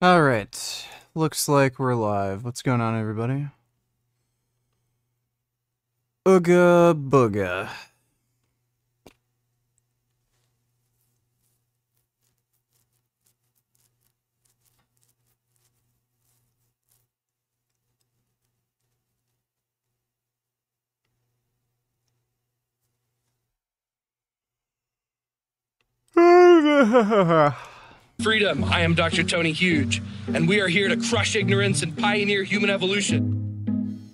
Alright, looks like we're live. What's going on, everybody? Ooga booga. Freedom, I am Dr. Tony Huge, and we are here to crush ignorance and pioneer human evolution.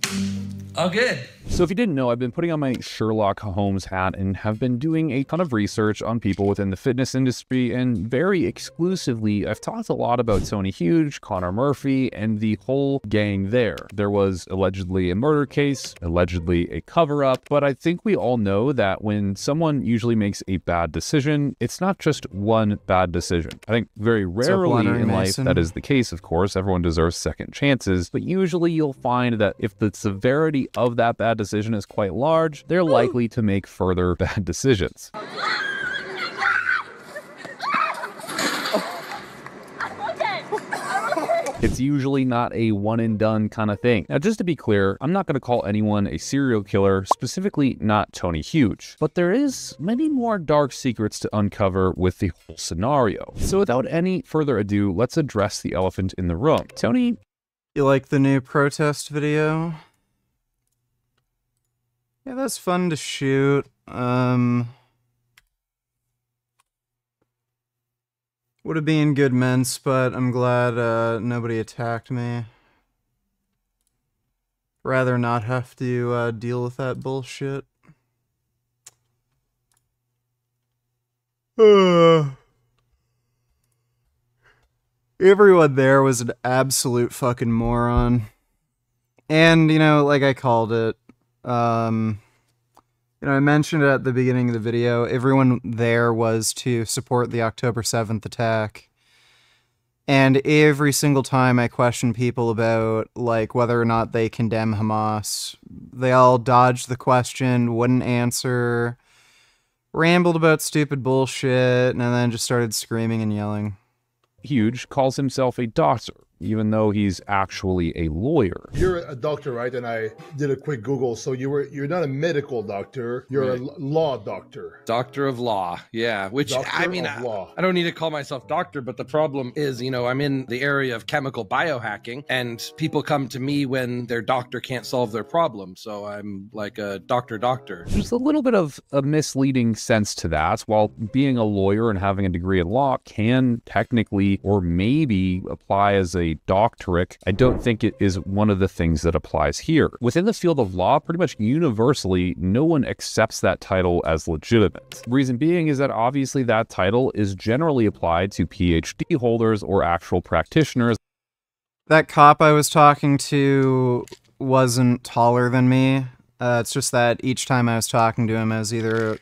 Oh, good. So if you didn't know, I've been putting on my Sherlock Holmes hat and have been doing a ton of research on people within the fitness industry, and very exclusively, I've talked a lot about Tony Huge, Connor Murphy, and the whole gang there. There was allegedly a murder case, allegedly a cover-up, but I think we all know that when someone usually makes a bad decision, it's not just one bad decision. I think very rarely in life that is the case, of course. Everyone deserves second chances, but usually you'll find that if the severity of that bad decision is quite large, they're likely to make further bad decisions. It's usually not a one and done kind of thing. Now, just to be clear, I'm not going to call anyone a serial killer, specifically not Tony Huge, but there is many more dark secrets to uncover with the whole scenario. So without any further ado, let's address the elephant in the room. Tony, you like the new protest video? Yeah, that's fun to shoot. Would have been good mints, but I'm glad nobody attacked me. Rather not have to deal with that bullshit. Everyone there was an absolute fucking moron. And, you know, like I called it, you know, I mentioned it at the beginning of the video, everyone there was to support the October 7th attack. And every single time I questioned people about, like, whether or not they condemn Hamas, they all dodged the question, wouldn't answer, rambled about stupid bullshit, and then just started screaming and yelling. Huge calls himself a doctor, even though he's actually a lawyer. You're a doctor, right? And I did a quick Google. So you're not a medical doctor. You're a law doctor. Doctor of law, yeah. Which, Doctor I mean, law. I don't need to call myself doctor, but the problem is, you know, I'm in the area of chemical biohacking, and people come to me when their doctor can't solve their problem. So I'm like a doctor. There's a little bit of a misleading sense to that. While being a lawyer and having a degree in law can technically or maybe apply as a doctorate, I don't think it is one of the things that applies here. Within the field of law, pretty much universally, no one accepts that title as legitimate. Reason being is that obviously that title is generally applied to PhD holders or actual practitioners. That cop I was talking to wasn't taller than me. It's just that each time I was talking to him, I was either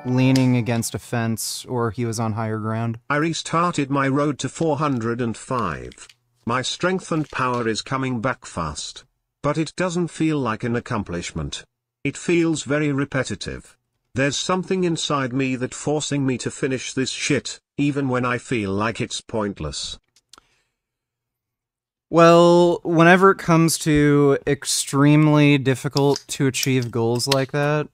leaning against a fence or he was on higher ground. I restarted my road to 405. My strength and power is coming back fast. But it doesn't feel like an accomplishment. It feels very repetitive. There's something inside me that's forcing me to finish this shit, even when I feel like it's pointless. Well, whenever it comes to extremely difficult to achieve goals like that,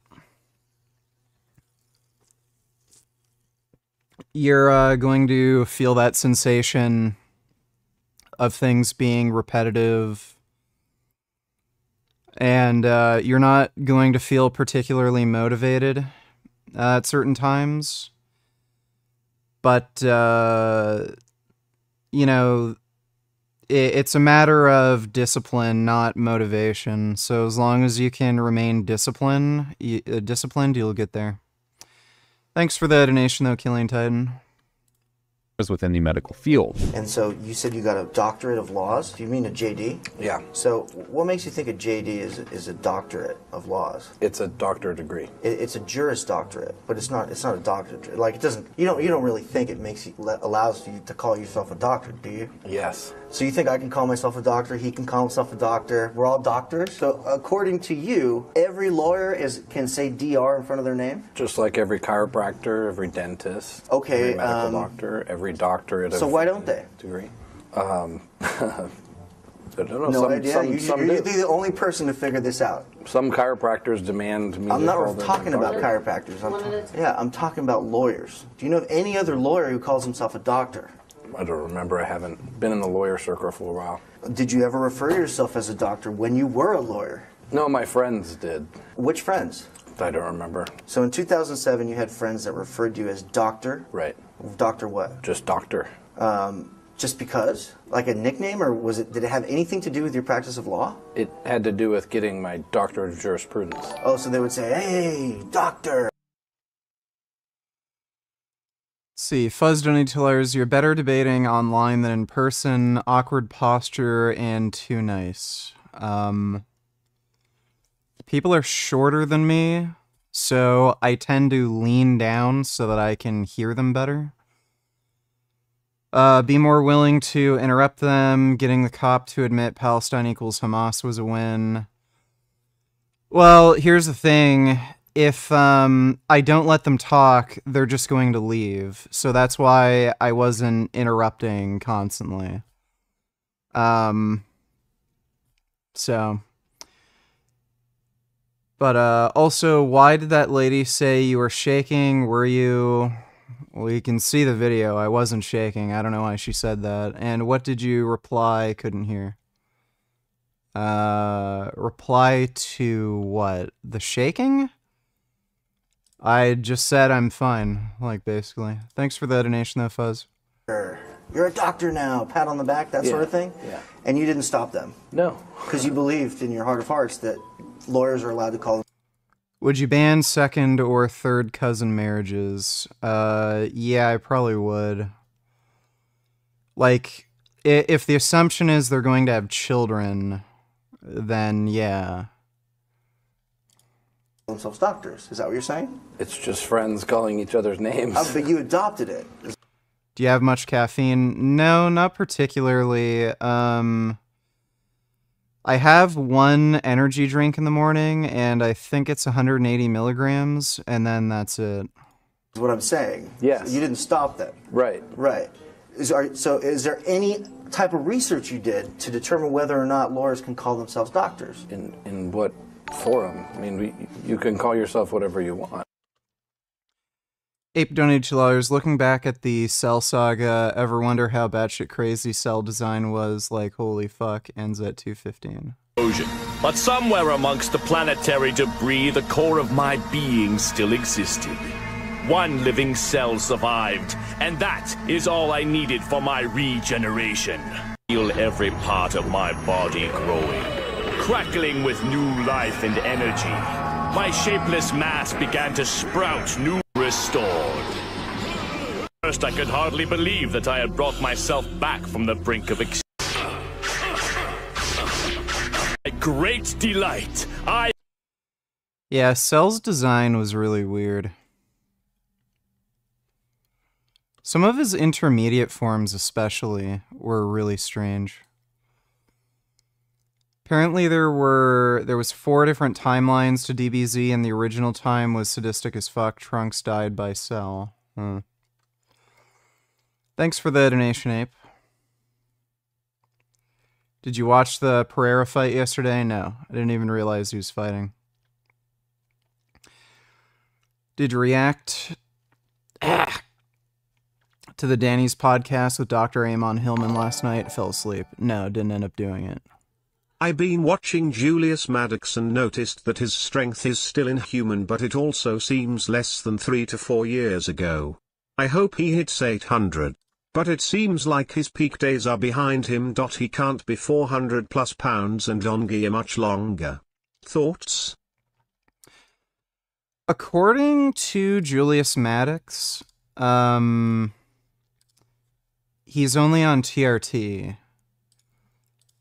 you're going to feel that sensation of things being repetitive, and you're not going to feel particularly motivated at certain times. But, you know, it's a matter of discipline, not motivation. So as long as you can remain disciplined, you'll get there. Thanks for the donation, though, Killing Titan. Within the medical field. And so you said you got a doctorate of laws? Do you mean a JD? Yeah. So what makes you think a JD is a doctorate of laws? It's a doctorate degree. It's a Juris Doctorate, but it's not a doctorate. Like, it doesn't, you don't really think it makes you, allows you to call yourself a doctor, do you? Yes. So you think I can call myself a doctor, he can call himself a doctor, we're all doctors? So according to you, every lawyer can say DR in front of their name? Just like every chiropractor, every dentist, Okay, every medical doctor, every doctorate of so why don't they? Degree. I don't know. No idea. You're the only person to figure this out. Some chiropractors demand me. I'm not talking about chiropractors. I'm talking about lawyers. Do you know of any other lawyer who calls himself a doctor? I don't remember. I haven't been in the lawyer circle for a while. Did you ever refer to yourself as a doctor when you were a lawyer? No, my friends did. Which friends? I don't remember. So in 2007, you had friends that referred to you as doctor? Right. Doctor what? Just doctor. Just because? Like a nickname, or did it have anything to do with your practice of law? It had to do with getting my doctorate of jurisprudence. Oh, so they would say, hey, doctor. Let's see, Fuzz Donatillers, you're better debating online than in person, awkward posture, and too nice. People are shorter than me, so I tend to lean down so that I can hear them better. Be more willing to interrupt them. Getting the cop to admit Palestine equals Hamas was a win. Well, here's the thing. If I don't let them talk, they're just going to leave. So that's why I wasn't interrupting constantly. But also, why did that lady say you were shaking? Were you... Well, you can see the video. I wasn't shaking. I don't know why she said that. And what did you reply? Couldn't hear. Reply to what? The shaking? I just said I'm fine, like, basically. Thanks for the donation, though, Fuzz. You're a doctor now. Pat on the back, that sort of thing? Yeah. And you didn't stop them? No. Because you believed in your heart of hearts that lawyers are allowed to call them. Would you ban second or third cousin marriages? Yeah, I probably would. Like, if the assumption is they're going to have children, then yeah. Themselves doctors. Is that what you're saying? It's just friends calling each other's names. But you adopted it. Do you have much caffeine? No, not particularly. I have one energy drink in the morning, and I think it's 180 milligrams, and then that's it. Is what I'm saying. Yes. So you didn't stop them. Right. Right. So is there any type of research you did to determine whether or not lawyers can call themselves doctors? In what forum? I mean, you can call yourself whatever you want. Ape donated $2. Looking back at the Cell saga, ever wonder how batshit crazy Cell design was? Like, holy fuck, ends at 2:15. But somewhere amongst the planetary debris, the core of my being still existed. One living cell survived, and that is all I needed for my regeneration. Feel every part of my body growing, crackling with new life and energy. My shapeless mass began to sprout new restored. First, I could hardly believe that I had brought myself back from the brink of a great delight. Yeah, Cell's design was really weird. Some of his intermediate forms especially were really strange. Apparently there was 4 different timelines to DBZ, and the original time was sadistic as fuck. Trunks died by Cell. Thanks for the donation, Ape. Did you watch the Pereira fight yesterday? No, I didn't even realize he was fighting. Did you react to the Danny's podcast with Dr. Amon Hillman last night? Fell asleep. No, didn't end up doing it. I been watching Julius Maddox and noticed that his strength is still inhuman, but it also seems less than 3 to 4 years ago. I hope he hits 800. But it seems like his peak days are behind him. He can't be 400 plus pounds and on gear much longer. Thoughts? According to Julius Maddox, he's only on TRT,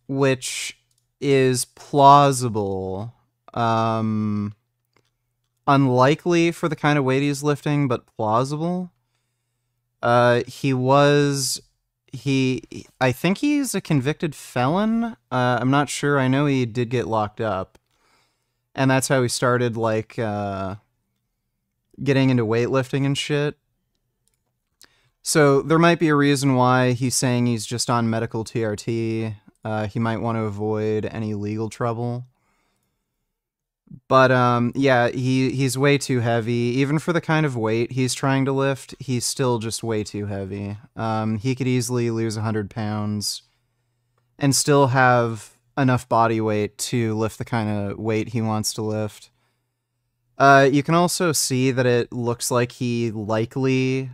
which is plausible. Unlikely for the kind of weight he's lifting, but plausible. I think he's a convicted felon. I'm not sure. I know he did get locked up. And that's how he started, like, getting into weightlifting and shit. So there might be a reason why he's saying he's just on medical TRT. He might want to avoid any legal trouble. But yeah, he's way too heavy. Even for the kind of weight he's trying to lift, he's still just way too heavy. He could easily lose 100 pounds and still have enough body weight to lift the kind of weight he wants to lift. You can also see that it looks like he likely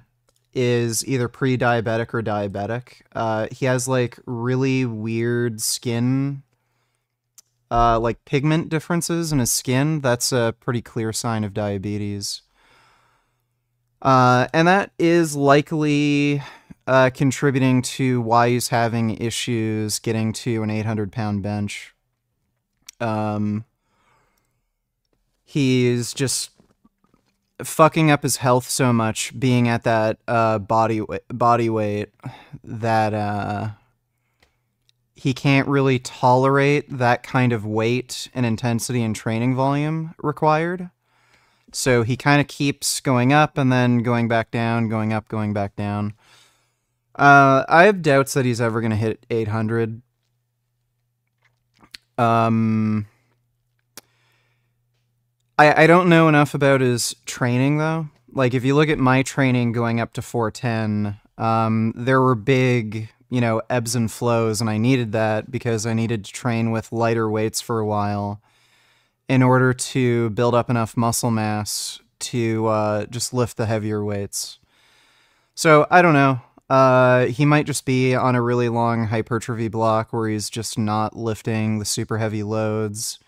is either pre-diabetic or diabetic. He has like really weird skin, like pigment differences in his skin. That's a pretty clear sign of diabetes. And that is likely contributing to why he's having issues getting to an 800-pound bench. He's just fucking up his health so much, being at that body weight, that he can't really tolerate that kind of weight and intensity and training volume required. So he kind of keeps going up and then going back down, going up, going back down. I have doubts that he's ever going to hit 800. I don't know enough about his training, though. Like, if you look at my training going up to 410, there were big, ebbs and flows, and I needed that because I needed to train with lighter weights for a while in order to build up enough muscle mass to just lift the heavier weights. So, I don't know. He might just be on a really long hypertrophy block where he's just not lifting the super heavy loads.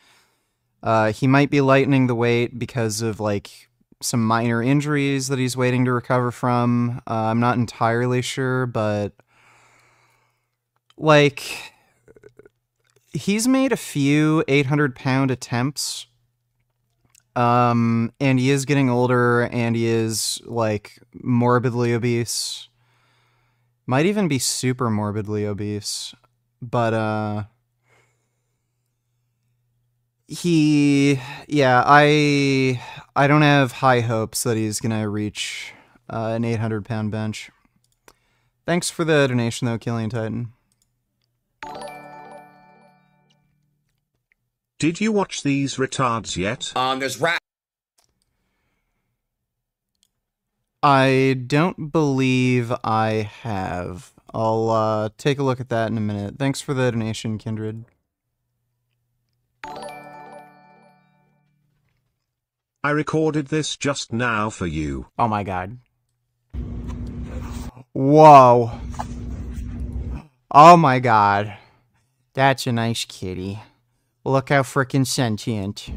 He might be lightening the weight because of, like, some minor injuries that he's waiting to recover from. I'm not entirely sure, but, like, he's made a few 800-pound attempts, and he is getting older, and he is, like, morbidly obese. Might even be super morbidly obese, but, I don't have high hopes that he's gonna reach an 800-pound bench. Thanks for the donation, though, Killian Titan. Did you watch these retards yet? There's rap. I don't believe I have. I'll take a look at that in a minute. Thanks for the donation, Kindred. I recorded this just now for you. Oh my god. Whoa. Oh my god. That's a nice kitty. Look how frickin' sentient.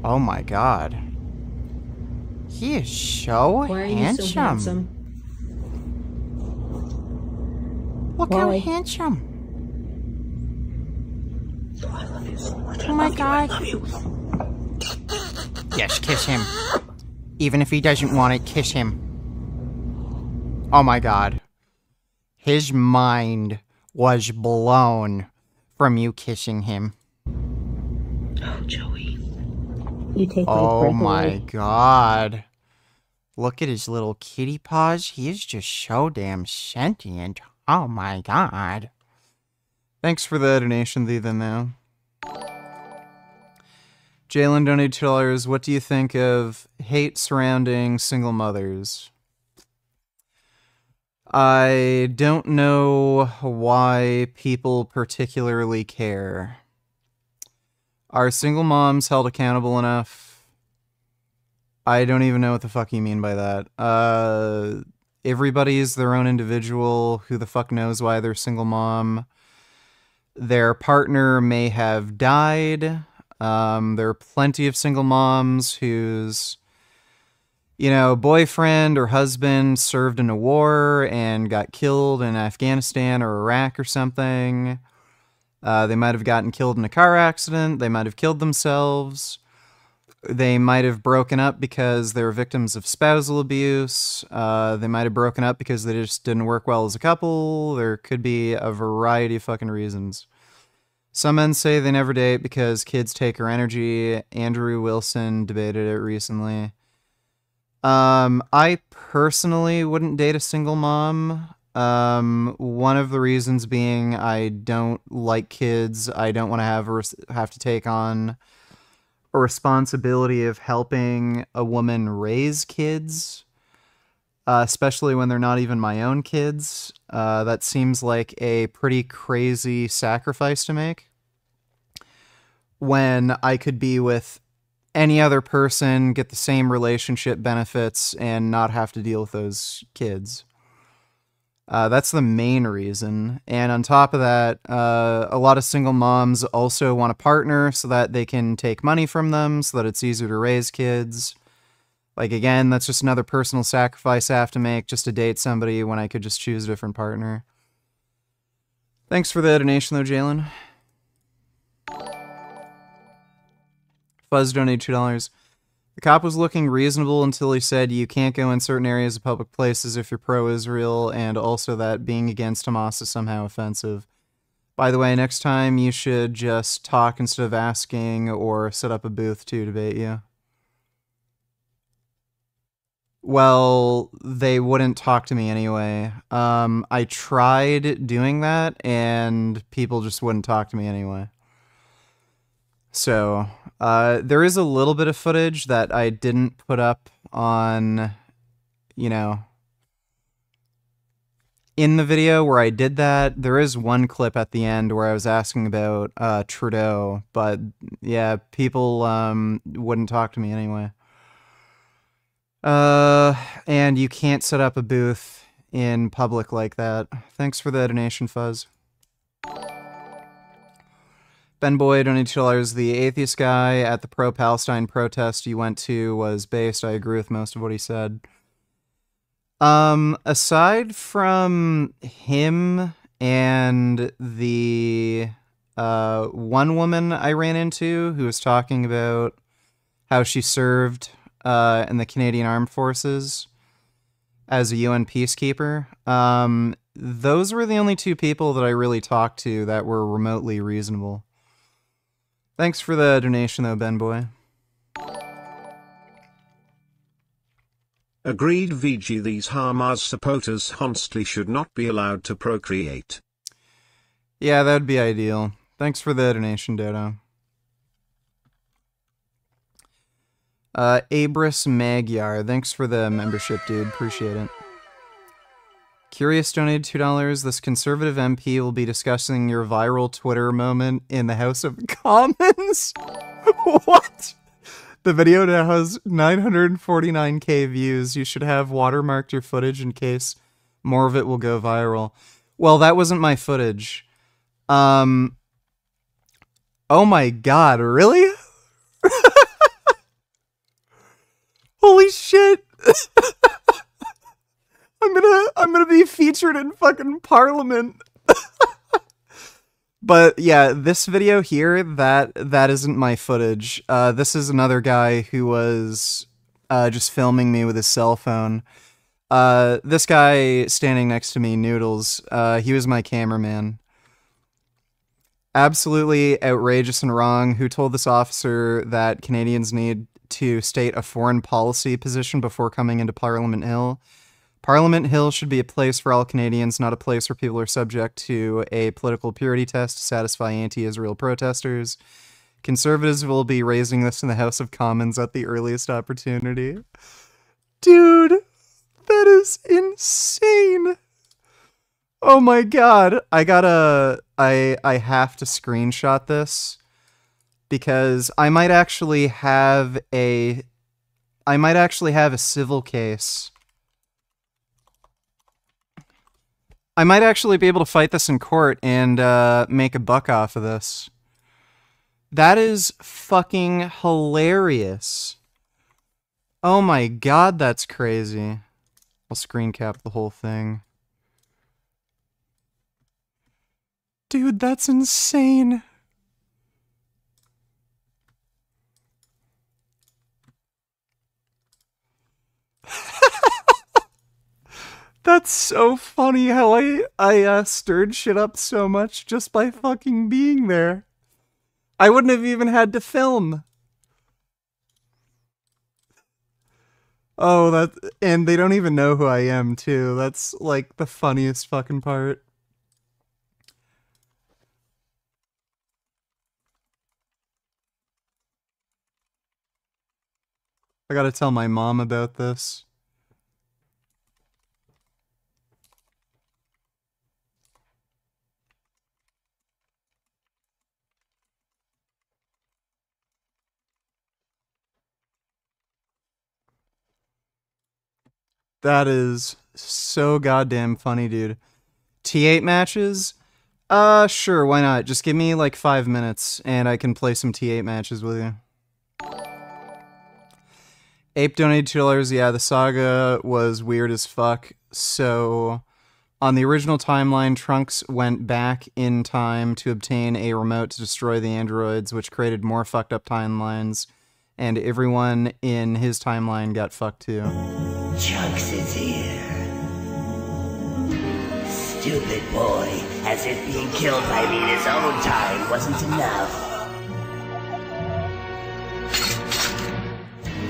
Oh my god. He is so Why are handsome. you so handsome? Look how handsome. I love you so much. Oh my god. I love you. Yes, kiss him. Even if he doesn't want it, kiss him. Oh my god. His mind was blown from you kissing him. Oh, Joey. You take my Oh breath my away. god. Look at his little kitty paws. He is just so damn sentient. Oh my god. Thanks for the donation, thee then now. Jalen donated $2. What do you think of hate surrounding single mothers? I don't know why people particularly care. Are single moms held accountable enough? I don't even know what the fuck you mean by that. Everybody is their own individual. Who the fuck knows why they're single mom? Their partner may have died. There are plenty of single moms whose, boyfriend or husband served in a war and got killed in Afghanistan or Iraq or something. They might have gotten killed in a car accident. They might have killed themselves. They might have broken up because they were victims of spousal abuse. They might have broken up because they just didn't work well as a couple. There could be a variety of fucking reasons. Some men say they never date because kids take her energy. Andrew Wilson debated it recently. I personally wouldn't date a single mom. One of the reasons being I don't like kids. I don't want to have to take on a responsibility of helping a woman raise kids, especially when they're not even my own kids. That seems like a pretty crazy sacrifice to make, when I could be with any other person, get the same relationship benefits, and not have to deal with those kids. That's the main reason. And on top of that, a lot of single moms also want a partner so that they can take money from them, so that it's easier to raise kids. Like, again, that's just another personal sacrifice I have to make just to date somebody when I could just choose a different partner. Thanks for the donation, though, Jalen. Fuzz donated $2. The cop was looking reasonable until he said you can't go in certain areas of public places if you're pro-Israel, and also that being against Hamas is somehow offensive. By the way, next time you should just talk instead of asking, or set up a booth to debate you. Well, they wouldn't talk to me anyway. I tried doing that, and people just wouldn't talk to me anyway. So, there is a little bit of footage that I didn't put up on, you know, in the video where I did that. There is one clip at the end where I was asking about Trudeau, but yeah, people wouldn't talk to me anyway. And you can't set up a booth in public like that. Thanks for the donation, Fuzz. Ben Boyd, donated $2. The atheist guy at the pro-Palestine protest you went to was based. I agree with most of what he said. Aside from him and the one woman I ran into who was talking about how she served in the Canadian Armed Forces as a UN peacekeeper, those were the only two people that I really talked to that were remotely reasonable. Thanks for the donation, though, Ben Boy. Agreed, VG. These Hamas supporters honestly should not be allowed to procreate. Yeah, that would be ideal. Thanks for the donation, Dodo. Abris Magyar, thanks for the membership, dude. Appreciate it. Curious donated $2. This conservative MP will be discussing your viral Twitter moment in the House of Commons. What? The video now has 949k views. You should have watermarked your footage in case more of it will go viral. Well, that wasn't my footage. Oh my god, really? Holy shit. I'm gonna be featured in fucking Parliament. But yeah, this video here, that isn't my footage. This is another guy who was just filming me with his cell phone. This guy standing next to me, Noodles, he was my cameraman. Absolutely outrageous and wrong. Who told this officer that Canadians need to state a foreign policy position before coming into Parliament Hill? Parliament Hill should be a place for all Canadians, not a place where people are subject to a political purity test to satisfy anti-Israel protesters. Conservatives will be raising this in the House of Commons at the earliest opportunity. Dude, that is insane. Oh my god. I have to screenshot this because I might actually have a civil case. I might actually be able to fight this in court and make a buck off of this. That is fucking hilarious. Oh my god, that's crazy. I'll screen cap the whole thing. Dude, that's insane. That's so funny how I stirred shit up so much just by fucking being there. I wouldn't have even had to film. Oh, and they don't even know who I am, too. That's, like, the funniest fucking part. I gotta tell my mom about this. That is so goddamn funny, dude. T8 matches? Sure, why not? Just give me like 5 minutes and I can play some T8 matches with you. Ape donated $2. Yeah, the saga was weird as fuck. So, on the original timeline, Trunks went back in time to obtain a remote to destroy the androids, which created more fucked up timelines, and everyone in his timeline got fucked too. Trunks is here. Stupid boy, as if being killed by me in his own time wasn't enough.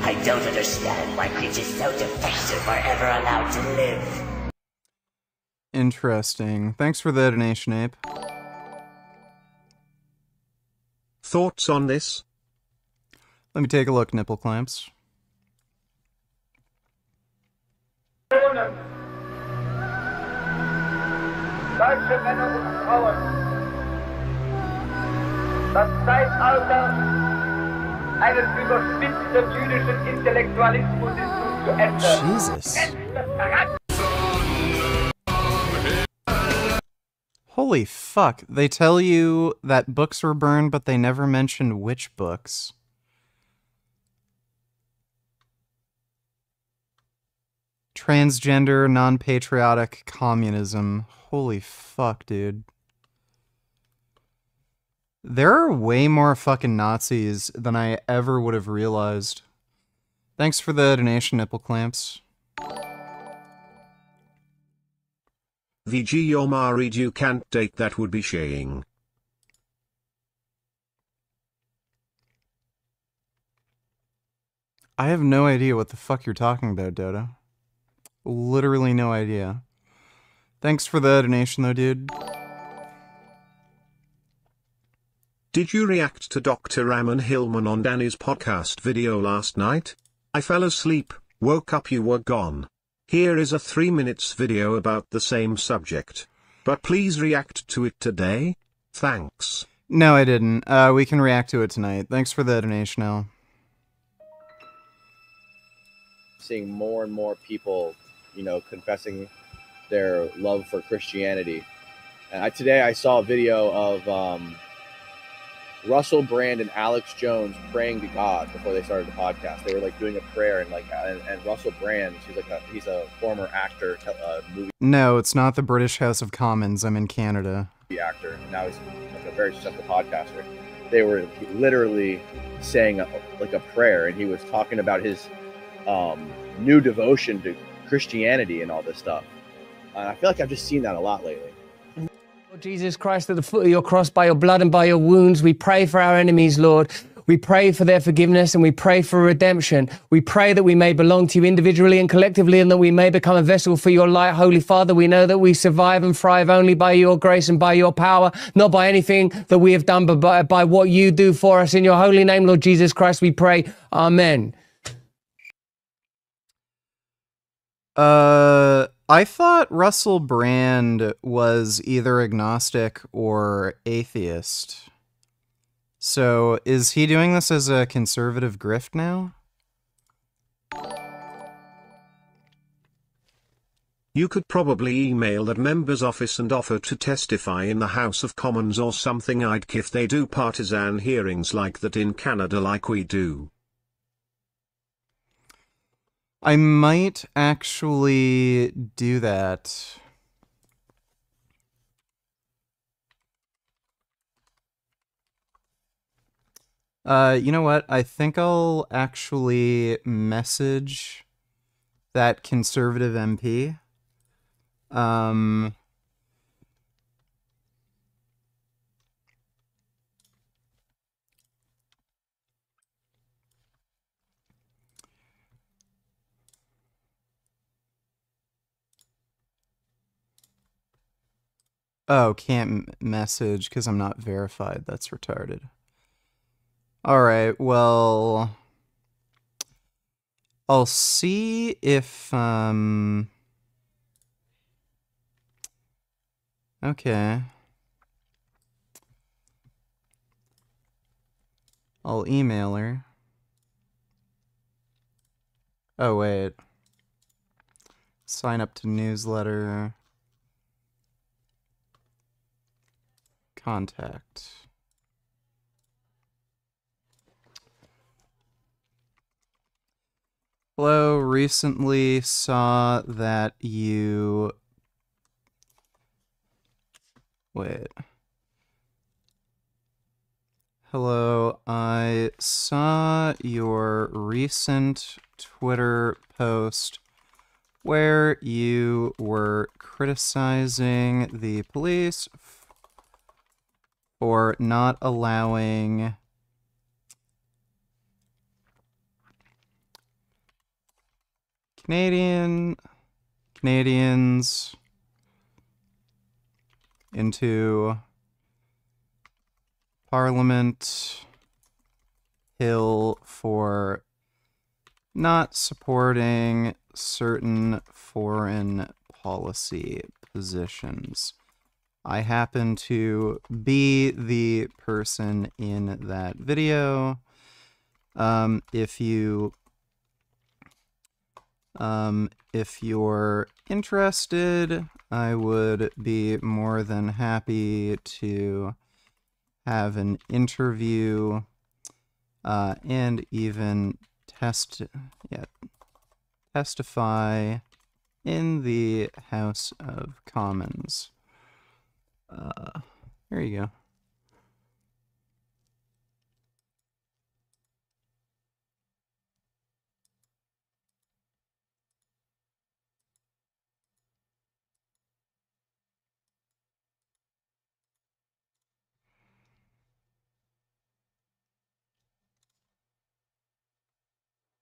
I don't understand why creatures so defective are ever allowed to live. Interesting. Thanks for the donation, Ape. Thoughts on this? Let me take a look, nipple clamps. Deutsche Männer und Frauen, das Zeitalter eines überspitzten jüdischen Intellektualismus ist nun zu Ende. Jesus. Holy fuck. They tell you that books were burned, but they never mention which books. Transgender, non-patriotic communism. Holy fuck, dude. There are way more fucking Nazis than I ever would have realized. Thanks for the donation, nipple clamps. VG your married, you can't date, that would be shaying. I have no idea what the fuck you're talking about, Dodo. Literally no idea. Thanks for the donation, though, dude. Did you react to Dr. Ramon Hillman on Danny's podcast video last night? I fell asleep, woke up, you were gone. Here is a 3 minutes video about the same subject. But please react to it today. Thanks. No, I didn't. We can react to it tonight. Thanks for the donation, Al. Seeing more and more people, you know, confessing their love for Christianity. And today I saw a video of Russell Brand and Alex Jones praying to God before they started the podcast. They were like doing a prayer, and Russell Brand, he's a former actor, movie. No, it's not the British House of Commons. I'm in Canada. Actor, and now he's like a very successful podcaster. They were literally saying like a prayer, and he was talking about his new devotion to Christianity and all this stuff. I feel like I've just seen that a lot lately. Lord Jesus Christ, at the foot of your cross, by your blood and by your wounds, we pray for our enemies, Lord. We pray for their forgiveness and we pray for redemption. We pray that we may belong to you individually and collectively, and that we may become a vessel for your light. Holy Father, we know that we survive and thrive only by your grace and by your power, not by anything that we have done, but by what you do for us. In your holy name, Lord Jesus Christ, we pray. Amen. I thought Russell Brand was either agnostic or atheist. So, is he doing this as a conservative grift now? You could probably email that member's office and offer to testify in the House of Commons or something. I'd if they do partisan hearings like that in Canada like we do. I might actually do that. You know what? I think I'll actually message that conservative MP. Oh, can't message because I'm not verified. That's retarded. Alright, well... I'll see if, okay. I'll email her. Oh, wait. Sign up to newsletter. Contact. Hello, recently saw that you... Wait. Hello, I saw your recent Twitter post where you were criticizing the police for not allowing Canadians into Parliament Hill for not supporting certain foreign policy positions. I happen to be the person in that video. If you're interested, I would be more than happy to have an interview and even testify in the House of Commons. There you go.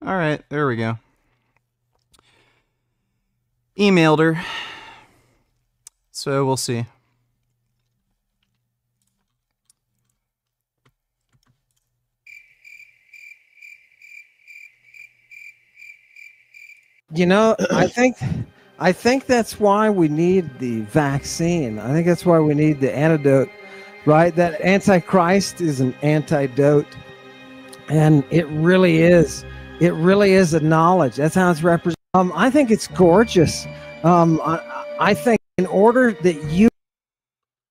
All right, there we go. Emailed her. So we'll see. You know, I think that's why we need the vaccine. I think that's why we need the antidote, right? That Antichrist is an antidote, and it really is. It really is a knowledge. That's how it's represented. I think it's gorgeous. I think in order that you...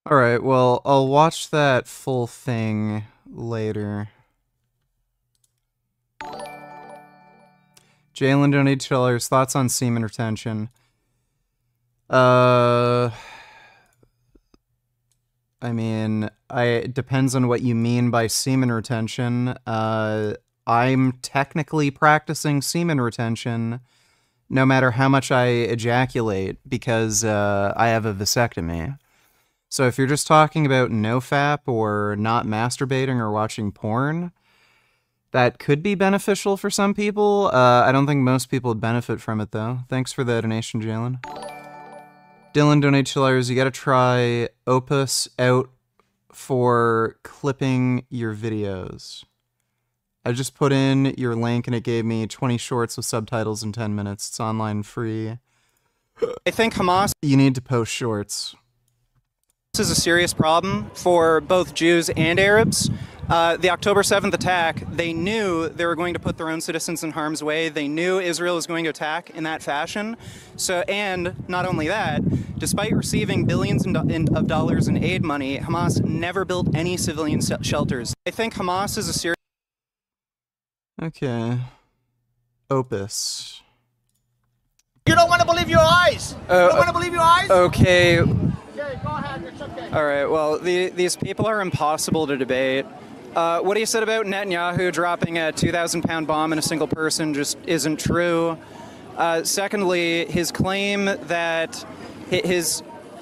All right, well, I'll watch that full thing later. Jalen donated $2. Thoughts on semen retention? I mean, it depends on what you mean by semen retention. I'm technically practicing semen retention no matter how much I ejaculate because I have a vasectomy. So if you're just talking about nofap or not masturbating or watching porn, that could be beneficial for some people. I don't think most people would benefit from it, though. Thanks for the donation, Jalen. Dylan donated $2. You gotta try Opus out for clipping your videos. I just put in your link and it gave me 20 shorts with subtitles in 10 minutes. It's online free. I think Hamas... You need to post shorts. This is a serious problem for both Jews and Arabs. The October 7th attack, they knew they were going to put their own citizens in harm's way. They knew Israel was going to attack in that fashion. So, and not only that, despite receiving billions of dollars in aid money, Hamas never built any civilian shelters. I think Hamas is a serious... Okay. Opus. You don't want to believe your eyes. You don't want to believe your eyes? Okay. Okay, go ahead. It's okay. All right, well, these people are impossible to debate. What he said about Netanyahu dropping a 2,000-pound bomb in a single person just isn't true. Secondly, his claim that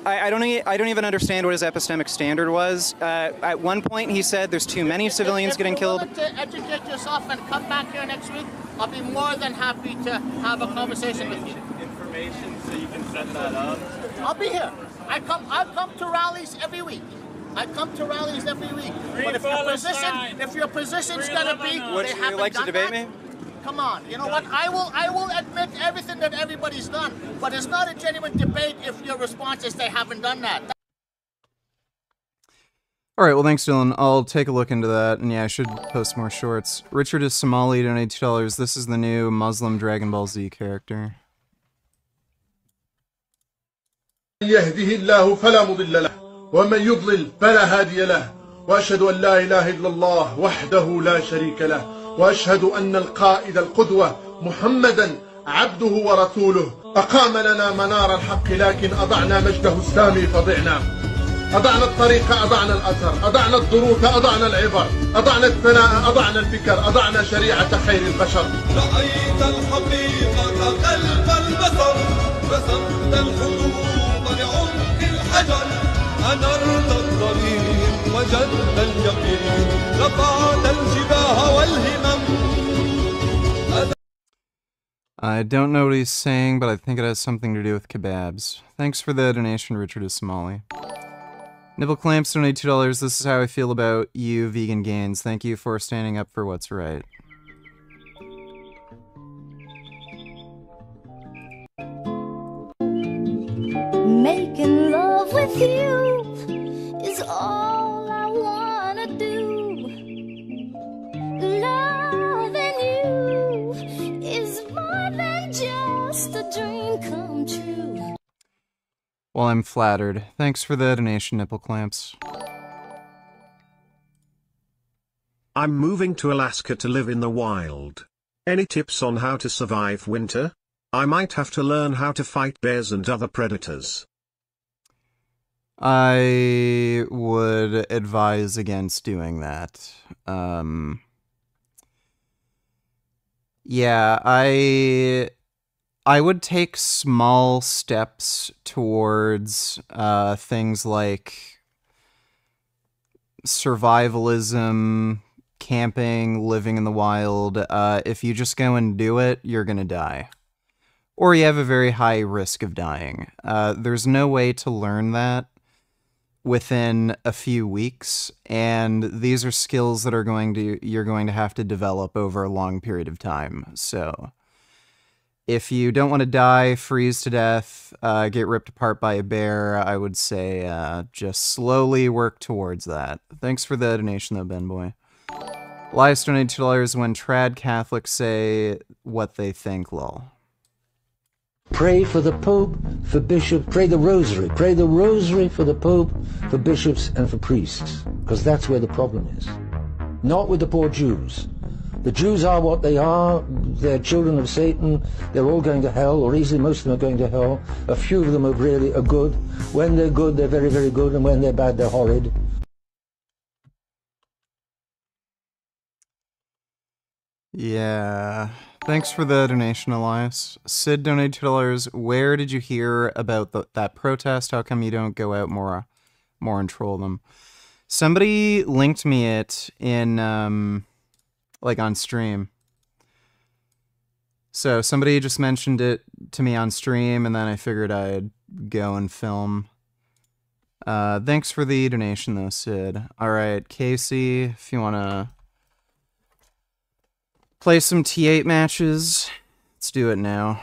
I don't even understand what his epistemic standard was. At one point, he said there's too many civilians getting killed. If you're willing to educate yourself and come back here next week, I'll be more than happy to have a conversation with you. Information so you can set that up. I'll be here. I come to rallies every week. I come to rallies every week. But if your position's gonna be, would you like to debate me? Come on, you know what? I will admit everything that everybody's done, but it's not a genuine debate if your response is they haven't done that. All right, well, thanks, Dylan. I'll take a look into that, and yeah, I should post more shorts. Richard is Somali, donated $2. This is the new Muslim Dragon Ball Z character. يهده الله فلا مضل له ومن يضلل فلا هادي له وأشهد أن لا إله إلا الله وحده لا شريك له وأشهد أن القائد القدوة محمدا عبده ورسوله أقام لنا منار الحق لكن أضعنا مجده السامي فضعنا أضعنا الطريق أضعنا الأثر أضعنا الدروس أضعنا العبر أضعنا الثناء أضعنا الفكر أضعنا شريعة خير البشر رأيت الحقيقة قلب البصر رسمت الحدود لعمق الحجر أنرت الطريق وجد اليقين رفعت الجباه والهمم. I don't know what he's saying, but I think it has something to do with kebabs. Thanks for the donation, Richard is Somali. Nipple Clamps donate $2. This is how I feel about you, Vegan Gains. Thank you for standing up for what's right. Making love with you is all I wanna do. Loving you is more than just a dream come true. Well, I'm flattered. Thanks for the donation, Nipple Clamps. I'm moving to Alaska to live in the wild. Any tips on how to survive winter? I might have to learn how to fight bears and other predators. I would advise against doing that. Yeah, I would take small steps towards things like survivalism, camping, living in the wild. If you just go and do it, you're gonna die. Or you have a very high risk of dying. There's no way to learn that within a few weeks, and these are skills that you're going to have to develop over a long period of time. So if you don't want to die, freeze to death, get ripped apart by a bear, I would say just slowly work towards that. Thanks for the donation though, Ben Boy. Elias donated $2 when trad Catholics say what they think, lol. Pray for the Pope, for bishops, pray the rosary for the Pope, for bishops and for priests, because that's where the problem is. Not with the poor Jews. The Jews are what they are, they're children of Satan, they're all going to hell, or easily most of them are going to hell. A few of them are good. When they're good, they're very, very good, and when they're bad, they're horrid. Yeah. Thanks for the donation, Elias. Sid donated $2. Where did you hear about that protest? How come you don't go out more and troll them? Somebody linked me it in, like on stream. So somebody just mentioned it to me on stream, and then I figured I'd go and film. Thanks for the donation, though, Sid. All right, Casey, if you want to play some T8 matches, let's do it now.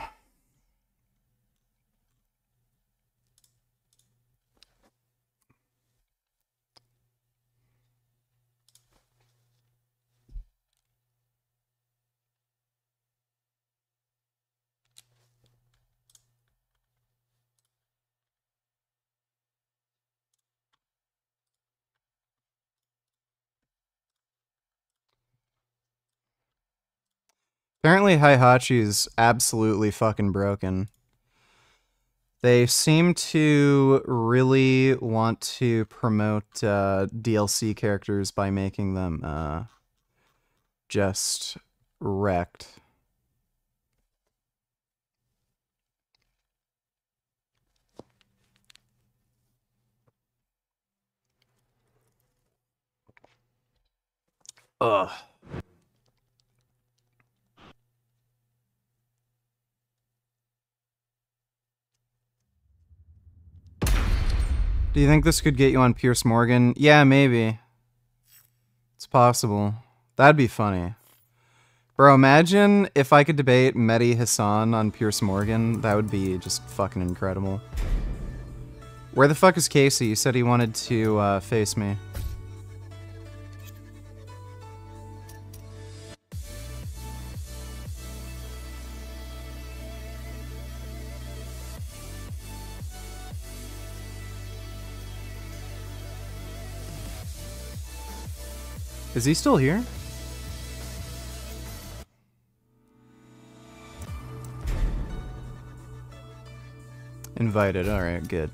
Apparently Heihachi's absolutely fucking broken. They seem to really want to promote DLC characters by making them just wrecked. Ugh. Do you think this could get you on Piers Morgan? Yeah, maybe. It's possible. That'd be funny. Bro, imagine if I could debate Mehdi Hassan on Piers Morgan. That would be just fucking incredible. Where the fuck is Casey? He said he wanted to face me. Is he still here? Invited, alright, good.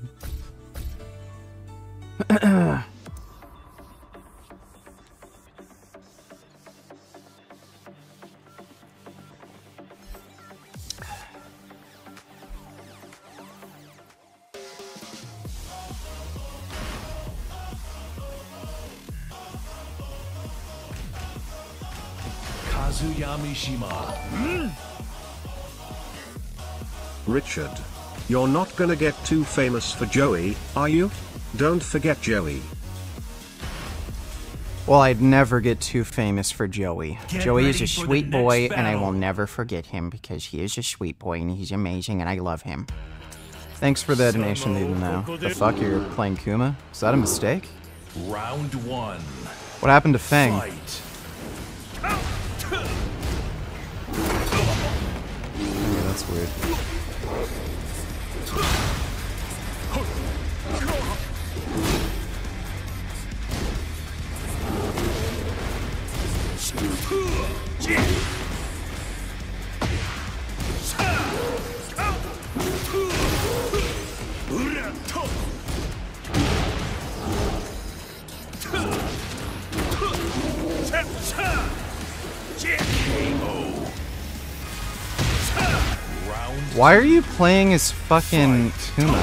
Richard, you're not gonna get too famous for Joey, are you? Don't forget Joey. Well, I'd never get too famous for Joey. Joey is a sweet boy, and I will never forget him because he is a sweet boy and he's amazing and I love him. Thanks for the donation, even though. The fuck, you're playing Kuma? Is that a mistake? Round 1. What happened to Feng? Fight. Yeah, that's weird. Why are you playing as fucking Kuma?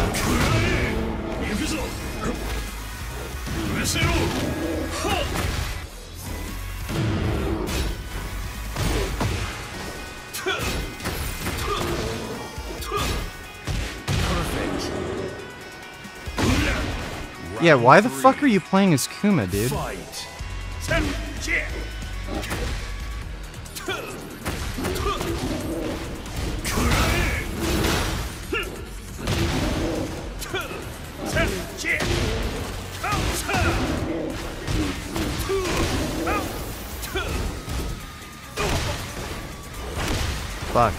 Yeah, why the fuck are you playing as Kuma, dude? Fuck.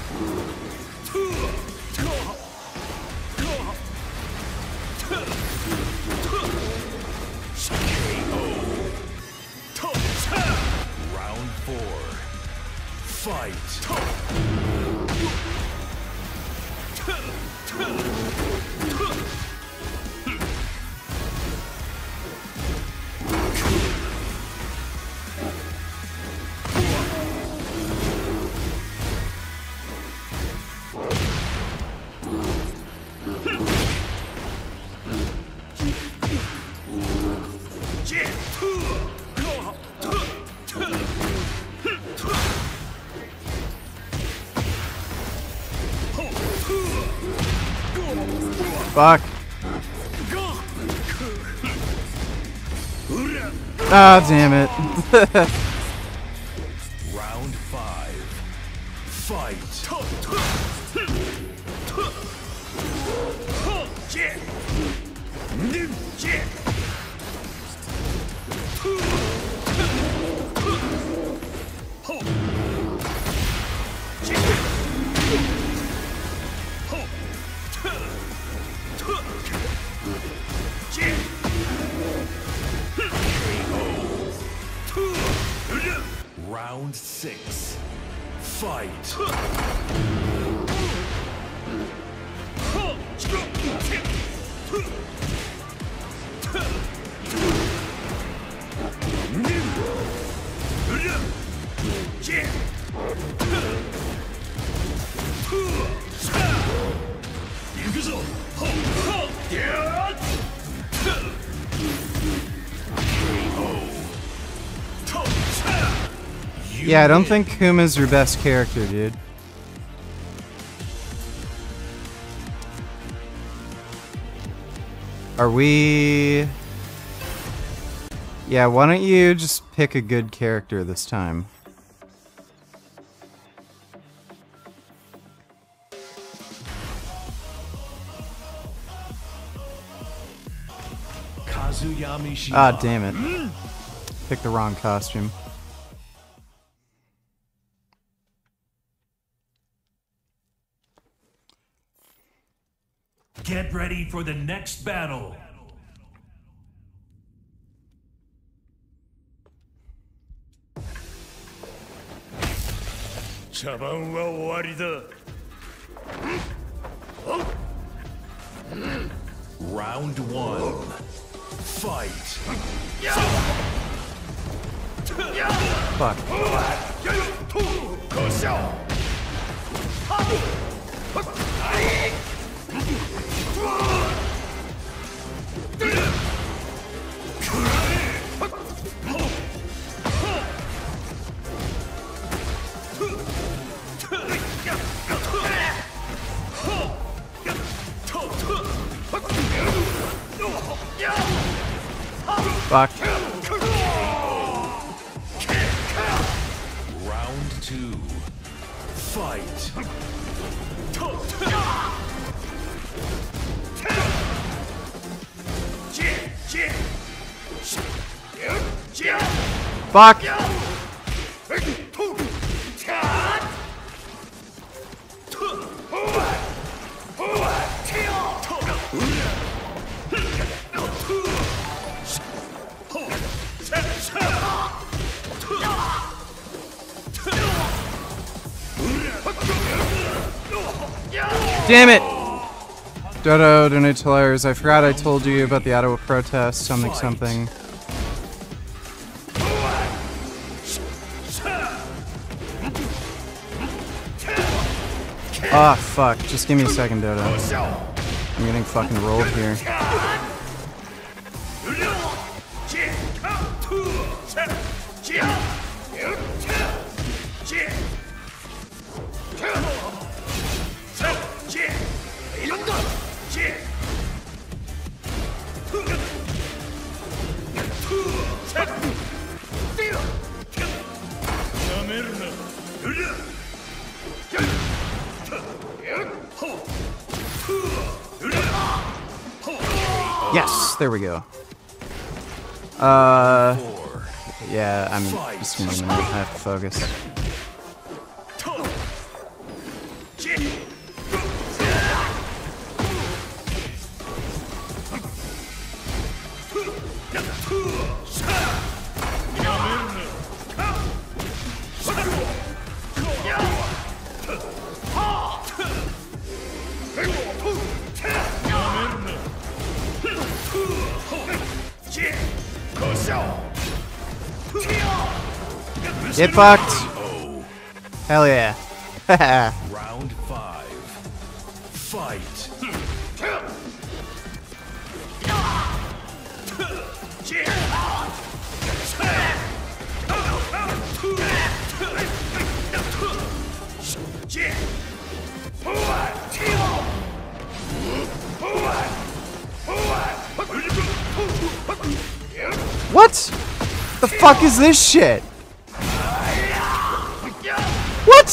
Round 4. Fight. Fuck. Ah, damn it. Round 5. Fight. Round 6. Fight. Yeah, I don't think Kuma's your best character, dude. Are we... Yeah, why don't you just pick a good character this time? Ah, damn it. Picked the wrong costume. Get ready for the next battle. Round 1. Fight. Fuck. Fuck. Round 2. Fight. Fuck. Damn it! Dodo, Donatillers, I forgot I told you about the Ottawa protest, something. Ah, fuck. Just give me a second, Dodo. I'm getting fucking rolled here. Yes, there we go. Yeah, I'm just gonna have to focus. Get fucked! Hell yeah. Round 5. Fight. What? The fuck is this shit? What?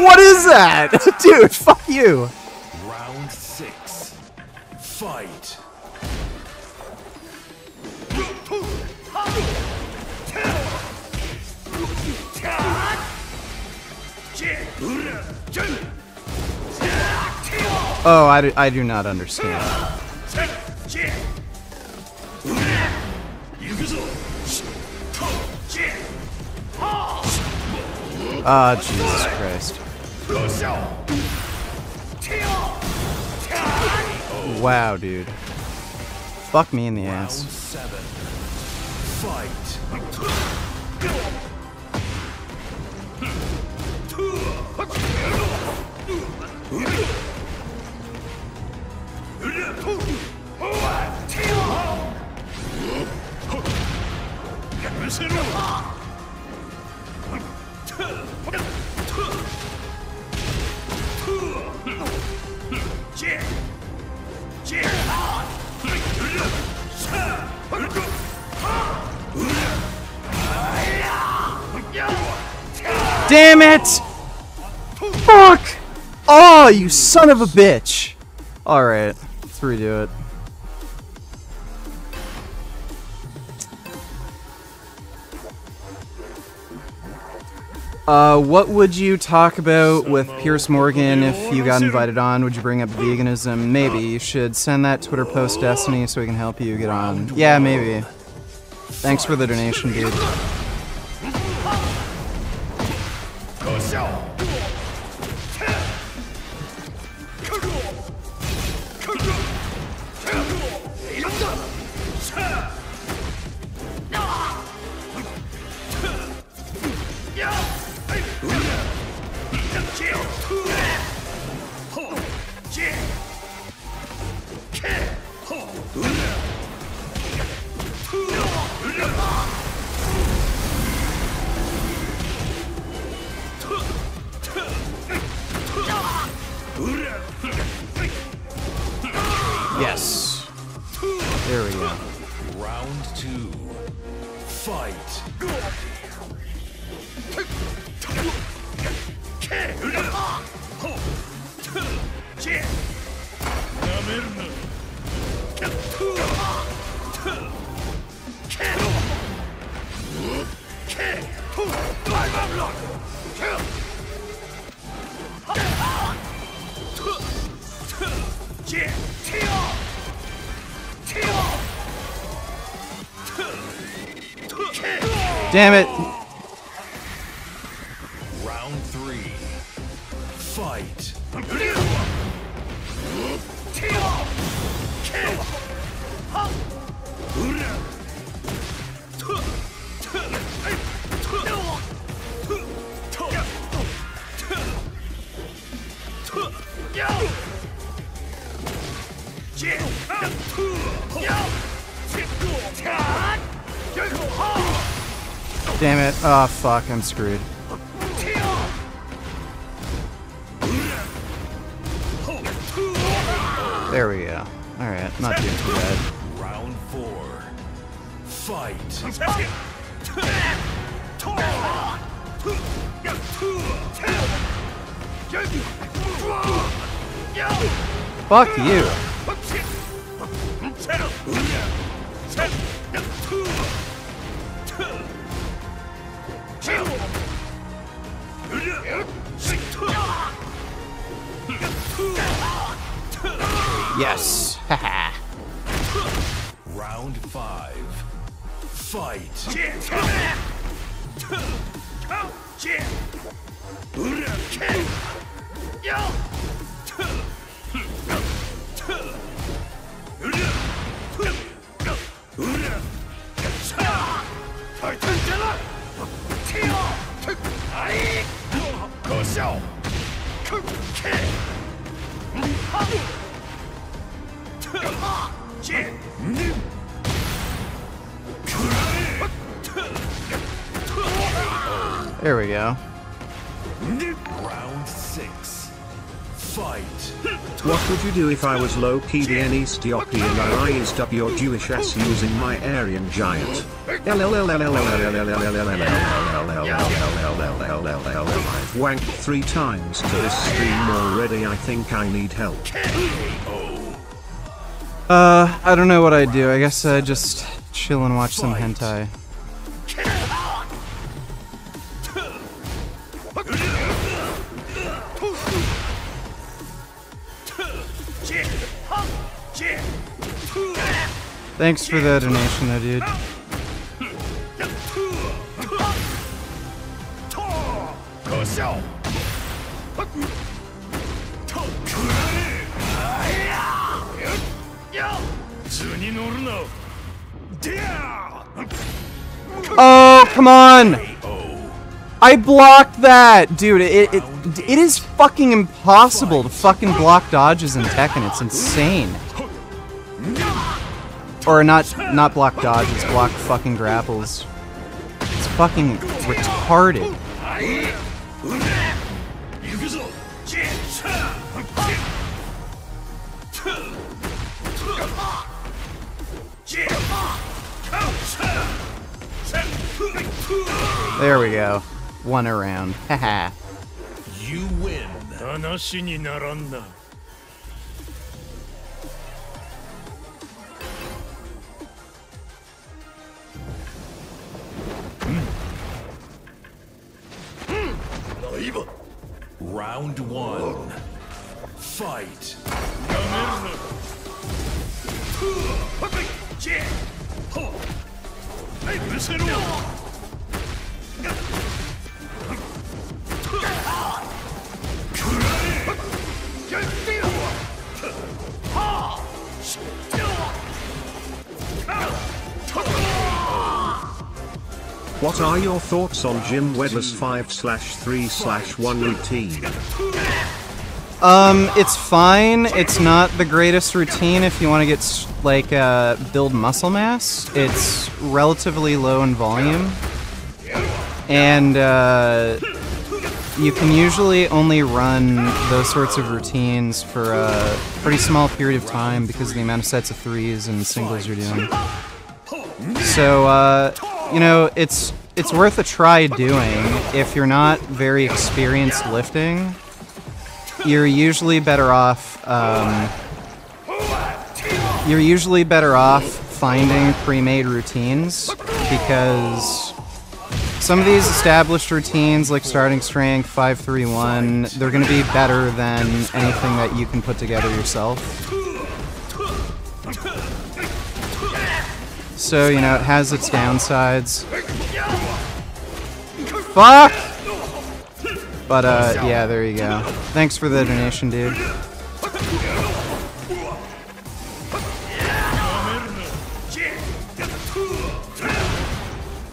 What is that? Dude, fuck you. Round 6. Fight. Oh, I do not understand. Ah, Jesus Christ. Wow, dude. Fuck me in the ass. Round 7. Fight. Damn it! Fuck! Oh, you son of a bitch! Alright, let's redo it. What would you talk about with Pierce Morgan if you got invited on? Would you bring up veganism? Maybe. You should send that Twitter post, Destiny, so we can help you get on. Yeah, maybe. Thanks for the donation, dude. Yes. There we go. Round 2. Fight. Damn it! Round 3. Fight. Damn it. Oh, fuck. I'm screwed. There we go. Alright, not doing too bad. Round 4. Fight. Fuck you. Yes. Haha. Round 5. Fight. There we go. Round 6. Fight. What would you do if I was low-key an Eastiopi and I raised up your Jewish ass using my Aryan giant? I've wanked 3 times to this stream already. I think I need help. I don't know what I'd do. I guess I'd just chill and watch some hentai. Thanks for the donation though, dude. Oh, come on! I blocked that! Dude, it is fucking impossible to fucking block dodges in Tekken. It's insane. Or not block dodges, block fucking grapples. It's fucking retarded. There we go. won a round. Haha. You win. Round 1. Fight. What are your thoughts on Jim Wedler's 5/3/1 routine? It's fine. It's not the greatest routine if you want to get, like, build muscle mass. It's relatively low in volume. And, you can usually only run those sorts of routines for a pretty small period of time because of the amount of sets of threes and singles you're doing. So, you know, it's worth a try doing if you're not very experienced lifting. You're usually better off finding pre-made routines, because some of these established routines, like starting strength 5-3-1, they're going to be better than anything that you can put together yourself. So, you know, it has its downsides. Fuck! But, yeah, there you go. Thanks for the donation, dude.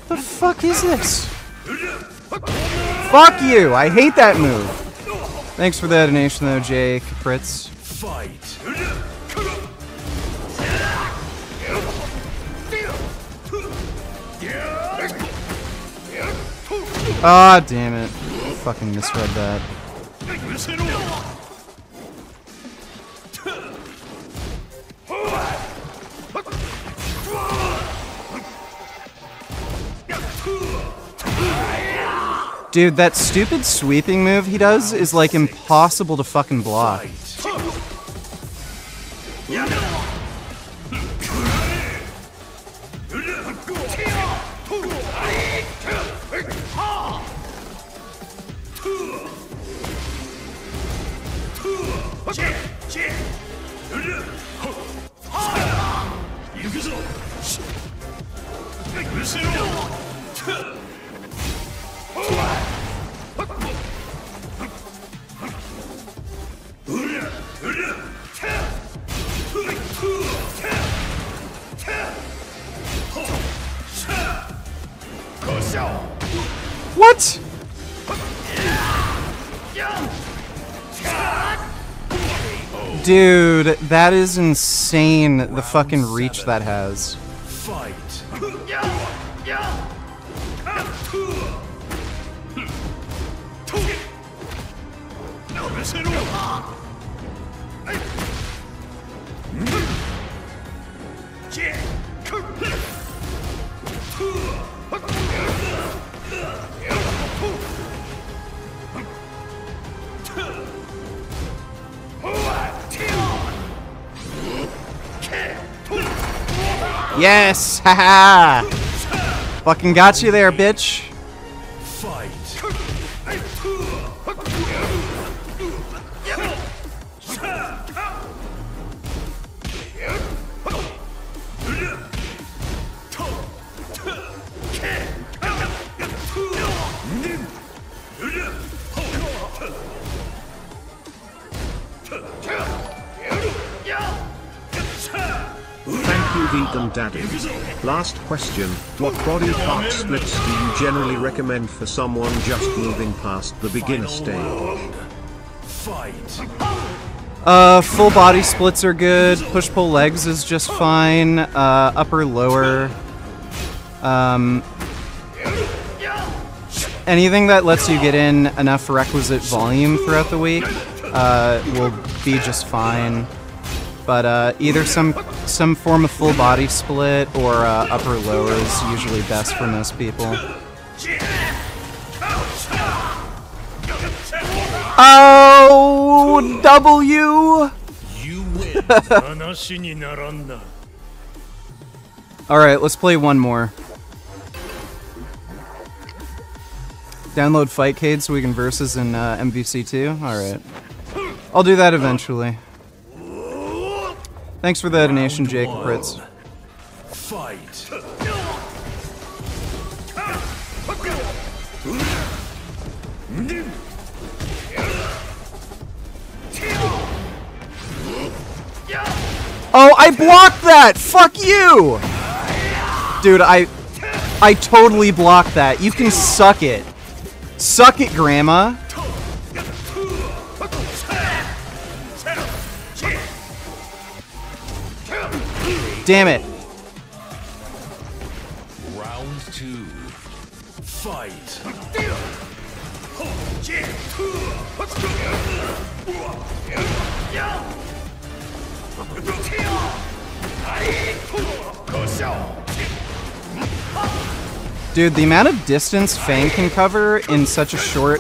The fuck is this? Fuck you! I hate that move! Thanks for the donation, though, Jake Fritz. Fight. Ah, damn it. I fucking misread that. Dude, that stupid sweeping move he does is like impossible to fucking block. What? Dude, that is insane, the fucking reach that has. Fight. Yes! Haha! Fucking got you there, bitch. Fight. Vegan Daddy. Last question, what body part splits do you generally recommend for someone just moving past the beginner stage? Fight. Full body splits are good. Push-pull legs is just fine. Upper, lower. Anything that lets you get in enough requisite volume throughout the week will be just fine. But either some form of full body split or upper lower is usually best for most people. Oh, W. You win. All right, let's play one more. Download Fightcade so we can versus in MVC2. All right, I'll do that eventually. Thanks for the donation, Jake Pritz. Fight. Oh, I blocked that! Fuck you! Dude, I totally blocked that. You can suck it. Suck it, Grandma. Damn it. Round 2. Fight. Dude, the amount of distance Fang can cover in such a short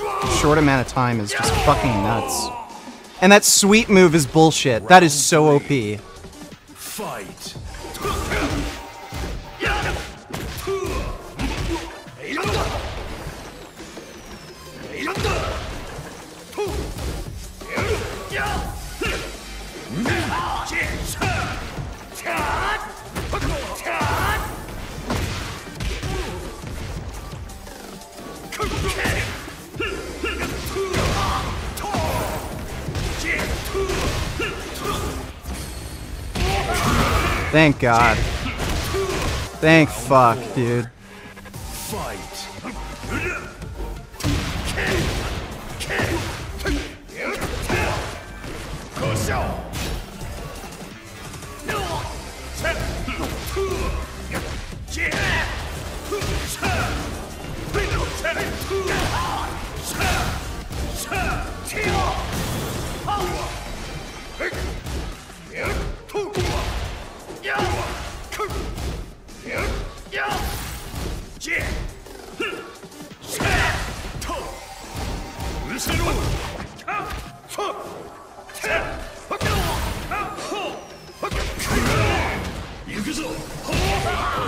amount of time is just fucking nuts. And that sweep move is bullshit. That is so OP. Fight. Thank God. Thank fuck, dude. Fight.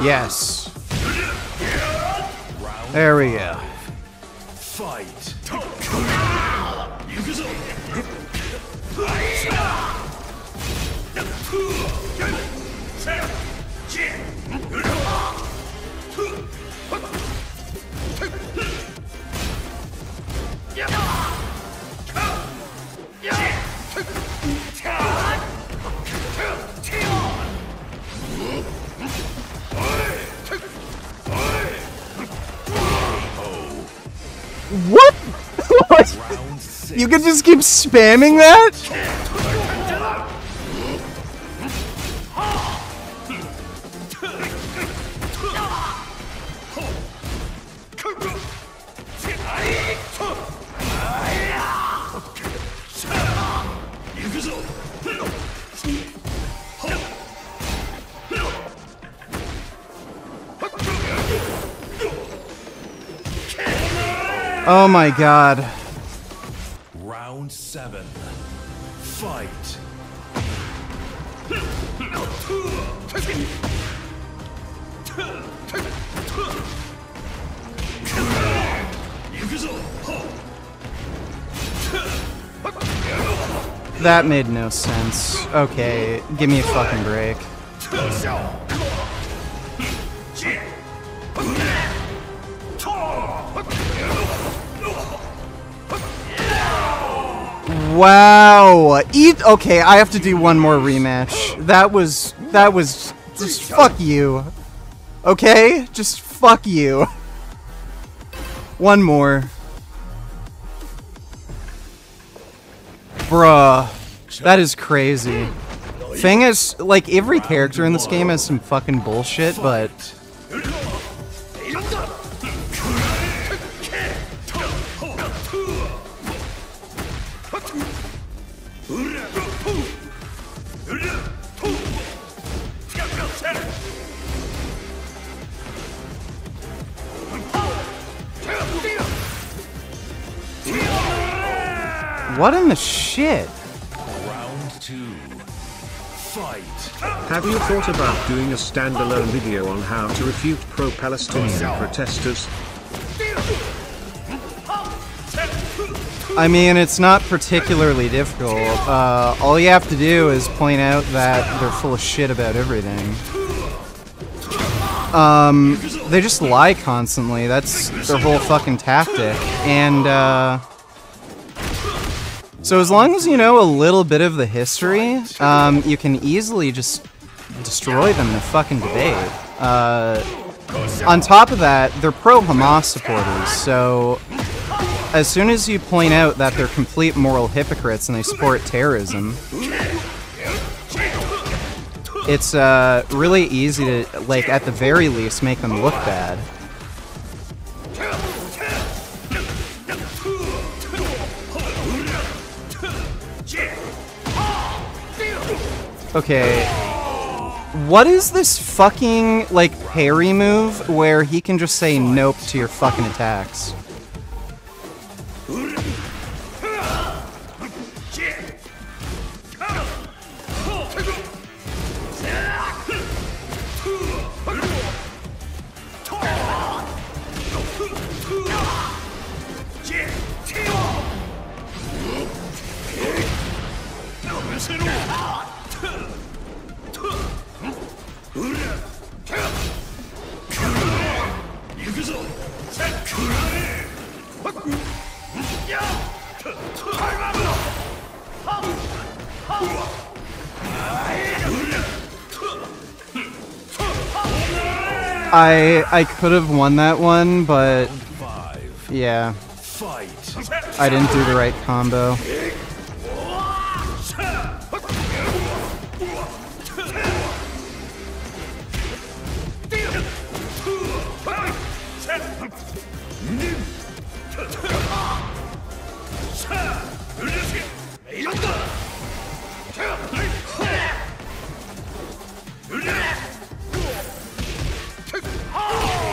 Yes. There we go. Fight. What? You can just keep spamming that? Oh my God. Round 7. Fight. That made no sense. Okay, give me a fucking break. Wow. Okay, I have to do one more rematch. That was just fuck you. Okay? Just fuck you. One more. Bruh. That is crazy. Thing is, like, every character in this game has some fucking bullshit, but... What in the shit? Round 2. Fight. Have you thought about doing a standalone video on how to refute pro-Palestinian protesters? I mean, it's not particularly difficult. All you have to do is point out that they're full of shit about everything. They just lie constantly. That's their whole fucking tactic. And, so as long as you know a little bit of the history, you can easily just destroy them in a fucking debate. On top of that, they're pro-Hamas supporters, so as soon as you point out that they're complete moral hypocrites and they support terrorism, it's really easy to, like, at the very least, make them look bad. Okay, what is this fucking, like, parry move where he can just say nope to your fucking attacks? I could have won that one, but yeah, I didn't do the right combo.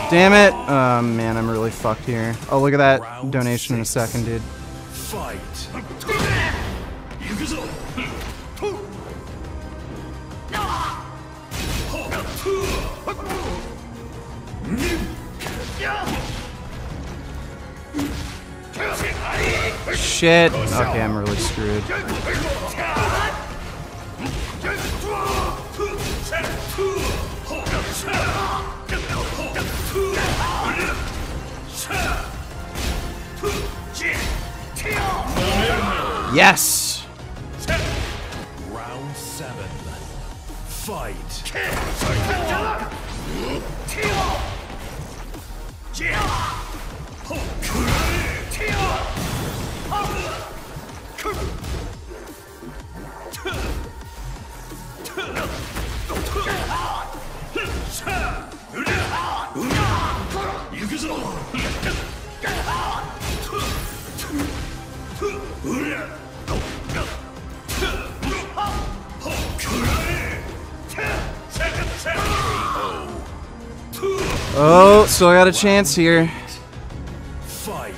Damn it! Oh man, I'm really fucked here. Oh, look at that donation in a second, dude. Fight. Shit! Okay, I'm really screwed. Yes! Round 7. Fight. Oh, still got a chance here. Fight.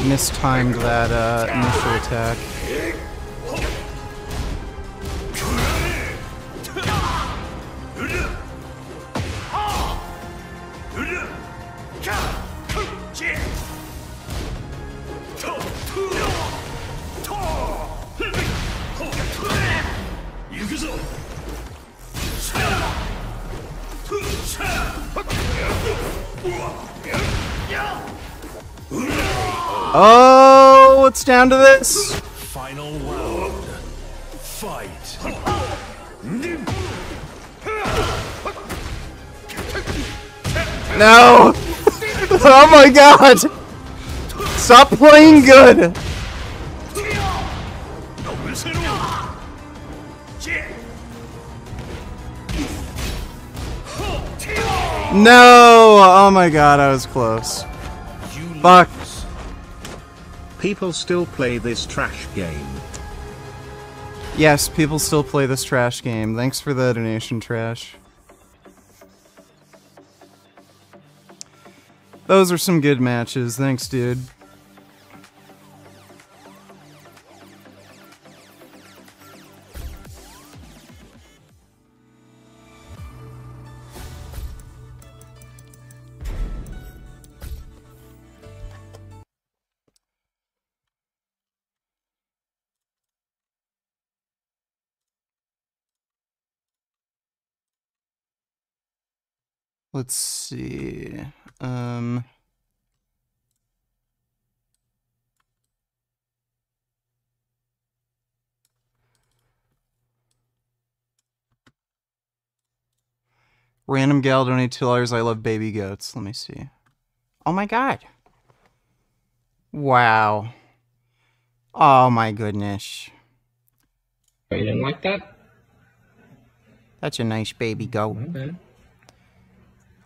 Mistimed that initial attack. Oh, it's down to this. Final round. Fight. No! Oh my god! Stop playing good! No! Oh my god, I was close. Fuck. People still play this trash game. Yes, people still play this trash game. Thanks for the donation, Trash. Those are some good matches. Thanks, dude. Let's see. Random gal donate $2. I love baby goats. Let me see. Oh my god. Wow. Oh my goodness. You didn't like that? That's a nice baby goat. Okay.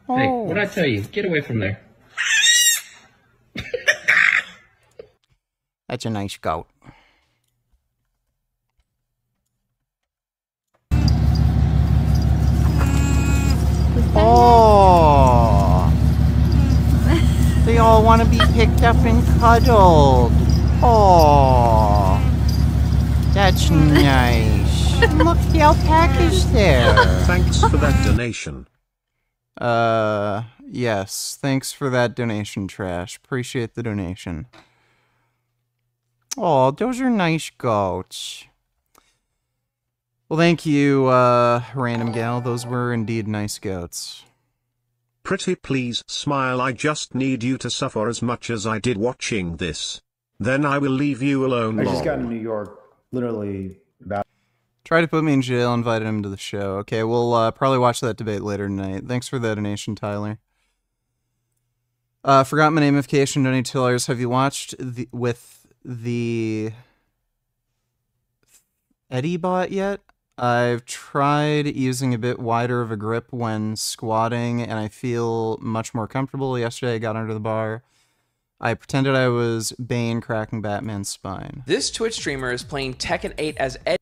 Oh. Hey, what'd I tell you? Get away from there. That's a nice goat. Oh. They all want to be picked up and cuddled. Oh. That's nice. Look, the alpaca's there. Thanks for that donation. Yes. Thanks for that donation, Trash. Appreciate the donation. Oh, those are nice goats. Well, thank you, Random Gal. Those were indeed nice goats. Pretty please smile. I just need you to suffer as much as I did watching this. Then I will leave you alone. I just got to New York literally about... Try to put me in jail, invited him to the show. Okay, we'll probably watch that debate later tonight. Thanks for the donation, Tyler. Forgot my namification, donate $2. Have you watched the Eddie bot yet? I've tried using a bit wider of a grip when squatting, and I feel much more comfortable. Yesterday I got under the bar. I pretended I was Bane cracking Batman's spine. This Twitch streamer is playing Tekken 8 as Eddie.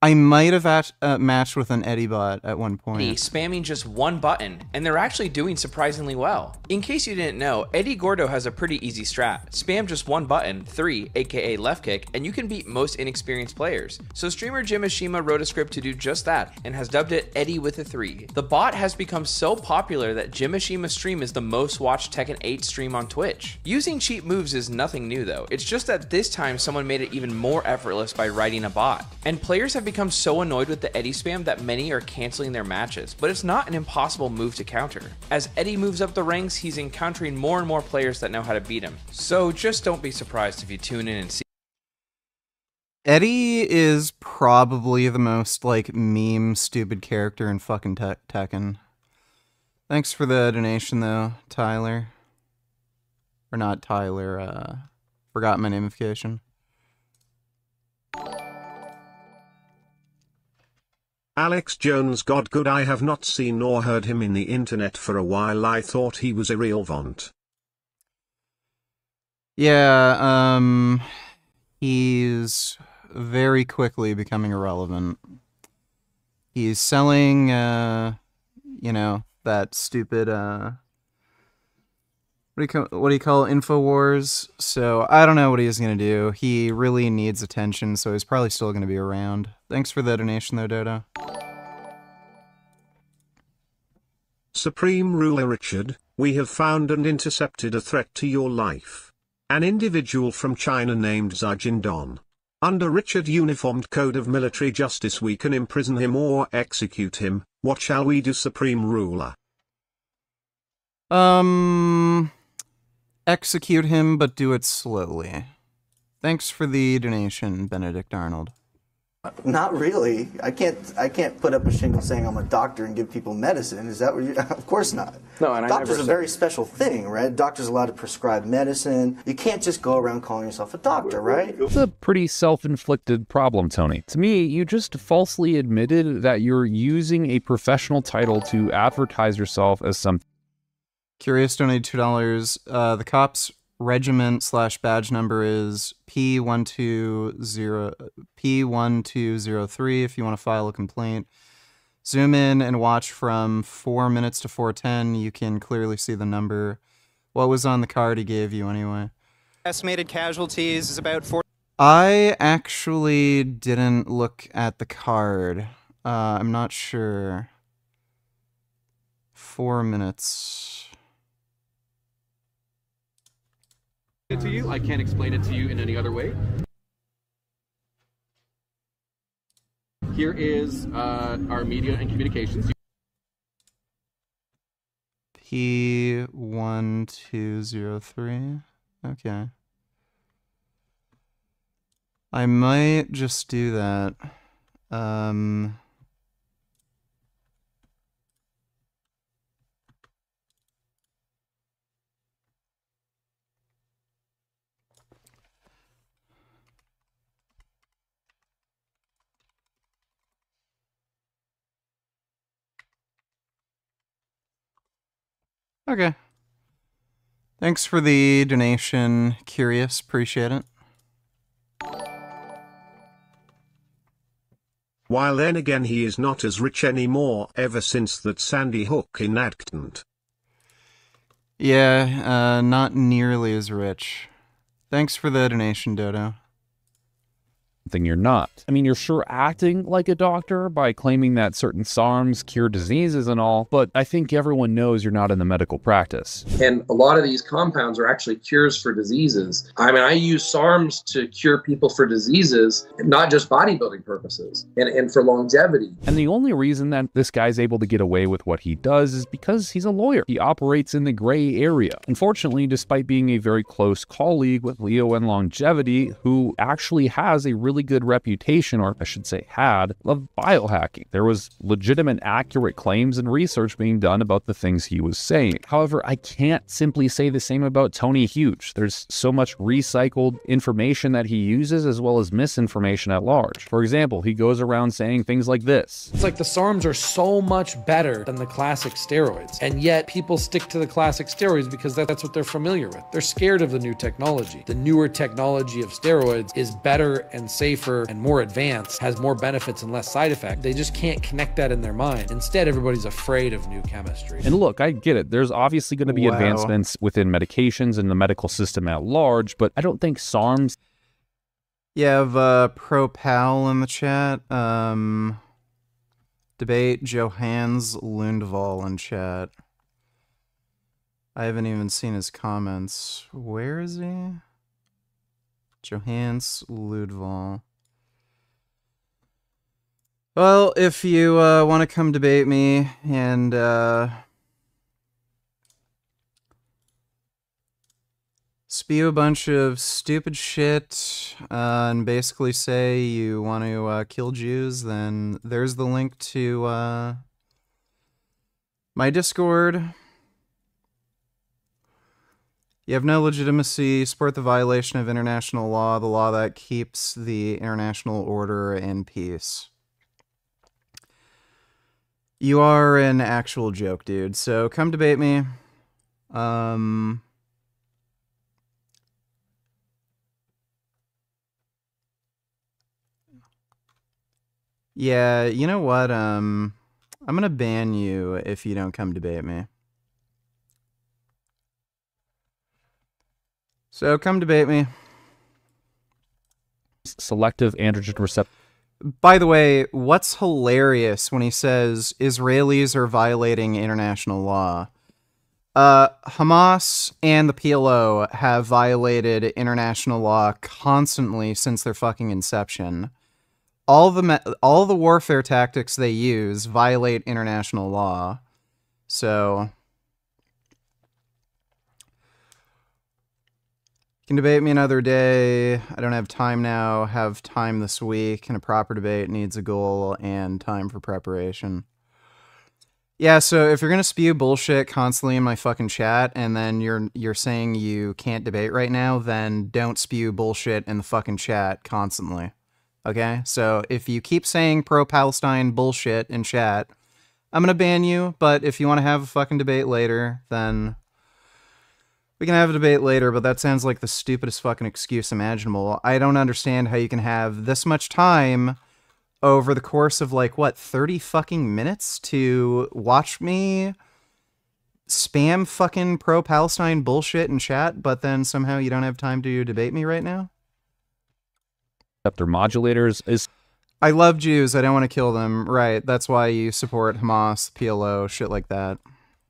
I might have matched with an Eddie bot at one point. Spamming just one button, and they're actually doing surprisingly well. In case you didn't know, Eddie Gordo has a pretty easy strat. Spam just one button, 3, aka left kick, and you can beat most inexperienced players. So streamer Jimishima wrote a script to do just that, and has dubbed it Eddie with a 3. The bot has become so popular that Jimishima's stream is the most watched Tekken 8 stream on Twitch. Using cheap moves is nothing new though, it's just that this time someone made it even more effortless by writing a bot. And players have become so annoyed with the Eddie spam that many are canceling their matches, but it's not an impossible move to counter. As Eddie moves up the ranks, he's encountering more and more players that know how to beat him. So just don't be surprised if you tune in and see. Eddie is probably the most, like, meme stupid character in fucking Tekken. Thanks for the donation, though, Tyler. Or not Tyler, forgot my namification. Alex Jones, God good, I have not seen nor heard him in the internet for a while. I thought he was a real vaunt. Yeah, he's very quickly becoming irrelevant. He's selling, you know, that stupid, what do you call InfoWars? So I don't know what he's gonna do. He really needs attention, so he's probably still gonna be around. Thanks for the donation, though, Dodo. Supreme Ruler Richard, we have found and intercepted a threat to your life. An individual from China named Zajin Don. Under Richard Uniformed Code of Military Justice we can imprison him or execute him. What shall we do, Supreme Ruler? Execute him, but do it slowly. Thanks for the donation, Benedict Arnold. Not really. I can't put up a shingle saying I'm a doctor and give people medicine. Is that what you... Of course not. No, and Doctor's a very special thing, right? Doctor's allowed to prescribe medicine. You can't just go around calling yourself a doctor, right? It's a pretty self-inflicted problem, Tony. To me, you just falsely admitted that you're using a professional title to advertise yourself as something. Curious donated $2. The cops regiment / badge number is P1203 if you want to file a complaint. Zoom in and watch from 4 minutes to 4:10. You can clearly see the number. What was on the card he gave you anyway? Estimated casualties is about 40. I actually didn't look at the card. I'm not sure. 4 minutes. It to you. I can't explain it to you in any other way. Here is our media and communications. P1203. Okay. I might just do that. Okay. Thanks for the donation, Curious. Appreciate it. While then again he is not as rich anymore ever since that Sandy Hook enactment. Yeah, not nearly as rich. Thanks for the donation, Dodo. Thing you're not. I mean, you're sure acting like a doctor by claiming that certain SARMs cure diseases and all, but I think everyone knows you're not in the medical practice. And a lot of these compounds are actually cures for diseases. I mean, I use SARMs to cure people for diseases, not just bodybuilding purposes, and for longevity. And the only reason that this guy's able to get away with what he does is because he's a lawyer. He operates in the gray area. Unfortunately, despite being a very close colleague with Leo and Longevity, who actually has a really good reputation, or I should say had, of biohacking. There was legitimate, accurate claims and research being done about the things he was saying. However, I can't simply say the same about Tony Huge. There's so much recycled information that he uses, as well as misinformation at large. For example, he goes around saying things like this. It's like the SARMs are so much better than the classic steroids, and yet people stick to the classic steroids because that's what they're familiar with. They're scared of the new technology. The newer technology of steroids is better and safer and more advanced, has more benefits and less side effects. They just can't connect that in their mind. Instead, everybody's afraid of new chemistry. And look, I get it. There's obviously going to be advancements within medications and the medical system at large, but I don't think SARMs... You have ProPal in the chat. Debate Johannes Lundvall in chat. I haven't even seen his comments. Where is he? Johannes Lundvall. Well, if you want to come debate me and spew a bunch of stupid shit and basically say you want to kill Jews, then there's the link to my Discord. You have no legitimacy, support the violation of international law, the law that keeps the international order in peace. You are an actual joke, dude, so come debate me. Yeah, you know what, I'm gonna ban you if you don't come debate me. So come debate me. Selective androgen receptor. By the way, what's hilarious when he says Israelis are violating international law? Hamas and the PLO have violated international law constantly since their fucking inception. All the warfare tactics they use violate international law. So you can debate me another day. I don't have time now. Have time this week, and a proper debate needs a goal and time for preparation. Yeah, so if you're gonna spew bullshit constantly in my fucking chat, and then you're saying you can't debate right now, then don't spew bullshit in the fucking chat constantly. Okay? So if you keep saying pro-Palestine bullshit in chat, I'm gonna ban you, but if you want to have a fucking debate later, then we can have a debate later, but that sounds like the stupidest fucking excuse imaginable. I don't understand how you can have this much time over the course of like, what, 30 fucking minutes to watch me spam fucking pro-Palestine bullshit in chat, but then somehow you don't have time to debate me right now? Receptor modulators is... I love Jews, I don't want to kill them. Right, that's why you support Hamas, PLO, shit like that.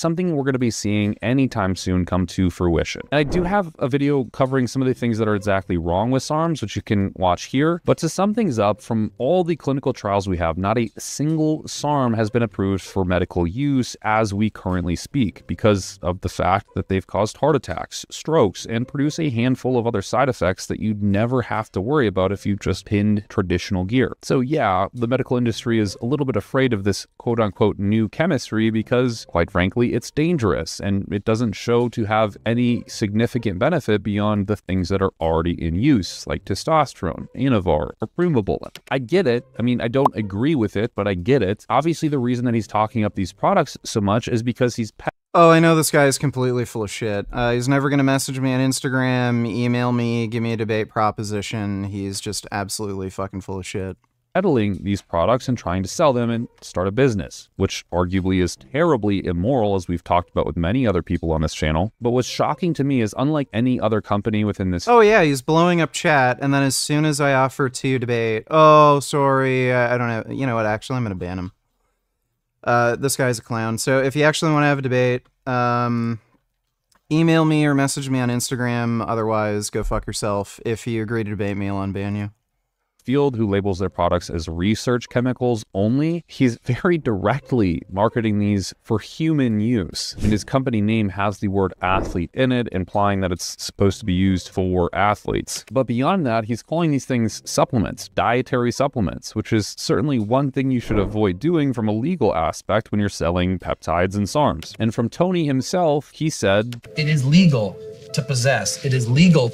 Something we're going to be seeing anytime soon come to fruition. And I do have a video covering some of the things that are exactly wrong with SARMs, which you can watch here. But to sum things up, from all the clinical trials we have, not a single SARM has been approved for medical use as we currently speak, because of the fact that they've caused heart attacks, strokes, and produce a handful of other side effects that you'd never have to worry about if you just pinned traditional gear. So yeah, the medical industry is a little bit afraid of this quote-unquote new chemistry because, quite frankly, it's dangerous and it doesn't show to have any significant benefit beyond the things that are already in use, like testosterone, Anavar, or Primabol. I get it. I mean, I don't agree with it, but I get it. Obviously, the reason that he's talking up these products so much is because he's... Oh, I know this guy is completely full of shit. He's never going to message me on Instagram, email me, give me a debate proposition. He's just absolutely fucking full of shit. Peddling these products and trying to sell them and start a business, which arguably is terribly immoral, as we've talked about with many other people on this channel. But what's shocking to me is, unlike any other company within this... Oh yeah, he's blowing up chat, and then as soon as I offer to debate, oh, sorry, I don't have... You know what, actually, I'm going to ban him. This guy's a clown. So if you actually want to have a debate, email me or message me on Instagram. Otherwise, go fuck yourself. If you agree to debate me, I'll unban you. Field, who labels their products as research chemicals only, he's very directly marketing these for human use. And his company name has the word athlete in it, implying that it's supposed to be used for athletes. But beyond that, he's calling these things supplements, dietary supplements, which is certainly one thing you should avoid doing from a legal aspect when you're selling peptides and SARMs. And from Tony himself, he said, "It is legal to possess. It is legal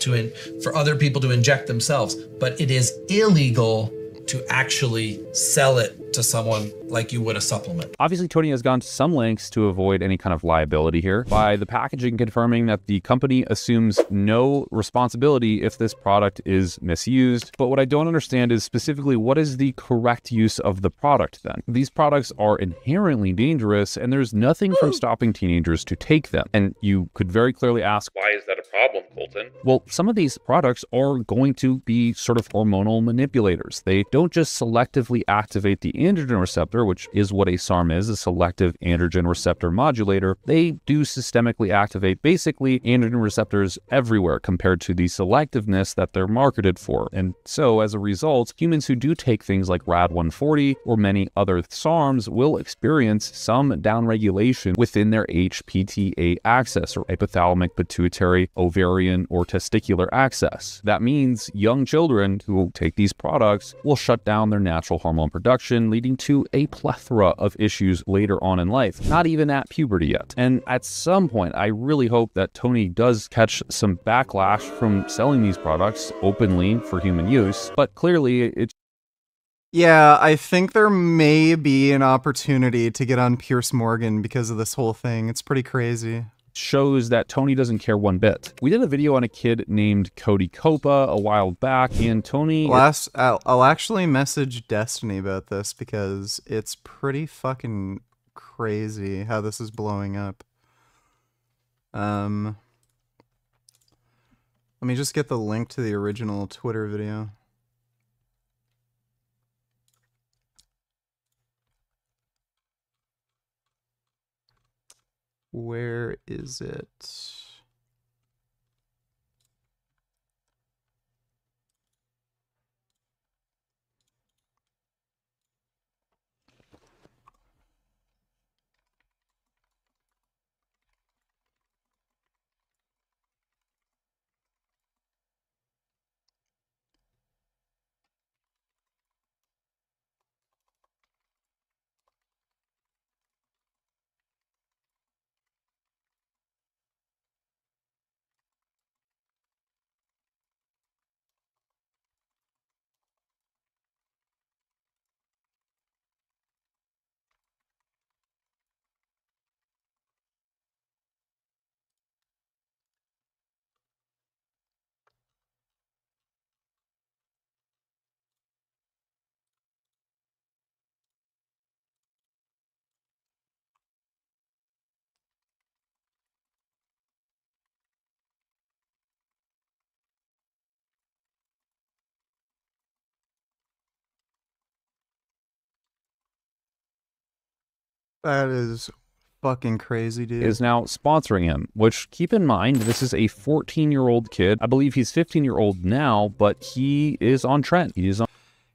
for other people to inject themselves, but it is illegal to actually sell it to someone like you would a supplement." Obviously, Tony has gone to some lengths to avoid any kind of liability here by the packaging confirming that the company assumes no responsibility if this product is misused. But what I don't understand is specifically what is the correct use of the product then? These products are inherently dangerous and there's nothing from stopping teenagers to take them. And you could very clearly ask, why is that a problem, Colton? Well, some of these products are going to be sort of hormonal manipulators. They don't just selectively activate the androgen receptor, which is what a SARM is, a selective androgen receptor modulator. They do systemically activate basically androgen receptors everywhere compared to the selectiveness that they're marketed for. And so as a result, humans who do take things like RAD140 or many other SARMs will experience some downregulation within their HPTA axis, or hypothalamic pituitary ovarian or testicular axis. That means young children who take these products will shut down their natural hormone production, leading to a plethora of issues later on in life, not even at puberty yet. And at some point, I really hope that Tony does catch some backlash from selling these products openly for human use, but clearly it's... Yeah, I think there may be an opportunity to get on Pierce Morgan because of this whole thing. It's pretty crazy. Shows that Tony doesn't care one bit. We did a video on a kid named Cody Copa a while back, and Tony... I'll actually message Destiny about this because it's pretty fucking crazy how this is blowing up. Let me just get the link to the original Twitter video. Where is it? That is fucking crazy, dude. Is now sponsoring him, which, keep in mind, this is a 14-year-old kid. I believe he's 15-year-old now, but he is on trend. He is on.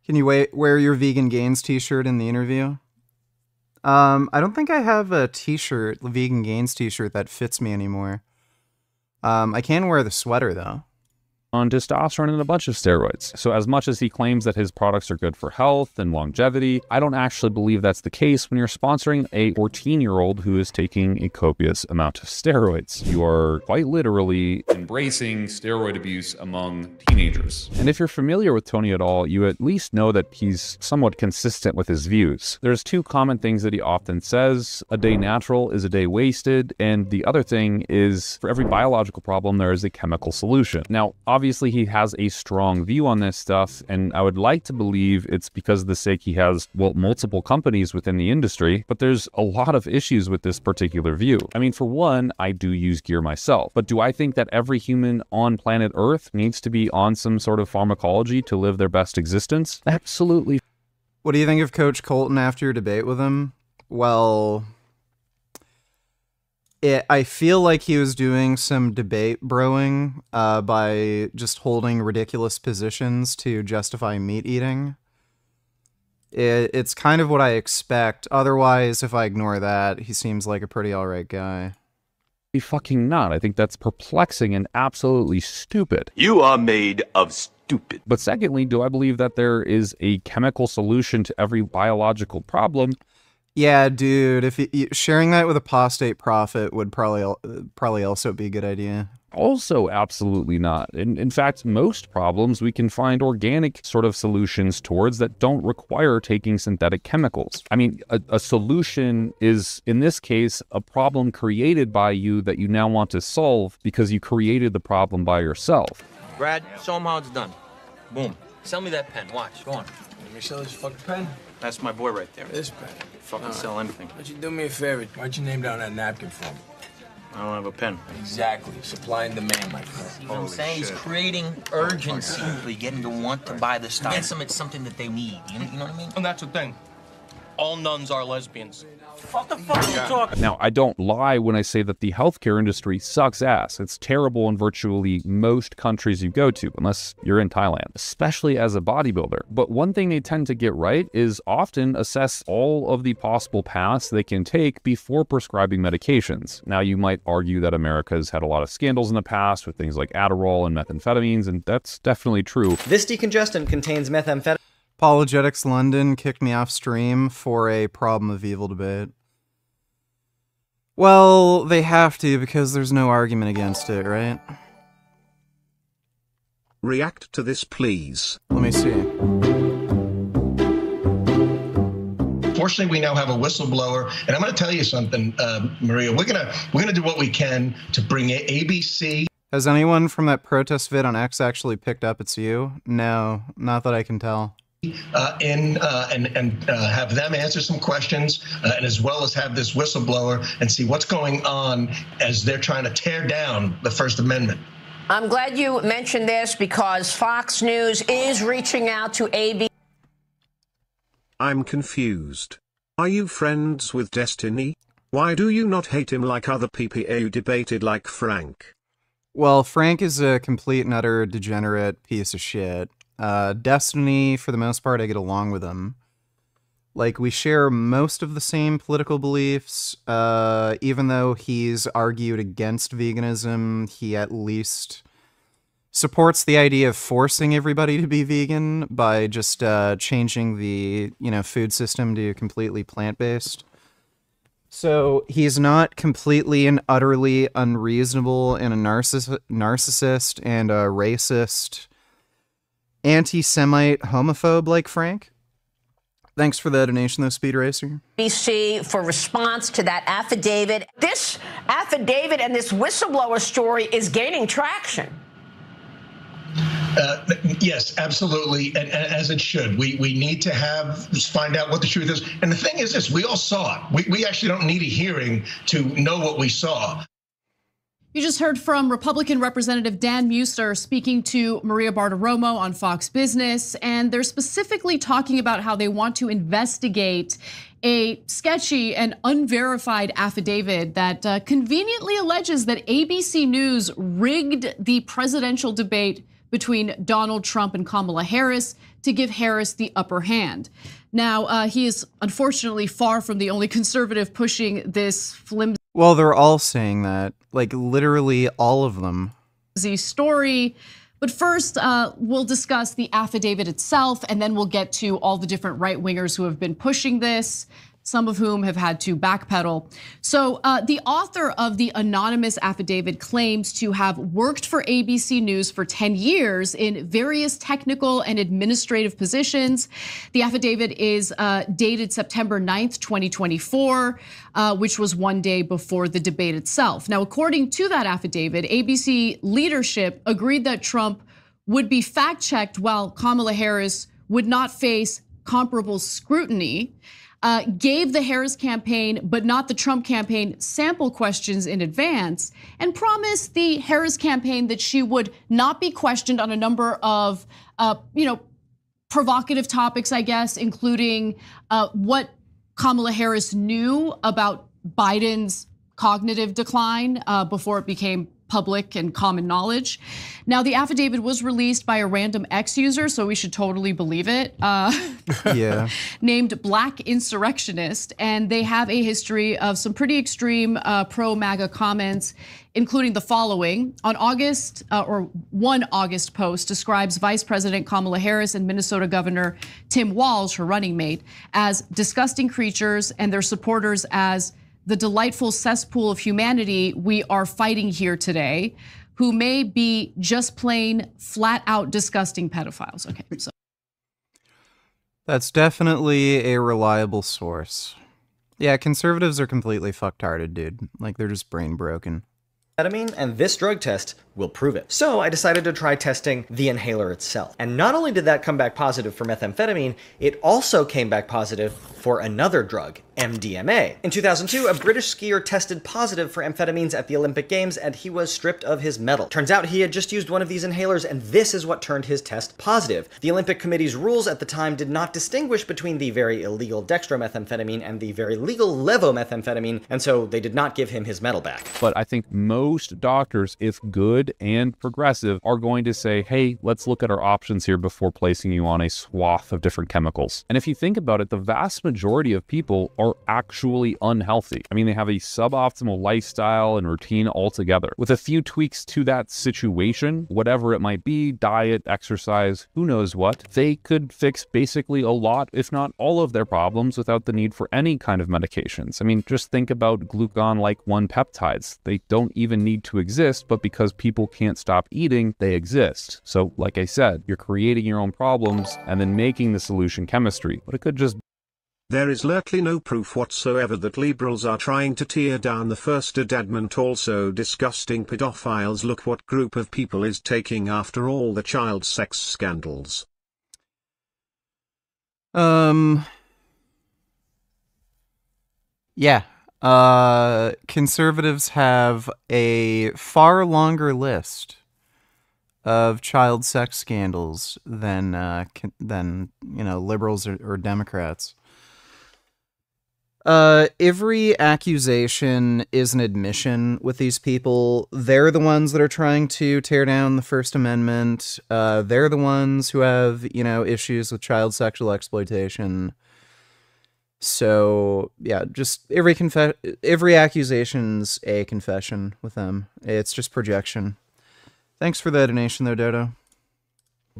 Can you wear your Vegan Gains t-shirt in the interview? I don't think I have a t-shirt, Vegan Gains t-shirt that fits me anymore. I can wear the sweater, though. On testosterone and a bunch of steroids. So as much as he claims that his products are good for health and longevity, I don't actually believe that's the case when you're sponsoring a 14-year-old who is taking a copious amount of steroids. You are quite literally embracing steroid abuse among teenagers. And if you're familiar with Tony at all, you at least know that he's somewhat consistent with his views. There's two common things that he often says: a day natural is a day wasted, and the other thing is, for every biological problem, there is a chemical solution. Now, obviously, he has a strong view on this stuff, and I would like to believe it's because of the sake he has, well, multiple companies within the industry, but there's a lot of issues with this particular view. I mean, for one, I do use gear myself, but do I think that every human on planet Earth needs to be on some sort of pharmacology to live their best existence? Absolutely. What do you think of Coach Colton after your debate with him? Well, I feel like he was doing some debate broing by just holding ridiculous positions to justify meat eating. It's kind of what I expect. Otherwise, if I ignore that, he seems like a pretty alright guy. Fucking not. I think that's perplexing and absolutely stupid. You are made of stupid. But secondly, do I believe that there is a chemical solution to every biological problem? Yeah, dude, if sharing that with a apostate prophet would probably also be a good idea. Also, absolutely not. In fact, most problems we can find organic sort of solutions towards that don't require taking synthetic chemicals. I mean, a solution is, in this case, a problem created by you that you now want to solve because you created the problem by yourself. Brad, show him how it's done. Boom. Sell me that pen. Watch. Go on. Let me sell this fucking pen. That's my boy right there. This pen. Fucking sell anything. Why don't you do me a favor? Why'd you name down that napkin for me? I don't have a pen. Exactly. Supply and demand, my friend. You know what I'm saying? He's creating urgency for getting to want to buy the stuff. It's something that they need. You know what I mean? And that's the thing. All nuns are lesbians. What the fuck are you talking? Now, I don't lie when I say that the healthcare industry sucks ass. It's terrible in virtually most countries you go to, unless you're in Thailand, especially as a bodybuilder. But one thing they tend to get right is often assess all of the possible paths they can take before prescribing medications. Now, you might argue that America's had a lot of scandals in the past with things like Adderall and methamphetamines, and that's definitely true. This decongestant contains methamphetamine. Apologetics London kicked me off stream for a problem of evil debate. Well, they have to because there's no argument against it, right? React to this, please. Let me see. Fortunately, we now have a whistleblower, and I'm going to tell you something, Maria. We're gonna do what we can to bring ABC. Has anyone from that protest vid on X actually picked up it's you? No, not that I can tell. And have them answer some questions, and as well as have this whistleblower and see what's going on as they're trying to tear down the First Amendment. I'm glad you mentioned this because Fox News is reaching out to AB. I'm confused. Are you friends with Destiny? Why do you not hate him like other PPA who debated like Frank? Well, Frank is a complete and utter degenerate piece of shit. Destiny, for the most part, I get along with him. Like, we share most of the same political beliefs. Even though he's argued against veganism, he at least supports the idea of forcing everybody to be vegan by just changing the, food system to completely plant-based. So he's not completely and utterly unreasonable and a narcissist and a racist, anti-Semite homophobe like Frank. Thanks for the donation, though, Speed Racer. ABC for response to that affidavit. This affidavit and this whistleblower story is gaining traction. Yes, absolutely, and as it should. We need to find out what the truth is. And the thing is this, we all saw it. We actually don't need a hearing to know what we saw. You just heard from Republican Representative Dan Muser speaking to Maria Bartiromo on Fox Business, and they're specifically talking about how they want to investigate a sketchy and unverified affidavit that conveniently alleges that ABC News rigged the presidential debate between Donald Trump and Kamala Harris to give Harris the upper hand. Now, he is unfortunately far from the only conservative pushing this flimsy. Well, they're all saying that, like literally all of them. Story. But first, we'll discuss the affidavit itself, and then we'll get to all the different right-wingers who have been pushing this, some of whom have had to backpedal. So the author of the anonymous affidavit claims to have worked for ABC News for 10 years in various technical and administrative positions. The affidavit is dated September 9th, 2024, which was one day before the debate itself. Now, according to that affidavit, ABC leadership agreed that Trump would be fact-checked while Kamala Harris would not face comparable scrutiny. Gave the Harris campaign, but not the Trump campaign, sample questions in advance, and promised the Harris campaign that she would not be questioned on a number of, provocative topics, I guess, including what Kamala Harris knew about Biden's cognitive decline before it became public and common knowledge. Now, the affidavit was released by a random X user, so we should totally believe it. Yeah. Named Black Insurrectionist, and they have a history of some pretty extreme pro-MAGA comments, including the following. On August, or one August post describes Vice President Kamala Harris and Minnesota Governor Tim Walz, her running mate, as disgusting creatures, and their supporters as the delightful cesspool of humanity we are fighting here today, who may be just plain flat out disgusting pedophiles. Okay, so. That's definitely a reliable source. Yeah, conservatives are completely fucktarded, dude. Like, they're just brain broken. And this drug test will prove it. So I decided to try testing the inhaler itself. And not only did that come back positive for methamphetamine, it also came back positive for another drug, MDMA. In 2002, a British skier tested positive for amphetamines at the Olympic Games, and he was stripped of his medal. Turns out he had just used one of these inhalers, and this is what turned his test positive. The Olympic Committee's rules at the time did not distinguish between the very illegal dextromethamphetamine and the very legal levomethamphetamine, and so they did not give him his medal back. But I think most doctors, if good and progressive, are going to say, hey, let's look at our options here before placing you on a swath of different chemicals. And if you think about it, the vast majority of people are actually unhealthy. I mean, they have a suboptimal lifestyle and routine altogether. With a few tweaks to that situation, whatever it might be, diet, exercise, who knows what, they could fix basically a lot, if not all of their problems without the need for any kind of medications. I mean, just think about glucagon-like 1 peptides. They don't even need to exist, but because people can't stop eating, they exist. So like I said, you're creating your own problems and then making the solution chemistry, but it could just. There is literally no proof whatsoever that liberals are trying to tear down the First Amendment. Also disgusting pedophiles. Look what group of people is taking after all the child sex scandals. Yeah. Conservatives have a far longer list of child sex scandals than liberals or Democrats. Every accusation is an admission with these people. They're the ones that are trying to tear down the First Amendment. They're the ones who have, issues with child sexual exploitation. So yeah, just every accusation's a confession with them. It's just projection. Thanks for the donation though, Dodo.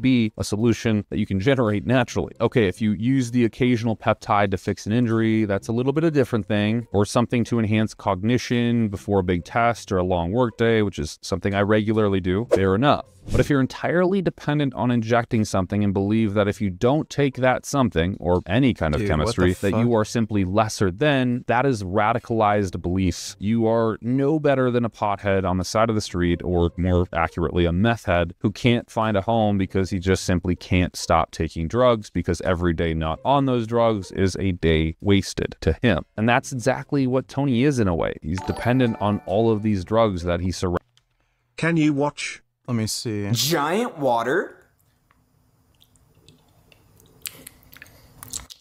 Be a solution that you can generate naturally. Okay, if you use the occasional peptide to fix an injury, that's a little bit of a different thing, or something to enhance cognition before a big test or a long workday, which is something I regularly do, fair enough. But if you're entirely dependent on injecting something and believe that if you don't take that something, or any kind of chemistry, that you are simply lesser than, that is radicalized belief. You are no better than a pothead on the side of the street, or more accurately, a meth head, who can't find a home because he just simply can't stop taking drugs, because every day not on those drugs is a day wasted to him. And that's exactly what Tony is in a way. He's dependent on all of these drugs that he surrounds. Can you watch? Let me see. Giant water.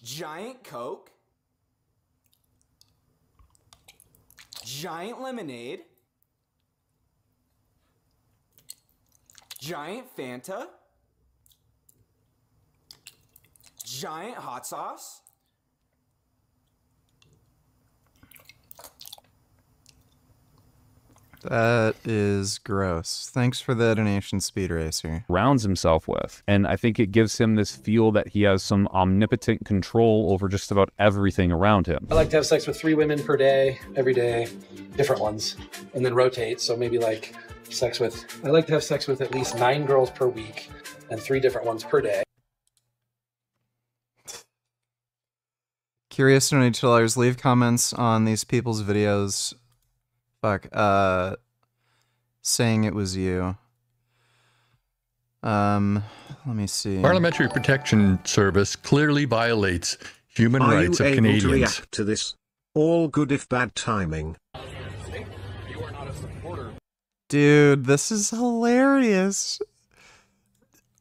Giant Coke. Giant lemonade. Giant Fanta. Giant hot sauce. That is gross. Thanks for the donation, Speed Racer. Rounds himself with. And I think it gives him this feel that he has some omnipotent control over just about everything around him. I like to have sex with 3 women per day, every day, different ones, and then rotate. So maybe like I like to have sex with at least 9 girls per week and 3 different ones per day. Curious $20, leave comments on these people's videos. Saying it was you. Let me see. Parliamentary Protection Service clearly violates human rights of Canadians. Are you able to react to this? All good if bad timing. Dude, this is hilarious.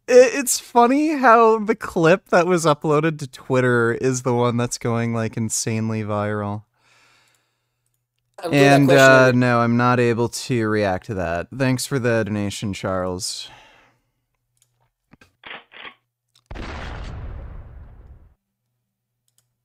It's funny how the clip that was uploaded to Twitter is the one that's going like insanely viral. And no, I'm not able to react to that. Thanks for the donation, Charles.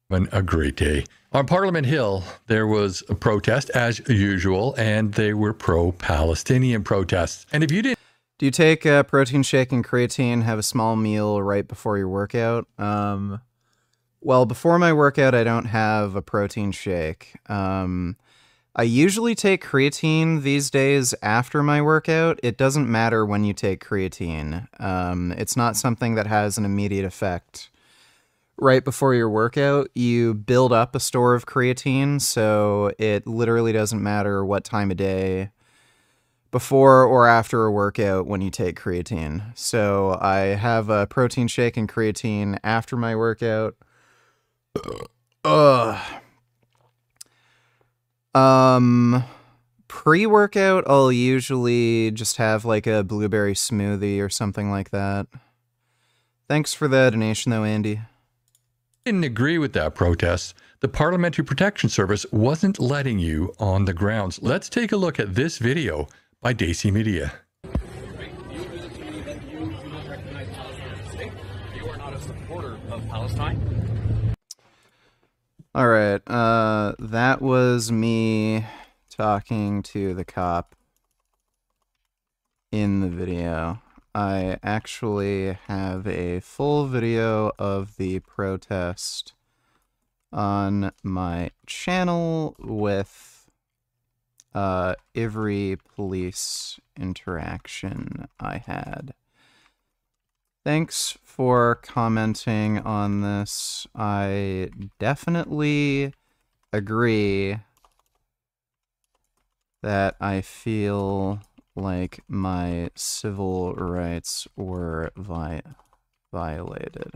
A great day. On Parliament Hill, there was a protest as usual, and they were pro-Palestinian protests. And if you didn't... Do you take a protein shake and creatine, have a small meal right before your workout? Well, before my workout, I don't have a protein shake. I usually take creatine these days after my workout. It doesn't matter when you take creatine. It's not something that has an immediate effect. Right before your workout, you build up a store of creatine, so it literally doesn't matter what time of day, before or after a workout, when you take creatine. So I have a protein shake and creatine after my workout. Pre-workout, I'll usually just have like a blueberry smoothie or something like that. Thanks for the donation though, Andy. Didn't agree with that protest, the Parliamentary Protection Service wasn't letting you on the grounds. Let's take a look at this video by Daisy Media. You are not a supporter of Palestine. All right, that was me talking to the cop in the video. I actually have a full video of the protest on my channel with every police interaction I had. Thanks for commenting on this. I definitely agree that I feel like my civil rights were violated.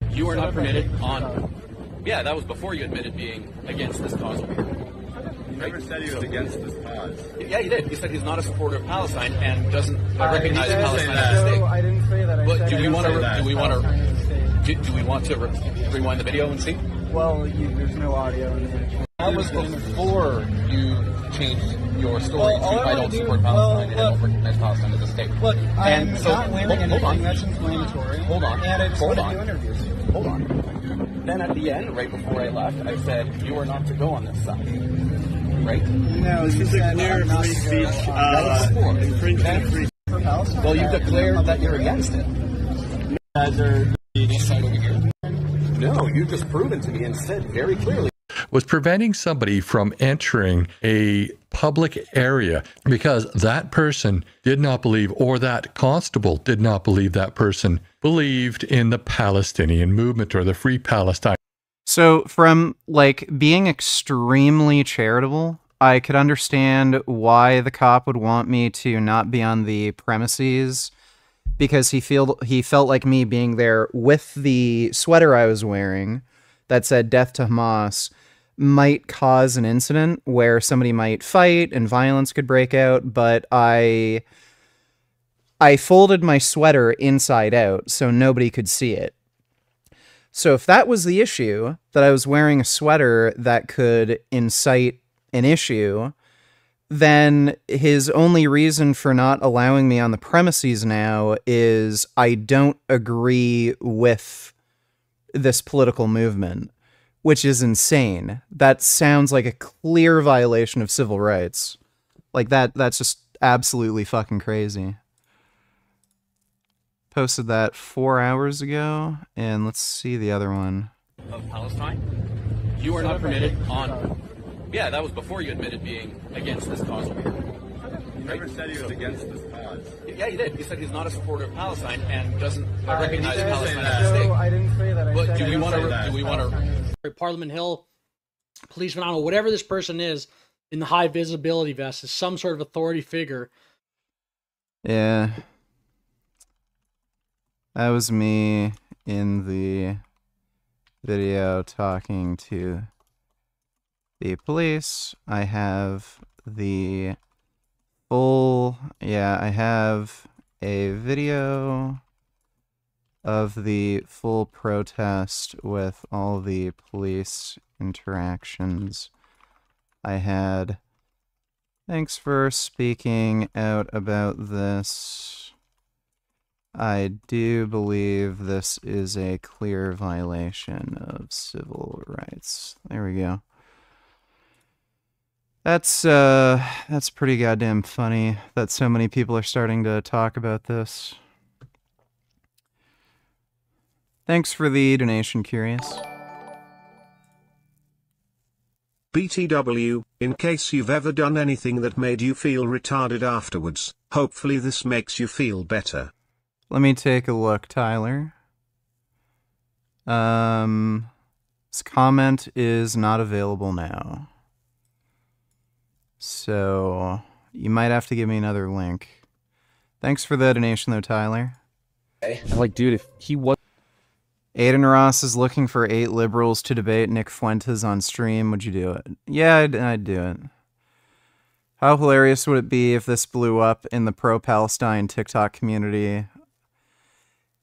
You are not permitted on... Yeah, that was before you admitted being against this cause over here. You never said he was against this cause. Yeah, you did. You said he's not a supporter of Palestine and doesn't recognize Palestine as a state. No, I didn't say that. But do we want to rewind the video and see? Well, there's no audio in there. That was before you changed your story to I don't support Palestine and I don't recognize Palestine as a state. Look, I'm and so, not wearing anything hold on. that's inflammatory. Hold on. And I just hold want on. to do interviews. Hold on. Then at the end, right before I left, I said, you are not to go on this side. Right? No, this is a clear free speech infringement free for Palestine. Well, you declared that you're against it. Guys are this side over here. No, you've just proven to me and said very clearly. Was preventing somebody from entering a public area because that person did not believe, or that constable did not believe that person believed in the Palestinian movement or the Free Palestine. So from like being extremely charitable, I could understand why the cop would want me to not be on the premises, because he felt like me being there with the sweater I was wearing that said "Death to Hamas" might cause an incident where somebody might fight and violence could break out, but I folded my sweater inside out so nobody could see it. So if that was the issue, that I was wearing a sweater that could incite an issue, then his only reason for not allowing me on the premises now is I don't agree with this political movement, which is insane. That sounds like a clear violation of civil rights. Like that's just absolutely fucking crazy. Posted that 4 hours ago, and let's see the other one. Of Palestine, you are not permitted on. Yeah, that was before you admitted being against this cause over here. You never said he was against this cause. Yeah, you did. You said he's not a supporter of Palestine and doesn't recognize didn't Palestine say as a that. state. No, I didn't say that. But do we want to? Parliament Hill policeman, I don't know, whatever this person is in the high visibility vest is some sort of authority figure. Yeah. That was me in the video talking to the police. I have the full, I have a video of the full protest with all the police interactions I had. Thanks for speaking out about this. I do believe this is a clear violation of civil rights. There we go. That's pretty goddamn funny that so many people are starting to talk about this. Thanks for the donation, Curious. BTW, in case you've ever done anything that made you feel retarded afterwards, hopefully this makes you feel better. Let me take a look, Tyler. This comment is not available now. So, you might have to give me another link. Thanks for the donation, though, Tyler. Like, dude, if he was... Aiden Ross is looking for 8 liberals to debate Nick Fuentes on stream. Would you do it? Yeah, I'd do it. How hilarious would it be if this blew up in the pro-Palestine TikTok community?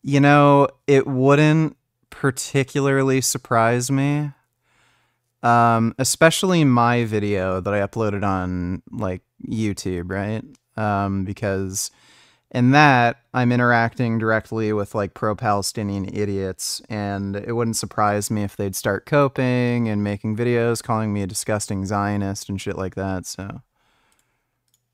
You know, it wouldn't particularly surprise me. Especially my video that I uploaded on, like, YouTube, right? Because in that, I'm interacting directly with, like, pro-Palestinian idiots, and it wouldn't surprise me if they'd start coping and making videos calling me a disgusting Zionist and shit like that, so...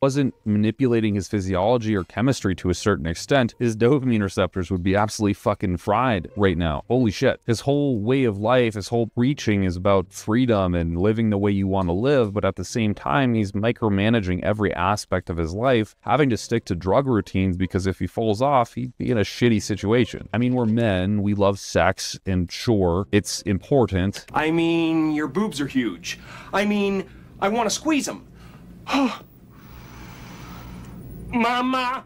wasn't manipulating his physiology or chemistry to a certain extent, his dopamine receptors would be absolutely fucking fried right now. Holy shit. His whole way of life, his whole preaching is about freedom and living the way you want to live, but at the same time, he's micromanaging every aspect of his life, having to stick to drug routines because if he falls off, he'd be in a shitty situation. I mean, we're men, we love sex, and sure, it's important. I mean, your boobs are huge. I mean, I want to squeeze them. Mama!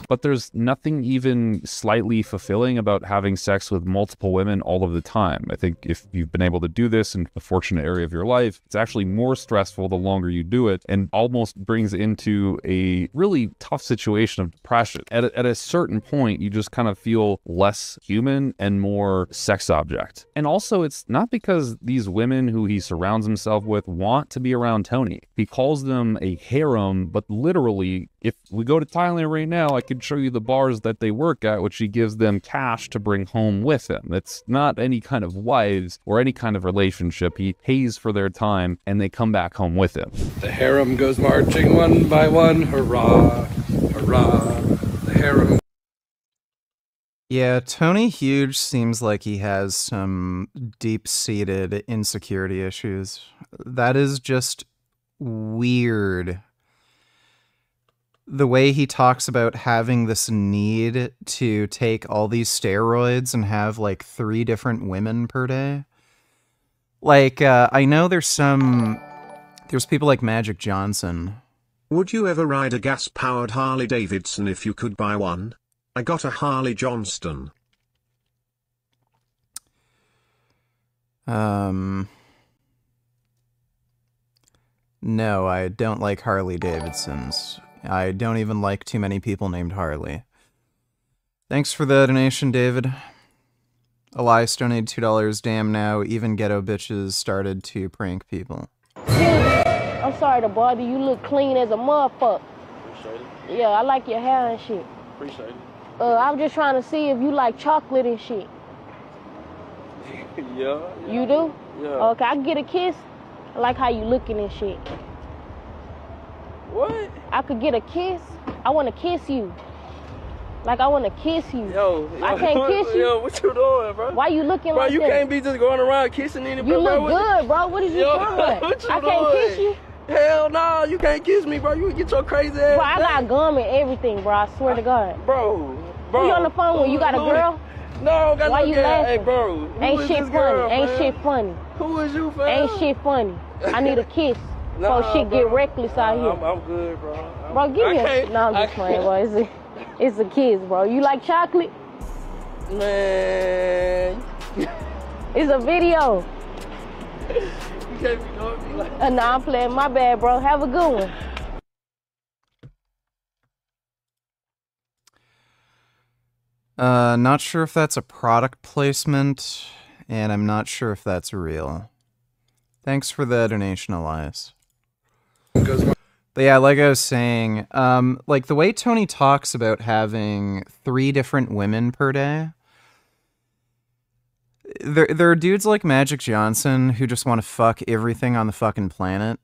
But there's nothing even slightly fulfilling about having sex with multiple women all of the time. I think if you've been able to do this in a fortunate area of your life, it's actually more stressful the longer you do it and almost brings into a really tough situation of depression. At a certain point, you just kind of feel less human and more sex object. And also, it's not because these women who he surrounds himself with want to be around Tony. He calls them a harem, but literally, if we go to Thailand right now, I could show you the bars that they work at, which he gives them cash to bring home with him. It's not any kind of wives or any kind of relationship. He pays for their time and they come back home with him. The harem goes marching one by one, hurrah, hurrah, the harem. Yeah, Tony Huge seems like he has some deep-seated insecurity issues. That is just weird. The way he talks about having this need to take all these steroids and have like 3 different women per day. Like, I know there's people like Magic Johnson. Would you ever ride a gas-powered Harley Davidson if you could buy one? I got a Harley Johnston. No, I don't like Harley Davidsons. I don't even like too many people named Harley. Thanks for the donation, David. Elias donated $2. Damn, now even ghetto bitches started to prank people. I'm sorry to bother you. Look clean as a motherfucker. Appreciate it. Yeah, I like your hair and shit. Appreciate it. I'm just trying to see if you like chocolate and shit. Yeah. You do? Yeah. Okay, I can get a kiss. I like how you looking and shit. What? I could get a kiss. I want to kiss you. Like, I want to kiss you. Yo, I can't kiss you. Yo, what you doing, bro? Why you looking bro, like you that? Can't be just going around kissing anybody. You look bro. good, bro. What is you talking about? What you I can't doing? kiss you. Hell no, you can't kiss me, bro. You get your crazy ass. Bro, I got gum and everything, bro. I swear to God. Bro. Who you on the phone with? You got a girl? No, got Why no you girl. laughing? Hey, bro. Ain't shit funny. Girl, Ain't man? shit funny. Who is you, fam? Ain't shit funny. I need a kiss. Nah, Before shit bro. get reckless out here. I'm good, bro. Bro, give me a... No, I'm just playing, bro. It's a kiss, bro. You like chocolate? Man. It's a video. You can't be doing me like No, I'm playing. My bad, bro. Have a good one. Not sure if that's a product placement, and I'm not sure if that's real. Thanks for the donation, Elias. But yeah, like I was saying, like the way Tony talks about having 3 different women per day, there are dudes like Magic Johnson who just want to fuck everything on the fucking planet.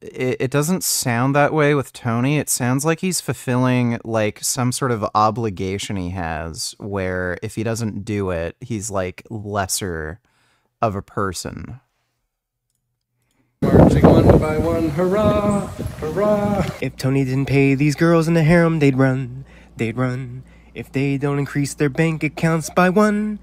It doesn't sound that way with Tony. It sounds like he's fulfilling like some sort of obligation he has where if he doesn't do it, he's like lesser of a person. Marching one by one, hurrah, hurrah. If Tony didn't pay these girls in the harem, they'd run, they'd run. If they don't increase their bank accounts by one,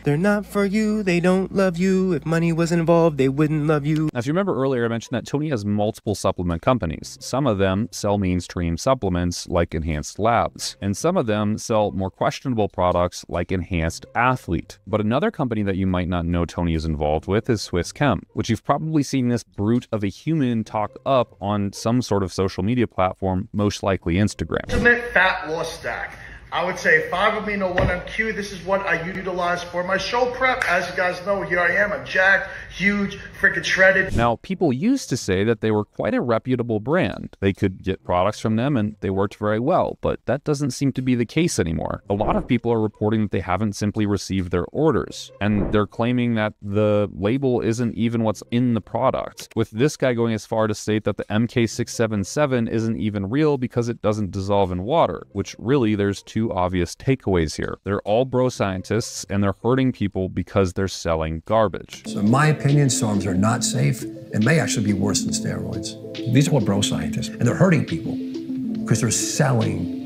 they're not for you, they don't love you. If money wasn't involved, they wouldn't love you. Now, if you remember earlier, I mentioned that Tony has multiple supplement companies. Some of them sell mainstream supplements like Enhanced Labs, and some of them sell more questionable products like Enhanced Athlete. But another company that you might not know Tony is involved with is Swiss Chem, which you've probably seen this brute of a human talk up on some sort of social media platform, most likely Instagram. Ultimate fat loss stack. I would say 5 amino 1MQ. This is what I utilize for my show prep. As you guys know, here I am. I'm jacked, huge, freaking shredded. Now, people used to say that they were quite a reputable brand. They could get products from them and they worked very well, but that doesn't seem to be the case anymore. A lot of people are reporting that they haven't simply received their orders, and they're claiming that the label isn't even what's in the product. With this guy going as far to state that the MK677 isn't even real because it doesn't dissolve in water, which really there's 2 obvious takeaways here. They're all bro scientists and they're hurting people because they're selling garbage. So in my opinion, SARMs are not safe and may actually be worse than steroids. These are all bro scientists and they're hurting people because they're selling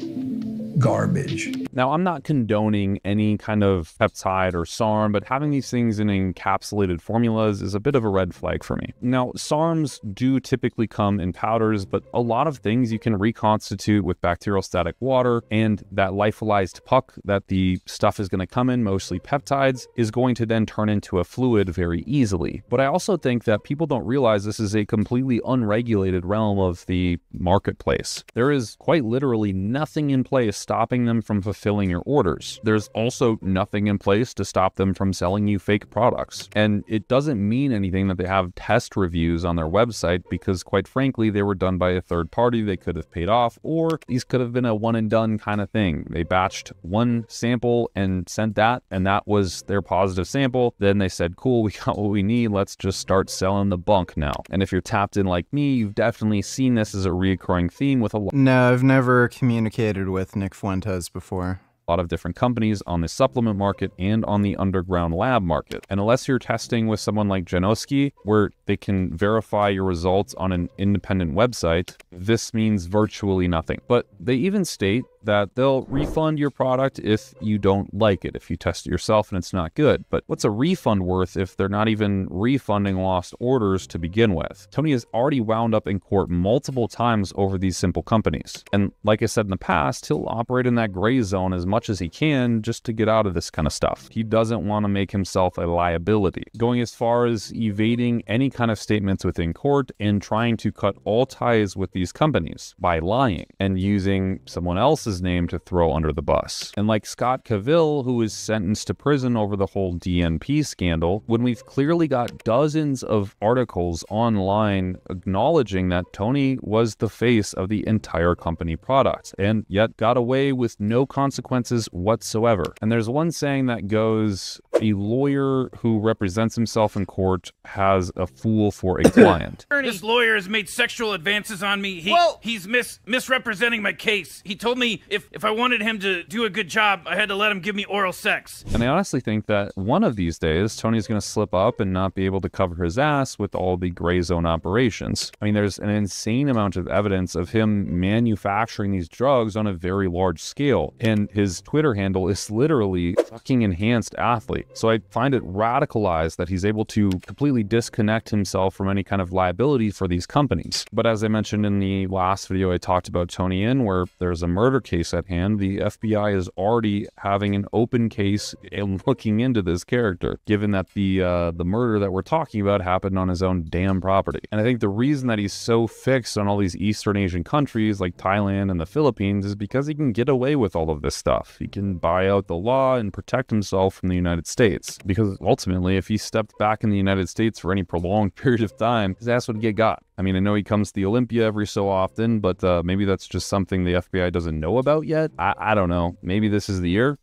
garbage. Now, I'm not condoning any kind of peptide or SARM, but having these things in encapsulated formulas is a bit of a red flag for me. Now, SARMs do typically come in powders, but a lot of things you can reconstitute with bacterial static water, and that lyophilized puck that the stuff is going to come in, mostly peptides, is going to then turn into a fluid very easily. But I also think that people don't realize this is a completely unregulated realm of the marketplace. There is quite literally nothing in place stopping them from fulfilling your orders. There's also nothing in place to stop them from selling you fake products. And it doesn't mean anything that they have test reviews on their website because, quite frankly, they were done by a third party they could have paid off, or these could have been a one and done kind of thing. They batched one sample and sent that, and that was their positive sample. Then they said, cool, we got what we need. Let's just start selling the bunk now. And if you're tapped in like me, you've definitely seen this as a recurring theme with a lot. No, I've never communicated with Nick Fuentes before. A lot of different companies on the supplement market and on the underground lab market. And unless you're testing with someone like Janoski, where they can verify your results on an independent website, this means virtually nothing. But they even state that they'll refund your product if you don't like it, if you test it yourself and it's not good. But what's a refund worth if they're not even refunding lost orders to begin with? Tony has already wound up in court multiple times over these simple companies. And like I said in the past, he'll operate in that gray zone as much as he can just to get out of this kind of stuff. He doesn't want to make himself a liability, going as far as evading any kind of statements within court and trying to cut all ties with these companies by lying and using someone else's name to throw under the bus. And like Scott Cavill, who was sentenced to prison over the whole DNP scandal, when we've clearly got dozens of articles online acknowledging that Tony was the face of the entire company product and yet got away with no consequences whatsoever. And there's one saying that goes, a lawyer who represents himself in court has a fool for a client. This lawyer has made sexual advances on me. He's misrepresenting my case. He told me if I wanted him to do a good job, I had to let him give me oral sex. And I honestly think that one of these days, Tony's going to slip up and not be able to cover his ass with all the gray zone operations. I mean, there's an insane amount of evidence of him manufacturing these drugs on a very large scale. And his Twitter handle is literally fucking enhanced athlete. So I find it radicalized that he's able to completely disconnect himself from any kind of liability for these companies. But as I mentioned in the last video I talked about Tony in, where there's a murder case at hand, the FBI is already having an open case and looking into this character, given that the murder that we're talking about happened on his own damn property. And I think the reason that he's so fixed on all these Eastern Asian countries like Thailand and the Philippines is because he can get away with all of this stuff. He can buy out the law and protect himself from the United States. Because ultimately, if he stepped back in the United States for any prolonged period of time, his ass would get got. I mean, I know he comes to the Olympia every so often, but maybe that's just something the FBI doesn't know about yet. I don't know. Maybe this is the year.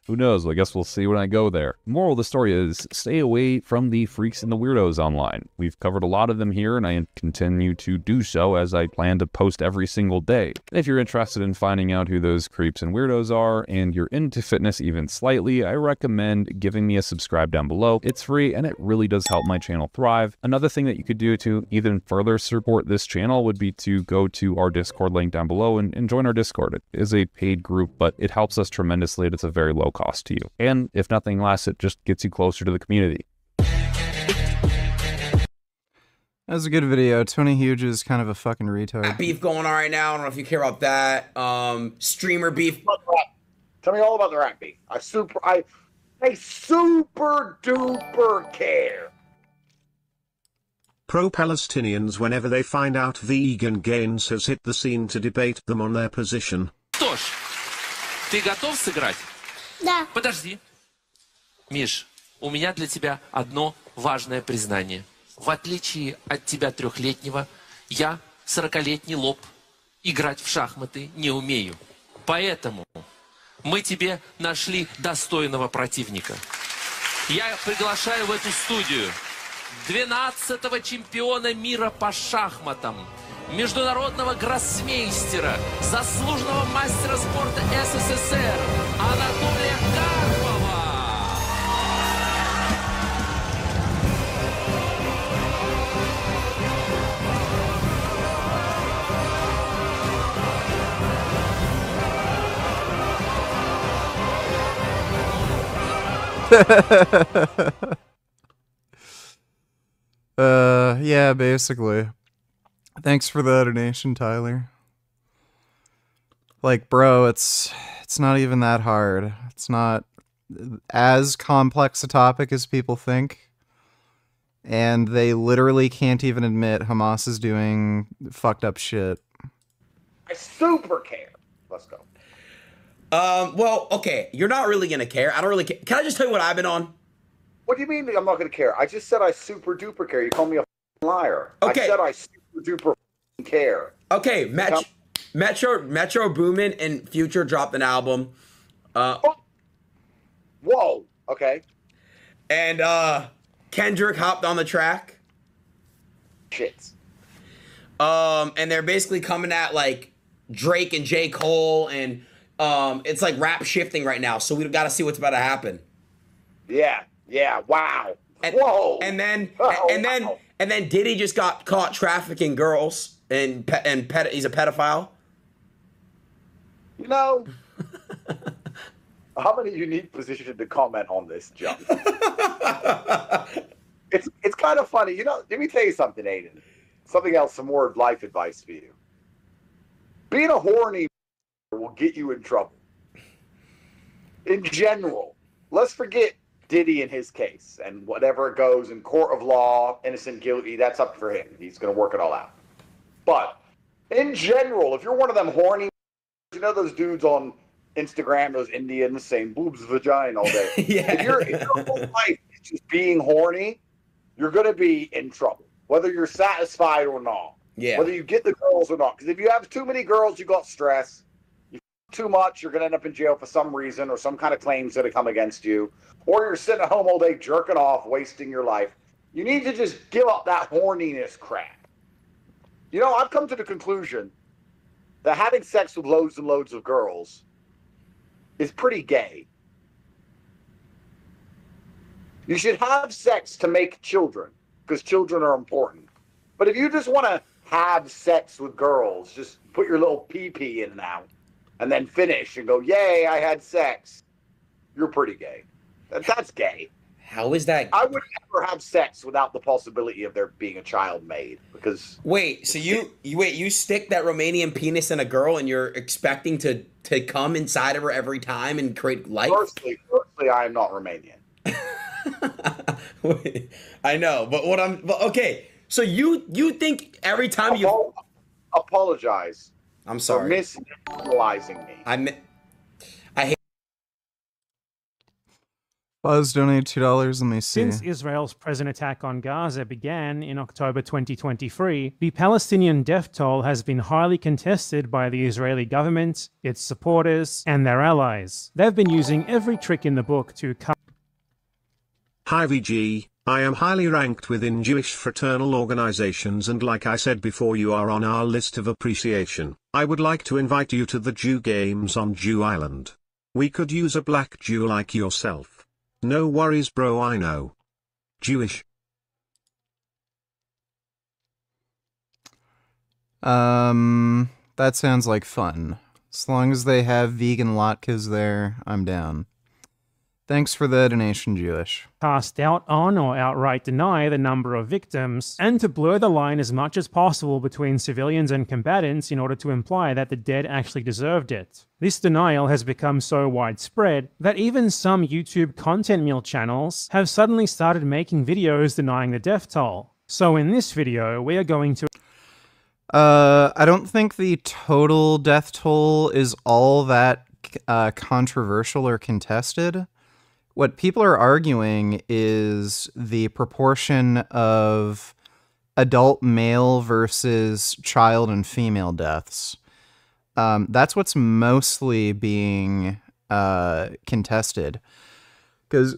Who knows? Well, I guess we'll see when I go there. The moral of the story is stay away from the freaks and the weirdos online. We've covered a lot of them here, and I continue to do so as I plan to post every single day. And if you're interested in finding out who those creeps and weirdos are, and you're into fitness even slightly, I recommend giving me a subscribe down below. It's free, and it really does help my channel thrive. Another thing that you could do to even further support this channel would be to go to our Discord link down below and join our Discord. It is a paid group, but it helps us tremendously, and it's a very low cost to you. And if nothing less, it just gets you closer to the community. That was a good video. Tony Huge is kind of a fucking retard. Beef going on right now. I don't know if you care about that. Streamer beef. Tell me all about the rat beef. I super duper care. Pro-Palestinians, whenever they find out vegan gains has hit the scene to debate them on their position. Что ж, ты готов сыграть? Да. Подожди. Миш, у меня для тебя одно важное признание. В отличие от тебя 3-летнего, я 40-летний лоб. Играть в шахматы не умею. Поэтому мы тебе нашли достойного противника. Я приглашаю в эту студию 12-го чемпиона мира по шахматам, международного гроссмейстера, заслуженного мастера спорта СССР Анатолия Карпова. Yeah, basically. Thanks for the donation, Tyler. Like, bro, it's not even that hard. It's not as complex a topic as people think. And they literally can't even admit Hamas is doing fucked up shit. I super care. Let's go. Well, okay. You're not really going to care. I don't really care. Can I just tell you what I've been on? What do you mean I'm not going to care? I just said I super duper care. You call me a liar. Okay. I said I super duper care. Okay, Metro Boomin and Future dropped an album. Whoa. Okay. And Kendrick hopped on the track. Shit. And they're basically coming at like Drake and J. Cole, and it's like rap shifting right now. So we've got to see what's about to happen. Yeah. Yeah. Wow. And, whoa. And then Diddy just got caught trafficking girls, and he's a pedophile. You know, I'm in a unique position to comment on this, John. It's kind of funny. You know, let me tell you something, Aiden. Something else, some more life advice for you. Being a horny will get you in trouble. In general, let's forget Diddy in his case and whatever it goes in court of law, innocent, guilty, that's up for him. He's going to work it all out. But in general, if you're one of them horny, you know those dudes on Instagram, those Indians saying boobs, vagina all day. Yeah. If your whole life is just being horny, you're going to be in trouble, whether you're satisfied or not. Yeah. Whether you get the girls or not. Because if you have too many girls, you got stress. You too much, you're going to end up in jail for some reason or some kind of claims that have come against you. Or you're sitting at home all day jerking off, wasting your life. You need to just give up that horniness crap. You know, I've come to the conclusion that having sex with loads and loads of girls is pretty gay. You should have sex to make children, because children are important. But if you just want to have sex with girls, just put your little pee-pee in now, and then finish and go, yay, I had sex, you're pretty gay. That's gay. How is that? I would never have sex without the possibility of there being a child made, because... Wait, so you stick that Romanian penis in a girl and you're expecting to come inside of her every time and create life? Firstly, I am not Romanian. Wait, I know, but okay. So you think every time you apologize? I'm sorry. For misanalyzing me. I hate. Buzz donated $2. Let me see. Since Israel's present attack on Gaza began in October 2023, the Palestinian death toll has been highly contested by the Israeli government, its supporters, and their allies. They've been using every trick in the book to cut. Hi VG, I am highly ranked within Jewish fraternal organizations, and like I said before, you are on our list of appreciation. I would like to invite you to the Jew Games on Jew Island. We could use a black Jew like yourself. No worries bro, I know. Jewish. That sounds like fun. As long as they have vegan latkes there, I'm down. Thanks for the donation, Jewish. Cast doubt on or outright deny the number of victims, and to blur the line as much as possible between civilians and combatants in order to imply that the dead actually deserved it. This denial has become so widespread that even some YouTube content meal channels have suddenly started making videos denying the death toll. So in this video, we are going to... I don't think the total death toll is all that controversial or contested. What people are arguing is the proportion of adult male versus child and female deaths. That's what's mostly being contested. Because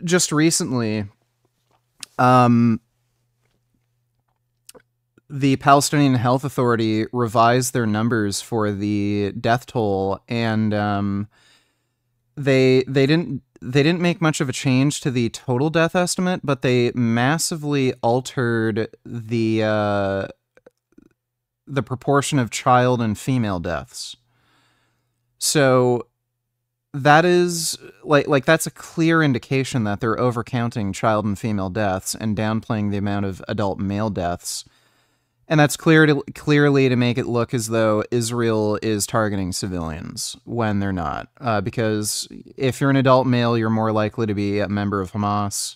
just recently, the Palestinian Health Authority revised their numbers for the death toll, and they didn't make much of a change to the total death estimate, but they massively altered the proportion of child and female deaths. So that is like that's a clear indication that they're overcounting child and female deaths and downplaying the amount of adult male deaths. And that's clearly to make it look as though Israel is targeting civilians when they're not. Because if you're an adult male, you're more likely to be a member of Hamas.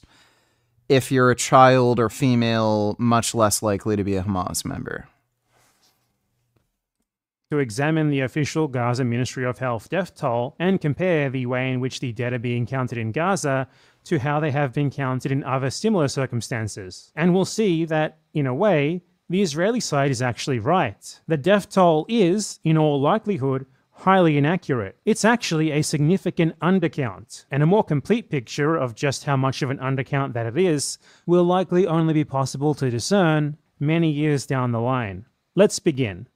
If you're a child or female, much less likely to be a Hamas member. To examine the official Gaza Ministry of Health death toll and compare the way in which the dead are being counted in Gaza to how they have been counted in other similar circumstances. And we'll see that, in a way, the Israeli side is actually right. The death toll is, in all likelihood, highly inaccurate. It's actually a significant undercount, and a more complete picture of just how much of an undercount that it is will likely only be possible to discern many years down the line. Let's begin.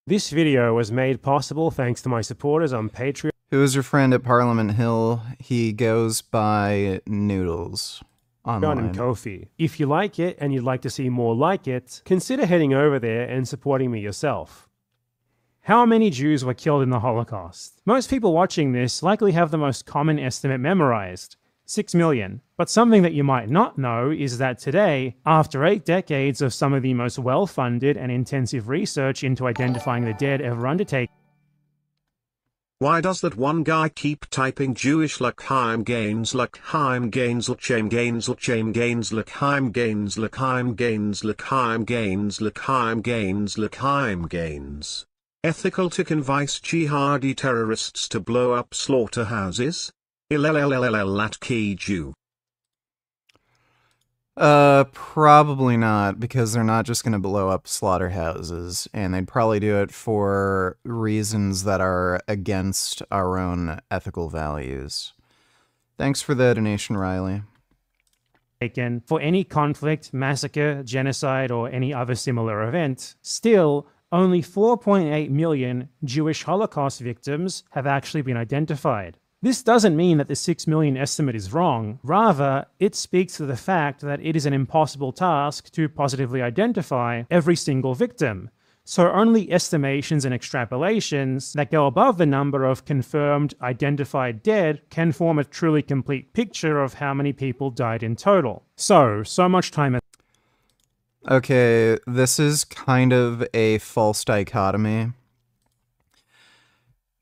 This video was made possible thanks to my supporters on Patreon. Who is your friend at Parliament Hill? He goes by Noodles online. and Ko-fi. If you like it and you'd like to see more like it, consider heading over there and supporting me yourself. How many Jews were killed in the Holocaust? Most people watching this likely have the most common estimate memorized, 6 million. But something that you might not know is that today, after 8 decades of some of the most well-funded and intensive research into identifying the dead ever undertaken, why does that one guy keep typing Jewish L'chaim gains L'chaim gains L'chaim gains L'chaim gains L'chaim gains L'chaim gains L'chaim gains L'chaim gains L'chaim gains? Ethical to convince jihadi terrorists to blow up slaughterhouses? Lat key Jew. Probably not, because they're not just going to blow up slaughterhouses, and they'd probably do it for reasons that are against our own ethical values. Thanks for the donation, Riley. For any conflict, massacre, genocide, or any other similar event, still, only 4.8 million Jewish Holocaust victims have actually been identified. This doesn't mean that the 6 million estimate is wrong. Rather, it speaks to the fact that it is an impossible task to positively identify every single victim. So only estimations and extrapolations that go above the number of confirmed identified dead can form a truly complete picture of how many people died in total. So much time has... Okay, this is kind of a false dichotomy.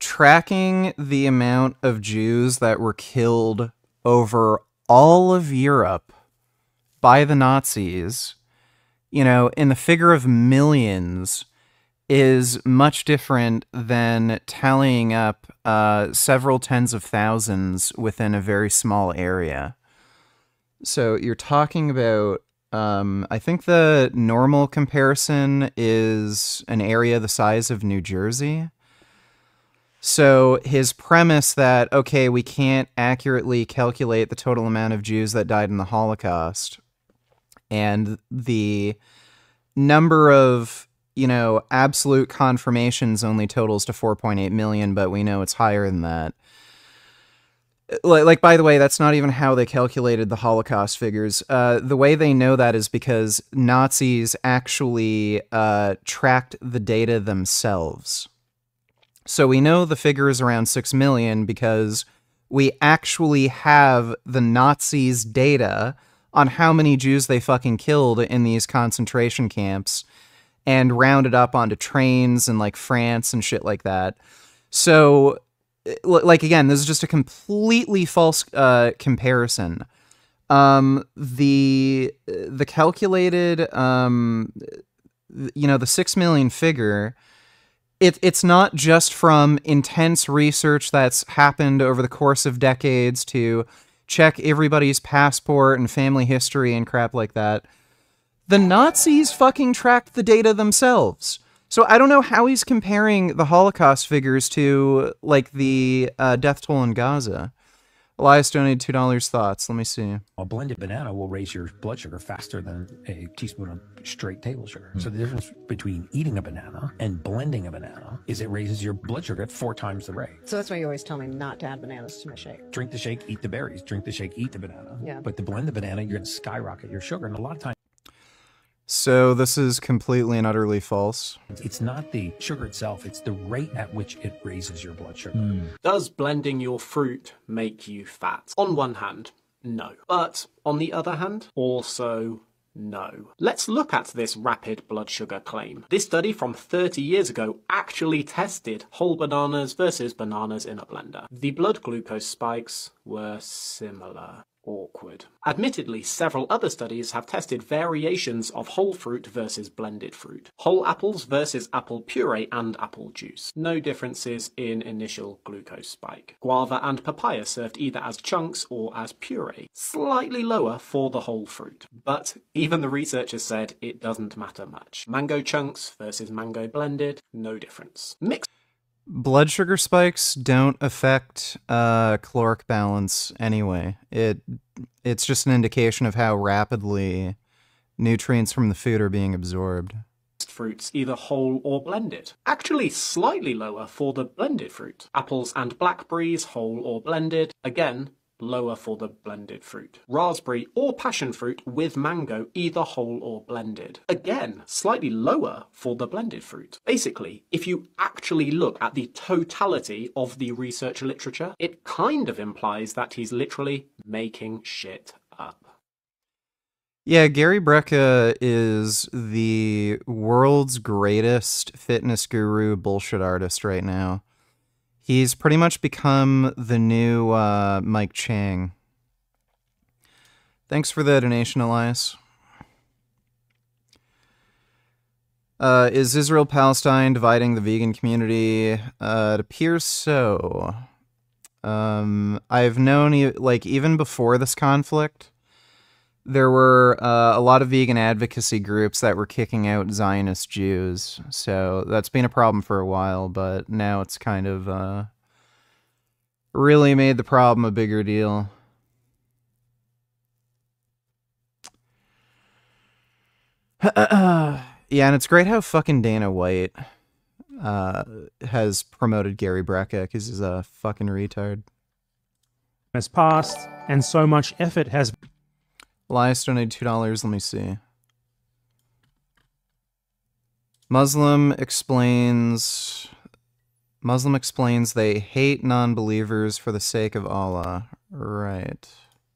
Tracking the amount of Jews that were killed over all of Europe by the Nazis, you know, in the figure of millions, is much different than tallying up several tens of thousands within a very small area. So you're talking about, I think the normal comparison is an area the size of New Jersey. So his premise that, okay, we can't accurately calculate the total amount of Jews that died in the Holocaust, and the number of, you know, absolute confirmations only totals to 4.8 million, but we know it's higher than that. Like, by the way, that's not even how they calculated the Holocaust figures. The way they know that is because Nazis actually tracked the data themselves. So we know the figure is around 6 million because we actually have the Nazis' data on how many Jews they fucking killed in these concentration camps and rounded up onto trains in, like, France and shit like that. So, like, again, this is just a completely false comparison. The calculated, you know, the 6 million figure... It's not just from intense research that's happened over the course of decades to check everybody's passport and family history and crap like that. The Nazis fucking tracked the data themselves. So I don't know how he's comparing the Holocaust figures to, like, the death toll in Gaza. Elias donated $2. Thoughts? Let me see. A blended banana will raise your blood sugar faster than a teaspoon of straight table sugar. So the difference between eating a banana and blending a banana is it raises your blood sugar at 4 times the rate. So that's why you always tell me not to add bananas to my shake. Drink the shake, eat the berries. Drink the shake, eat the banana. Yeah. But to blend the banana, you're going to skyrocket your sugar. And a lot of times... So this is completely and utterly false. It's not the sugar itself, it's the rate at which it raises your blood sugar. Does blending your fruit make you fat? On one hand, no. But on the other hand, also no. Let's look at this rapid blood sugar claim. This study from 30 years ago actually tested whole bananas versus bananas in a blender. The blood glucose spikes were similar. Awkward. Admittedly, several other studies have tested variations of whole fruit versus blended fruit. Whole apples versus apple puree and apple juice. No differences in initial glucose spike. Guava and papaya served either as chunks or as puree. Slightly lower for the whole fruit. But even the researchers said it doesn't matter much. Mango chunks versus mango blended, no difference. Mixed Blood sugar spikes don't affect caloric balance anyway. It's just an indication of how rapidly nutrients from the food are being absorbed. Fruits, either whole or blended. Actually slightly lower for the blended fruit. Apples and blackberries, whole or blended, again, lower for the blended fruit. Raspberry or passion fruit with mango, either whole or blended. Again, slightly lower for the blended fruit. Basically, if you actually look at the totality of the research literature, it kind of implies that he's literally making shit up. Yeah, Gary Brecka is the world's greatest fitness guru bullshit artist right now. He's pretty much become the new Mike Chang. Thanks for the donation, Elias. Is Israel-Palestine dividing the vegan community? It appears so. I've known, like, even before this conflict, there were a lot of vegan advocacy groups that were kicking out Zionist Jews. So that's been a problem for a while, but now it's kind of really made the problem a bigger deal. Yeah, and it's great how fucking Dana White has promoted Gary Brecka because he's a fucking retard. Has passed, and so much effort has... Elias donated $2. Let me see. Muslim explains they hate non-believers for the sake of Allah. Right.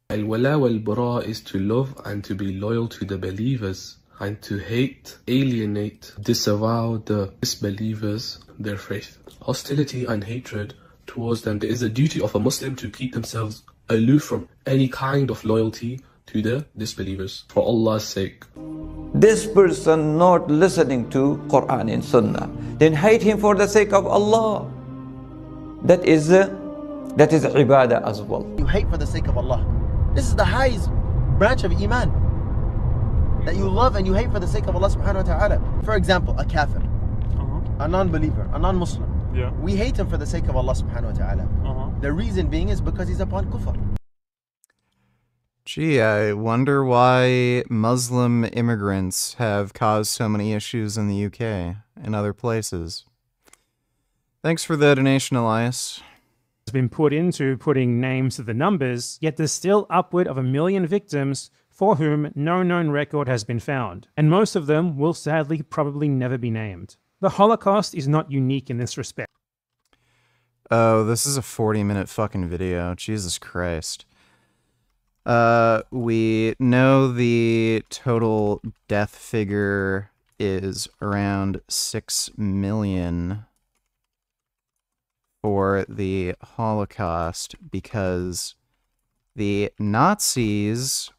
Al-wala wal-bara is to love and to be loyal to the believers, and to hate, alienate, disavow the disbelievers their faith. Hostility and hatred towards them. There is a duty of a Muslim to keep themselves aloof from any kind of loyalty to the disbelievers, for Allah's sake. This person not listening to Quran and Sunnah, then hate him for the sake of Allah. That is ibadah as well. You hate for the sake of Allah. This is the highest branch of Iman. That you love and you hate for the sake of Allah subhanahu wa ta'ala. For example, a kafir, a non-believer, a non-Muslim. Yeah. We hate him for the sake of Allah subhanahu wa ta'ala. The reason being is because he's upon kufr. Gee, I wonder why Muslim immigrants have caused so many issues in the UK and other places. Thanks for the donation, Elias. Has been put into putting names to the numbers, yet there's still upward of 1 million victims for whom no known record has been found, and most of them will sadly probably never be named. The Holocaust is not unique in this respect. Oh, this is a 40-minute fucking video. Jesus Christ. We know the total death figure is around 6 million for the Holocaust because the Nazis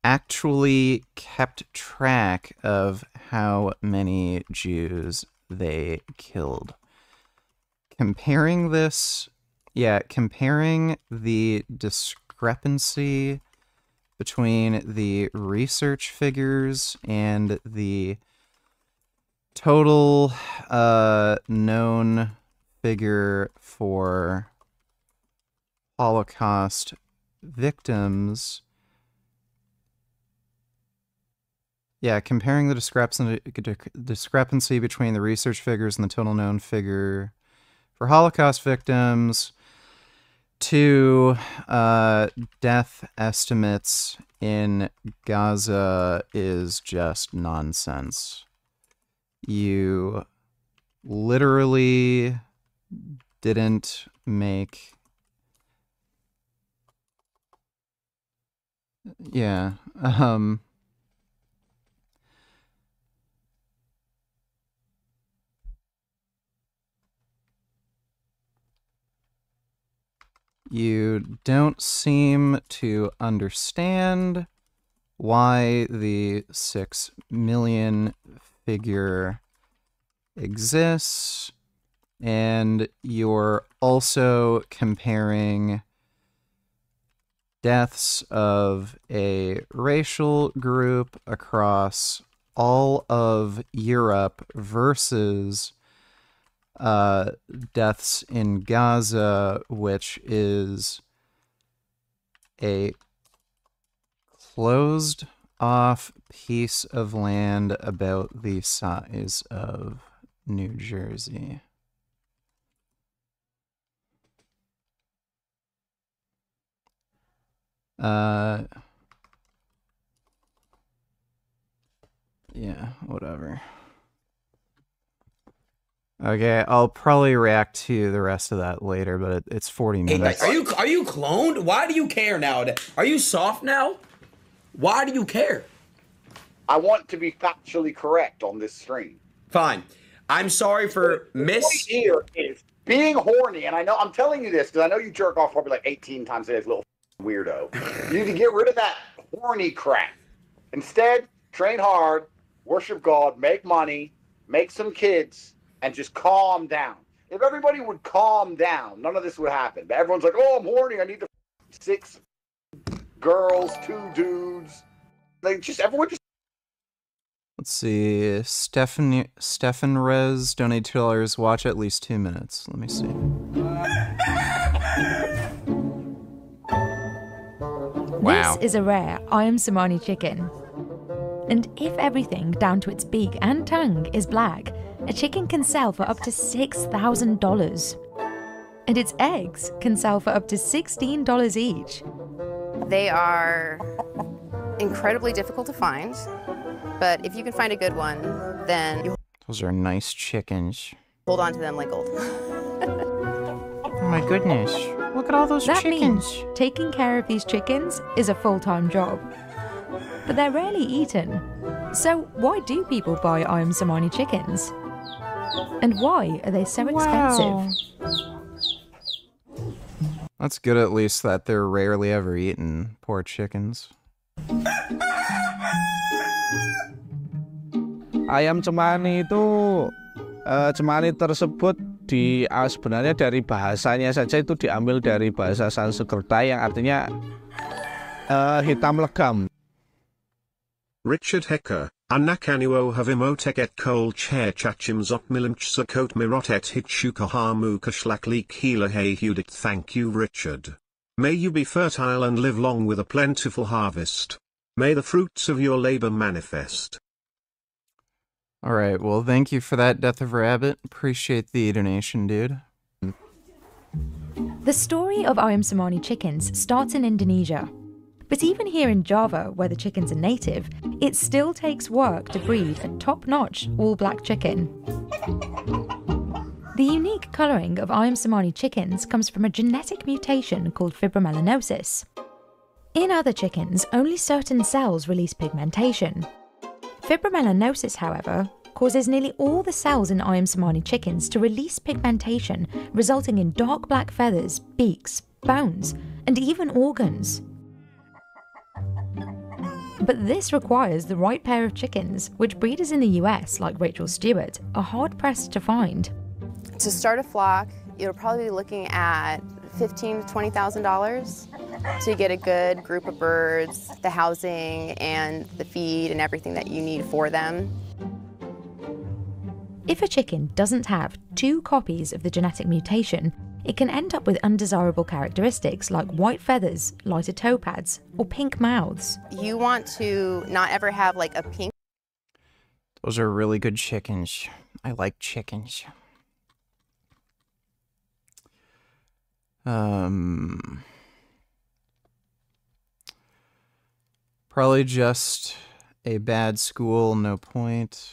actually kept track of how many Jews they killed. Comparing the discrepancy between the research figures and the total known figure for Holocaust victims. Yeah, comparing the discrepancy between the research figures and the total known figure for Holocaust victims to death estimates in Gaza is just nonsense. You literally didn't make... Yeah, you don't seem to understand why the 6 million figure exists, and you're also comparing deaths of a racial group across all of Europe versus deaths in Gaza, which is a closed off piece of land about the size of New Jersey. Yeah, whatever. Okay, I'll probably react to the rest of that later, but it's 40 minutes. Hey, are you cloned? Why do you care now? Are you soft now? Why do you care? I want to be factually correct on this stream. Fine. I'm sorry for The point here is being horny, and I know I'm telling you this because I know you jerk off probably like 18 times a day, little weirdo. You need to get rid of that horny crap. Instead, train hard, worship God, make money, make some kids, and just calm down. If everybody would calm down, none of this would happen. But everyone's like, oh, I'm horny. I need 6 girls, 2 dudes. Like, everyone just. Let's see. Stefan Rez donate $2. Watch at least 2 minutes. Let me see. Wow. This is a rare Ayam Cemani chicken. And if everything down to its beak and tongue is black, a chicken can sell for up to $6,000. And its eggs can sell for up to $16 each. They are incredibly difficult to find, but if you can find a good one, then you Those are nice chickens. hold on to them like gold. Oh my goodness. Look at all those That chickens. means taking care of these chickens is a full-time job. But they're rarely eaten. So why do people buy Ayam Cemani chickens? And why are they so expensive? That's good at least that they're rarely ever eaten. Poor chickens. Ayam cemani itu cemani tersebut sebenarnya dari bahasanya saja itu diambil dari bahasa Sanskerta yang artinya hitam legam. Richard Hecker, Anakanuo have emotek kol chair chachim zot milimchsa kot mirotet hitshuka hamu kashlak Mikhaila hey hudit. Thank you, Richard. May you be fertile and live long with a plentiful harvest. May the fruits of your labor manifest. Alright, well thank you for that, Death of Rabbit. Appreciate the donation, dude. The story of Ayam Cemani chickens starts in Indonesia. But even here in Java, where the chickens are native, it still takes work to breed a top-notch all-black chicken. The unique colouring of Ayam Cemani chickens comes from a genetic mutation called fibromelanosis. In other chickens, only certain cells release pigmentation. Fibromelanosis, however, causes nearly all the cells in Ayam Cemani chickens to release pigmentation, resulting in dark black feathers, beaks, bones, and even organs. But this requires the right pair of chickens, which breeders in the US, like Rachel Stewart, are hard-pressed to find. To start a flock, you'll probably be looking at $15,000 to $20,000 to get a good group of birds, the housing and the feed and everything that you need for them. If a chicken doesn't have 2 copies of the genetic mutation, it can end up with undesirable characteristics like white feathers, lighter toe pads, or pink mouths. You want to not ever have like a pink. Those are really good chickens. I like chickens. Probably just a bad school, no point.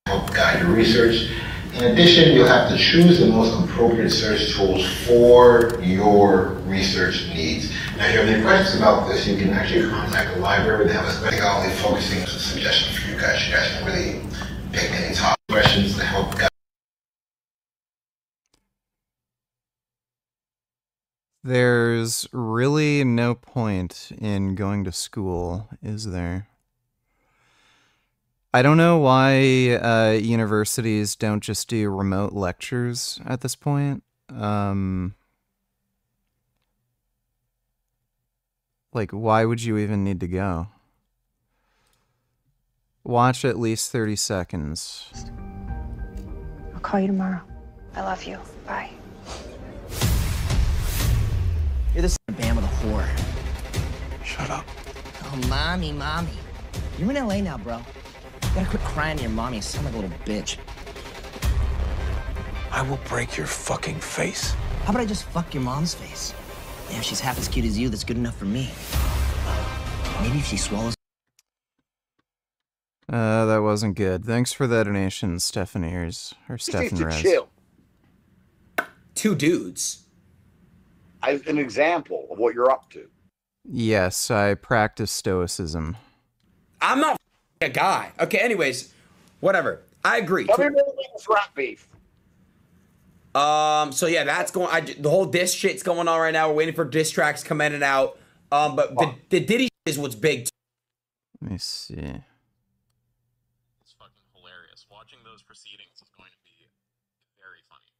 Help guide your research. In addition, you'll have to choose the most appropriate search tools for your research needs. Now, if you have any questions about this, you can actually contact the library. They have a special only focusing on suggestions for you guys. You guys can really pick any top questions to help guide. There's really no point in going to school, is there? I don't know why universities don't just do remote lectures at this point. Like, why would you even need to go? Watch at least 30 seconds. I'll call you tomorrow. I love you. Bye. You're the band with a whore. Shut up. Oh, mommy. You're in LA now, bro. You gotta quit crying to your mommy. You sound like a little bitch. I will break your fucking face. How about I just fuck your mom's face? Yeah, if she's half as cute as you, that's good enough for me. Maybe if she swallows... That wasn't good. Thanks for the donation, Stephaniers. Or Stephan Rez. Chill. Two dudes. As an example of what you're up to. Yes, I practice stoicism. I'm not a guy. Okay, anyways, whatever. I agree. Tell me more about this rap beef. So yeah, that's going. The whole diss shit's going on right now. We're waiting for diss tracks to come in and out. But the Diddy shit is what's big. Let me see. It's fucking hilarious. Watching those proceedings is going to be very funny.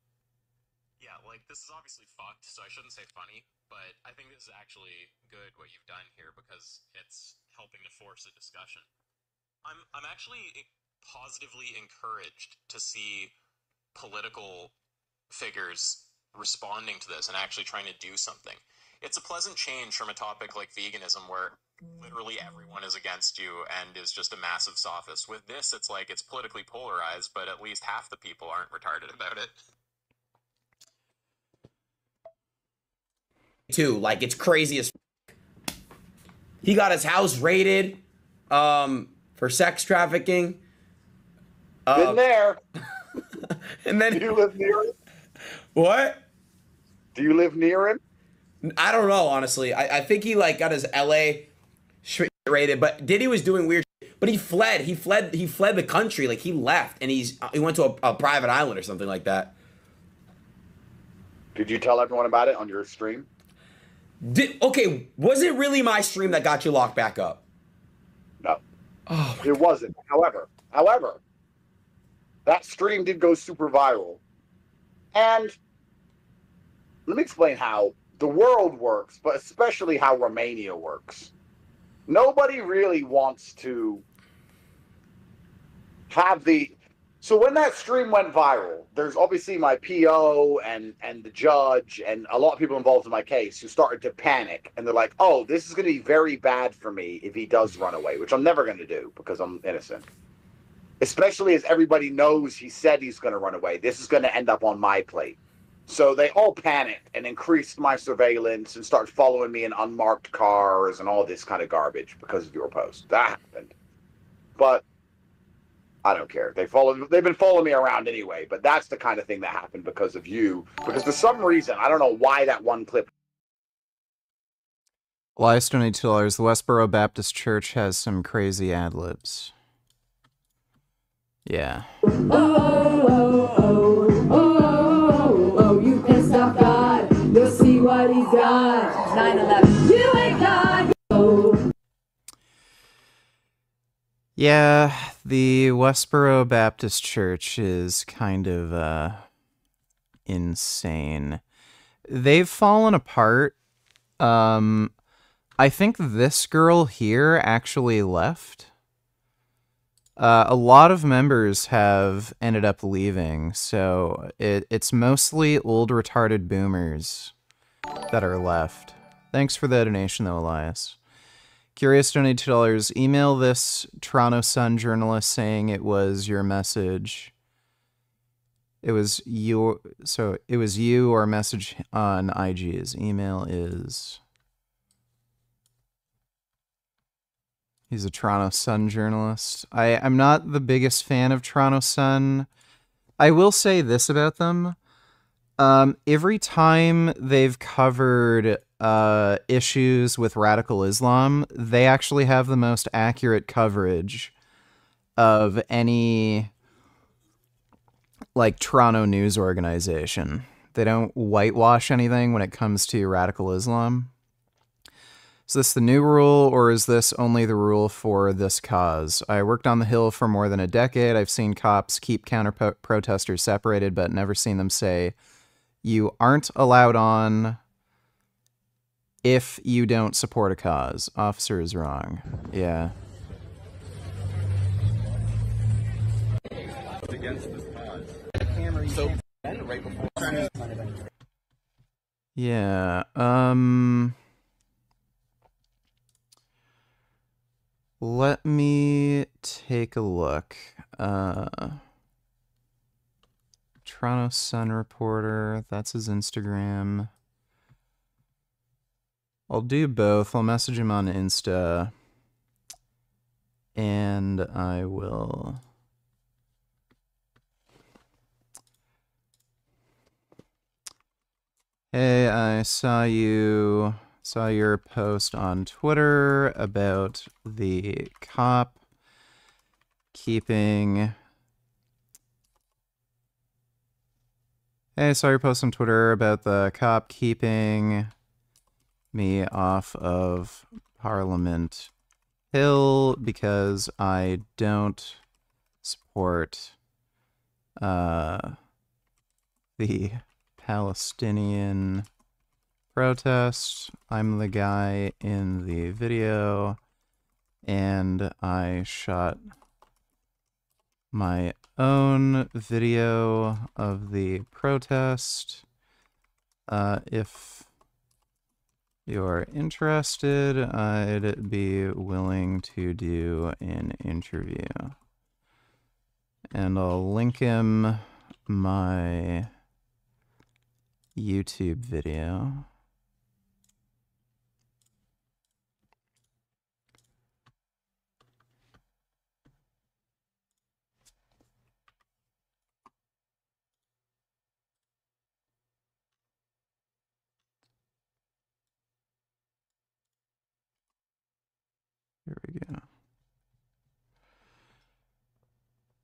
Yeah, like this is obviously fucked, so I shouldn't say funny, but I think this is actually good what you've done here because it's helping to force a discussion. I'm actually positively encouraged to see political figures responding to this and actually trying to do something. It's a pleasant change from a topic like veganism where literally everyone is against you and is just a massive sophist. With this, it's like it's politically polarized, but at least half the people aren't retarded about it. Too, like it's crazy as he got his house raided for sex trafficking. Been there. And then do you live near him? What? Do you live near him? I don't know, honestly. I think he like got his LA shit raided, but Diddy was doing weird shit. But he fled. He fled the country. Like he left and he went to a private island or something like that. Did you tell everyone about it on your stream? Okay, was it really my stream that got you locked back up? No. Oh, it wasn't. However, that stream did go super viral. And let me explain how the world works, but especially how Romania works. Nobody really wants to have the... So when that stream went viral, there's obviously my PO and the judge and a lot of people involved in my case who started to panic. And they're like, oh, this is going to be very bad for me if he does run away, which I'm never going to do because I'm innocent. Especially as everybody knows he said he's going to run away. This is going to end up on my plate. So they all panicked and increased my surveillance and started following me in unmarked cars and all this kind of garbage because of your post. That happened. But I don't care. They've been following me around anyway, but that's the kind of thing that happened because of you. Because for some reason, I don't know why that one clip. Elias donated $2. The Westboro Baptist Church has some crazy ad-libs. Yeah. Oh, you pissed off God. You'll see what he's got. 9/11. You ain't God. Oh. Yeah, the Westboro Baptist Church is kind of insane. They've fallen apart. I think this girl here actually left. A lot of members have ended up leaving, so it's mostly old retarded boomers that are left. Thanks for the donation though, Elias. Curious donated $2. Email this Toronto Sun journalist saying it was your message. It was you, so it was you or message on IG. His email is... He's a Toronto Sun journalist. I'm not the biggest fan of Toronto Sun. I will say this about them. Every time they've covered issues with radical Islam, they actually have the most accurate coverage of any like Toronto news organization. They don't whitewash anything when it comes to radical Islam. Is this the new rule, or is this only the rule for this cause? I worked on the Hill for more than a decade. I've seen cops keep counter-protesters separated, but never seen them say, you aren't allowed on if you don't support a cause. Officer is wrong. Yeah. Against this cause. So, right before... Yeah, let me take a look. Toronto Sun reporter. That's his Instagram. I'll do both. I'll message him on Insta. And I will... Hey, I saw your post on Twitter about the cop keeping... Hey, I saw your post on Twitter about the cop keeping me off of Parliament Hill because I don't support the Palestinian protest. I'm the guy in the video, and I shot my own video of the protest. If you're interested, I'd be willing to do an interview. And I'll link him my YouTube video. Here we go.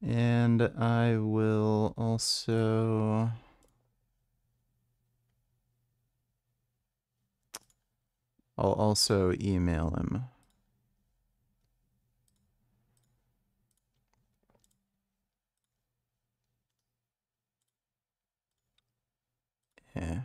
And I will also... I'll also email him. Yeah.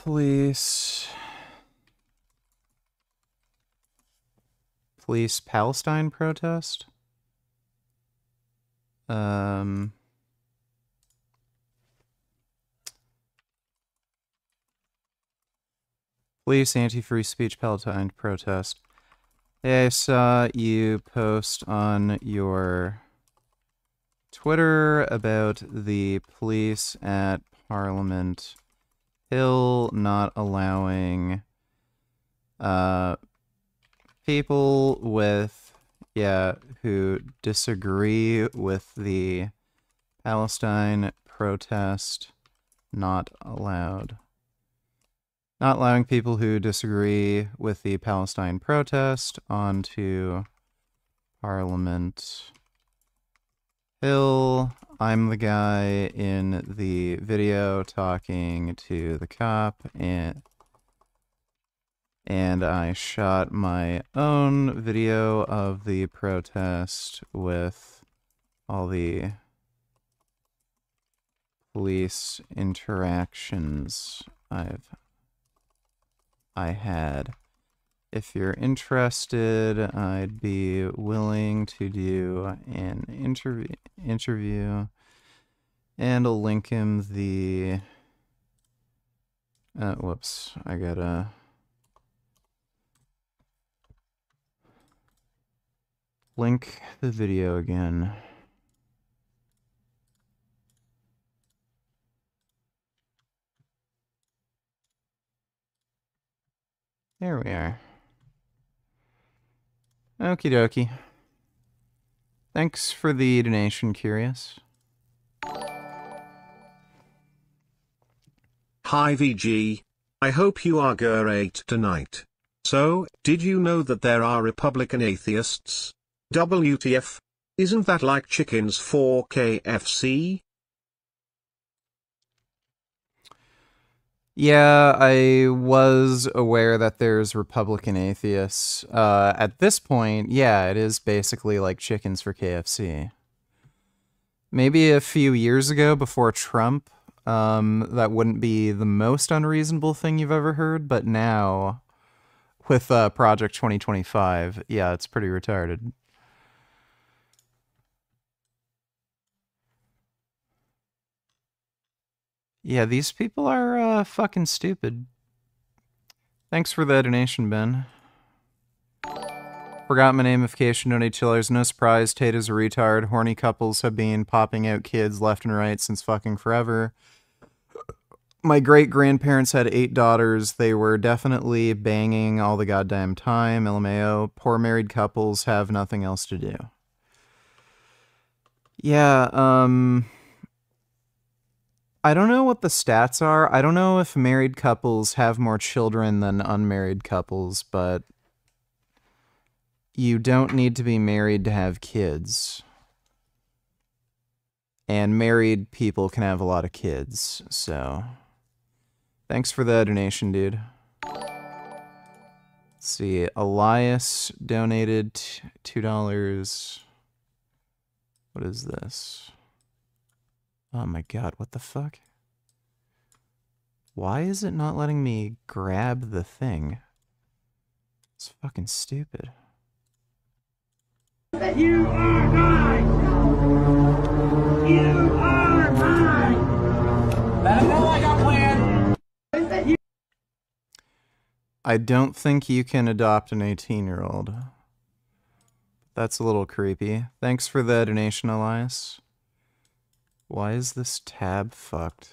Police Palestine protest? Police anti-free speech Palestine protest. Hey, I saw you post on your Twitter about the police at Parliament Hill not allowing people who disagree with the Palestine protest, not allowed. Not allowing people who disagree with the Palestine protest onto Parliament Hill. I'm the guy in the video talking to the cop, and I shot my own video of the protest with all the police interactions I had. If you're interested, I'd be willing to do an interview, and I'll link him the... whoops, I gotta... link the video again. There we are. Okie dokie. Thanks for the donation, Curious. Hi VG. I hope you are great tonight. So, did you know that there are Republican atheists? WTF? Isn't that like chickens for KFC? Yeah, I was aware that there's Republican atheists. At this point, yeah, it is basically like chickens for KFC. Maybe a few years ago, before Trump, that wouldn't be the most unreasonable thing you've ever heard, but now, with Project 2025, yeah, it's pretty retarded. Yeah, these people are fucking stupid. Thanks for the donation, Ben. Forgot my namification, donate $2. No surprise, Tate is a retard. Horny couples have been popping out kids left and right since fucking forever. My great-grandparents had 8 daughters. They were definitely banging all the goddamn time. LMAO. Poor married couples have nothing else to do. Yeah, I don't know what the stats are. I don't know if married couples have more children than unmarried couples, but you don't need to be married to have kids. And married people can have a lot of kids, so... Thanks for the donation, dude. Let's see, Elias donated $2. What is this? Oh my god, what the fuck? Why is it not letting me grab the thing? It's fucking stupid. You are mine! You are mine! Let him know I got plans! I don't think you can adopt an 18-year-old. That's a little creepy. Thanks for the donation, Elias. Why is this tab fucked?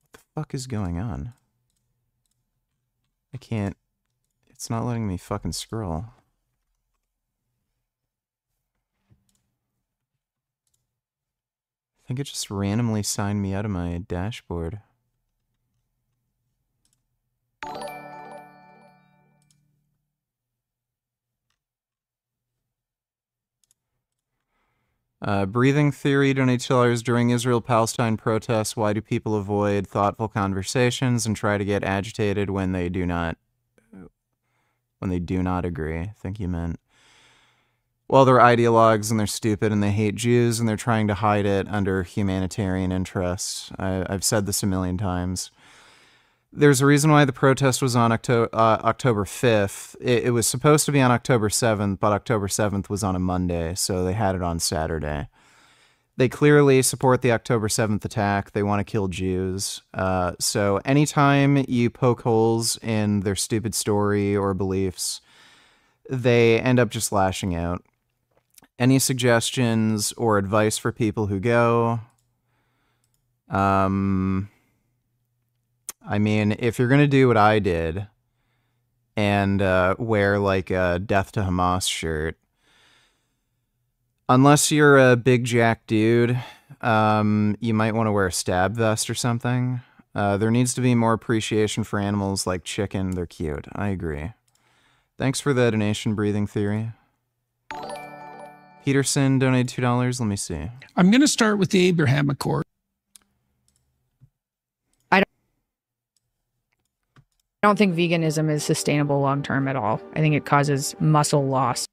What the fuck is going on? I can't... It's not letting me fucking scroll. I think it just randomly signed me out of my dashboard. Breathing theory, donate $2 during Israel-Palestine protests. Why do people avoid thoughtful conversations and try to get agitated when they do not agree? I think you meant. Well, they're ideologues and they're stupid and they hate Jews and they're trying to hide it under humanitarian interests. I've said this a million times. There's a reason why the protest was on October 5th. It was supposed to be on October 7th, but October 7th was on a Monday, so they had it on Saturday. They clearly support the October 7th attack. They want to kill Jews. So anytime you poke holes in their stupid story or beliefs, they end up just lashing out. Any suggestions or advice for people who go? I mean, if you're going to do what I did and wear like a Death to Hamas shirt, unless you're a big jack dude, you might want to wear a stab vest or something. There needs to be more appreciation for animals like chicken. They're cute. I agree. Thanks for the donation, Breathing Theory. Peterson donated $2. Let me see. I'm going to start with the Abraham Accord. I don't think veganism is sustainable long term at all. I think it causes muscle loss.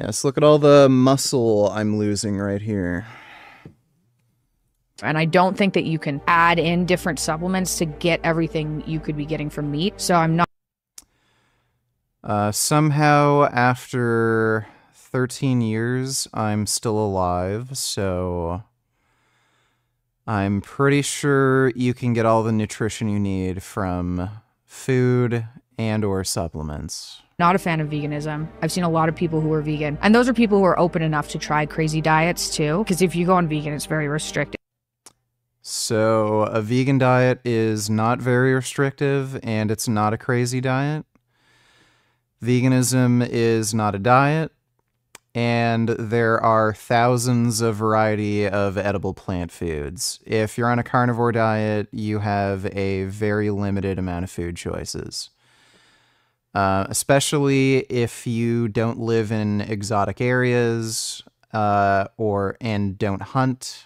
Yes, look at all the muscle I'm losing right here. And I don't think that you can add in different supplements to get everything you could be getting from meat. So I'm not. Somehow, after 13 years, I'm still alive, so I'm pretty sure you can get all the nutrition you need from food and or supplements. Not a fan of veganism. I've seen a lot of people who are vegan, and those are people who are open enough to try crazy diets too, because if you go on vegan, it's very restricted. So a vegan diet is not very restrictive, and it's not a crazy diet. Veganism is not a diet, and there are thousands of variety of edible plant foods. If you're on a carnivore diet, you have a very limited amount of food choices. Especially if you don't live in exotic areas and don't hunt.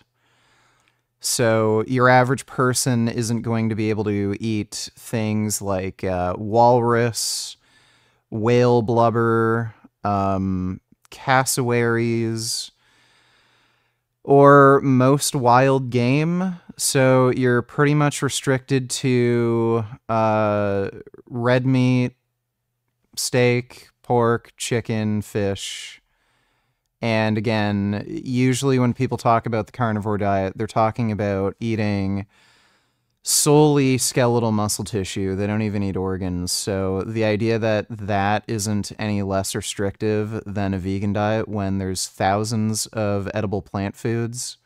So your average person isn't going to be able to eat things like walrus, whale blubber, cassowaries, or most wild game. So you're pretty much restricted to red meat, steak, pork, chicken, fish, And again, usually when people talk about the carnivore diet, they're talking about eating solely skeletal muscle tissue. They don't even eat organs. So the idea that that isn't any less restrictive than a vegan diet when there's thousands of edible plant foods,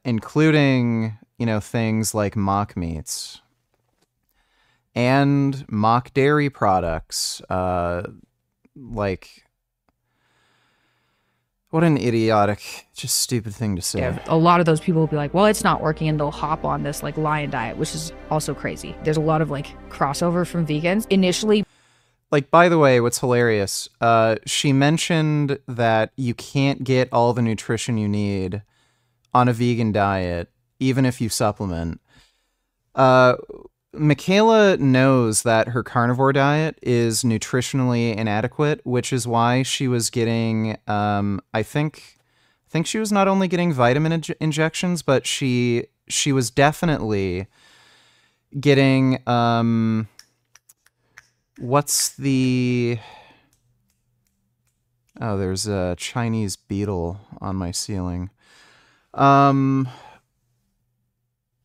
including, you know, things like mock meats and mock dairy products, like, what an idiotic, just stupid thing to say. Yeah, a lot of those people will be like, well, it's not working, and they'll hop on this like lion diet, which is also crazy. There's a lot of like crossover from vegans. Initially, like, by the way, what's hilarious, she mentioned that you can't get all the nutrition you need on a vegan diet, even if you supplement. Mikhaila knows that her carnivore diet is nutritionally inadequate, which is why she was getting, I think she was not only getting vitamin injections, but she was definitely getting, what's the, oh, there's a Chinese beetle on my ceiling.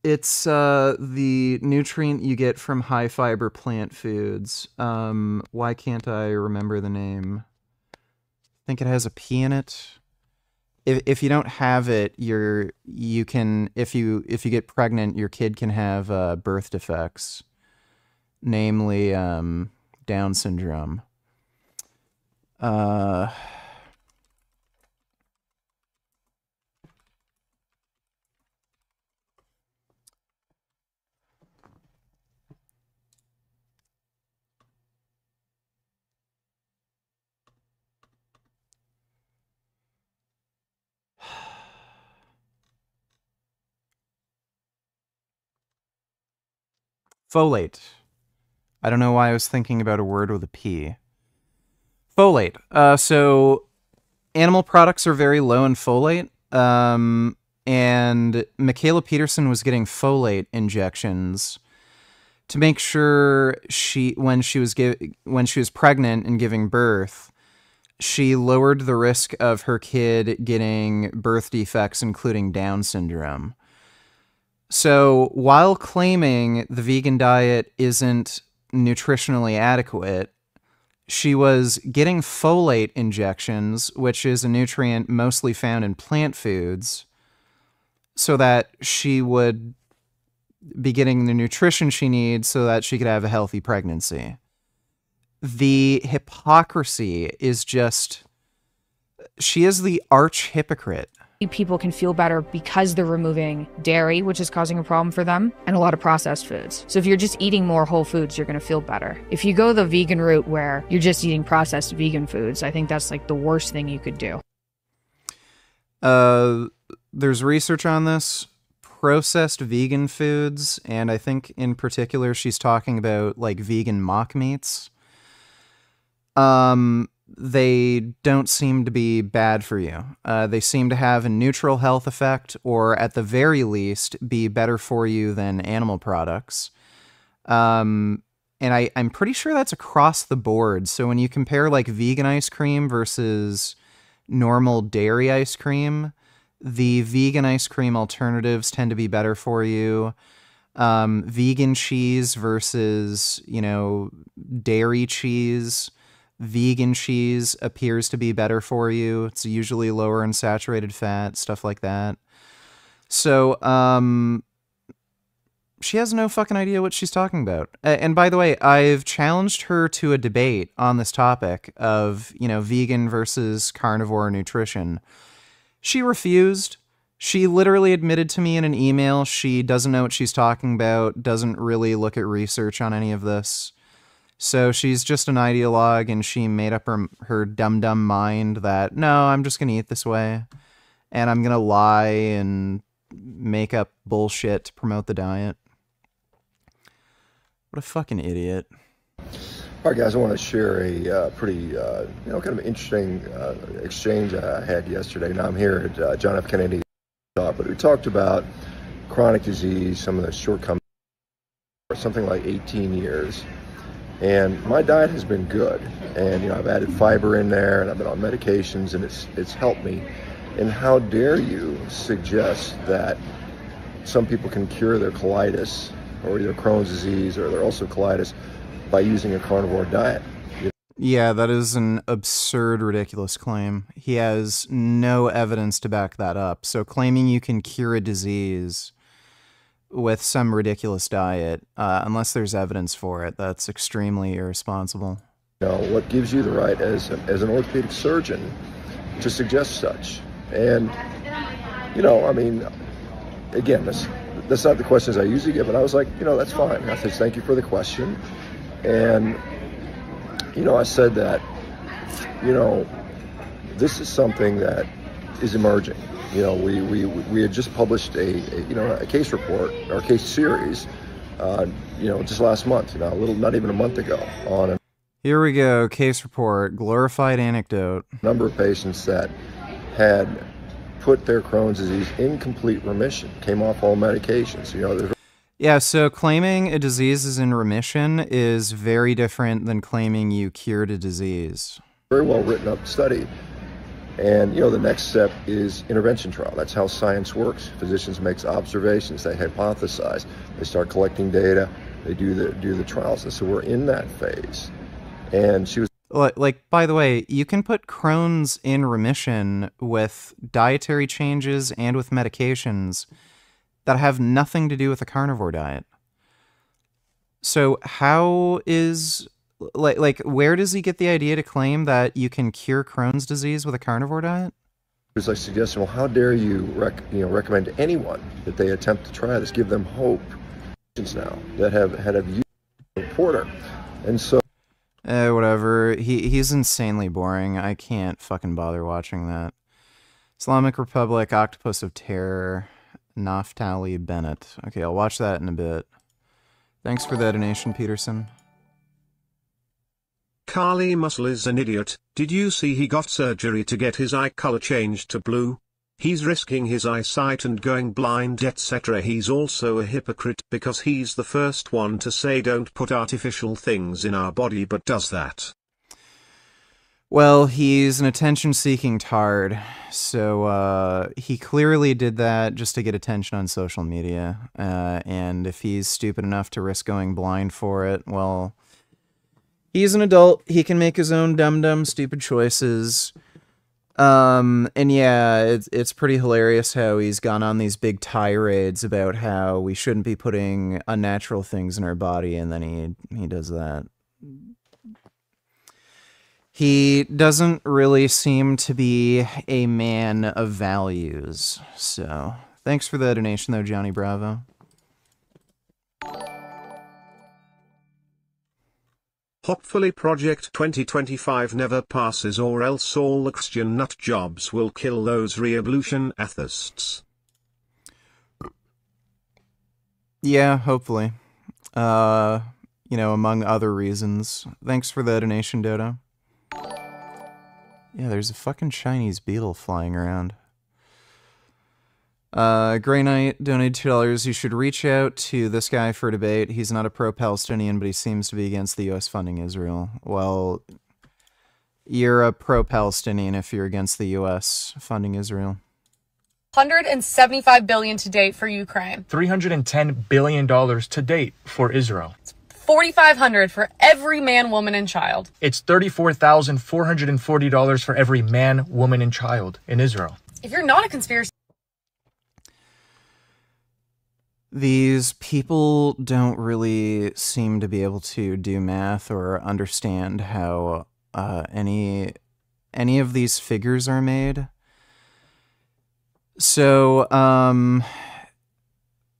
It's the nutrient you get from high fiber plant foods. Why can't I remember the name? I think it has a P in it. If you don't have it, you can if you get pregnant, your kid can have birth defects, namely Down syndrome. Folate. I don't know why I was thinking about a word with a P. Folate. So animal products are very low in folate. And Mikhaila Peterson was getting folate injections to make sure when she was pregnant and giving birth, she lowered the risk of her kid getting birth defects, including Down syndrome. So while claiming the vegan diet isn't nutritionally adequate, she was getting folate injections, which is a nutrient mostly found in plant foods, so that she would be getting the nutrition she needs so that she could have a healthy pregnancy. The hypocrisy is just, she is the arch hypocrite. people can feel better because they're removing dairy, which is causing a problem for them, and a lot of processed foods. So if you're just eating more whole foods, you're going to feel better. If you go the vegan route where you're just eating processed vegan foods, I think that's like the worst thing you could do. There's research on this. Processed vegan foods, and I think in particular she's talking about like vegan mock meats. They don't seem to be bad for you. They seem to have a neutral health effect, or at the very least be better for you than animal products. And I'm pretty sure that's across the board. So when you compare like vegan ice cream versus normal dairy ice cream, the vegan ice cream alternatives tend to be better for you. Vegan cheese versus, you know, dairy cheese. Vegan cheese appears to be better for you. It's usually lower in saturated fat, stuff like that. So, she has no fucking idea what she's talking about. And by the way, I've challenged her to a debate on this topic of, you know, vegan versus carnivore nutrition. She refused. She literally admitted to me in an email she doesn't know what she's talking about, doesn't really look at research on any of this. So she's just an ideologue, and she made up her dumb mind that, no, I'm just going to eat this way, and I'm going to lie and make up bullshit to promote the diet. What a fucking idiot. All right, guys, I want to share a pretty, kind of interesting exchange I had yesterday. Now, I'm here at John F. Kennedy, but we talked about chronic disease, some of the shortcomings for something like 18 years. And my diet has been good. And, you know, I've added fiber in there, and I've been on medications, and it's helped me. And how dare you suggest that some people can cure their colitis or their Crohn's disease or their ulcerative colitis by using a carnivore diet? Yeah, that is an absurd, ridiculous claim. He has no evidence to back that up. So claiming you can cure a disease with some ridiculous diet, unless there's evidence for it, that's extremely irresponsible. You know, what gives you the right as an orthopedic surgeon to suggest such? And, you know, I mean, again, that's not the questions I usually get, but I was like, you know, that's fine. I said, thank you for the question. And, you know, I said that, you know, this is something that is emerging. You know, we had just published a case report, or case series, you know, just last month, you know, not even a month ago, on a Here we go, case report, glorified anecdote. number of patients that had put their Crohn's disease in complete remission, came off all medications. You know, Yeah, so claiming a disease is in remission is very different than claiming you cured a disease. very well written up study. And, you know, the next step is intervention trial. That's how science works. Physicians make observations, they hypothesize, they start collecting data, they do the trials. And so we're in that phase. And she was Like, by the way, you can put Crohn's in remission with dietary changes and with medications that have nothing to do with a carnivore diet. So how is, like, where does he get the idea to claim that you can cure Crohn's disease with a carnivore diet? It was like suggesting, well, how dare you recommend to anyone that they attempt to try this, give them hope. Now that have used a reporter. And so Whatever. He's insanely boring. I can't fucking bother watching that. Islamic Republic, Octopus of Terror, Naftali Bennett. Okay, I'll watch that in a bit. Thanks for the donation, Peterson. Carly Muscle is an idiot. Did you see he got surgery to get his eye color changed to blue? He's risking his eyesight and going blind, etc. He's also a hypocrite because he's the first one to say don't put artificial things in our body, but does that. Well, he's an attention-seeking tard, so he clearly did that just to get attention on social media, and if he's stupid enough to risk going blind for it, well, he's an adult, he can make his own dumb, stupid choices. And yeah, it's pretty hilarious how he's gone on these big tirades about how we shouldn't be putting unnatural things in our body, and then he does that. He doesn't really seem to be a man of values, so thanks for the donation though, Johnny Bravo. Hopefully Project 2025 never passes, or else all the Christian nut jobs will kill those re-evolution atheists. Yeah, hopefully. You know, among other reasons. Thanks for the donation, Dodo. Yeah, there's a fucking Chinese beetle flying around. Grey Knight donated $2. You should reach out to this guy for a debate. He's not a pro-Palestinian, but he seems to be against the U.S. funding Israel. Well, you're a pro-Palestinian if you're against the U.S. funding Israel. $175 billion to date for Ukraine. $310 billion to date for Israel. $4,500 for every man, woman, and child. It's $34,440 for every man, woman, and child in Israel. If you're not a conspiracy... These people don't really seem to be able to do math or understand how any of these figures are made. So,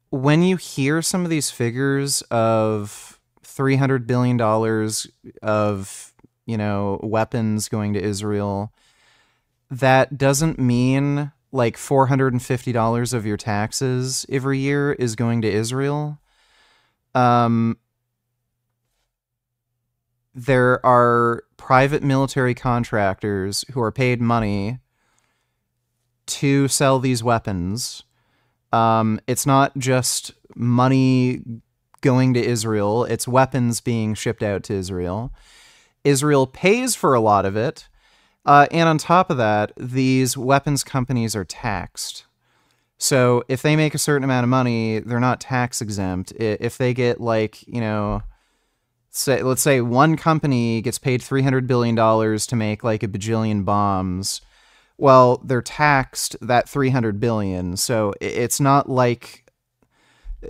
when you hear some of these figures of $300 billion of, you know, weapons going to Israel, that doesn't mean like $450 of your taxes every year is going to Israel. There are private military contractors who are paid money to sell these weapons. It's not just money going to Israel. It's weapons being shipped out to Israel. Israel pays for a lot of it. And on top of that, these weapons companies are taxed. So if they make a certain amount of money, they're not tax exempt. If they get like, you know, let's say one company gets paid $300 billion to make like a bajillion bombs, well, they're taxed that $300 billion. So it's not like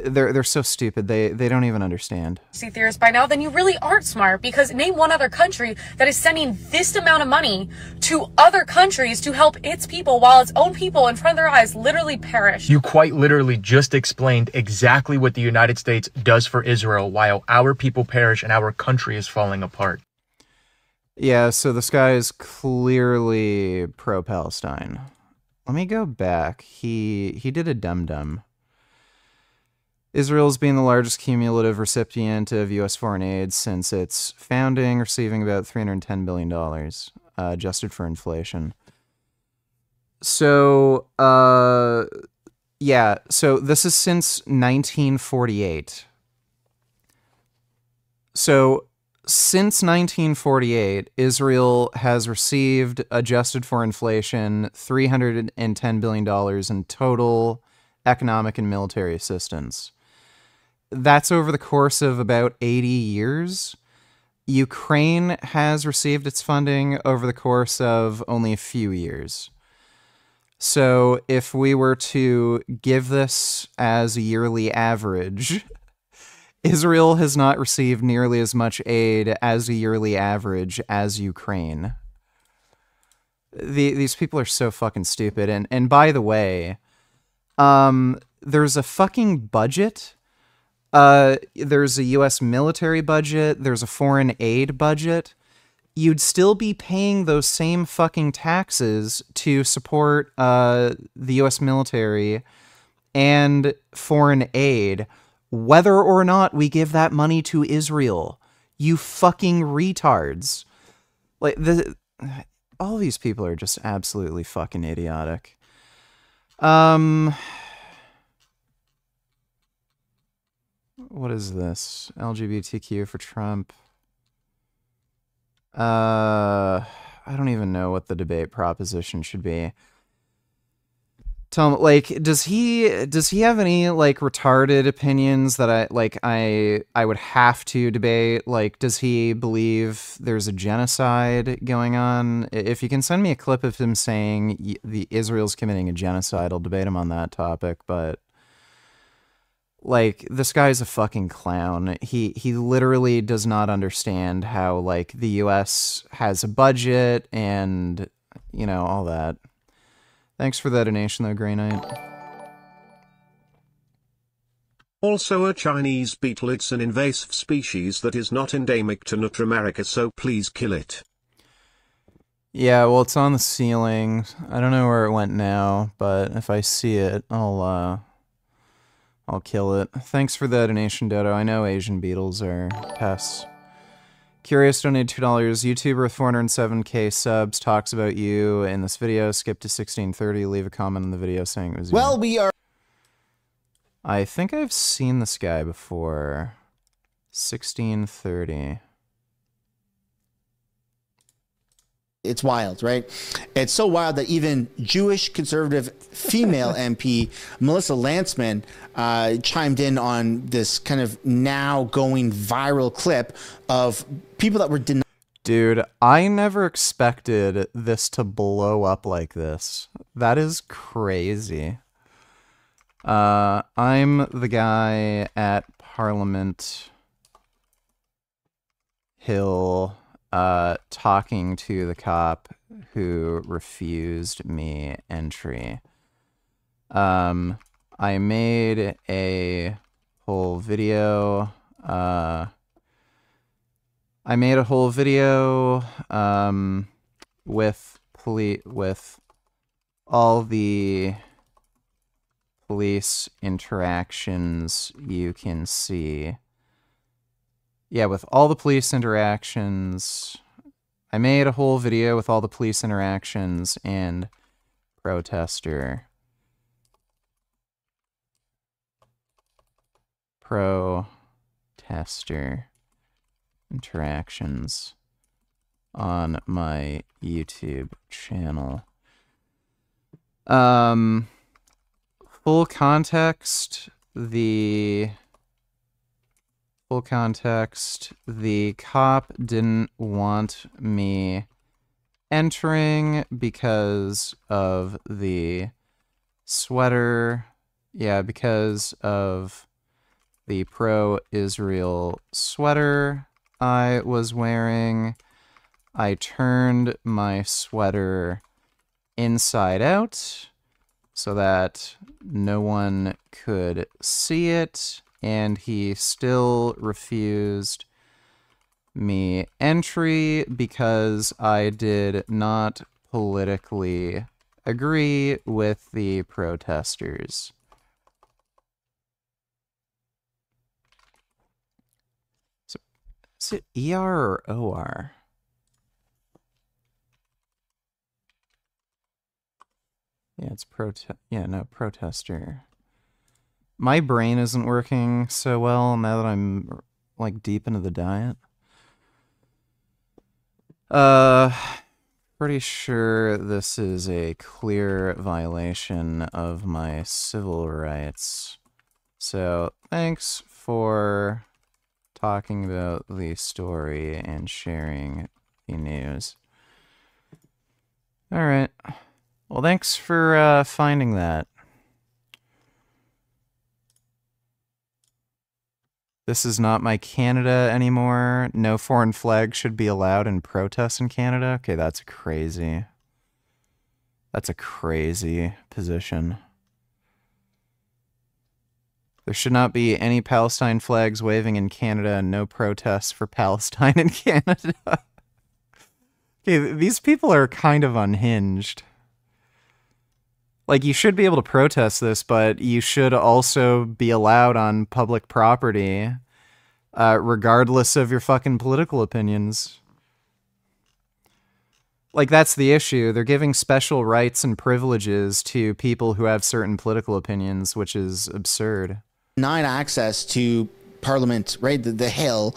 they're so stupid. They don't even understand. Theorist by now, then you really aren't smart, because name one other country that is sending this amount of money to other countries to help its people while its own people in front of their eyes literally perish. You quite literally just explained exactly what the United States does for Israel while our people perish and our country is falling apart. Yeah, so this guy is clearly pro-Palestine. Let me go back. He did a dum-dum. Israel's been the largest cumulative recipient of U.S. foreign aid since its founding, receiving about $310 billion, adjusted for inflation. So, yeah, so this is since 1948. So, since 1948, Israel has received, adjusted for inflation, $310 billion in total economic and military assistance. That's over the course of about 80 years. Ukraine has received its funding over the course of only a few years. So if we were to give this as a yearly average, Israel has not received nearly as much aid as a yearly average as Ukraine. These people are so fucking stupid. And by the way, there's a fucking budget. There's a U.S. military budget. There's a foreign aid budget. You'd still be paying those same fucking taxes to support the U.S. military and foreign aid, whether or not we give that money to Israel. You fucking retards. Like, all these people are just absolutely fucking idiotic. What is this? LGBTQ for Trump. I don't even know what the debate proposition should be. Tell me, like, does he have any like retarded opinions that I would have to debate? Like, does he believe there's a genocide going on? If you can send me a clip of him saying the Israel's committing a genocide, I'll debate him on that topic, but like, this guy's a fucking clown. He literally does not understand how, like, the U.S. has a budget and, you know, all that. Thanks for that donation, though, Grey Knight. Also a Chinese beetle. It's an invasive species that is not endemic to North America, so please kill it. Yeah, well, it's on the ceiling. I don't know where it went now, but if I see it, I'll kill it. Thanks for the donation, Dodo. I know Asian beetles are pests. Curious donated $2. YouTuber with 407k subs talks about you in this video. Skip to 1630. Leave a comment in the video saying it was you. Well, we are... I think I've seen this guy before. 1630. It's wild, right? It's so wild that even Jewish conservative female MP Melissa Lantzman chimed in on this kind of now going viral clip of people that were denied. Dude, I never expected this to blow up like this. That is crazy. I'm the guy at Parliament Hill talking to the cop who refused me entry. I made a whole video. With all the police interactions you can see. Yeah, with all the police interactions. I made a whole video with all the police interactions and protester. protester interactions on my YouTube channel. Full context, the cop didn't want me entering because of the sweater. Yeah, because of the pro-Israel sweater I was wearing. I turned my sweater inside out so that no one could see it, and he still refused me entry because I did not politically agree with the protesters. So, is it ER or OR? Yeah, it's protester. My brain isn't working so well now that I'm like deep into the diet. Pretty sure this is a clear violation of my civil rights. So, thanks for talking about the story and sharing the news. Alright. Well, thanks for finding that. This is not my Canada anymore. No foreign flag should be allowed in protests in Canada. Okay, that's crazy. That's a crazy position. There should not be any Palestine flags waving in Canada and no protests for Palestine in Canada. Okay, these people are kind of unhinged. Like, you should be able to protest this, but you should also be allowed on public property, regardless of your fucking political opinions. Like, that's the issue. They're giving special rights and privileges to people who have certain political opinions, which is absurd. Denied access to Parliament, right, the Hill,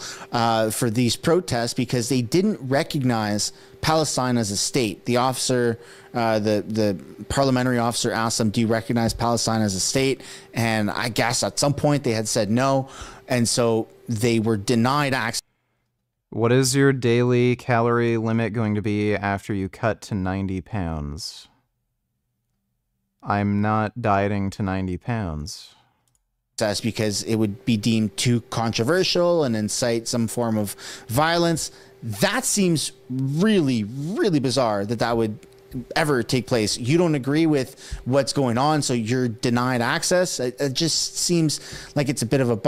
for these protests because they didn't recognize Palestine as a state. The officer, the parliamentary officer asked them, do you recognize Palestine as a state? And I guess at some point they had said no. And so they were denied access. What is your daily calorie limit going to be after you cut to 90 pounds? I'm not dieting to 90 pounds. Because it would be deemed too controversial and incite some form of violence. That seems really, really bizarre that that would ever take place. You don't agree with what's going on, so you're denied access. It just seems like it's a bit of a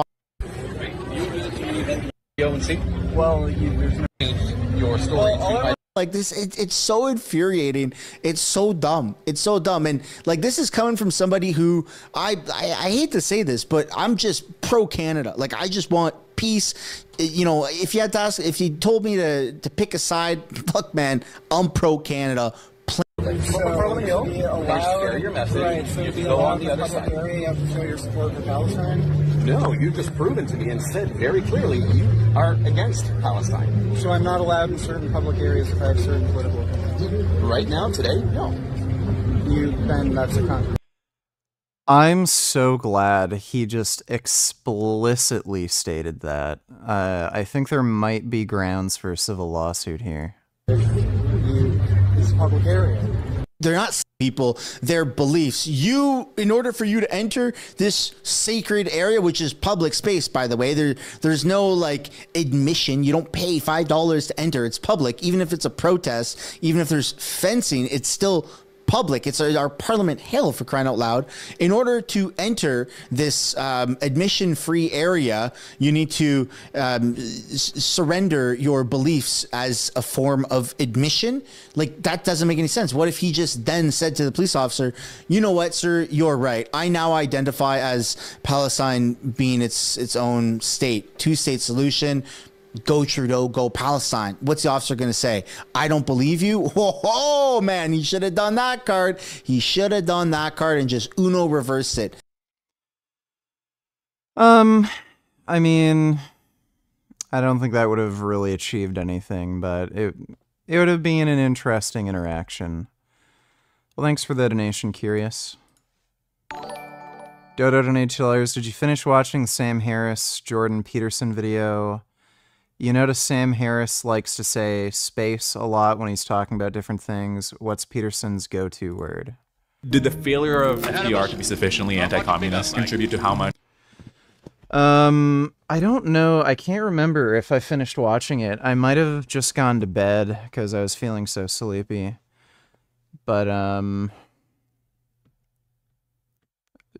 Well, there's no your story. like this. It's so infuriating. It's so dumb. It's so dumb. And like, this is coming from somebody who I hate to say this, but I'm just pro Canada. Like, I just want peace. You know, if you had to ask, if you told me to pick a side, look, man, I'm pro Canada. Share your message. Right, so you go on the other side. Area, you have to show your support for Palestine. No, you've just proven to me and said very clearly you are against Palestine. So I'm not allowed in certain public areas if I have certain political opinions. Right now, today, no. Then that's a contract. I'm so glad he just explicitly stated that. I think there might be grounds for a civil lawsuit here. It's a public area. They're not people, they're beliefs. In order for you to enter this sacred area, which is public space, by the way, there's no like admission. You don't pay $5 to enter. It's public. Even if it's a protest, even if there's fencing, it's still public. It's our Parliament Hill, for crying out loud. In order to enter this admission-free area, you need to surrender your beliefs as a form of admission. Like, that doesn't make any sense. What if he just then said to the police officer, you know what, sir, you're right. I now identify as Palestine being its own state, two-state solution. Go Trudeau, go Palestine. What's the officer going to say? I don't believe you? Oh, man, he should have done that card. He should have done that card and just Uno reversed it. I mean, I don't think that would have really achieved anything, but it would have been an interesting interaction. Well, thanks for the donation, Curious. Dodo donated $2. Did you finish watching the Sam Harris, Jordan Peterson video? You notice Sam Harris likes to say space a lot when he's talking about different things. What's Peterson's go-to word? Did the failure of FDR to be sufficiently anti-communist contribute to how much? I don't know. I can't remember if I finished watching it. I might have just gone to bed because I was feeling so sleepy. But,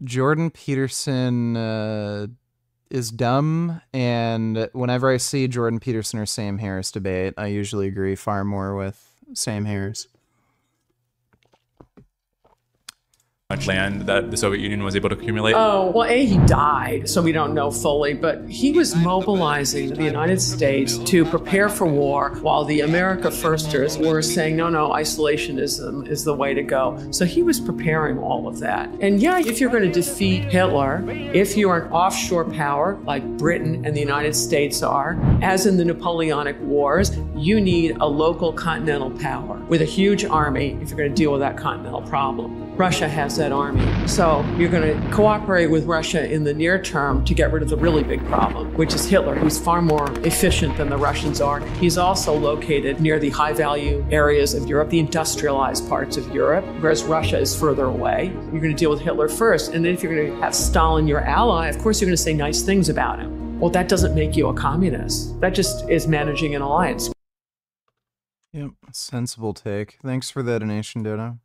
Jordan Peterson, is dumb, and whenever I see Jordan Peterson or Sam Harris debate, I usually agree far more with Sam Harris. Much land that the Soviet Union was able to accumulate? Oh, well, he died, so we don't know fully, but he was mobilizing the United States to prepare for war while the America Firsters were saying, no, isolationism is the way to go. So he was preparing all of that. And yeah, if you're going to defeat Hitler, if you're an offshore power like Britain and the United States are, as in the Napoleonic Wars, you need a local continental power with a huge army if you're going to deal with that continental problem. Russia has that army. So you're going to cooperate with Russia in the near term to get rid of the really big problem, which is Hitler, who's far more efficient than the Russians are. He's also located near the high-value areas of Europe, the industrialized parts of Europe, whereas Russia is further away. You're going to deal with Hitler first, and then if you're going to have Stalin your ally, of course you're going to say nice things about him. Well, that doesn't make you a communist. That just is managing an alliance. Yep, sensible take. Thanks for the donation, Dodo.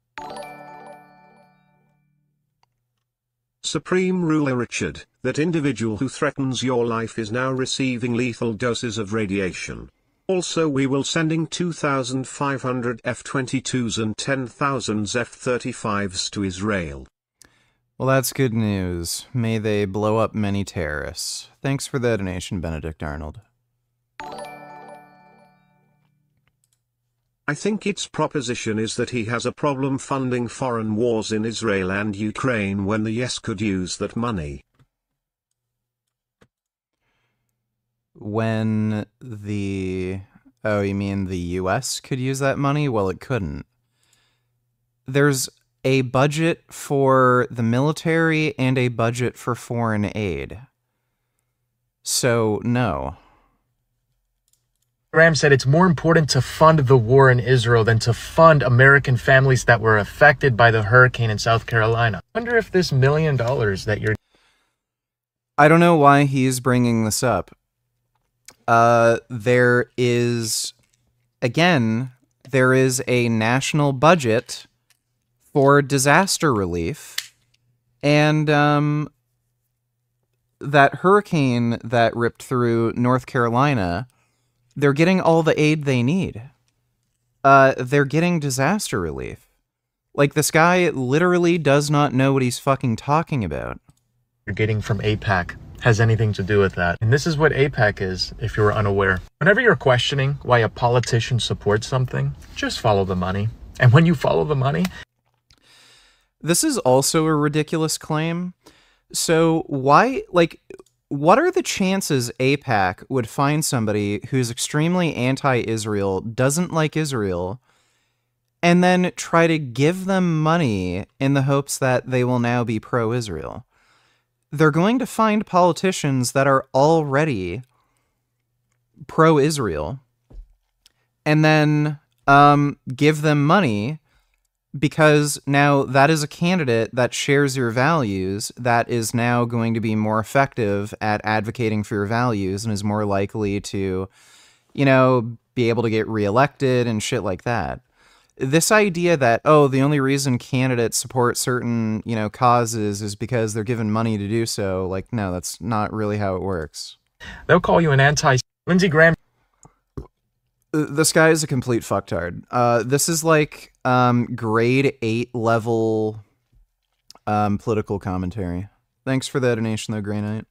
Supreme Ruler Richard, that individual who threatens your life is now receiving lethal doses of radiation. Also, we will sending 2,500 F-22s and 10,000 F-35s to Israel. Well, that's good news. May they blow up many terrorists. Thanks for the donation, Benedict Arnold. I think its proposition is that he has a problem funding foreign wars in Israel and Ukraine when the US could use that money. When the... Oh, you mean the US could use that money? Well, it couldn't. There's a budget for the military and a budget for foreign aid. So, no. Graham said it's more important to fund the war in Israel than to fund American families that were affected by the hurricane in South Carolina. I wonder if this $1 million that you're... I don't know why he's bringing this up. There is a national budget for disaster relief, and that hurricane that ripped through North Carolina, they're getting all the aid they need. They're getting disaster relief. Like, this guy literally does not know what he's fucking talking about. You're getting from AIPAC has anything to do with that. And this is what AIPAC is, if you were unaware. Whenever you're questioning why a politician supports something, just follow the money. And when you follow the money... This is also a ridiculous claim. So why, like... What are the chances AIPAC would find somebody who's extremely anti-Israel, doesn't like Israel, and then try to give them money in the hopes that they will now be pro-Israel? They're going to find politicians that are already pro-Israel and then give them money, because now that is a candidate that shares your values, that is now going to be more effective at advocating for your values and is more likely to, you know, be able to get reelected and shit like that. This idea that, oh, the only reason candidates support certain, you know, causes is because they're given money to do so, like, no, that's not really how it works. They'll call you an Lindsey Graham. This guy is a complete fucktard. This is like grade 8 level political commentary. Thanks for that donation, though, Grey Knight.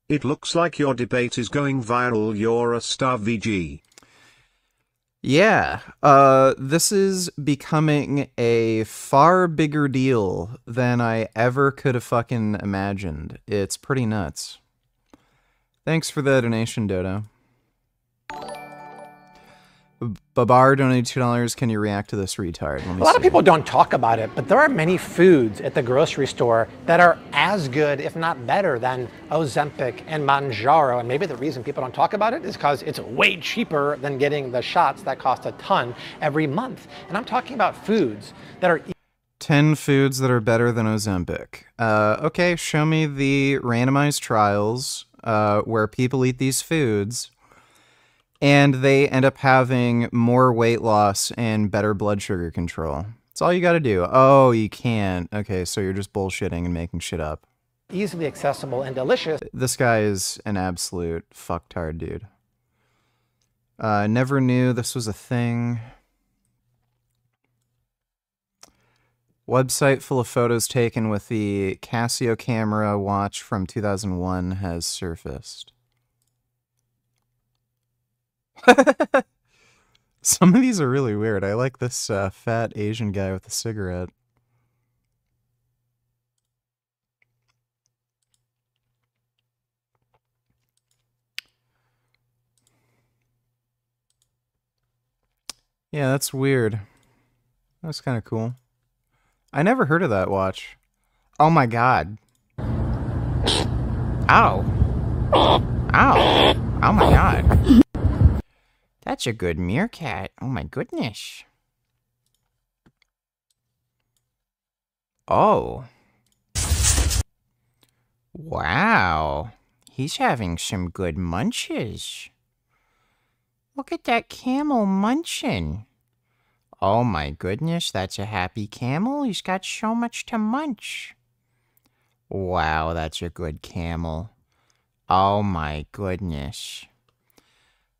It looks like your debate is going viral. You're a star VG. Yeah, this is becoming a far bigger deal than I ever could have fucking imagined. It's pretty nuts. Thanks for the donation, Dodo. Babar donated $2. Can you react to this retard? A lot of people don't talk about it, but there are many foods at the grocery store that are as good, if not better, than Ozempic and Mounjaro. And maybe the reason people don't talk about it is because it's way cheaper than getting the shots that cost a ton every month. And I'm talking about foods that are 10 foods that are better than Ozempic. Okay, show me the randomized trials where people eat these foods and they end up having more weight loss and better blood sugar control. That's all you gotta do. Oh, you can't. Okay, so you're just bullshitting and making shit up. easily accessible and delicious. This guy is an absolute fucktard, dude. Never knew this was a thing. Website full of photos taken with the Casio camera watch from 2001 has surfaced. Some of these are really weird. I like this fat Asian guy with a cigarette. Yeah, that's weird. That's kind of cool. I never heard of that watch. Oh my god. Ow. Ow. Oh my god. That's a good meerkat. Oh my goodness. Oh. Wow. He's having some good munches. Look at that camel munching. Oh my goodness, that's a happy camel. He's got so much to munch. Wow, that's a good camel. Oh my goodness.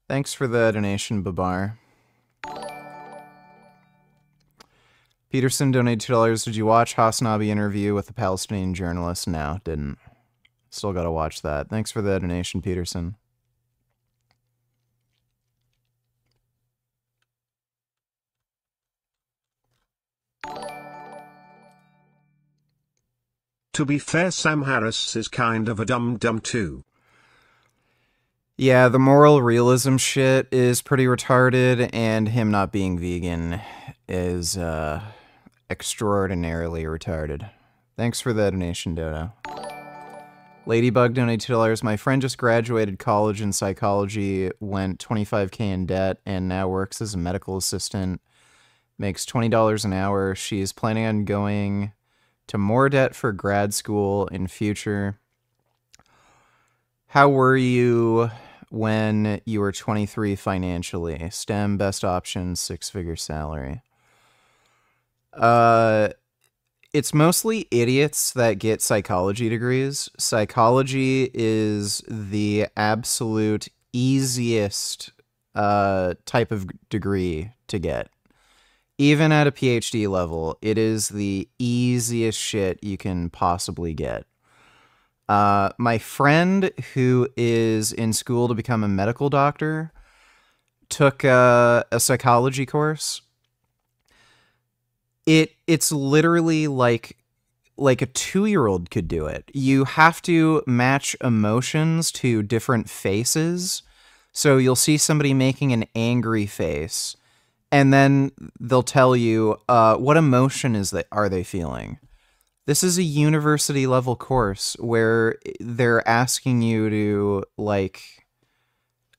Thanks for the donation, Babar. Peterson donated $2. Did you watch Hasnabi interview with the Palestinian journalist? No, didn't. Still gotta watch that. Thanks for the donation, Peterson. To be fair, Sam Harris is kind of a dum-dum too. Yeah, the moral realism shit is pretty retarded, and him not being vegan is extraordinarily retarded. Thanks for the donation, Dodo. Ladybug donated $2. My friend just graduated college in psychology, went $25K in debt, and now works as a medical assistant. Makes $20 an hour. She is planning on going to more debt for grad school in future. How were you when you were 23 financially? STEM, best option, 6-figure salary. It's mostly idiots that get psychology degrees. Psychology is the absolute easiest type of degree to get. Even at a PhD level, it is the easiest shit you can possibly get. My friend, who is in school to become a medical doctor, took a psychology course. It's literally like a 2-year-old could do it. You have to match emotions to different faces. So you'll see somebody making an angry face, and then they'll tell you what emotion are they feeling. This is a university level course where they're asking you to like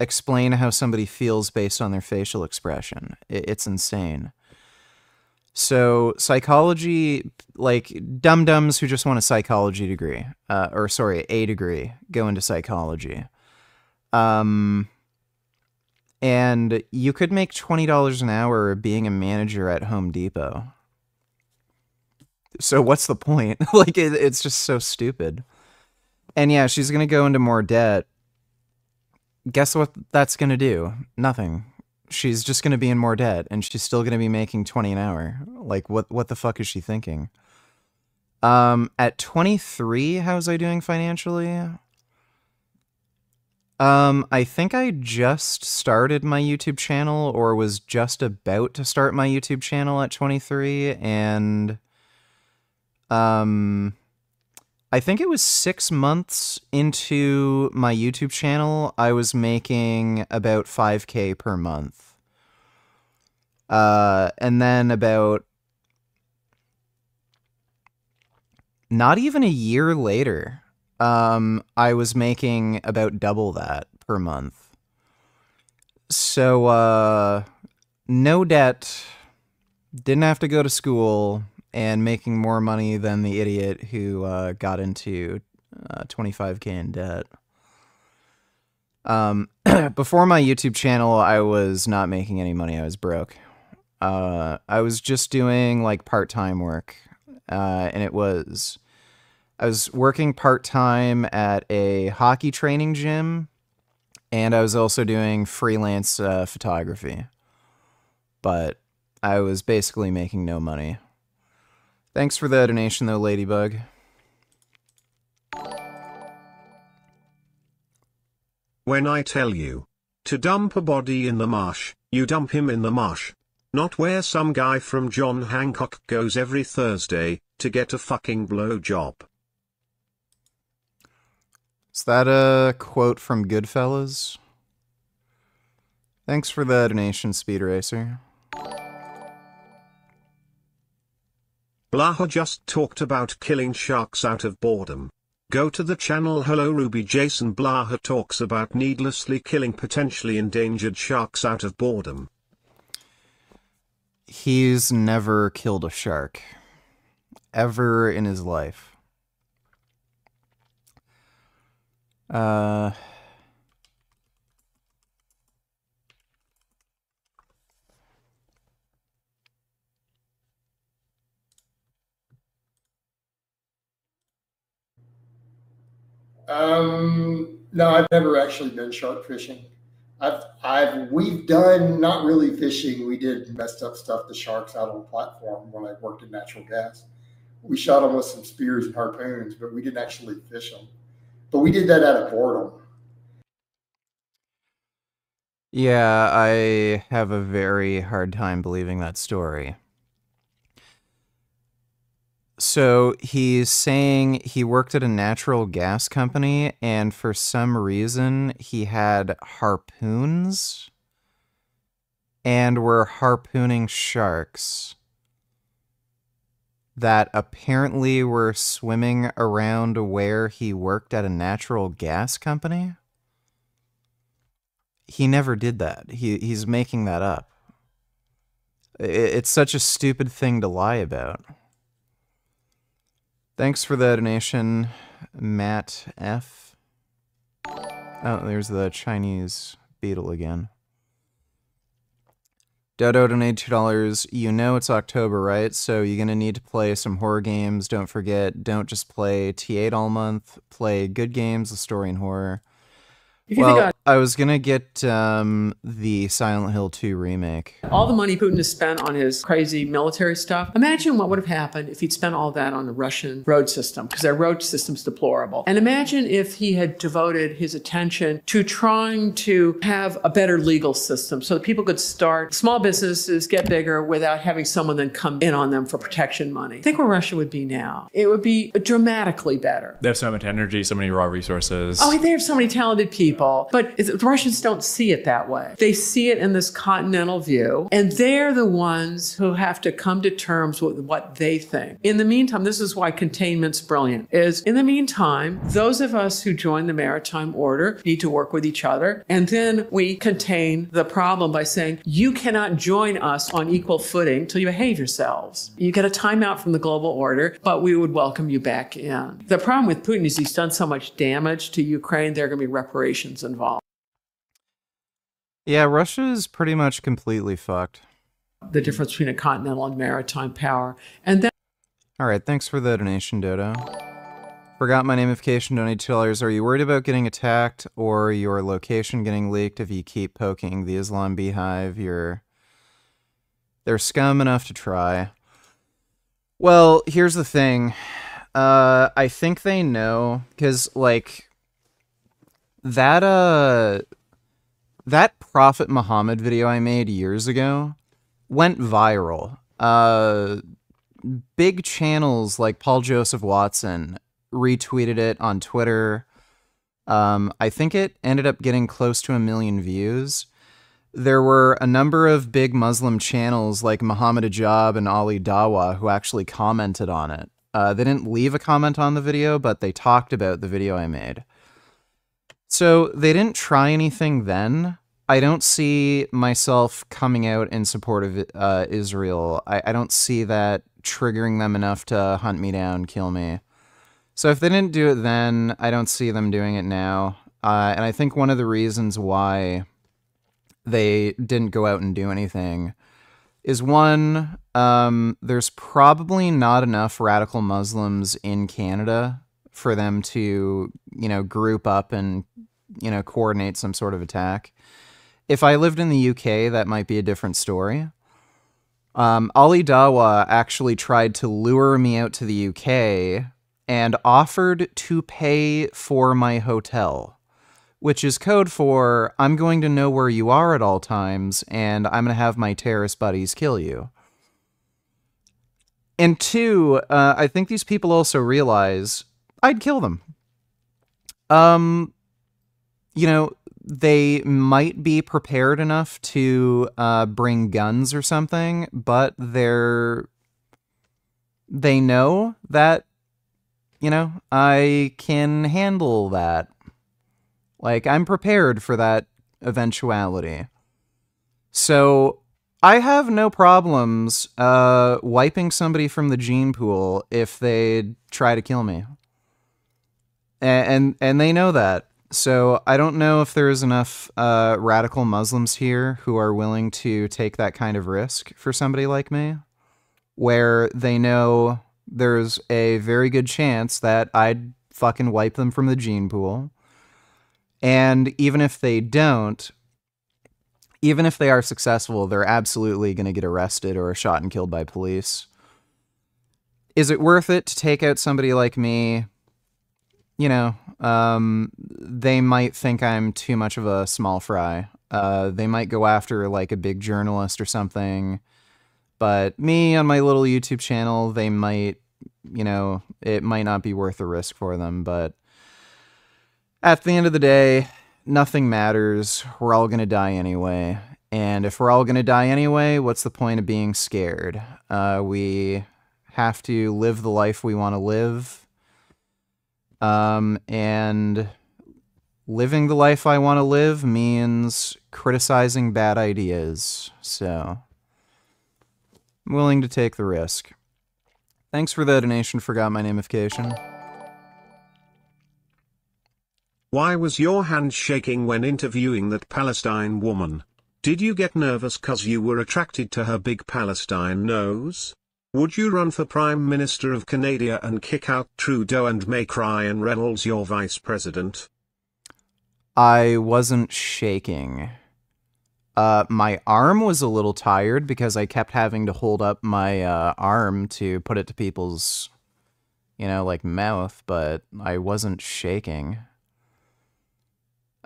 explain how somebody feels based on their facial expression. It's insane. So psychology, like dum-dums who just want a psychology degree, a degree, go into psychology. And you could make $20 an hour being a manager at Home Depot. So what's the point? Like, it's just so stupid. And yeah, she's going to go into more debt. Guess what that's going to do? Nothing. She's just going to be in more debt, and she's still going to be making $20 an hour. Like, what the fuck is she thinking? At 23, how's I doing financially? I think I just started my YouTube channel, or was just about to start my YouTube channel at 23, and I think it was 6 months into my YouTube channel, I was making about $5K per month. And then about not even a year later, I was making about double that per month. So, no debt, didn't have to go to school, and making more money than the idiot who got into 25K in debt. Before my YouTube channel, I was not making any money. I was broke. I was just doing like part-time work, and I was working part-time at a hockey training gym, and I was also doing freelance photography. But I was basically making no money. Thanks for the donation, though, Ladybug. When I tell you to dump a body in the marsh, you dump him in the marsh. Not where some guy from John Hancock goes every Thursday to get a fucking blowjob. Is that a quote from Goodfellas? Thanks for the donation, Speed Racer. Blaha just talked about killing sharks out of boredom. Go to the channel Hello Ruby Jason. Blaha talks about needlessly killing potentially endangered sharks out of boredom. He's never killed a shark. Ever in his life. No, I've never actually been shark fishing. We've done not really fishing. We did messed up stuff to sharks out on the platform when I worked in natural gas. We shot them with some spears and harpoons, but we didn't actually fish them. But we did that out of boredom. Yeah, I have a very hard time believing that story. So he's saying he worked at a natural gas company, and for some reason he had harpoons and were harpooning sharks that apparently were swimming around where he worked at a natural gas company. He never did that. He's making that up. It's such a stupid thing to lie about. Thanks for the donation, Matt F. Oh, there's the Chinese beetle again. Dodo donated $2. You know it's October, right? So you're going to need to play some horror games. Don't forget, don't just play T8 all month. Play good games, the story and horror. Well, I was going to get the Silent Hill 2 remake. All the money Putin has spent on his crazy military stuff. Imagine what would have happened if he'd spent all that on the Russian road system, because their road system's deplorable. And imagine if he had devoted his attention to trying to have a better legal system so that people could start small businesses, get bigger without having someone then come in on them for protection money. Think where Russia would be now. It would be dramatically better. They have so much energy, so many raw resources. Oh, they have so many talented people. But the Russians don't see it that way. They see it in this continental view, and they're the ones who have to come to terms with what they think. In the meantime, this is why containment's brilliant, is in the meantime, those of us who join the maritime order need to work with each other, and then we contain the problem by saying, you cannot join us on equal footing till you behave yourselves. You get a timeout from the global order, but we would welcome you back in. The problem with Putin is he's done so much damage to Ukraine, there are going to be reparations involved. Yeah, Russia is pretty much completely fucked. The difference between a continental and maritime power. And then all right, thanks for the donation, Dodo. Forgot my namification, donate $2. Are you worried about getting attacked or your location getting leaked if you keep poking the Islam beehive? They're scum enough to try. Well, here's the thing. I think they know, because, like, that Prophet Muhammad video I made years ago went viral. Big channels like Paul Joseph Watson retweeted it on Twitter. I think it ended up getting close to 1 million views. There were a number of big Muslim channels like Muhammad Ajab and Ali Dawa who actually commented on it. They didn't leave a comment on the video, but they talked about the video I made. So they didn't try anything then. I don't see myself coming out in support of Israel. I don't see that triggering them enough to hunt me down, kill me. So if they didn't do it then, I don't see them doing it now. And I think one of the reasons why they didn't go out and do anything is one, there's probably not enough radical Muslims in Canada for them to, group up and, coordinate some sort of attack. If I lived in the UK, that might be a different story. Ali Dawa actually tried to lure me out to the UK and offered to pay for my hotel, which is code for I'm going to know where you are at all times and I'm going to have my terrorist buddies kill you. And two, I think these people also realize I'd kill them. They might be prepared enough to bring guns or something, but they know that, I can handle that. Like, I'm prepared for that eventuality. So I have no problems wiping somebody from the gene pool if they try to kill me. And they know that. So I don't know if there's enough radical Muslims here who are willing to take that kind of risk for somebody like me, where they know there's a very good chance that I'd fucking wipe them from the gene pool. And even if they don't, even if they are successful, they're absolutely going to get arrested or shot and killed by police. Is it worth it to take out somebody like me? They might think I'm too much of a small fry. They might go after like a big journalist or something. But me on my little YouTube channel, they might, it might not be worth the risk for them. But at the end of the day, nothing matters. We're all going to die anyway. And if we're all going to die anyway, what's the point of being scared? We have to live the life we want to live. And living the life I want to live means criticizing bad ideas. So I'm willing to take the risk. Thanks for the donation. Forgot my namification. Why was your hand shaking when interviewing that Palestine woman? Did you get nervous cause you were attracted to her big Palestine nose? Would you run for Prime Minister of Canada and kick out Trudeau and make Ryan Reynolds your vice president? I wasn't shaking. My arm was a little tired because I kept having to hold up my arm to put it to people's, mouth, but I wasn't shaking.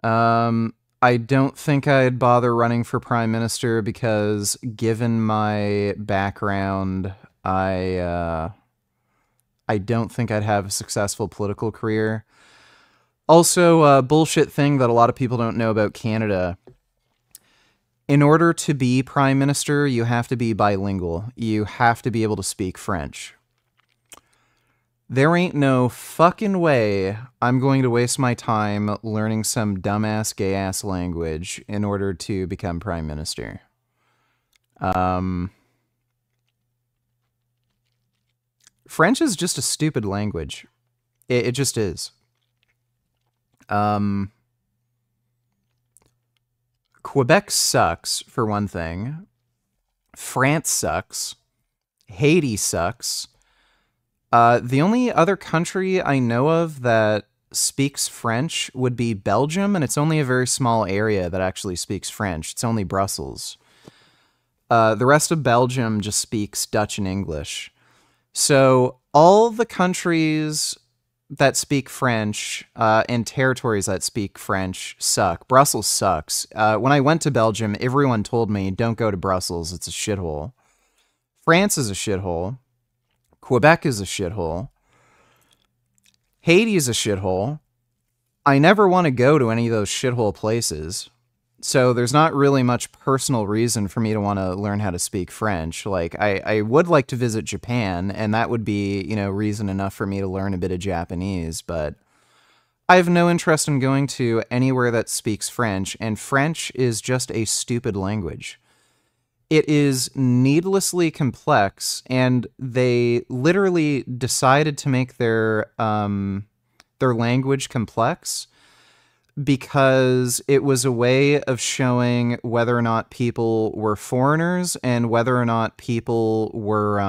I don't think I'd bother running for Prime Minister because, given my background, I don't think I'd have a successful political career. Also, a bullshit thing that a lot of people don't know about Canada. In order to be Prime Minister, you have to be bilingual. You have to be able to speak French. There ain't no fucking way I'm going to waste my time learning some dumbass gay-ass language in order to become Prime Minister. French is just a stupid language. It just is. Quebec sucks, for one thing. France sucks. Haiti sucks. The only other country I know of that speaks French would be Belgium, and it's only a very small area that actually speaks French. It's only Brussels. The rest of Belgium just speaks Dutch and English. So all the countries that speak French and territories that speak French suck. Brussels sucks. When I went to Belgium, everyone told me, don't go to Brussels. It's a shithole. France is a shithole. Quebec is a shithole. Haiti is a shithole. I never want to go to any of those shithole places. So there's not really much personal reason for me to want to learn how to speak French. Like, I would like to visit Japan, and that would be, you know, reason enough for me to learn a bit of Japanese, but I have no interest in going to anywhere that speaks French, and French is just a stupid language. It is needlessly complex, and they literally decided to make their language complex because it was a way of showing whether or not people were foreigners and whether or not people were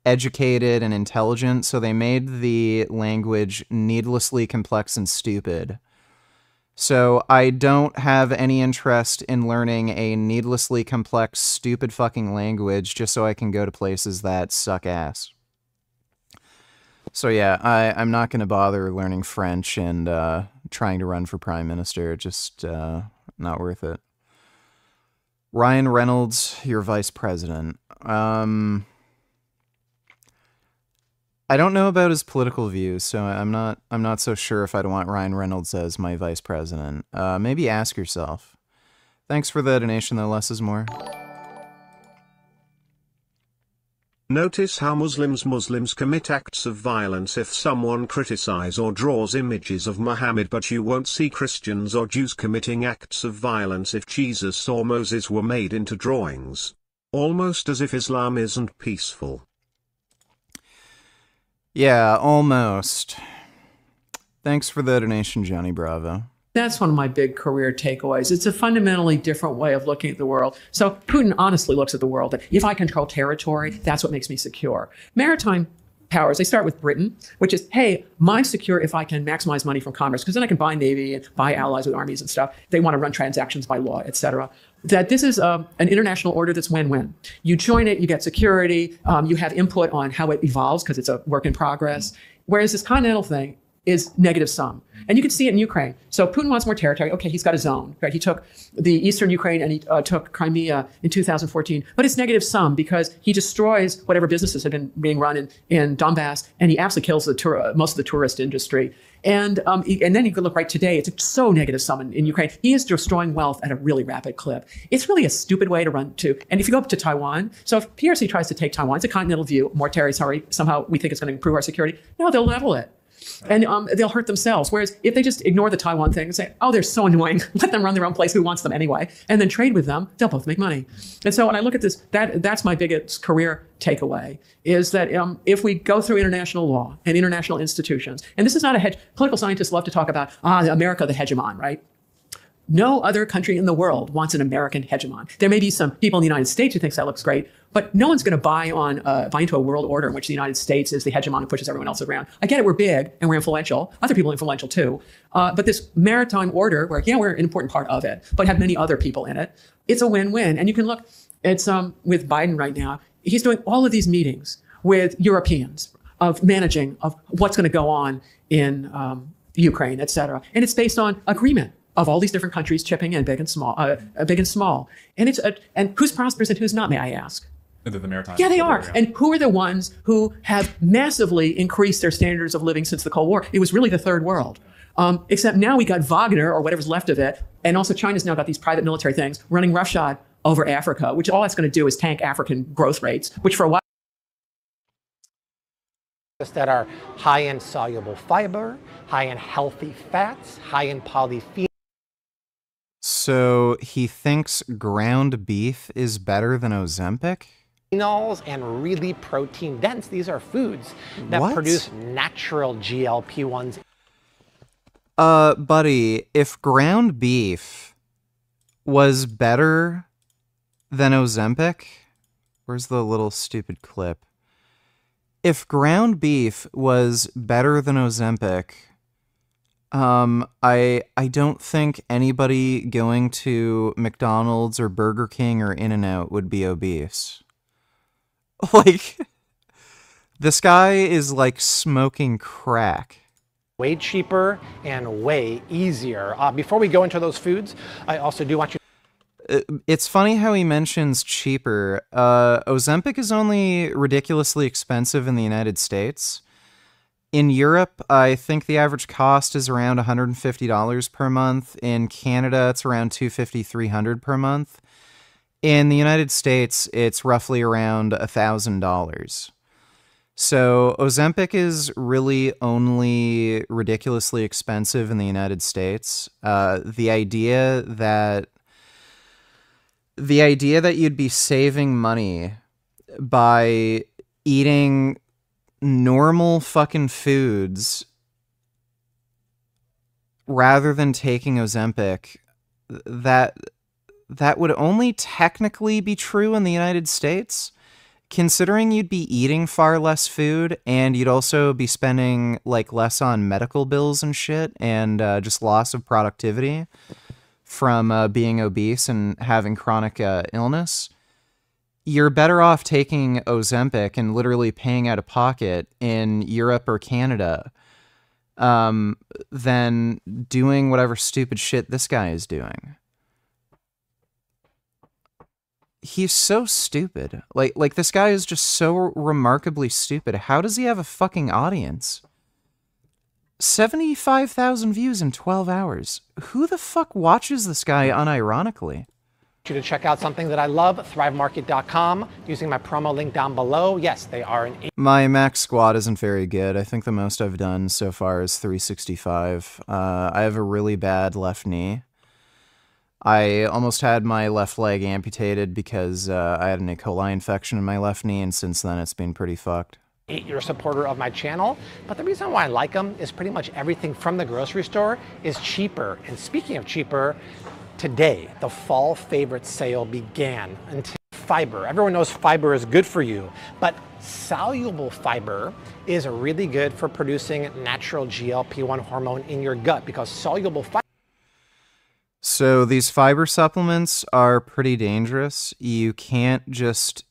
educated and intelligent. So they made the language needlessly complex and stupid. So I don't have any interest in learning a needlessly complex, stupid fucking language just so I can go to places that suck ass. So yeah, I'm not going to bother learning French and trying to run for prime minister. Just not worth it. Ryan Reynolds, your vice president. I don't know about his political views, so I'm not so sure if I'd want Ryan Reynolds as my vice president. Maybe ask yourself. Thanks for the donation, though. Less is more. Notice how Muslims commit acts of violence if someone criticizes or draws images of Muhammad, but you won't see Christians or Jews committing acts of violence if Jesus or Moses were made into drawings. Almost as if Islam isn't peaceful. Yeah, almost. Thanks for the donation, Johnny Bravo. That's one of my big career takeaways. It's a fundamentally different way of looking at the world. So Putin honestly looks at the world that if I control territory, that's what makes me secure. Maritime powers, they start with Britain, which is, hey, I'm secure if I can maximize money from commerce, because then I can buy navy and buy allies with armies and stuff. They want to run transactions by law, etc. That this is an international order that's win-win. You join it, you get security, you have input on how it evolves because it's a work in progress. Whereas this continental thing is negative sum. And you can see it in Ukraine. So Putin wants more territory. Okay, he's got a zone, right? He took the eastern Ukraine and he took Crimea in 2014. But it's negative sum because he destroys whatever businesses have been being run in Donbass, and he absolutely kills most of the tourist industry. And then you can look right today, it's so negative sum in Ukraine. He is destroying wealth at a really rapid clip. It's really a stupid way to run to. And if you go up to Taiwan, so if PRC tries to take Taiwan, it's a continental view, more territory, somehow we think it's going to improve our security. No, they'll level it. And they'll hurt themselves. Whereas if they just ignore the Taiwan thing and say, oh, they're so annoying, let them run their own place, who wants them anyway, and then trade with them, they'll both make money. And so when I look at this, that's my biggest career takeaway, is that if we go through international law and international institutions, and this is not a hedge, political scientists love to talk about, America, the hegemon, right? No other country in the world wants an American hegemon. There may be some people in the United States who thinks that looks great, but no one's going to buy into a world order in which the United States is the hegemon and pushes everyone else around. I get it, we're big and we're influential. Other people are influential too. But this maritime order, where, yeah, we're an important part of it, but have many other people in it, it's a win-win. And you can look, it's with Biden right now, he's doing all of these meetings with Europeans of managing of what's going to go on in Ukraine, et cetera. And it's based on agreement of all these different countries chipping in, big and small, and and who's prosperous and who's not, may I ask? The maritime. Yeah, they are. Yeah. And who are the ones who have massively increased their standards of living since the Cold War? It was really the third world. Except now we got Wagner, or whatever's left of it, and also China's now got these private military things running roughshod over Africa, which all that's going to do is tank African growth rates, which for a while that are high in soluble fiber, high in healthy fats, high in polyphenols. So he thinks ground beef is better than Ozempic? And really protein dense. These are foods that produce natural GLP-1s. Buddy, if ground beef was better than Ozempic, where's the little stupid clip? If ground beef was better than Ozempic, I don't think anybody going to McDonald's or Burger King or In-N-Out would be obese. Like, This guy is like smoking crack. Way cheaper and way easier. Before we go into those foods, I also do want you. It's funny how he mentions cheaper. Ozempic is only ridiculously expensive in the United States. In Europe, I think the average cost is around $150 per month. In Canada, it's around $250, $300 per month. In the United States, it's roughly around $1,000. So Ozempic is really only ridiculously expensive in the United States. The idea that you'd be saving money by eating normal fucking foods rather than taking Ozempic, that would only technically be true in the United States, considering you'd be eating far less food and you'd also be spending like less on medical bills and shit, and just loss of productivity from being obese and having chronic illness. You're better off taking Ozempic and literally paying out of pocket in Europe or Canada than doing whatever stupid shit this guy is doing. He's so stupid. Like this guy is just so remarkably stupid. How does he have a fucking audience? 75,000 views in 12 hours. Who the fuck watches this guy unironically? You to check out something that I love, thrivemarket.com, using my promo link down below. Yes, they are an... My max squat isn't very good. I think the most I've done so far is 365. I have a really bad left knee. I almost had my left leg amputated because I had an E. coli infection in my left knee, and since then it's been pretty fucked. You're a supporter of my channel, but the reason why I like them is pretty much everything from the grocery store is cheaper. And speaking of cheaper, today, the fall favorite sale began. Until fiber. Everyone knows fiber is good for you, but soluble fiber is really good for producing natural GLP-1 hormone in your gut, because soluble fiber... So these fiber supplements are pretty dangerous. You can't just,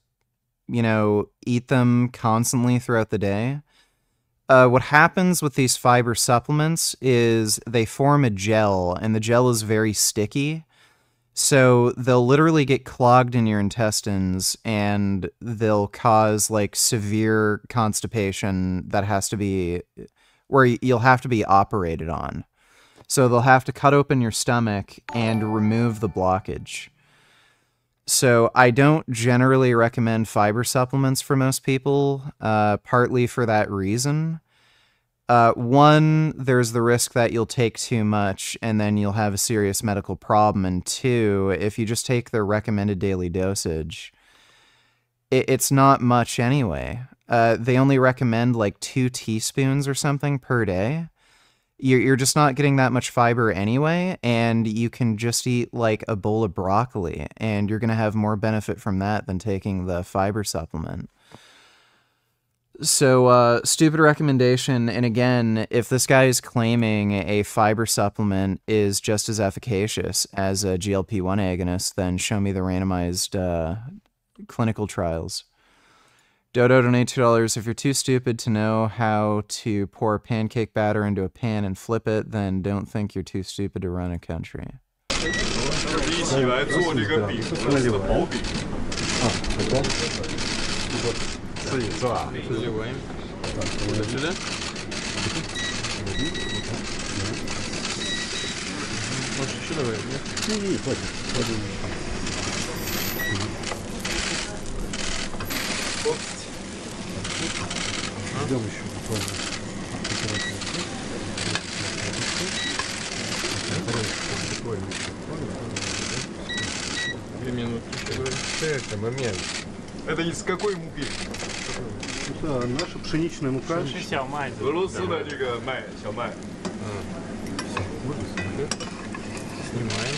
eat them constantly throughout the day. What happens with these fiber supplements is they form a gel, and the gel is very sticky. So they'll literally get clogged in your intestines, and they'll cause like severe constipation that has to be, where you'll have to be operated on. So they'll have to cut open your stomach and remove the blockage. So I don't generally recommend fiber supplements for most people, partly for that reason. One, there's the risk that you'll take too much and then you'll have a serious medical problem. And two, if you just take the recommended daily dosage, it's not much anyway. They only recommend like 2 teaspoons or something per day. You're just not getting that much fiber anyway, and you can just eat like a bowl of broccoli, and you're going to have more benefit from that than taking the fiber supplement. So, stupid recommendation, and again, if this guy is claiming a fiber supplement is just as efficacious as a GLP-1 agonist, then show me the randomized clinical trials. Dodo, donate $2. If you're too stupid to know how to pour pancake batter into a pan and flip it, then don't think you're too stupid to run a country. Это из какой муки? Это наша пшеничная мука.俄罗斯的这个麦，小麦。Снимаем.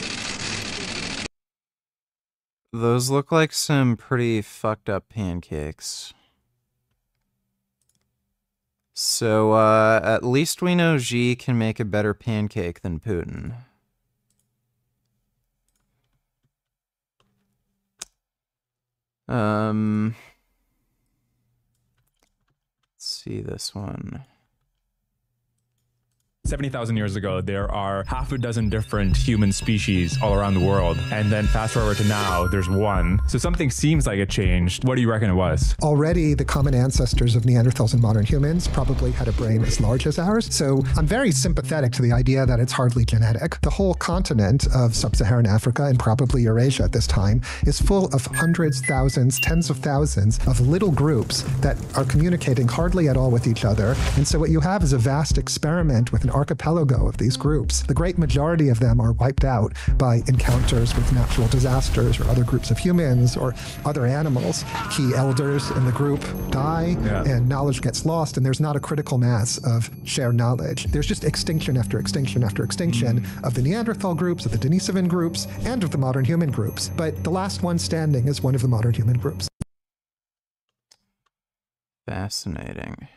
Those look like some pretty fucked up pancakes. So, at least we know Xi can make a better pancake than Putin. see this one. 70,000 years ago, there are half a dozen different human species all around the world. And then fast forward to now, there's one. So something seems like it changed. What do you reckon it was? Already, the common ancestors of Neanderthals and modern humans probably had a brain as large as ours. So I'm very sympathetic to the idea that it's hardly genetic. The whole continent of sub-Saharan Africa and probably Eurasia at this time is full of hundreds, thousands, tens of thousands of little groups that are communicating hardly at all with each other. And so what you have is a vast experiment with an archipelago of these groups. The great majority of them are wiped out by encounters with natural disasters or other groups of humans or other animals. Key elders in the group die and knowledge gets lost, and there's not a critical mass of shared knowledge. There's just extinction after extinction after extinction of the Neanderthal groups, of the Denisovan groups, and of the modern human groups. But the last one standing is one of the modern human groups. Fascinating.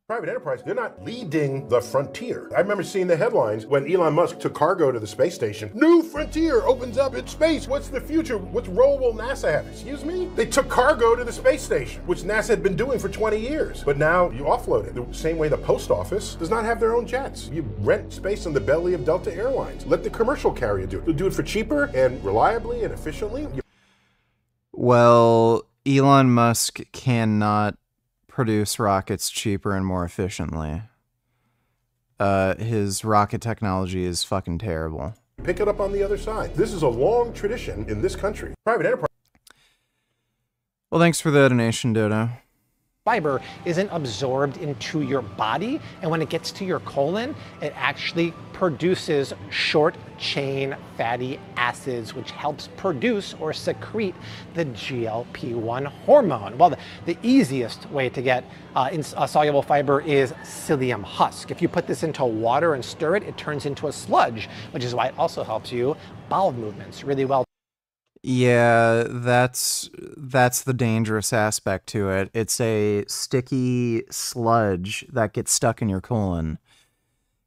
Private enterprise, they're not leading the frontier. I remember seeing the headlines when Elon Musk took cargo to the space station. New frontier opens up in space. What's the future? What role will NASA have? Excuse me? They took cargo to the space station, which NASA had been doing for 20 years. But now you offload it. The same way the post office does not have their own jets. You rent space in the belly of Delta Airlines. Let the commercial carrier do it. They'll do it for cheaper and reliably and efficiently. Well, Elon Musk cannot produce rockets cheaper and more efficiently. His rocket technology is fucking terrible. Pick it up on the other side. This is a long tradition in this country. Private enterprise. Well, thanks for the donation, Dodo. Fiber isn't absorbed into your body, and when it gets to your colon, it actually produces short chain fatty acids, which helps produce or secrete the GLP-1 hormone. Well, the easiest way to get soluble fiber is psyllium husk. If you put this into water and stir it, it turns into a sludge, which is why it also helps you bowel movements really well. Yeah, that's the dangerous aspect to it. It's a sticky sludge that gets stuck in your colon.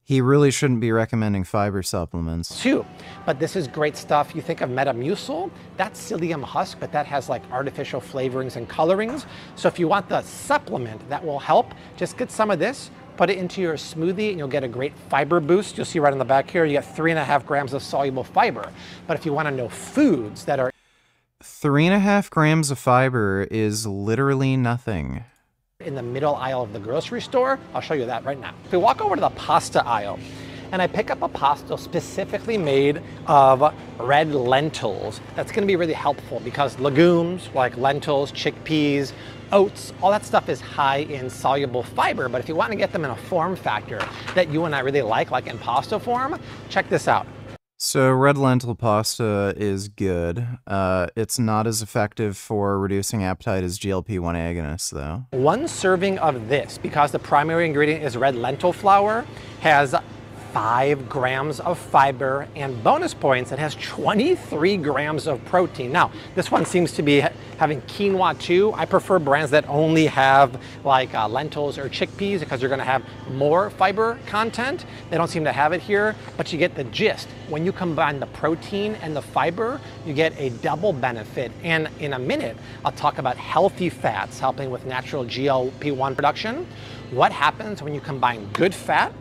He really shouldn't be recommending fiber supplements. Too, but this is great stuff. You think of Metamucil, that's psyllium husk, but that has like artificial flavorings and colorings. So if you want the supplement that will help, just get some of this, put it into your smoothie, and you'll get a great fiber boost. You'll see right on the back here, you get 3.5 grams of soluble fiber. But if you want to know foods that are 3.5 grams of fiber is literally nothing. in the middle aisle of the grocery store, I'll show you that right now. If we walk over to the pasta aisle, and I pick up a pasta specifically made of red lentils, that's gonna be really helpful because legumes like lentils, chickpeas, oats, all that stuff is high in soluble fiber, but if you want to get them in a form factor that you and I really like in pasta form, check this out. So red lentil pasta is good. It's not as effective for reducing appetite as GLP-1 agonists, though. One serving of this, because the primary ingredient is red lentil flour, has 5 grams of fiber, and bonus points, it has 23 grams of protein. Now, this one seems to be having quinoa too. I prefer brands that only have like lentils or chickpeas because you're gonna have more fiber content. They don't seem to have it here, but you get the gist. When you combine the protein and the fiber, you get a double benefit. And in a minute, I'll talk about healthy fats helping with natural GLP-1 production. What happens when you combine good fat,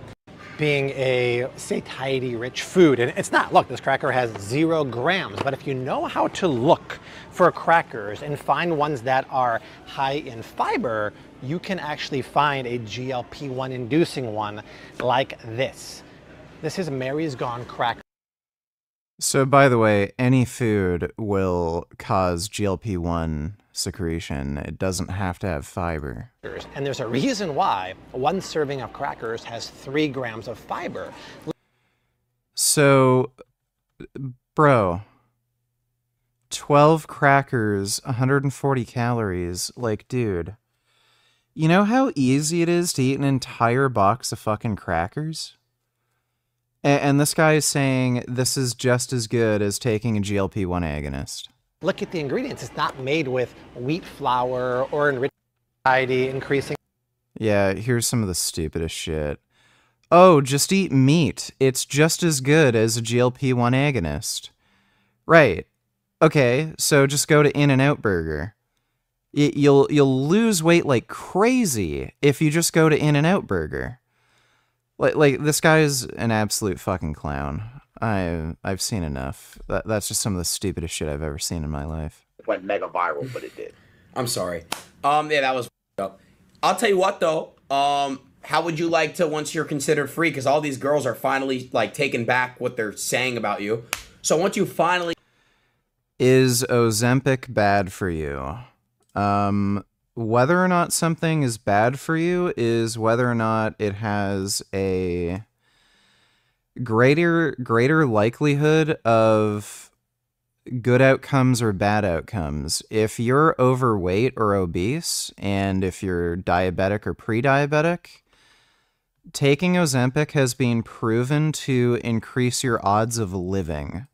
being a satiety-rich food. And it's not, look, this cracker has 0 grams, but if you know how to look for crackers and find ones that are high in fiber, you can actually find a GLP-1 inducing one like this. This is Mary's Gone cracker. So, by the way, any food will cause GLP-1 secretion. It doesn't have to have fiber. And there's a reason why 1 serving of crackers has 3 grams of fiber. So, bro, 12 crackers, 140 calories. Like, dude, you know how easy it is to eat an entire box of fucking crackers? And this guy is saying this is just as good as taking a GLP-1 agonist. Look at the ingredients. It's not made with wheat flour or enriched satiety increasing. Yeah, here's some of the stupidest shit. Oh, just eat meat. It's just as good as a GLP-1 agonist. Right. Okay, so just go to In-N-Out Burger. You'll lose weight like crazy if you just go to In-N-Out Burger. Like this guy's an absolute fucking clown. I've seen enough. That's just some of the stupidest shit I've ever seen in my life. It went mega viral, but it did. I'm sorry. Yeah, that was up. I'll tell you what though. How would you like to, once you're considered free, because all these girls are finally like taking back what they're saying about you. So once you finally, is Ozempic bad for you? Whether or not something is bad for you is whether or not it has a greater likelihood of good outcomes or bad outcomes. If you're overweight or obese, and if you're diabetic or pre-diabetic, taking Ozempic has been proven to increase your odds of living.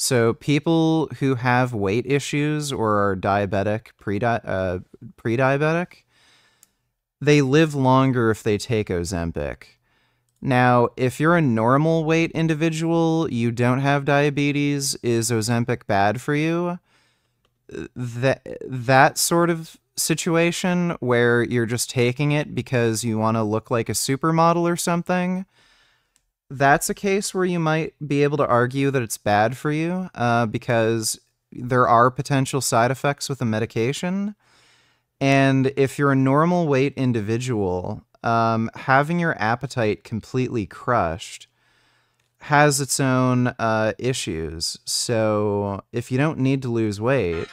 So people who have weight issues or are diabetic, pre-diabetic, they live longer if they take Ozempic. Now, if you're a normal weight individual, you don't have diabetes, is Ozempic bad for you? That sort of situation where you're just taking it because you want to look like a supermodel or something, that's a case where you might be able to argue that it's bad for you because there are potential side effects with the medication. And if you're a normal weight individual, having your appetite completely crushed has its own issues. So if you don't need to lose weight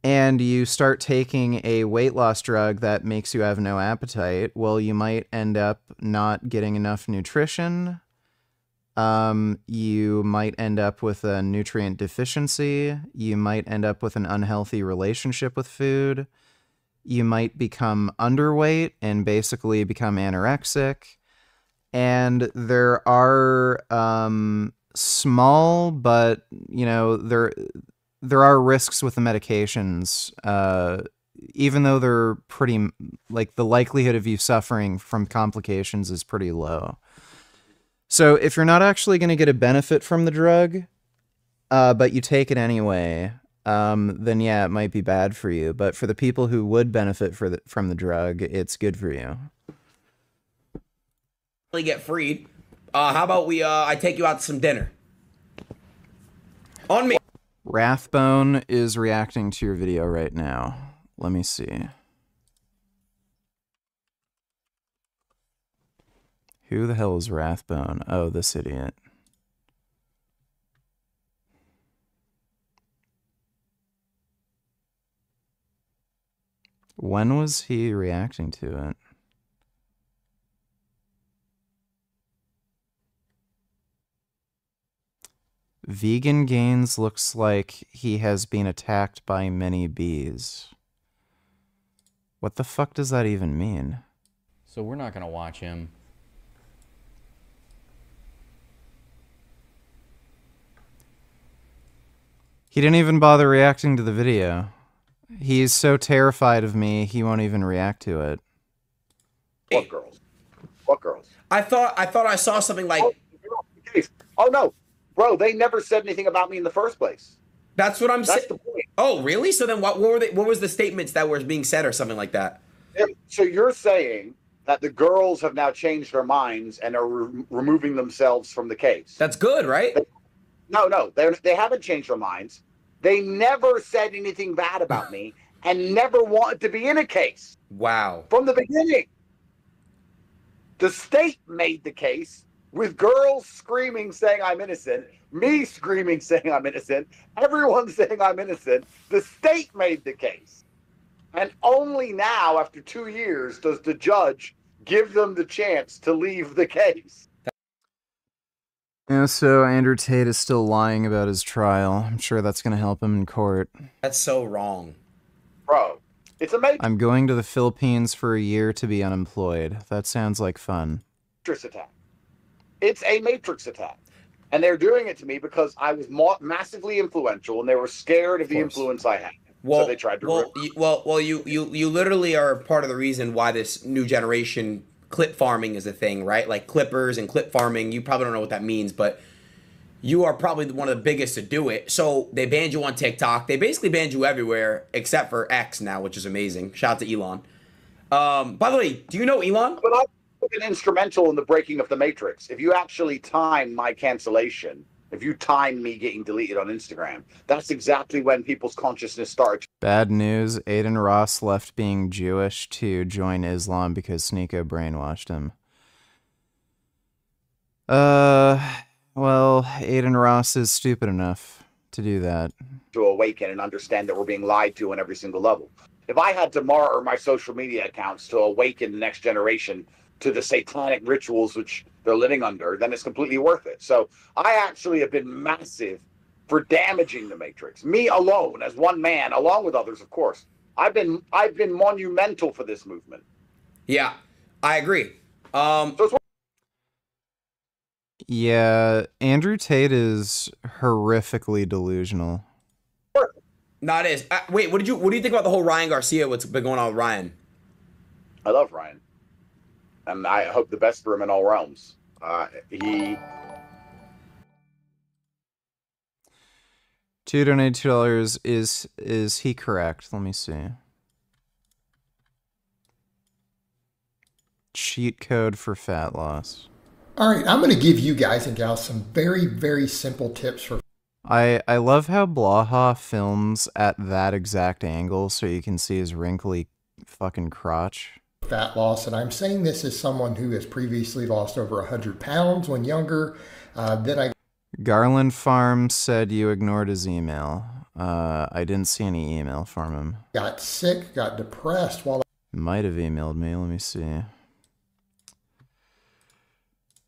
and you start taking a weight loss drug that makes you have no appetite, well, you might end up not getting enough nutrition. You might end up with a nutrient deficiency. You might end up with an unhealthy relationship with food. You might become underweight and basically become anorexic. And there are small, but, you know, there are risks with the medications, even though they're pretty, like, the likelihood of you suffering from complications is pretty low. So if you're not actually going to get a benefit from the drug, but you take it anyway, then yeah, it might be bad for you. But for the people who would benefit from the drug, it's good for you. get freed, how about I take you out to some dinner? On me. Wrathbone is reacting to your video right now. Let me see. Who the hell is Wrathbone? Oh, this idiot. When was he reacting to it? Vegan Gains looks like he has been attacked by many bees. What the fuck does that even mean? So we're not gonna watch him. He didn't even bother reacting to the video. He's so terrified of me, he won't even react to it. What girls? What girls? I thought I saw something like... Oh, no. Bro, they never said anything about me in the first place. That's what I'm saying. That's the point. Oh, really? So then what were they, what was the statements that were being said or something like that? So you're saying that the girls have now changed their minds and are removing themselves from the case. That's good, right? No, they haven't changed their minds. They never said anything bad about me and never wanted to be in a case. Wow. From the beginning. The state made the case with girls screaming saying I'm innocent, me screaming saying I'm innocent, everyone saying I'm innocent. The state made the case. And only now, after 2 years, does the judge give them the chance to leave the case. Yeah, so Andrew Tate is still lying about his trial. I'm sure that's going to help him in court. That's so wrong. Bro, it's amazing. I'm going to the Philippines for a year to be unemployed. That sounds like fun. Matrix attack. It's a Matrix attack. And they're doing it to me because I was massively influential and they were scared of the influence I had. Well, so they tried to you literally are part of the reason why this new generation clip farming is a thing, right? Like clippers and clip farming. You probably don't know what that means, but you are probably one of the biggest to do it. So they banned you on TikTok. They basically banned you everywhere except for X now, which is amazing. Shout out to Elon. By the way, do you know Elon? But I've been instrumental in the breaking of the matrix. If you actually time my cancellation, if you time me getting deleted on Instagram, that's exactly when people's consciousness started. Bad news, Aiden Ross left being Jewish to join Islam because Sneeko brainwashed him. Well, Aiden Ross is stupid enough to do that. To awaken and understand that we're being lied to on every single level. If I had to martyr my social media accounts to awaken the next generation to the satanic rituals which they're living under, then it's completely worth it. So I actually have been massive for damaging the matrix. Me alone, as one man, along with others, of course. I've been monumental for this movement. Yeah, I agree. Yeah, Andrew Tate is horrifically delusional. No, it is. Wait, what do you think about the whole Ryan Garcia? What's been going on with Ryan? I love Ryan, and I hope the best for him in all realms. He donated $2. Is he correct? Let me see. Cheat code for fat loss. All right, I'm going to give you guys and gals some very, very simple tips for. I love how Blaha films at that exact angle so you can see his wrinkly fucking crotch. Fat loss, and I'm saying this as someone who has previously lost over 100 pounds when younger. Garland Farm said you ignored his email. I didn't see any email from him. Got sick, got depressed while. Might have emailed me. Let me see.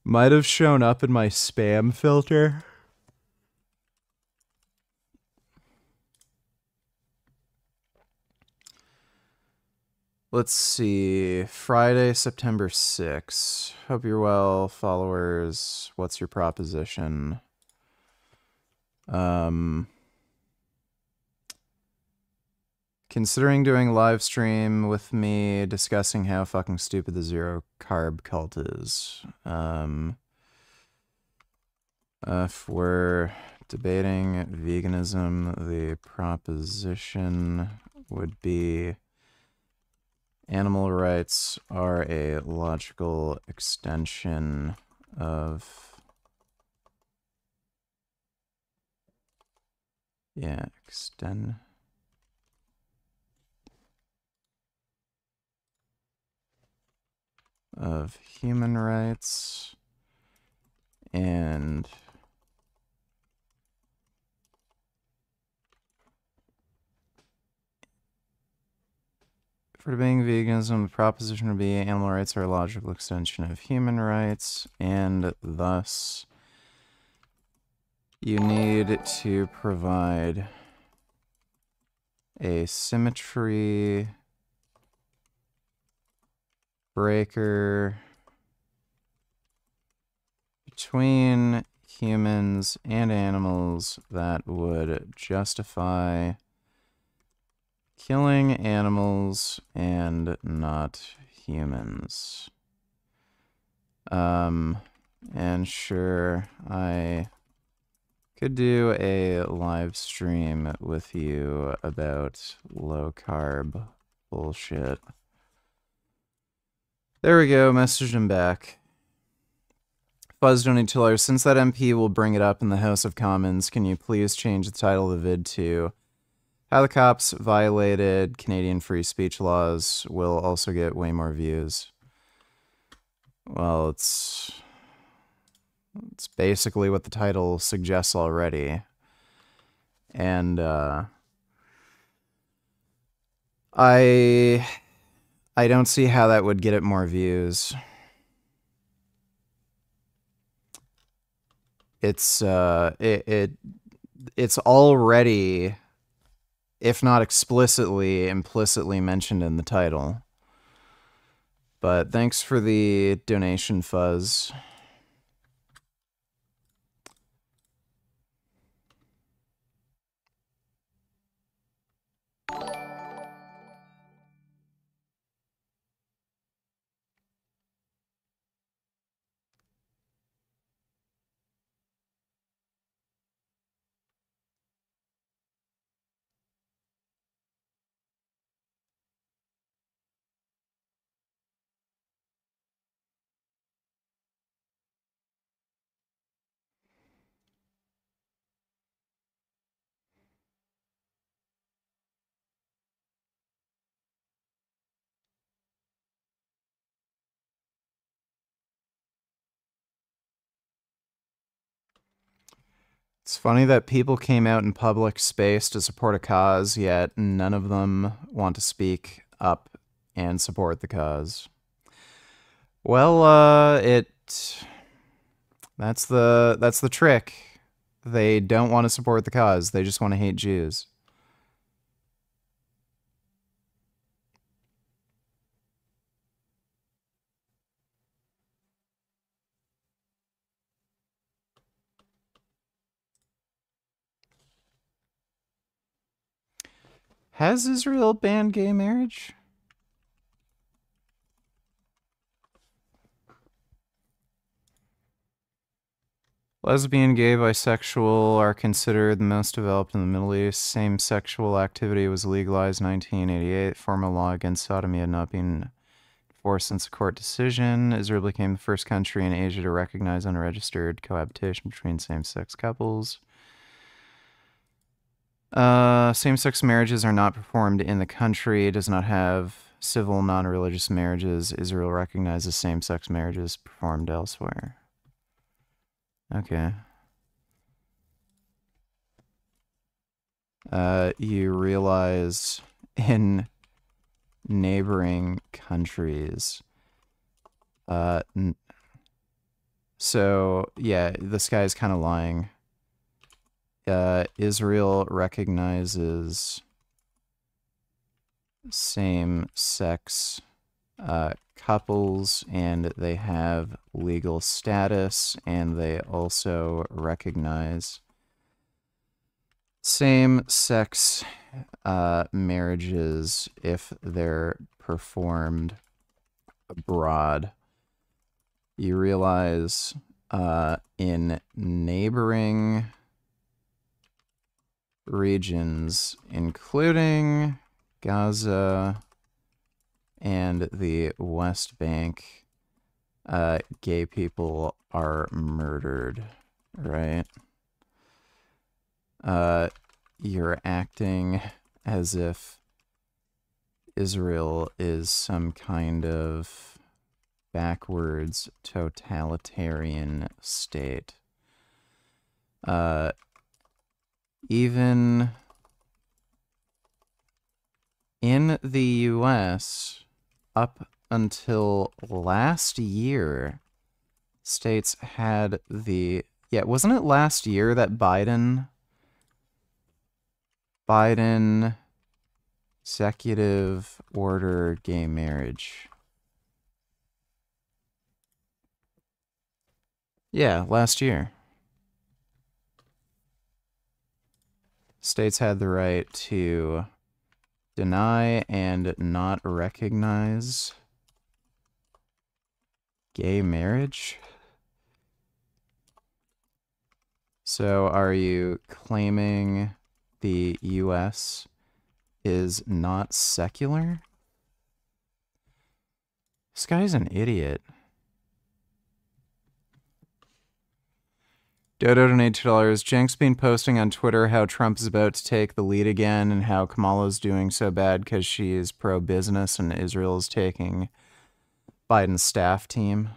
Might have shown up in my spam filter. Let's see. Friday, September 6th. Hope you're well, followers. What's your proposition? Considering doing a live stream with me discussing how fucking stupid the zero carb cult is. If we're debating veganism, the proposition would be animal rights are a logical extension of of human rights, and for debating veganism, the proposition would be animal rights are a logical extension of human rights, and thus you need to provide a symmetry breaker between humans and animals that would justify killing animals and not humans. And sure, I could do a live stream with you about low carb bullshit. There we go, messaged him back. Fuzz donated $2. Since that MP will bring it up in the House of Commons, can you please change the title of the vid to How the Cops Violated Canadian Free Speech Laws? Will also get way more views. Well, it's basically what the title suggests already. And I don't see how that would get it more views. It's it's already, if not explicitly, implicitly mentioned in the title. But thanks for the donation, Fuzz. It's funny that people came out in public space to support a cause, yet none of them want to speak up and support the cause. Well, that's the trick. They don't want to support the cause. They just want to hate Jews. Has Israel banned gay marriage? Lesbian, gay, bisexual are considered the most developed in the Middle East. Same sexual activity was legalized in 1988. Formal law against sodomy had not been enforced since a court decision. Israel became the first country in Asia to recognize unregistered cohabitation between same-sex couples. Same-sex marriages are not performed in the country. It does not have civil, non-religious marriages. Israel recognizes same-sex marriages performed elsewhere. Okay. You realize in neighboring countries, so yeah, this guy's kind of lying. Israel recognizes same-sex couples, and they have legal status, and they also recognize same-sex marriages if they're performed abroad. You realize in neighboring regions, including Gaza and the West Bank, gay people are murdered, right? You're acting as if Israel is some kind of backwards totalitarian state. Even in the US, up until last year, states had the... Yeah, wasn't it last year that Biden executive order gay marriage? Yeah, last year. States had the right to deny and not recognize gay marriage. So are you claiming the US is not secular? This guy's an idiot. Dodo donated $2. Jenks been posting on Twitter how Trump is about to take the lead again and how Kamala's doing so bad because she is pro-business and Israel is taking Biden's staff team.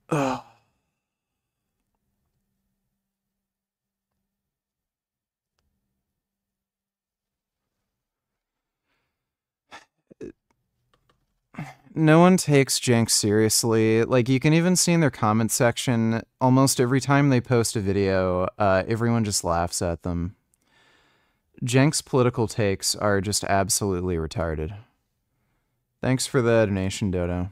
Ugh. No one takes Jenks seriously. Like, you can even see in their comment section, almost every time they post a video, everyone just laughs at them. Jenks' political takes are just absolutely retarded. Thanks for the donation, Dodo.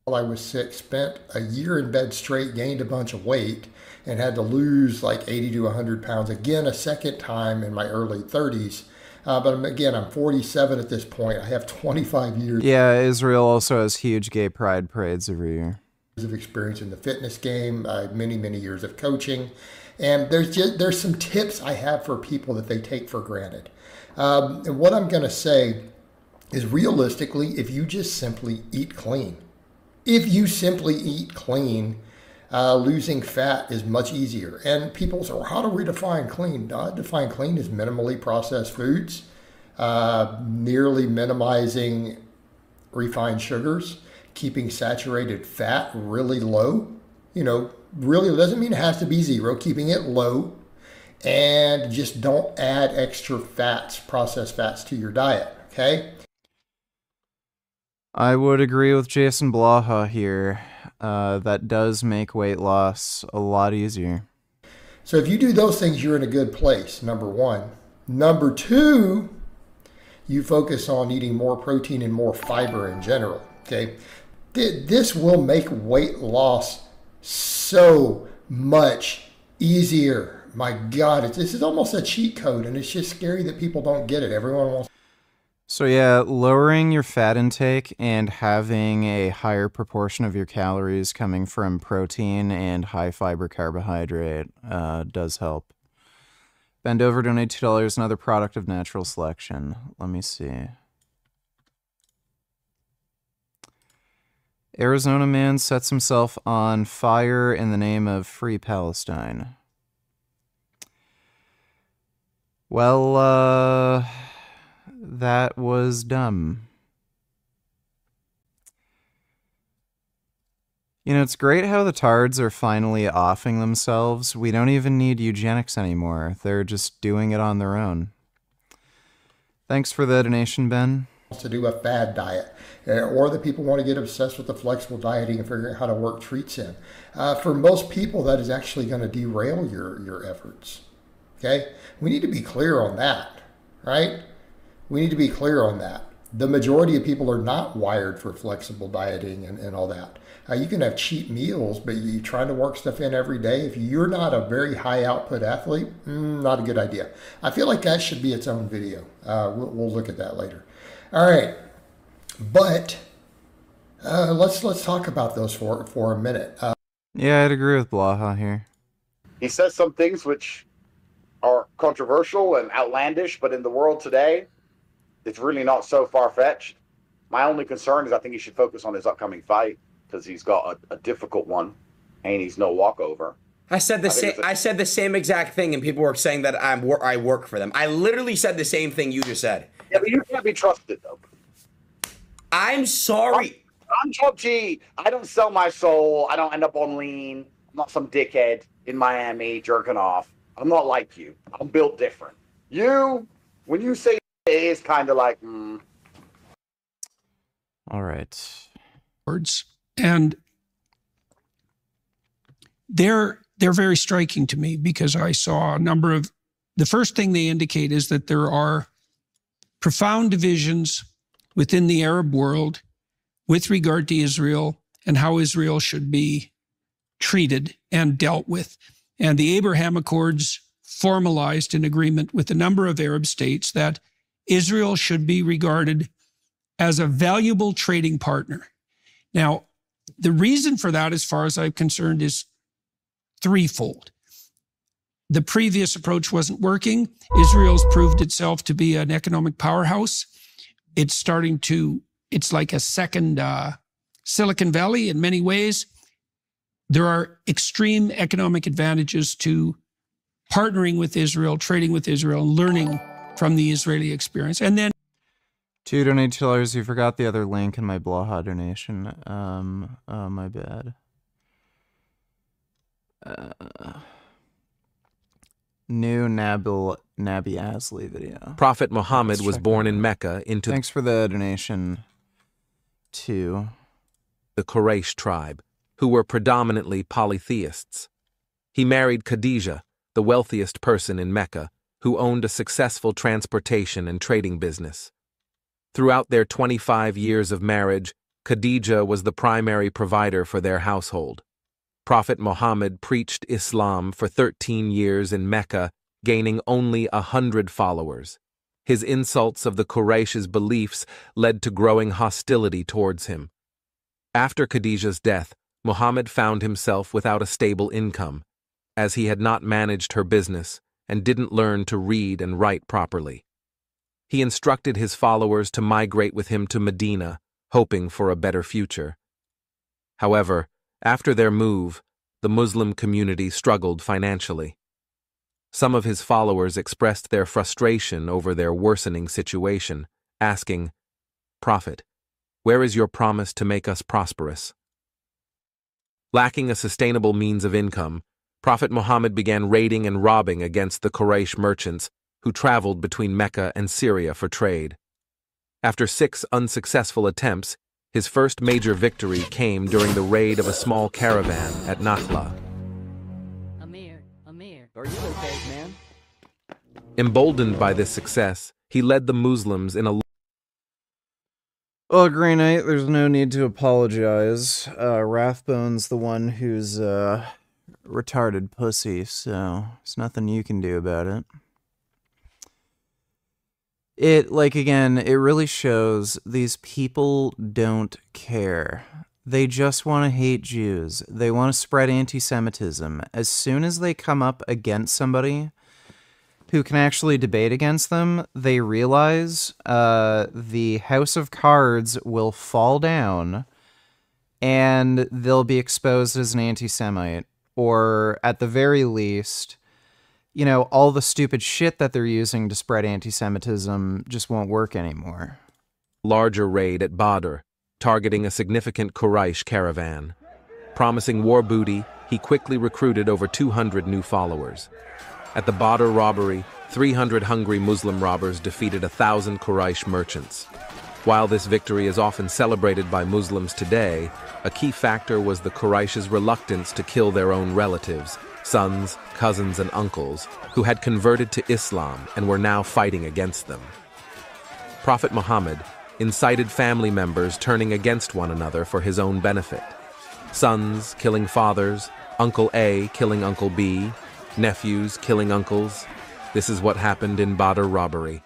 While I was sick, spent a year in bed straight, gained a bunch of weight, and had to lose like 80 to 100 pounds again a second time in my early 30s. But again, I'm 47 at this point. I have 25 years. Yeah, Israel also has huge gay pride parades every year. Of experience in the fitness game, many, many years of coaching. And there's some tips I have for people that they take for granted. And what I'm going to say is realistically, if you just simply eat clean, losing fat is much easier. And people say, well, how do we define clean? I define clean as minimally processed foods, nearly minimizing refined sugars, keeping saturated fat really low. You know, really doesn't mean it has to be 0, keeping it low, and just don't add extra fats, processed fats to your diet, okay? I would agree with Jason Blaha here. That does make weight loss a lot easier. So if you do those things, you're in a good place, number 1. Number 2, you focus on eating more protein and more fiber in general, okay? This will make weight loss so much easier. My God, this is almost a cheat code, and it's just scary that people don't get it. Everyone wants. So yeah, lowering your fat intake and having a higher proportion of your calories coming from protein and high fiber carbohydrate does help. Bend over, donate $2, another product of natural selection. Let me see. Arizona man sets himself on fire in the name of Free Palestine. Well, that was dumb. You know, it's great how the tards are finally offing themselves. We don't even need eugenics anymore. They're just doing it on their own. Thanks for the donation, Ben. To do a fad diet, or the people want to get obsessed with the flexible dieting and figuring out how to work treats in. For most people, that is actually going to derail your efforts. Okay? We need to be clear on that, right? We need to be clear on that. The majority of people are not wired for flexible dieting and all that. You can have cheat meals, but you're trying to work stuff in every day. If you're not a very high output athlete, not a good idea. I feel like that should be its own video. We'll look at that later. All right, but let's talk about those for a minute. Yeah, I'd agree with Blaha here. He says some things which are controversial and outlandish, but in the world today, it's really not so far-fetched. My only concern is I think he should focus on his upcoming fight because he's got a difficult one, and he's no walkover. I said the same exact thing, and people were saying that I work for them. I literally said the same thing you just said. Yeah, but you can't be trusted, though. I'm sorry. I'm Top G. I don't sell my soul. I don't end up on lean. I'm not some dickhead in Miami jerking off. I'm not like you. I'm built different. You, when you say it is kind of like, All right. Words. And they're very striking to me because I saw a number of, the first thing they indicate is that there are profound divisions within the Arab world with regard to Israel and how Israel should be treated and dealt with. And the Abraham Accords formalized an agreement with a number of Arab states that Israel should be regarded as a valuable trading partner. Now, the reason for that, as far as I'm concerned, is threefold. The previous approach wasn't working. Israel's proved itself to be an economic powerhouse. It's like a second Silicon Valley in many ways. There are extreme economic advantages to partnering with Israel, trading with Israel, and learning from the Israeli experience. And then $2 $2. You forgot the other link in my Blaha donation. Oh, my bad. New Nabi Asley video. Prophet Muhammad was born in Mecca into Thanks for the donation to the Quraysh tribe, who were predominantly polytheists. He married Khadija, the wealthiest person in Mecca, who owned a successful transportation and trading business. Throughout their 25 years of marriage, Khadija was the primary provider for their household. Prophet Muhammad preached Islam for 13 years in Mecca, gaining only 100 followers. His insults of the Quraysh's beliefs led to growing hostility towards him. After Khadija's death, Muhammad found himself without a stable income, as he had not managed her business and didn't learn to read and write properly. He instructed his followers to migrate with him to Medina, hoping for a better future. However, after their move, the Muslim community struggled financially. Some of his followers expressed their frustration over their worsening situation, asking, "Prophet, where is your promise to make us prosperous?" Lacking a sustainable means of income, Prophet Muhammad began raiding and robbing against the Quraysh merchants who traveled between Mecca and Syria for trade. After 6 unsuccessful attempts, his first major victory came during the raid of a small caravan at Nakhla. Amir, are you okay, man? Emboldened by this success, he led the Muslims in a... Well, Green Knight, there's no need to apologize. Rathbone's the one who's retarded pussy, so there's nothing you can do about it. Again, it really shows these people don't care. They just want to hate Jews. They want to spread anti-Semitism. As soon as they come up against somebody who can actually debate against them, they realize the house of cards will fall down and they'll be exposed as an anti-Semite. Or at the very least, you know, all the stupid shit that they're using to spread anti-Semitism just won't work anymore. Larger raid at Badr, targeting a significant Quraysh caravan. Promising war booty, he quickly recruited over 200 new followers. At the Badr robbery, 300 hungry Muslim robbers defeated 1,000 Quraysh merchants. While this victory is often celebrated by Muslims today, a key factor was the Quraysh's reluctance to kill their own relatives, sons, cousins, and uncles, who had converted to Islam and were now fighting against them. Prophet Muhammad incited family members turning against one another for his own benefit. Sons killing fathers, Uncle A killing Uncle B, nephews killing uncles. This is what happened in Badr robbery.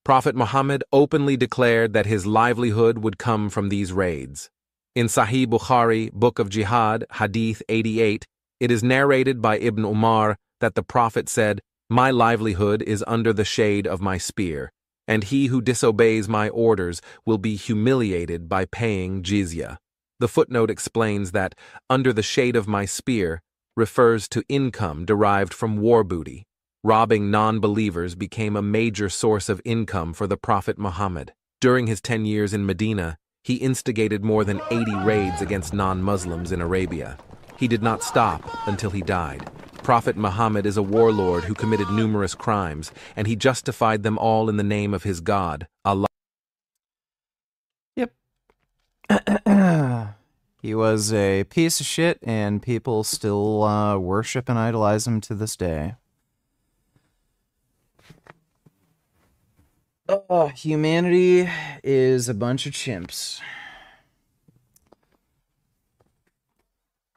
Prophet Muhammad openly declared that his livelihood would come from these raids. In Sahih Bukhari, Book of Jihad, Hadith 88, it is narrated by Ibn Umar that the Prophet said, "My livelihood is under the shade of my spear, and he who disobeys my orders will be humiliated by paying jizya." The footnote explains that "under the shade of my spear" refers to income derived from war booty. Robbing non-believers became a major source of income for the Prophet Muhammad. During his 10 years in Medina, he instigated more than 80 raids against non-Muslims in Arabia. He did not stop until he died. Prophet Muhammad is a warlord who committed numerous crimes, and he justified them all in the name of his God, Allah. Yep. He was a piece of shit, and people still worship and idolize him to this day. Humanity is a bunch of chimps.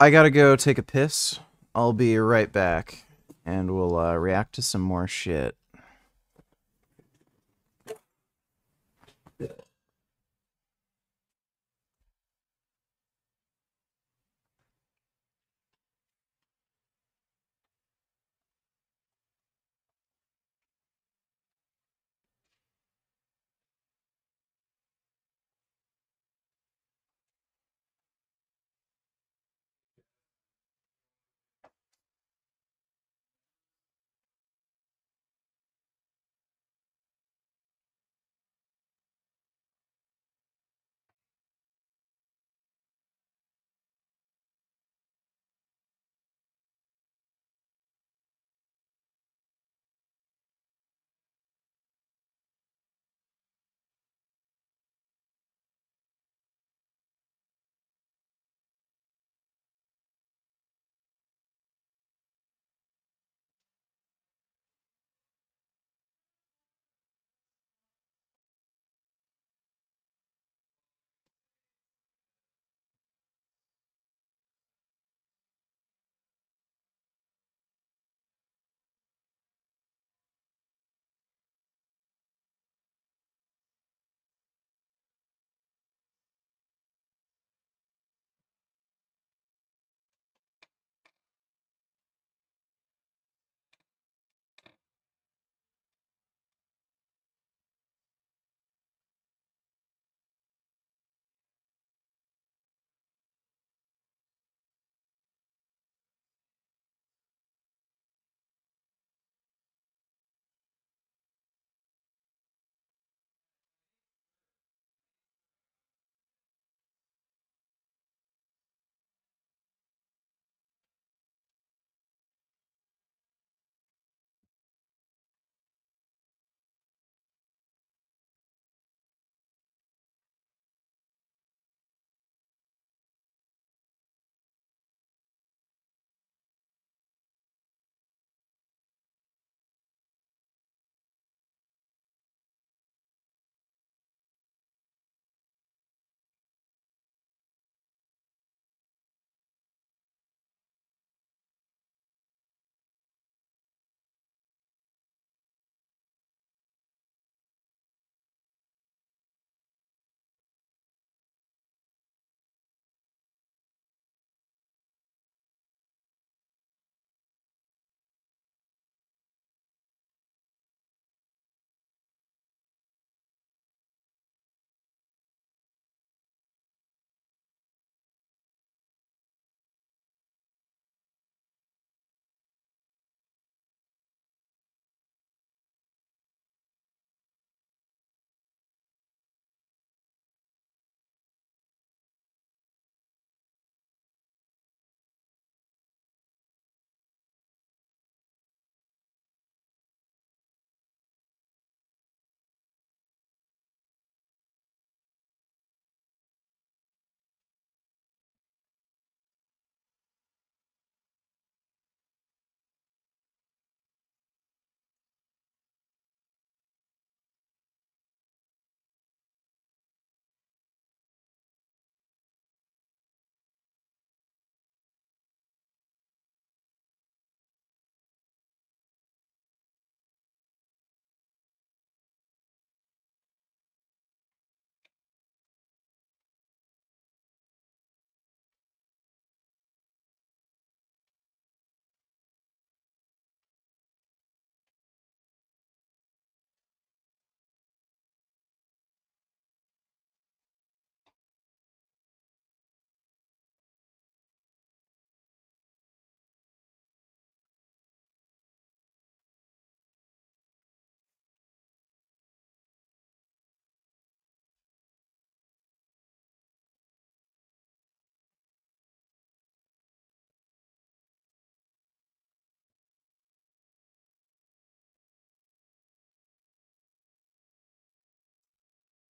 I gotta go take a piss. I'll be right back, and we'll react to some more shit.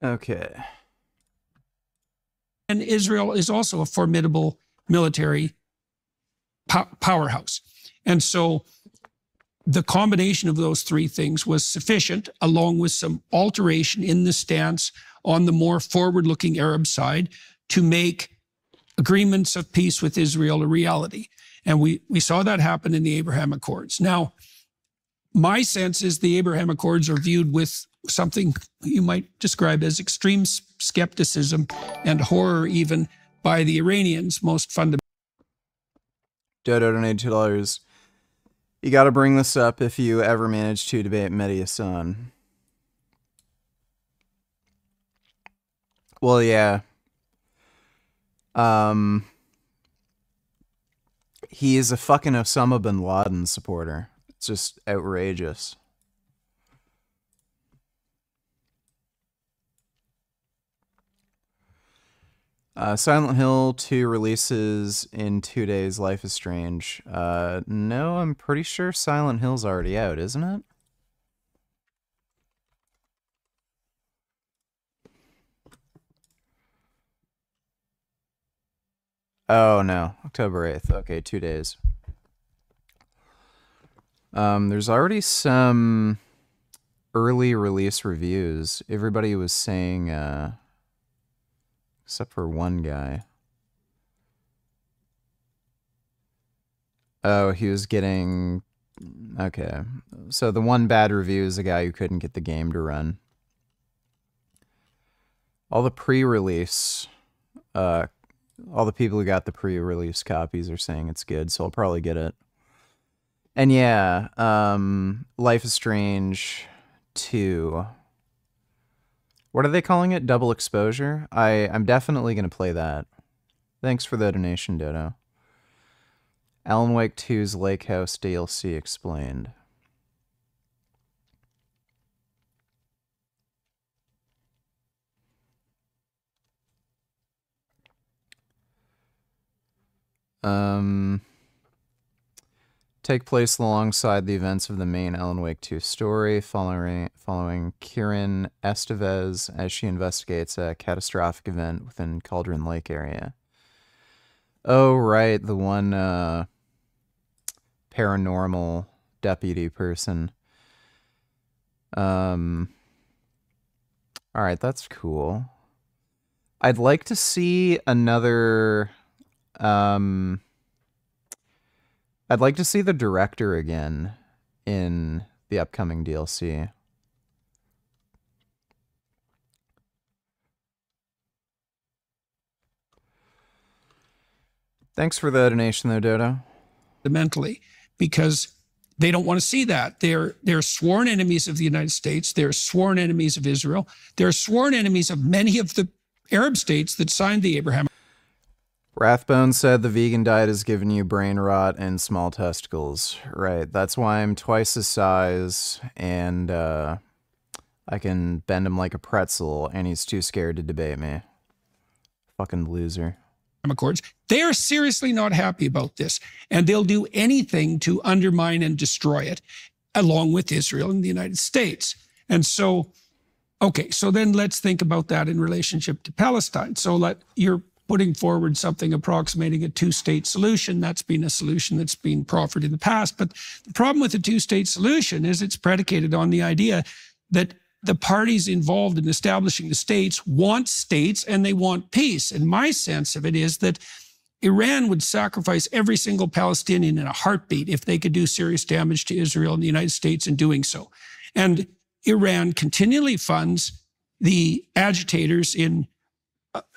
Okay. And Israel is also a formidable military powerhouse. And so the combination of those three things was sufficient, along with some alteration in the stance on the more forward-looking Arab side, to make agreements of peace with Israel a reality. And we saw that happen in the Abraham Accords. Now, my sense is the Abraham Accords are viewed with something you might describe as extreme skepticism and horror even by the Iranians, most fundamentally. Dodo donated $2. You got to bring this up if you ever manage to debate Mehdi Hassan. Well, yeah. He is a fucking Osama bin Laden supporter. It's just outrageous. Silent Hill 2 releases in 2 days. Life is Strange. No, I'm pretty sure Silent Hill's already out, isn't it? Oh, no. October 8th. Okay, 2 days. There's already some early release reviews. Everybody was saying, except for one guy. Oh, he was getting... Okay. So the one bad review is a guy who couldn't get the game to run. All the pre-release... all the people who got the pre-release copies are saying it's good, so I'll probably get it. And yeah, Life is Strange 2. What are they calling it? Double Exposure? I'm definitely going to play that. Thanks for the donation, Dodo. Alan Wake 2's Lake House DLC explained. Take place alongside the events of the main Alan Wake 2 story, following Kirin Estevez as she investigates a catastrophic event within Cauldron Lake area. Oh, right, the one paranormal deputy person. Alright, that's cool. I'd like to see another... I'd like to see the director again in the upcoming DLC. Thanks for the donation, though, Dodo. Fundamentally, because they don't want to see that. They're sworn enemies of the United States. They're sworn enemies of Israel. They're sworn enemies of many of the Arab states that signed the Abraham. Rathbone said the vegan diet has given you brain rot and small testicles. Right, that's why I'm twice his size, and I can bend him like a pretzel, and he's too scared to debate me. Fucking loser. Accords. They are seriously not happy about this, and they'll do anything to undermine and destroy it, along with Israel and the United States. And so, okay, so then let's think about that in relationship to Palestine. So you're putting forward something approximating a two-state solution. That's been a solution that's been proffered in the past. But the problem with the two-state solution is it's predicated on the idea that the parties involved in establishing the states want states and they want peace. And my sense of it is that Iran would sacrifice every single Palestinian in a heartbeat if they could do serious damage to Israel and the United States in doing so. And Iran continually funds the agitators in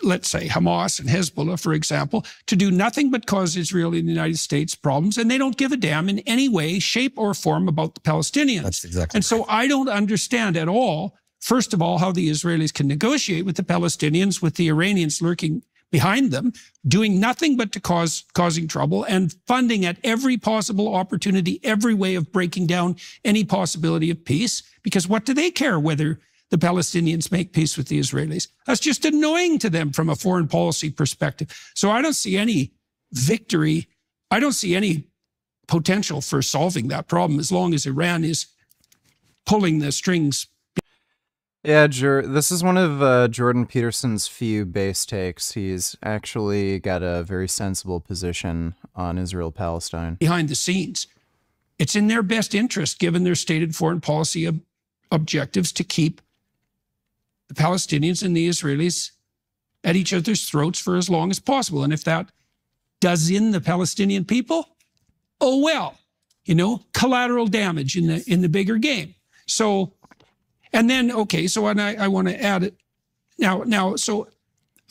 let's say Hamas and Hezbollah, for example, to do nothing but cause Israel and the United States problems, and they don't give a damn in any way, shape, or form about the Palestinians. That's exactly and so I don't understand at all, first of all, how the Israelis can negotiate with the Palestinians with the Iranians lurking behind them, doing nothing but to causing trouble and funding at every possible opportunity, every way of breaking down any possibility of peace, because what do they care whether the Palestinians make peace with the Israelis? That's just annoying to them from a foreign policy perspective. So I don't see any victory. I don't see any potential for solving that problem as long as Iran is pulling the strings. Yeah, this is one of Jordan Peterson's few base takes. He's actually got a very sensible position on Israel-Palestine. Behind the scenes, it's in their best interest, given their stated foreign policy objectives, to keep the Palestinians and the Israelis at each other's throats for as long as possible. And if that does in the Palestinian people, oh well, you know, collateral damage in the bigger game. So, and then, okay, so I want to add it now, so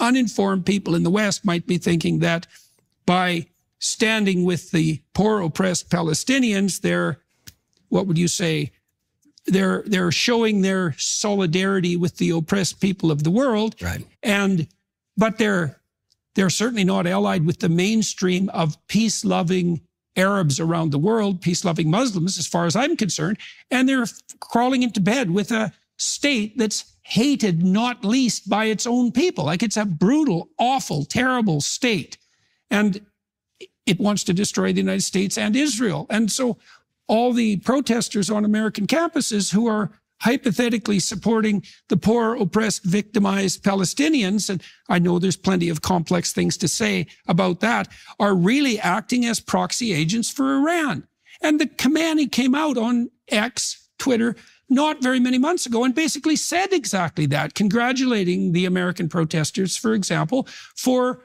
uninformed people in the West might be thinking that by standing with the poor oppressed Palestinians, they're, what would you say, they're showing their solidarity with the oppressed people of the world. Right. But they're certainly not allied with the mainstream of peace-loving Arabs around the world, peace-loving Muslims, as far as I'm concerned, and they're crawling into bed with a state that's hated not least by its own people. Like, it's a brutal, awful, terrible state. And it wants to destroy the United States and Israel. And so all the protesters on American campuses who are hypothetically supporting the poor, oppressed, victimized Palestinians, and I know there's plenty of complex things to say about that, are really acting as proxy agents for Iran. And the Khamenei came out on X, Twitter, not very many months ago and basically said exactly that, congratulating the American protesters, for example, for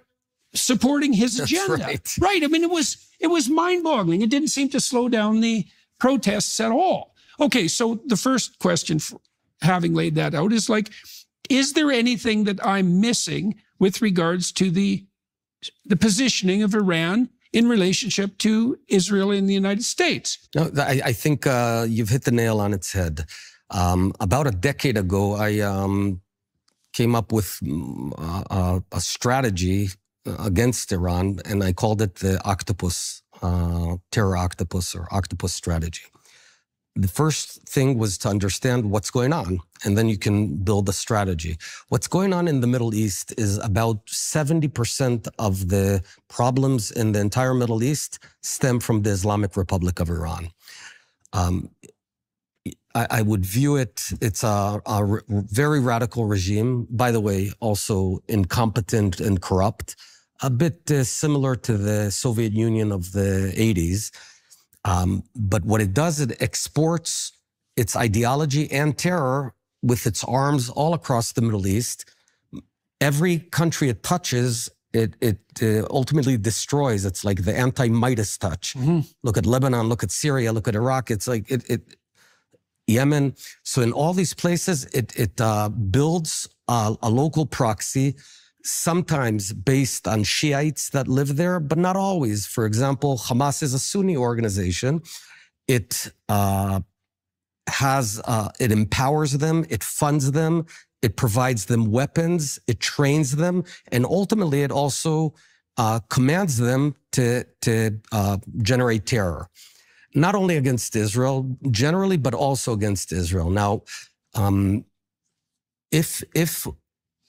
supporting his agenda. Right. I mean, it was mind-boggling. It didn't seem to slow down the protests at all. Okay, so the first question, having laid that out, is like, is there anything that I'm missing with regards to the positioning of Iran in relationship to Israel and the United States? No, I think you've hit the nail on its head. About a decade ago, I came up with a strategy against Iran, and I called it the octopus, terror octopus, or octopus strategy. The first thing was to understand what's going on, and then you can build a strategy. What's going on in the Middle East is about 70% of the problems in the entire Middle East stem from the Islamic Republic of Iran. I would view it's a very radical regime, by the way, also incompetent and corrupt, a bit similar to the Soviet Union of the 80s. But what it does, it exports its ideology and terror with its arms all across the Middle East. Every country it touches, it ultimately destroys. It's like the anti-Midas touch. Look at Lebanon, look at Syria, look at Iraq. It's like Yemen. So in all these places, it builds a local proxy, sometimes based on Shiites that live there, but not always. For example, Hamas is a Sunni organization. It empowers them, it funds them, it provides them weapons, it trains them, and ultimately it also commands them to generate terror. Not only against Israel generally, but also against Israel. Now,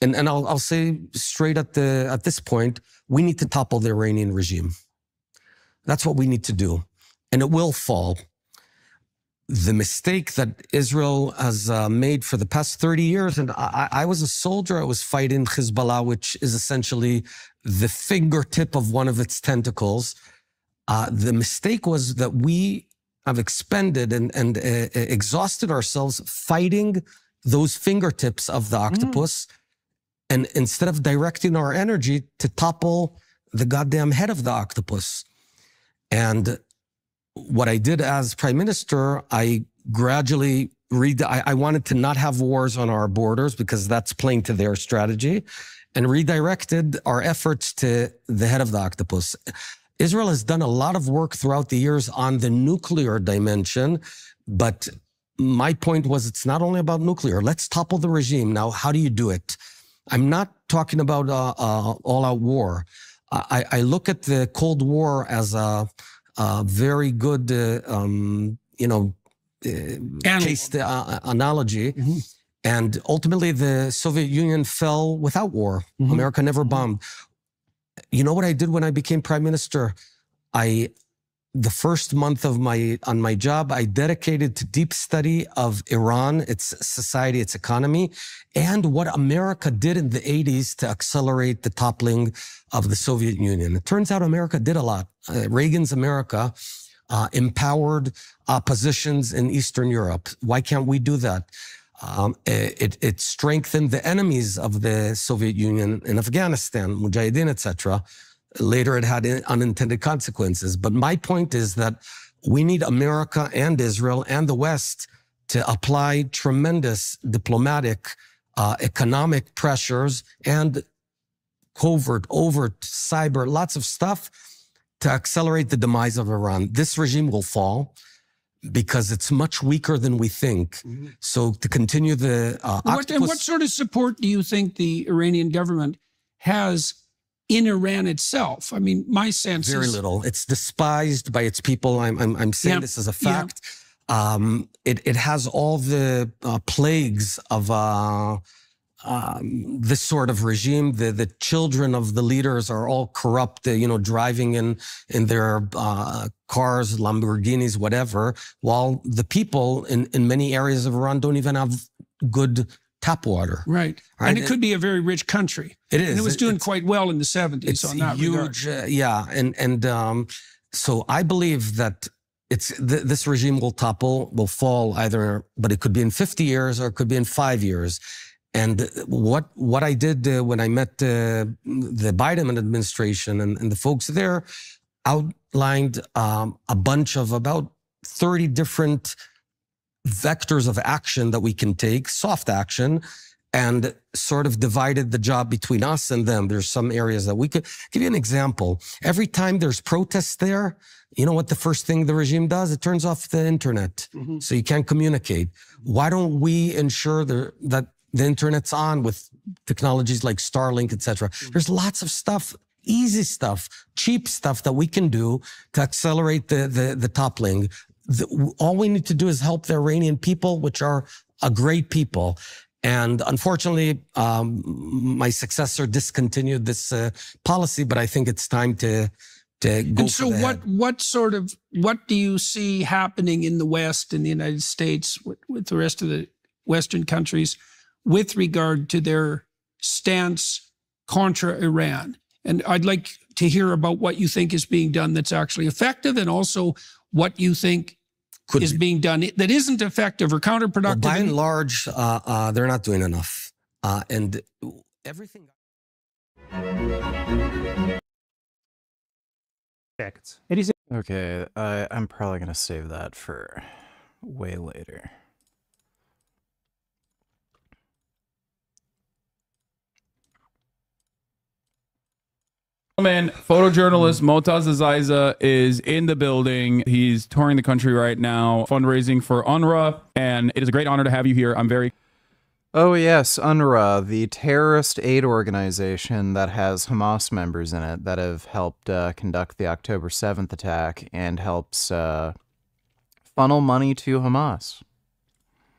And I'll say straight at this point, we need to topple the Iranian regime. That's what we need to do. And it will fall. The mistake that Israel has made for the past 30 years, and I was a soldier, I was fighting Hezbollah, which is essentially the fingertip of one of its tentacles. The mistake was that we have expended and exhausted ourselves fighting those fingertips of the octopus. And instead of directing our energy to topple the goddamn head of the octopus. And what I did as prime minister, I gradually I wanted to not have wars on our borders because that's playing to their strategy, and redirected our efforts to the head of the octopus. Israel has done a lot of work throughout the years on the nuclear dimension, but my point was it's not only about nuclear. Let's topple the regime. Now, how do you do it? I'm not talking about all-out war. I look at the Cold War as a very good, case analogy. And ultimately, the Soviet Union fell without war. America never bombed. You know what I did when I became prime minister? I the first month of on my job, I dedicated to deep study of Iran, its society, its economy, and what America did in the 80s to accelerate the toppling of the Soviet Union. It turns out America did a lot. Reagan's America empowered oppositions in Eastern Europe. Why can't we do that? It strengthened the enemies of the Soviet Union in Afghanistan, Mujahideen, etc. Later, it had unintended consequences. But my point is that we need America and Israel and the West to apply tremendous diplomatic, economic pressures and covert, overt, cyber, lots of stuff to accelerate the demise of Iran. This regime will fall because it's much weaker than we think. So to continue the what sort of support do you think the Iranian government has in Iran itself? I mean, my sense very is little. It's despised by its people. I'm saying this as a fact. It has all the plagues of this sort of regime. The children of the leaders are all corrupt, driving in their cars, Lamborghinis, whatever, while the people in many areas of Iran don't even have good tap water. Right. And it could be a very rich country. It is. And it was doing quite well in the 70s on that huge, regard. yeah. And so I believe that this regime will topple, will fall either, but it could be in 50 years or it could be in 5 years. And what I did when I met the Biden administration and the folks there outlined a bunch of about 30 different vectors of action that we can take, soft action, and sort of divided the job between us and them. There's some areas that we could give you an example. Every time there's protests there, you know what the first thing the regime does? It turns off the internet. So you can't communicate. Why don't we ensure that the internet's on with technologies like Starlink, etc. There's lots of stuff, easy stuff, cheap stuff that we can do to accelerate the toppling. All we need to do is help the Iranian people, which are a great people. And unfortunately, my successor discontinued this policy, but I think it's time to go. And so what do you see happening in the West, in the United States, with the rest of the Western countries, with regard to their stance contra Iran? And I'd like to hear about what you think is being done that's actually effective, and also what you think is being done that isn't effective or counterproductive. Well, by and large, they're not doing enough. And everything... Okay, I'm probably going to save that for way later. Man, photojournalist Motaz Azaiza is in the building. He's touring the country right now, fundraising for UNRWA, and it is a great honor to have you here. I'm very... Oh yes, UNRWA, the terrorist aid organization that has Hamas members in it that have helped conduct the October 7th attack and helps funnel money to Hamas.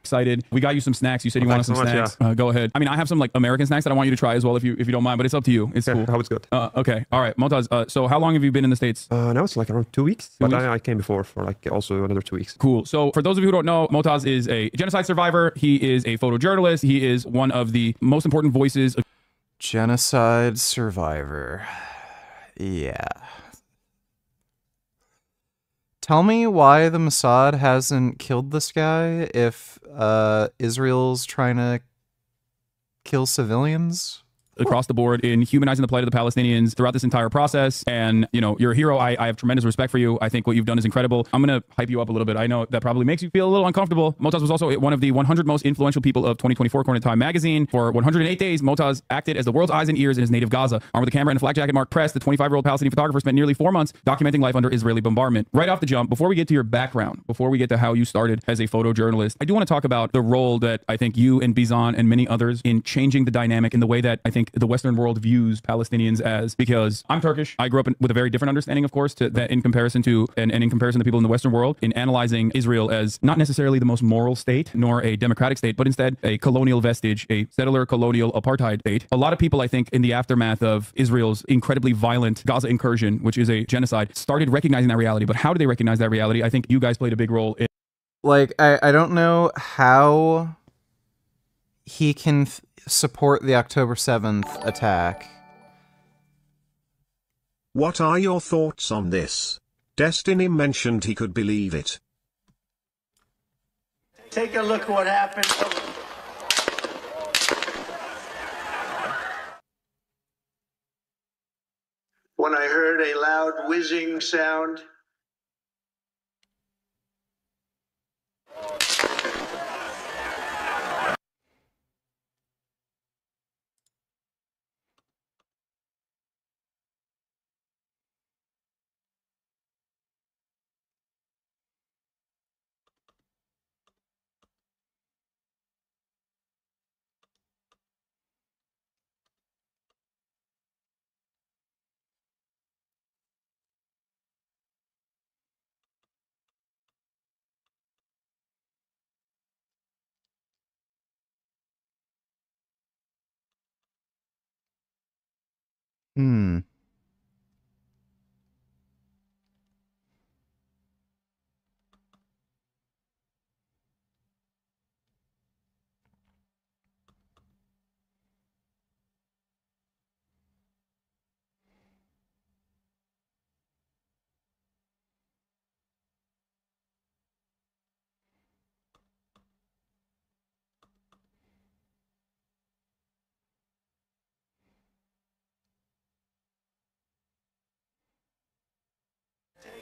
Excited. We got you some snacks. You said you wanted some snacks. Yeah. Go ahead. I mean, I have some like American snacks that I want you to try as well if you don't mind, but it's up to you. It's cool. How it's good. Okay. All right. Motaz, so how long have you been in the States? Now it's like around 2 weeks. But I came before for like also another 2 weeks. Cool. So for those of you who don't know, Motaz is a genocide survivor. He is a photojournalist. He is one of the most important voices. Genocide survivor. Yeah. Tell me why the Mossad hasn't killed this guy if Israel's trying to kill civilians? Across the board in humanizing the plight of the Palestinians throughout this entire process. And, you know, you're a hero. I have tremendous respect for you. I think what you've done is incredible. I'm going to hype you up a little bit. I know that probably makes you feel a little uncomfortable. Motaz was also one of the 100 most influential people of 2024 according to Time magazine. For 108 days, Motaz acted as the world's eyes and ears in his native Gaza. Armed with a camera and a flak jacket marked press, the 25-year-old Palestinian photographer spent nearly 4 months documenting life under Israeli bombardment. Right off the jump, before we get to your background, before we get to how you started as a photojournalist, I do want to talk about the role that I think you and Bizan and many others in changing the dynamic in the way that I think think the Western world views Palestinians as, because I'm Turkish. I grew up with a very different understanding, of course, to that in comparison to, and in comparison to people in the Western world, in analyzing Israel as not necessarily the most moral state, nor a democratic state, but instead a colonial vestige, a settler colonial apartheid state. A lot of people, I think, in the aftermath of Israel's incredibly violent Gaza incursion, which is a genocide, started recognizing that reality. But how do they recognize that reality? I think you guys played a big role in. Like, I don't know how he can support the October 7th attack. What are your thoughts on this? Destiny mentioned he could believe it. Take a look what happened. When I heard a loud whizzing sound, Hmm.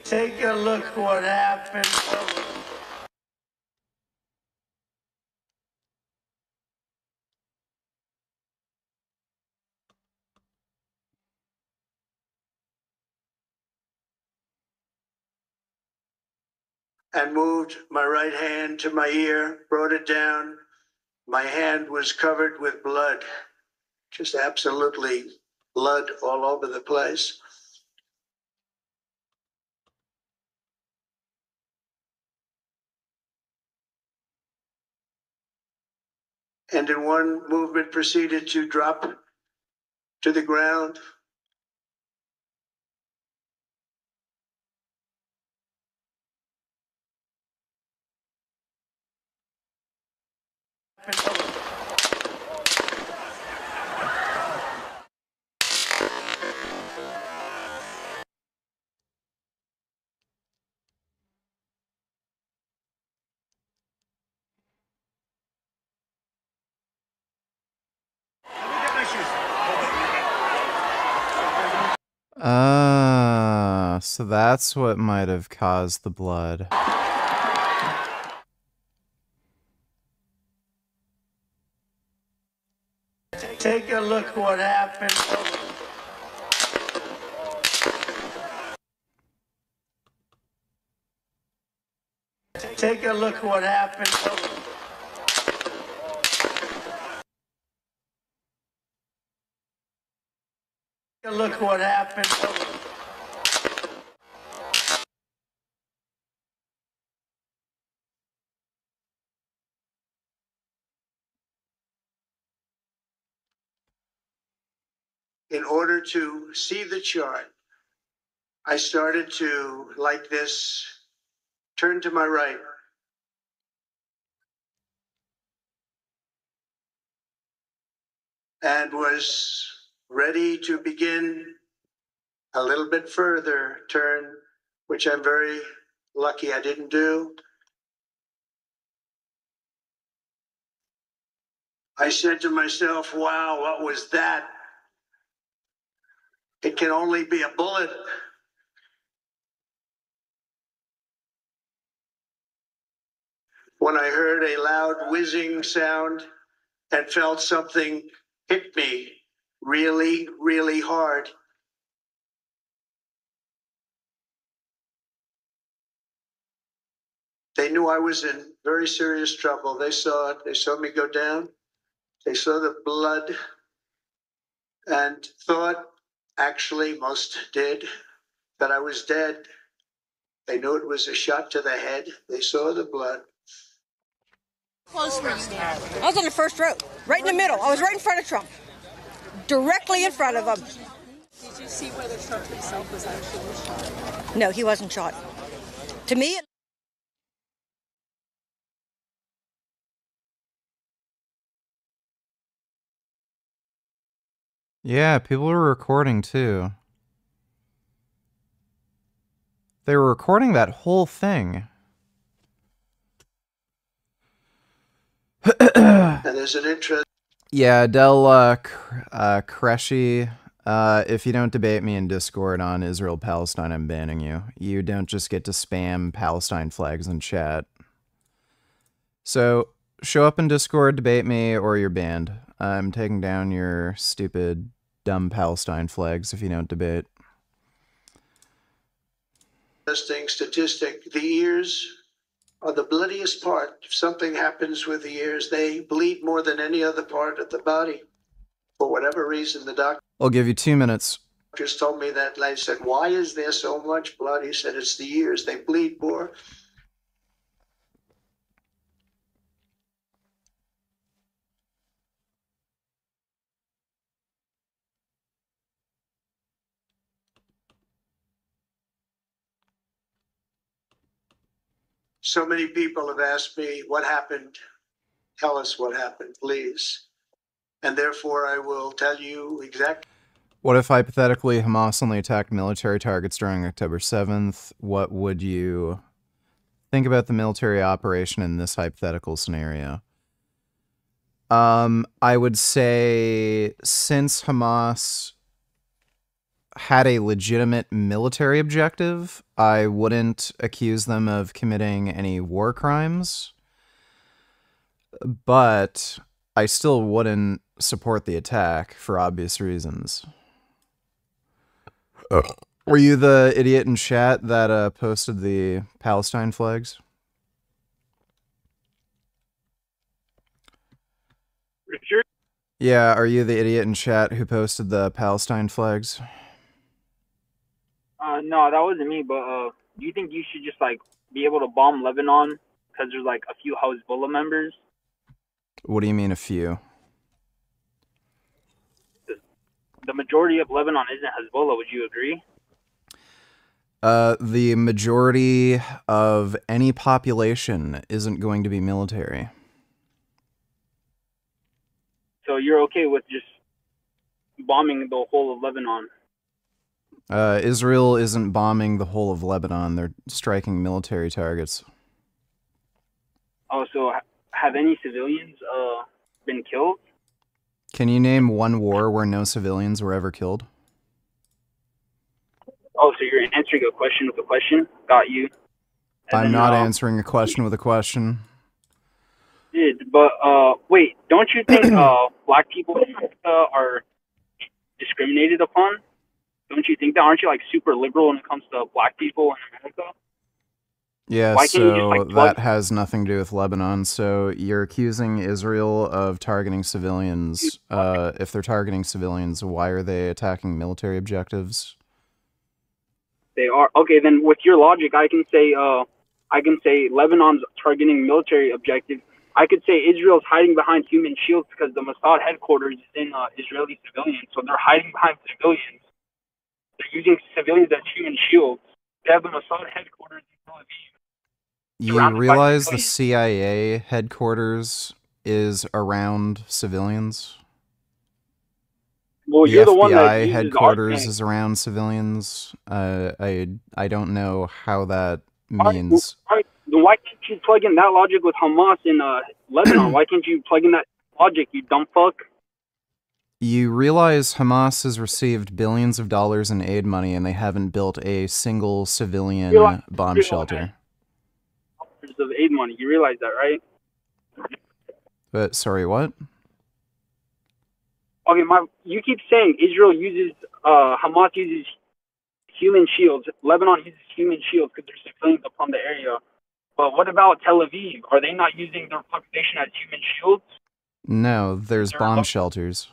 take a look what happened. And moved my right hand to my ear, brought it down. My hand was covered with blood, just absolutely blood all over the place. And in one movement proceeded to drop to the ground. So that's what might have caused the blood. Take a look what happened. Take a look what happened. Take a look what happened. In order to see the chart, I started to, like this, turn to my right. And was ready to begin a little bit further turn, which I'm very lucky I didn't do. I said to myself, wow, what was that? It can only be a bullet. When I heard a loud whizzing sound and felt something hit me really, really hard. They knew I was in very serious trouble. They saw it. They saw me go down. They saw the blood. and thought, actually most did, that I was dead. They knew it was a shot to the head. They saw the blood. Close were you, Dan? I was on the first row, right in the middle. I was right in front of Trump, directly in front of him. Did you see whether Trump himself was actually shot? No, he wasn't shot. To me, Yeah, people were recording too. They were recording that whole thing. And there's an interest. Yeah, Del Cresci, if you don't debate me in Discord on Israel-Palestine, I'm banning you. You don't just get to spam Palestine flags in chat. So, show up in Discord, debate me, or you're banned. I'm taking down your stupid, dumb Palestine flags if you don't debate. Interesting statistic. The ears are the bloodiest part. If something happens with the ears, they bleed more than any other part of the body. For whatever reason, the doctors I'll give you 2 minutes. told me that. And I said, why is there so much blood? He said, it's the ears. They bleed more. So many people have asked me, what happened? Tell us what happened, please. And therefore, I will tell you exactly. What if hypothetically Hamas only attacked military targets during October 7th? What would you think about the military operation in this hypothetical scenario? I would say since Hamas had a legitimate military objective, I wouldn't accuse them of committing any war crimes, but I still wouldn't support the attack for obvious reasons. Were you the idiot in chat that posted the Palestine flags? Richard? Yeah, are you the idiot in chat who posted the Palestine flags? No, that wasn't me, but do you think you should just, like, be able to bomb Lebanon because there's, like, a few Hezbollah members? What do you mean a few? The majority of Lebanon isn't Hezbollah, would you agree? The majority of any population isn't going to be military. So you're okay with just bombing the whole of Lebanon? Israel isn't bombing the whole of Lebanon. They're striking military targets. Oh, so have any civilians been killed? Can you name one war where no civilians were ever killed? Oh, so you're answering a question with a question? Got you. I'm not answering a question with a question. But wait, don't you think black people in America are discriminated upon? Don't you think that? Aren't you like super liberal when it comes to black people in America? Yeah, Why can't you just, so like, plug- that has nothing to do with Lebanon. So you're accusing Israel of targeting civilians. If they're targeting civilians, why are they attacking military objectives? They are. Okay, then with your logic, I can say Lebanon's targeting military objectives. I could say Israel's hiding behind human shields because the Mossad headquarters is in Israeli civilians, so they're hiding behind civilians. They're using civilians as human shields. They have the Mossad headquarters in Tel Aviv. You realize the CIA headquarters is around civilians? Well, The you're the one that FBI uses headquarters our is around civilians. I don't know how that means. Then why can't you plug in that logic with Hamas in Lebanon? Why can't you plug in that logic, you dumb fuck? You realize Hamas has received billions of dollars in aid money and they haven't built a single civilian bomb shelter. Of aid money, you realize that, right? But sorry, what? Okay, you keep saying Israel uses, Hamas uses human shields. Lebanon uses human shields because there's civilians upon the area. But what about Tel Aviv? Are they not using their population as human shields? No, there's bomb shelters.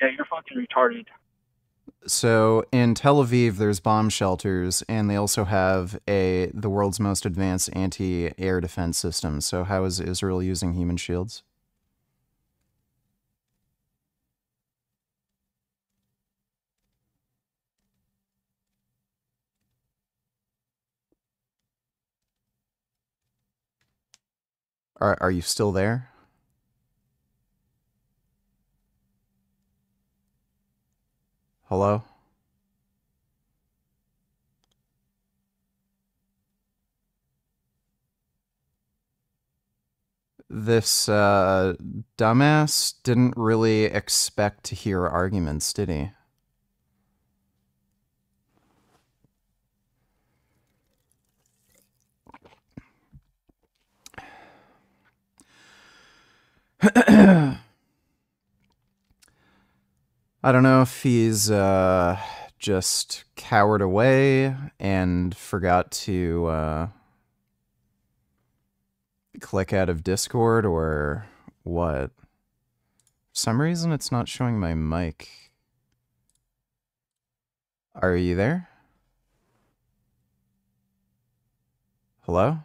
Yeah, you're fucking retarded. So in Tel Aviv, there's bomb shelters, and they also have the world's most advanced anti-air defense system. So how is Israel using human shields? Are you still there? Hello? This dumbass didn't really expect to hear arguments, did he? I don't know if he's just cowered away and forgot to click out of Discord or what. For some reason it's not showing my mic. Are you there? Hello?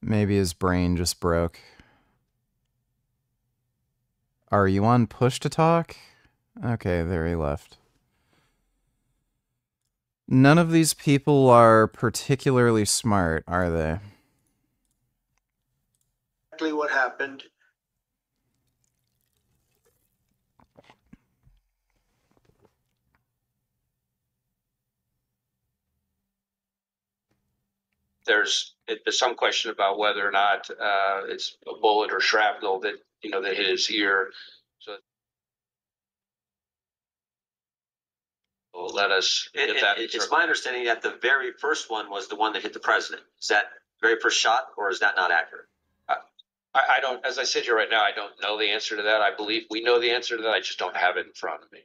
Maybe his brain just broke. Are you on push to talk? Okay, there he left. None of these people are particularly smart, are they? Exactly what happened. There's some question about whether or not it's a bullet or shrapnel that that hit his ear. So let us get that. It's my understanding that the very first one was the one that hit the president. Is that very first shot, or is that not accurate? I don't, as I sit here right now, I don't know the answer to that. I believe we know the answer to that. I just don't have it in front of me.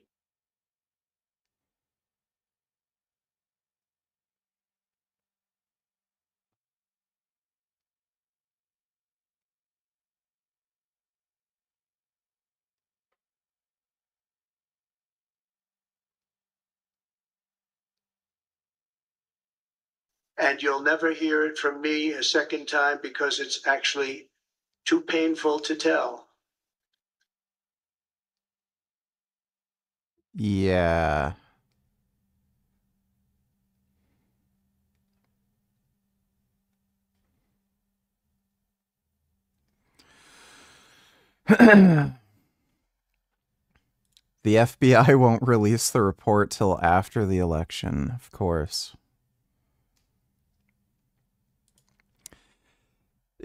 And you'll never hear it from me a second time because it's actually too painful to tell. Yeah. The FBI won't release the report till after the election, of course.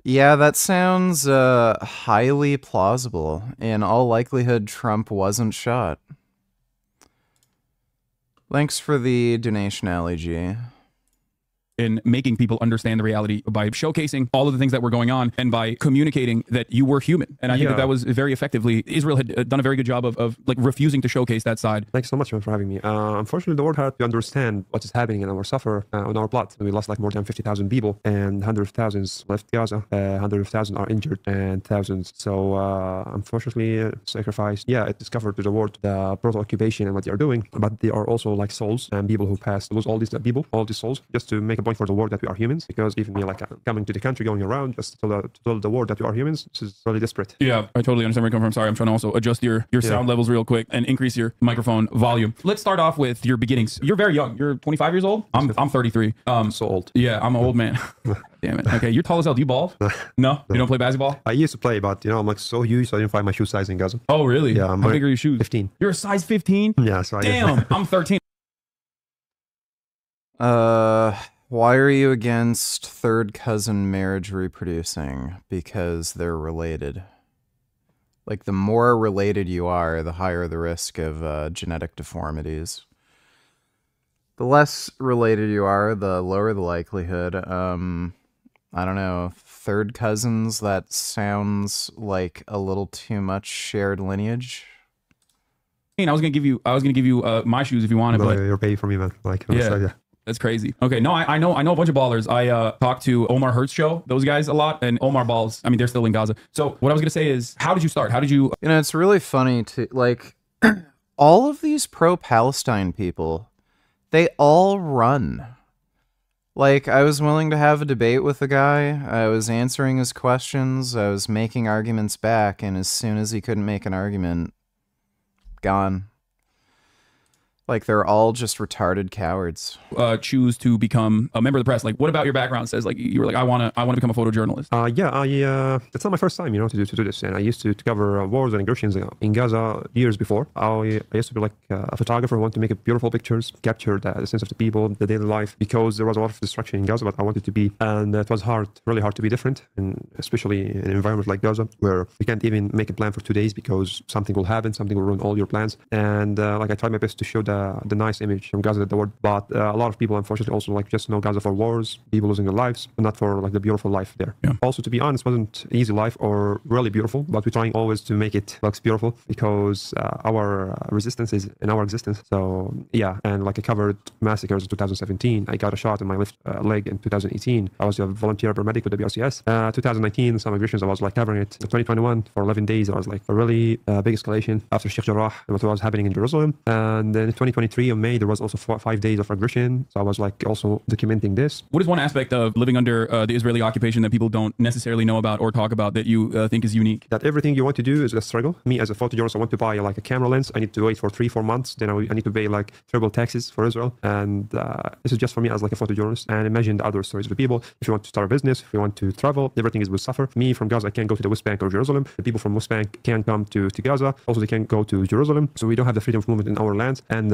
Yeah, that sounds highly plausible. In all likelihood, Trump wasn't shot. Thanks for the donation, Ali G. In making people understand the reality by showcasing all of the things that were going on and by communicating that you were human. And I think that was very effectively, Israel had done a very good job of like refusing to showcase that side. Thanks so much for having me. Unfortunately, the world had to understand what is happening in our suffer on our blood. We lost like more than 50,000 people, and hundreds of thousands left Gaza. Hundreds of thousands are injured, and thousands. So unfortunately, sacrifice. Yeah, it discovered to the world the brutal occupation and what they are doing. But they are also like souls and people who passed. Lose all these people, all these souls, just to make a point for the world that we are humans. Because even me, like coming to the country, going around, just to tell the world that we are humans, this is really desperate. Yeah, I totally understand where you're coming from. Sorry, I'm trying to also adjust your sound levels real quick and increase your microphone volume. Let's start off with your beginnings. You're very young. You're 25 years old. I'm 33. So old. Yeah, I'm an old man. Damn it. Okay, you're tall as hell. Do you ball? No? You don't play basketball? I used to play, but I'm like so huge, so I didn't find my shoe size in Gaza. Oh, really? Yeah. How big are your shoes? 15. You're a size 15? Yeah, so Damn, I'm 13. Why are you against third cousin marriage reproducing? Because they're related. Like, the more related you are, the higher the risk of genetic deformities. The less related you are, the lower the likelihood. I don't know, third cousins, that sounds like a little too much shared lineage. I was gonna give you my shoes if you wanted, but you're paying for me, man. Like, yeah. That's crazy. Okay, no, I know a bunch of ballers. I talked to Omar Hurt's show, those guys a lot, and Omar balls. I mean, they're still in Gaza. So what I was gonna say is, how did you start? How did you? You know, it's really funny to like all of these pro-Palestine people. They all run. Like, I was willing to have a debate with the guy. I was answering his questions. I was making arguments back, and as soon as he couldn't make an argument, gone. Like, they're all just retarded cowards. Choose to become a member of the press. Like, what about your background says? Like, you were like, I want to become a photojournalist. It's not my first time, to do this. And I used to cover wars and aggressions in Gaza years before. I used to be like a photographer, want to make beautiful pictures, capture the sense of the people, the daily life, because there was a lot of destruction in Gaza, but I wanted to be, and it was really hard to be different, and especially in an environment like Gaza, where you can't even make a plan for 2 days because something will happen, something will ruin all your plans. And I tried my best to show the nice image from Gaza, but a lot of people unfortunately also just know Gaza for wars, people losing their lives, but not for the beautiful life there. Yeah. Also, to be honest, wasn't easy life or really beautiful, but we're trying always to make it looks beautiful because our resistance is in our existence. So yeah, and I covered massacres in 2017. I got a shot in my left leg in 2018. I was a volunteer paramedic with the BRCS. 2019, some aggressions, I was covering it. In 2021, for 11 days, it was a really big escalation after Sheikh Jarrah and what was happening in Jerusalem. And then in 2023 of May, there was also 5 days of aggression. So I was also documenting this. What is one aspect of living under the Israeli occupation that people don't necessarily know about or talk about that you think is unique? That everything you want to do is a struggle. Me as a photojournalist, I want to buy a camera lens. I need to wait for 3-4 months. Then I need to pay triple taxes for Israel. And this is just for me as a photojournalist. And imagine the other stories of the people. If you want to start a business, if you want to travel, everything will suffer. Me from Gaza, I can't go to the West Bank or Jerusalem. The people from West Bank can't come to Gaza. Also, they can't go to Jerusalem. So we don't have the freedom of movement in our lands. And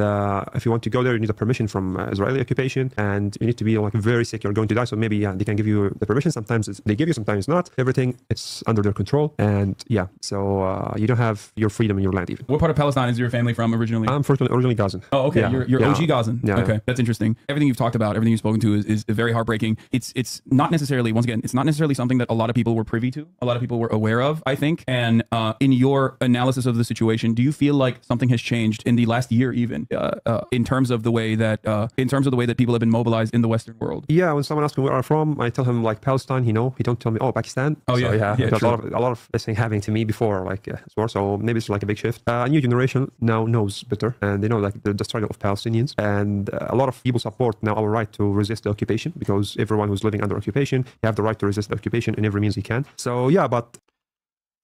if you want to go there, you need a permission from Israeli occupation. And you need to be very sick. You're going to die. So maybe they can give you the permission. Sometimes they give you, sometimes not. Everything, it's under their control. And yeah, so you don't have your freedom in your land even. What part of Palestine is your family from originally? I'm originally Gazan. Oh, okay. Yeah. You're yeah. OG Gazan. Yeah. Okay. That's interesting. Everything you've talked about, everything you've spoken to is very heartbreaking. It's not necessarily, once again, it's not necessarily something that a lot of people were privy to, a lot of people were aware of, I think. And in your analysis of the situation, do you feel like something has changed in the last year even in terms of the way that people have been mobilized in the Western world? Yeah, when someone asks me where I'm from, I tell him Palestine. He don't tell me Pakistan. Oh yeah, so, yeah. Because a lot of this thing happening to me before war. So maybe it's a big shift. A new generation now knows better, and they know the struggle of Palestinians, and a lot of people support now our right to resist the occupation, because everyone who's living under occupation, you have the right to resist the occupation in every means you can. So yeah, but.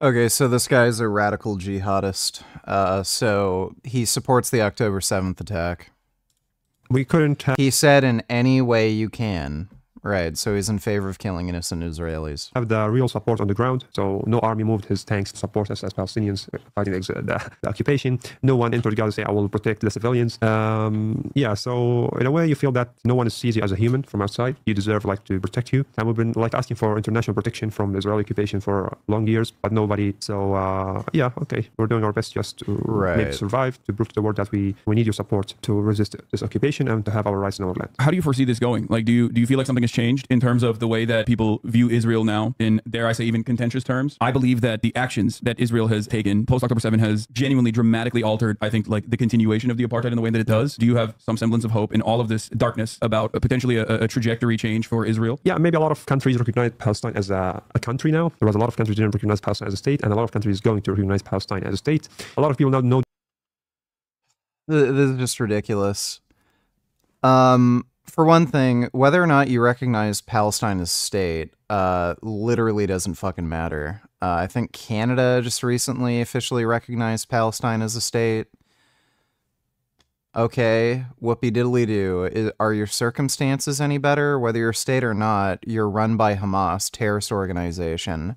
Okay, so this guy's a radical jihadist. So he supports the October 7th attack. We couldn't have... He said in any way you can. Right, so he's in favor of killing innocent Israelis. Have the real support on the ground, so no army moved his tanks to support us as Palestinians fighting the occupation. No one entered Gaza to say, I will protect the civilians. Yeah, so in a way you feel that no one sees you as a human from outside. You deserve to protect you. And we've been asking for international protection from the Israeli occupation for long years, but nobody. So yeah, okay, we're doing our best just to maybe survive, to prove to the world that we need your support to resist this occupation and to have our rights in our land. How do you foresee this going? Do you feel like something has changed in terms of the way that people view Israel now, in, dare I say, even contentious terms? I believe that the actions that Israel has taken post-October 7 has genuinely dramatically altered, I think, the continuation of the apartheid in the way that it does. Do you have some semblance of hope in all of this darkness about potentially a trajectory change for Israel? Yeah, maybe a lot of countries recognize Palestine as a country now. There was a lot of countries didn't recognize Palestine as a state, and a lot of countries going to recognize Palestine as a state. A lot of people now know. This is just ridiculous. For one thing, whether or not you recognize Palestine as a state, literally doesn't fucking matter. I think Canada just recently officially recognized Palestine as a state. Okay, whoopie-diddly-doo. Are your circumstances any better? Whether you're a state or not, you're run by Hamas, terrorist organization,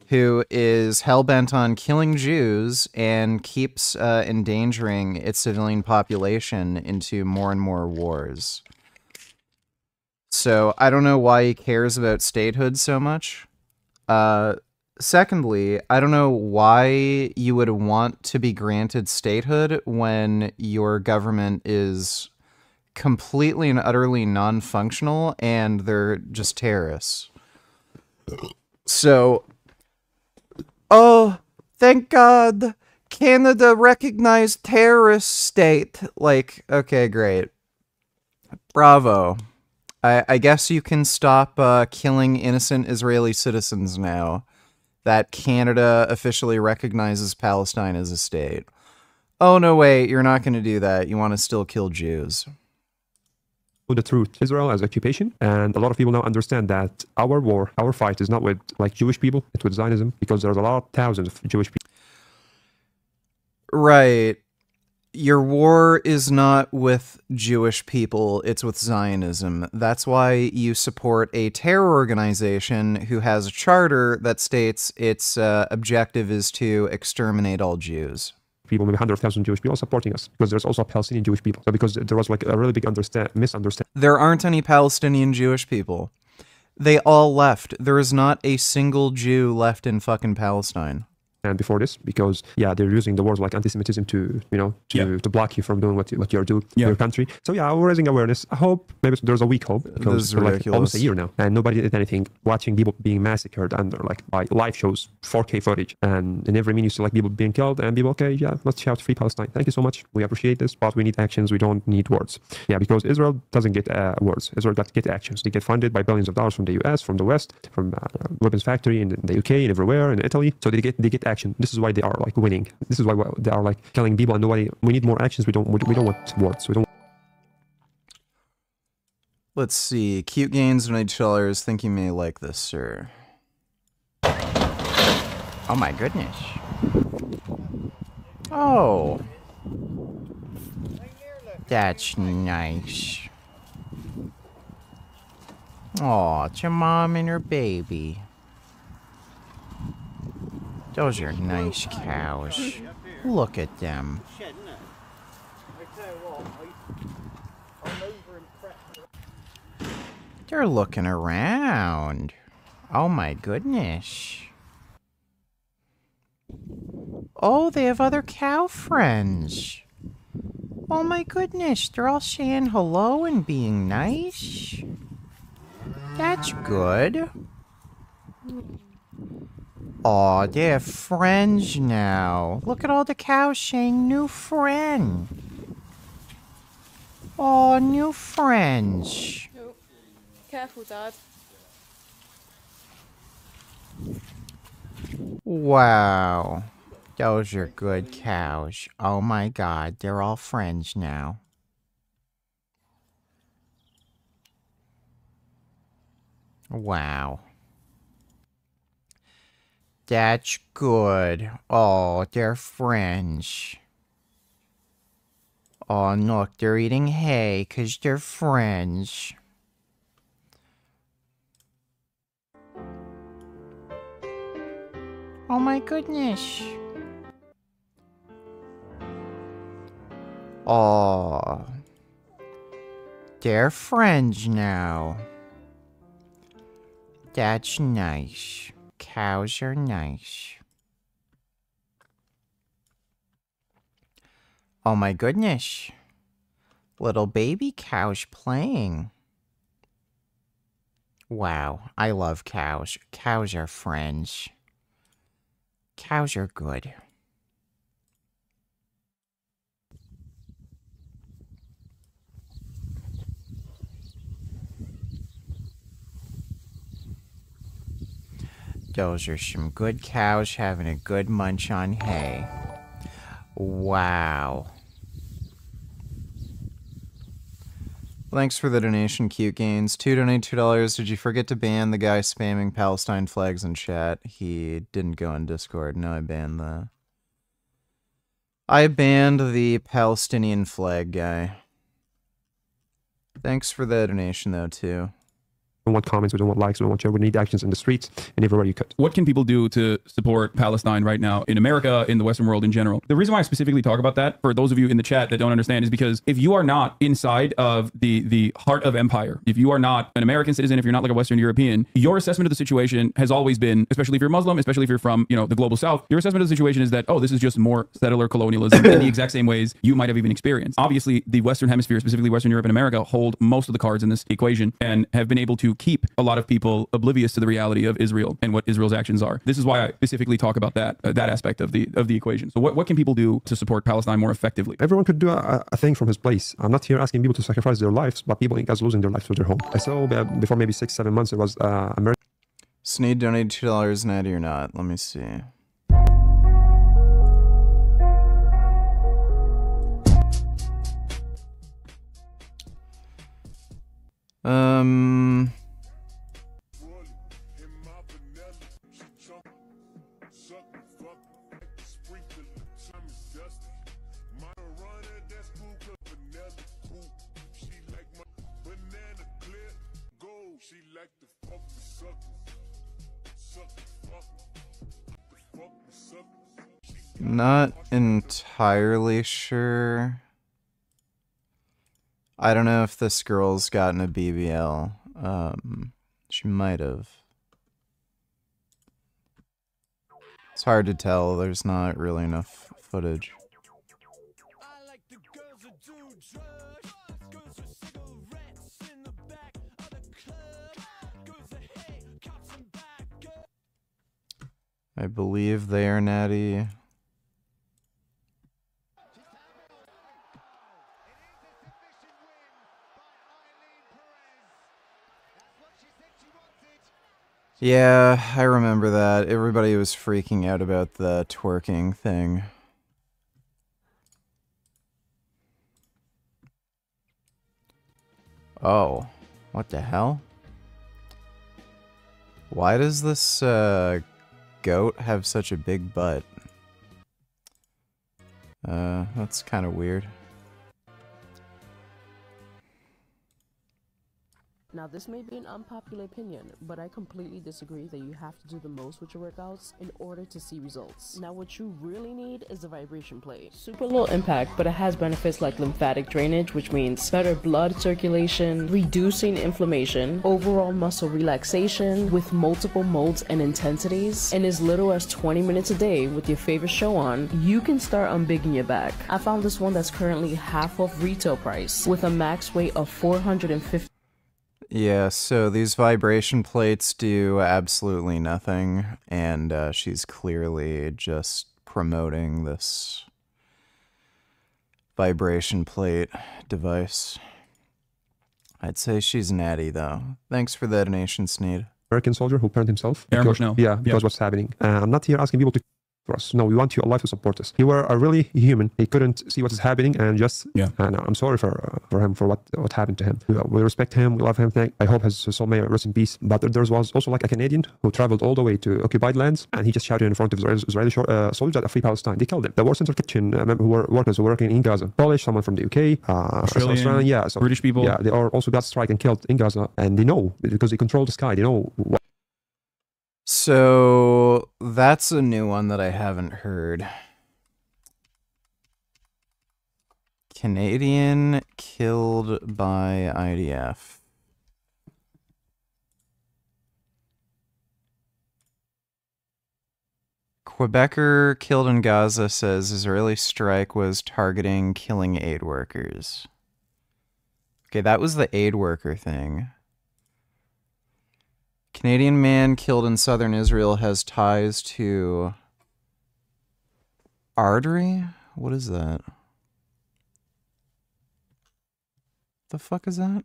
who is hell-bent on killing Jews and keeps endangering its civilian population into more and more wars. So I don't know why he cares about statehood so much. Secondly, I don't know why you would want to be granted statehood when your government is completely and utterly non-functional and they're just terrorists. So, oh, thank God, Canada recognized terrorist state. Okay, great. Bravo. I guess you can stop killing innocent Israeli citizens now that Canada officially recognizes Palestine as a state. Oh, no, wait, you're not going to do that. You want to still kill Jews. The truth, Israel as occupation, and a lot of people now understand that our war, our fight is not with like Jewish people, it's with Zionism, because there's a lot of thousands of Jewish people. Right. Your war is not with Jewish people, it's with Zionism. That's why you support a terror organization who has a charter that states its objective is to exterminate all Jews. People, maybe 100,000 Jewish people supporting us, because there's also Palestinian Jewish people. So because there was like a really big misunderstanding. There aren't any Palestinian Jewish people. They all left. There is not a single Jew left in fucking Palestine. And before this, because yeah, they're using the words like anti-Semitism to, you know, to block you from doing what you're doing in your country. So yeah, we're raising awareness. I hope maybe there's a weak hope, because for like almost a year now, and nobody did anything. Watching people being massacred under like by live shows, 4K footage, and in every minute you see like people being killed, and people, okay, yeah, let's shout free Palestine. Thank you so much. We appreciate this, but we need actions. We don't need words. Yeah, because Israel doesn't get words. Israel got to get actions. They get funded by billions of dollars from the US, from the West, from weapons factory in the UK and everywhere, in Italy. So they get action. This is why they are like winning. This is why they are like killing people, and nobody. We need more actions. We don't want words. We don't. Let's see. Cute Gains and $8. Think you may like this, sir. Oh my goodness. Oh. That's nice. Oh, it's your mom and her baby. Those are nice cows. Look at them. They're looking around. Oh my goodness. Oh, they have other cow friends. Oh my goodness, they're all saying hello and being nice. That's good. Aw, they have friends now. Look at all the cows saying new friend. Aw, new friends. Oh, careful, Dad. Wow. Those are good cows. Oh my god, they're all friends now. Wow. That's good. Oh, they're friends. Oh, look, they're eating hay because they're friends. Oh my goodness. Oh, they're friends now. That's nice. Cows are nice. Oh my goodness. Little baby cows playing. Wow, I love cows. Cows are friends. Cows are good. Those are some good cows having a good munch on hay. Wow. Thanks for the donation, Cute Gains. Donate $2. Did you forget to ban the guy spamming Palestine flags in chat? He didn't go in Discord. No, I banned the Palestinian flag guy. Thanks for the donation, though, too. We don't want comments, we don't want likes, we don't want share. We need actions in the streets and everywhere you could. What can people do to support Palestine right now in America, in the Western world in general? The reason why I specifically talk about that, for those of you in the chat that don't understand, is because if you are not inside of the heart of empire, if you are not an American citizen, if you're not like a Western European, your assessment of the situation has always been, especially if you're Muslim, especially if you're from, you know, the global South, your assessment of the situation is that, oh, this is just more settler colonialism in the exact same ways you might have even experienced. Obviously, the Western Hemisphere, specifically Western Europe and America, hold most of the cards in this equation and have been able to to keep a lot of people oblivious to the reality of Israel and what Israel's actions are. This is why I specifically talk about that aspect of the equation. So what can people do to support Palestine more effectively? Everyone could do a thing from his place. I'm not here asking people to sacrifice their lives, but people in Gaza losing their lives for their home. I saw before maybe 6-7 months, there was American. Sneed donated $2 natty or not? Let me see. Not entirely sure. I don't know if this girl's gotten a BBL. She might have. It's hard to tell. There's not really enough footage. I believe they are natty. Yeah, I remember that. Everybody was freaking out about the twerking thing. Oh, what the hell? Why does this goat have such a big butt? That's kind of weird. Now, this may be an unpopular opinion, but I completely disagree that you have to do the most with your workouts in order to see results. Now, what you really need is the vibration plate. Super low impact, but it has benefits like lymphatic drainage, which means better blood circulation, reducing inflammation, overall muscle relaxation with multiple modes and intensities. In as little as 20 minutes a day with your favorite show on, you can start unbigging your back. I found this one that's currently half off retail price with a max weight of 450. Yeah, so these vibration plates do absolutely nothing, and she's clearly just promoting this vibration plate device. I'd say she's natty, though. Thanks for the donation, Sneed. American soldier who burned himself. Aaron Bushnell. Yeah, because what's happening. I'm not here asking people to for us. No, we want you alive to support us. You were a really human. He couldn't see what is happening and just, and I'm sorry for him, for what happened to him. We respect him. We love him. I hope his soul may rest in peace. But there was also like a Canadian who traveled all the way to occupied lands, and he just shouted in front of Israeli soldiers that free Palestine. They killed him. The War Central Kitchen who were workers who were working in Gaza. Polish, someone from the UK, Australian, yeah, so, British people. Yeah, they are also got strike and killed in Gaza, and they know because they control the sky. They know what. So that's a new one that I haven't heard. Canadian killed by IDF. Quebecer killed in Gaza says Israeli strike was targeting killing aid workers. Okay, that was the aid worker thing. Canadian man killed in southern Israel has ties to artery? What is that? The fuck is that?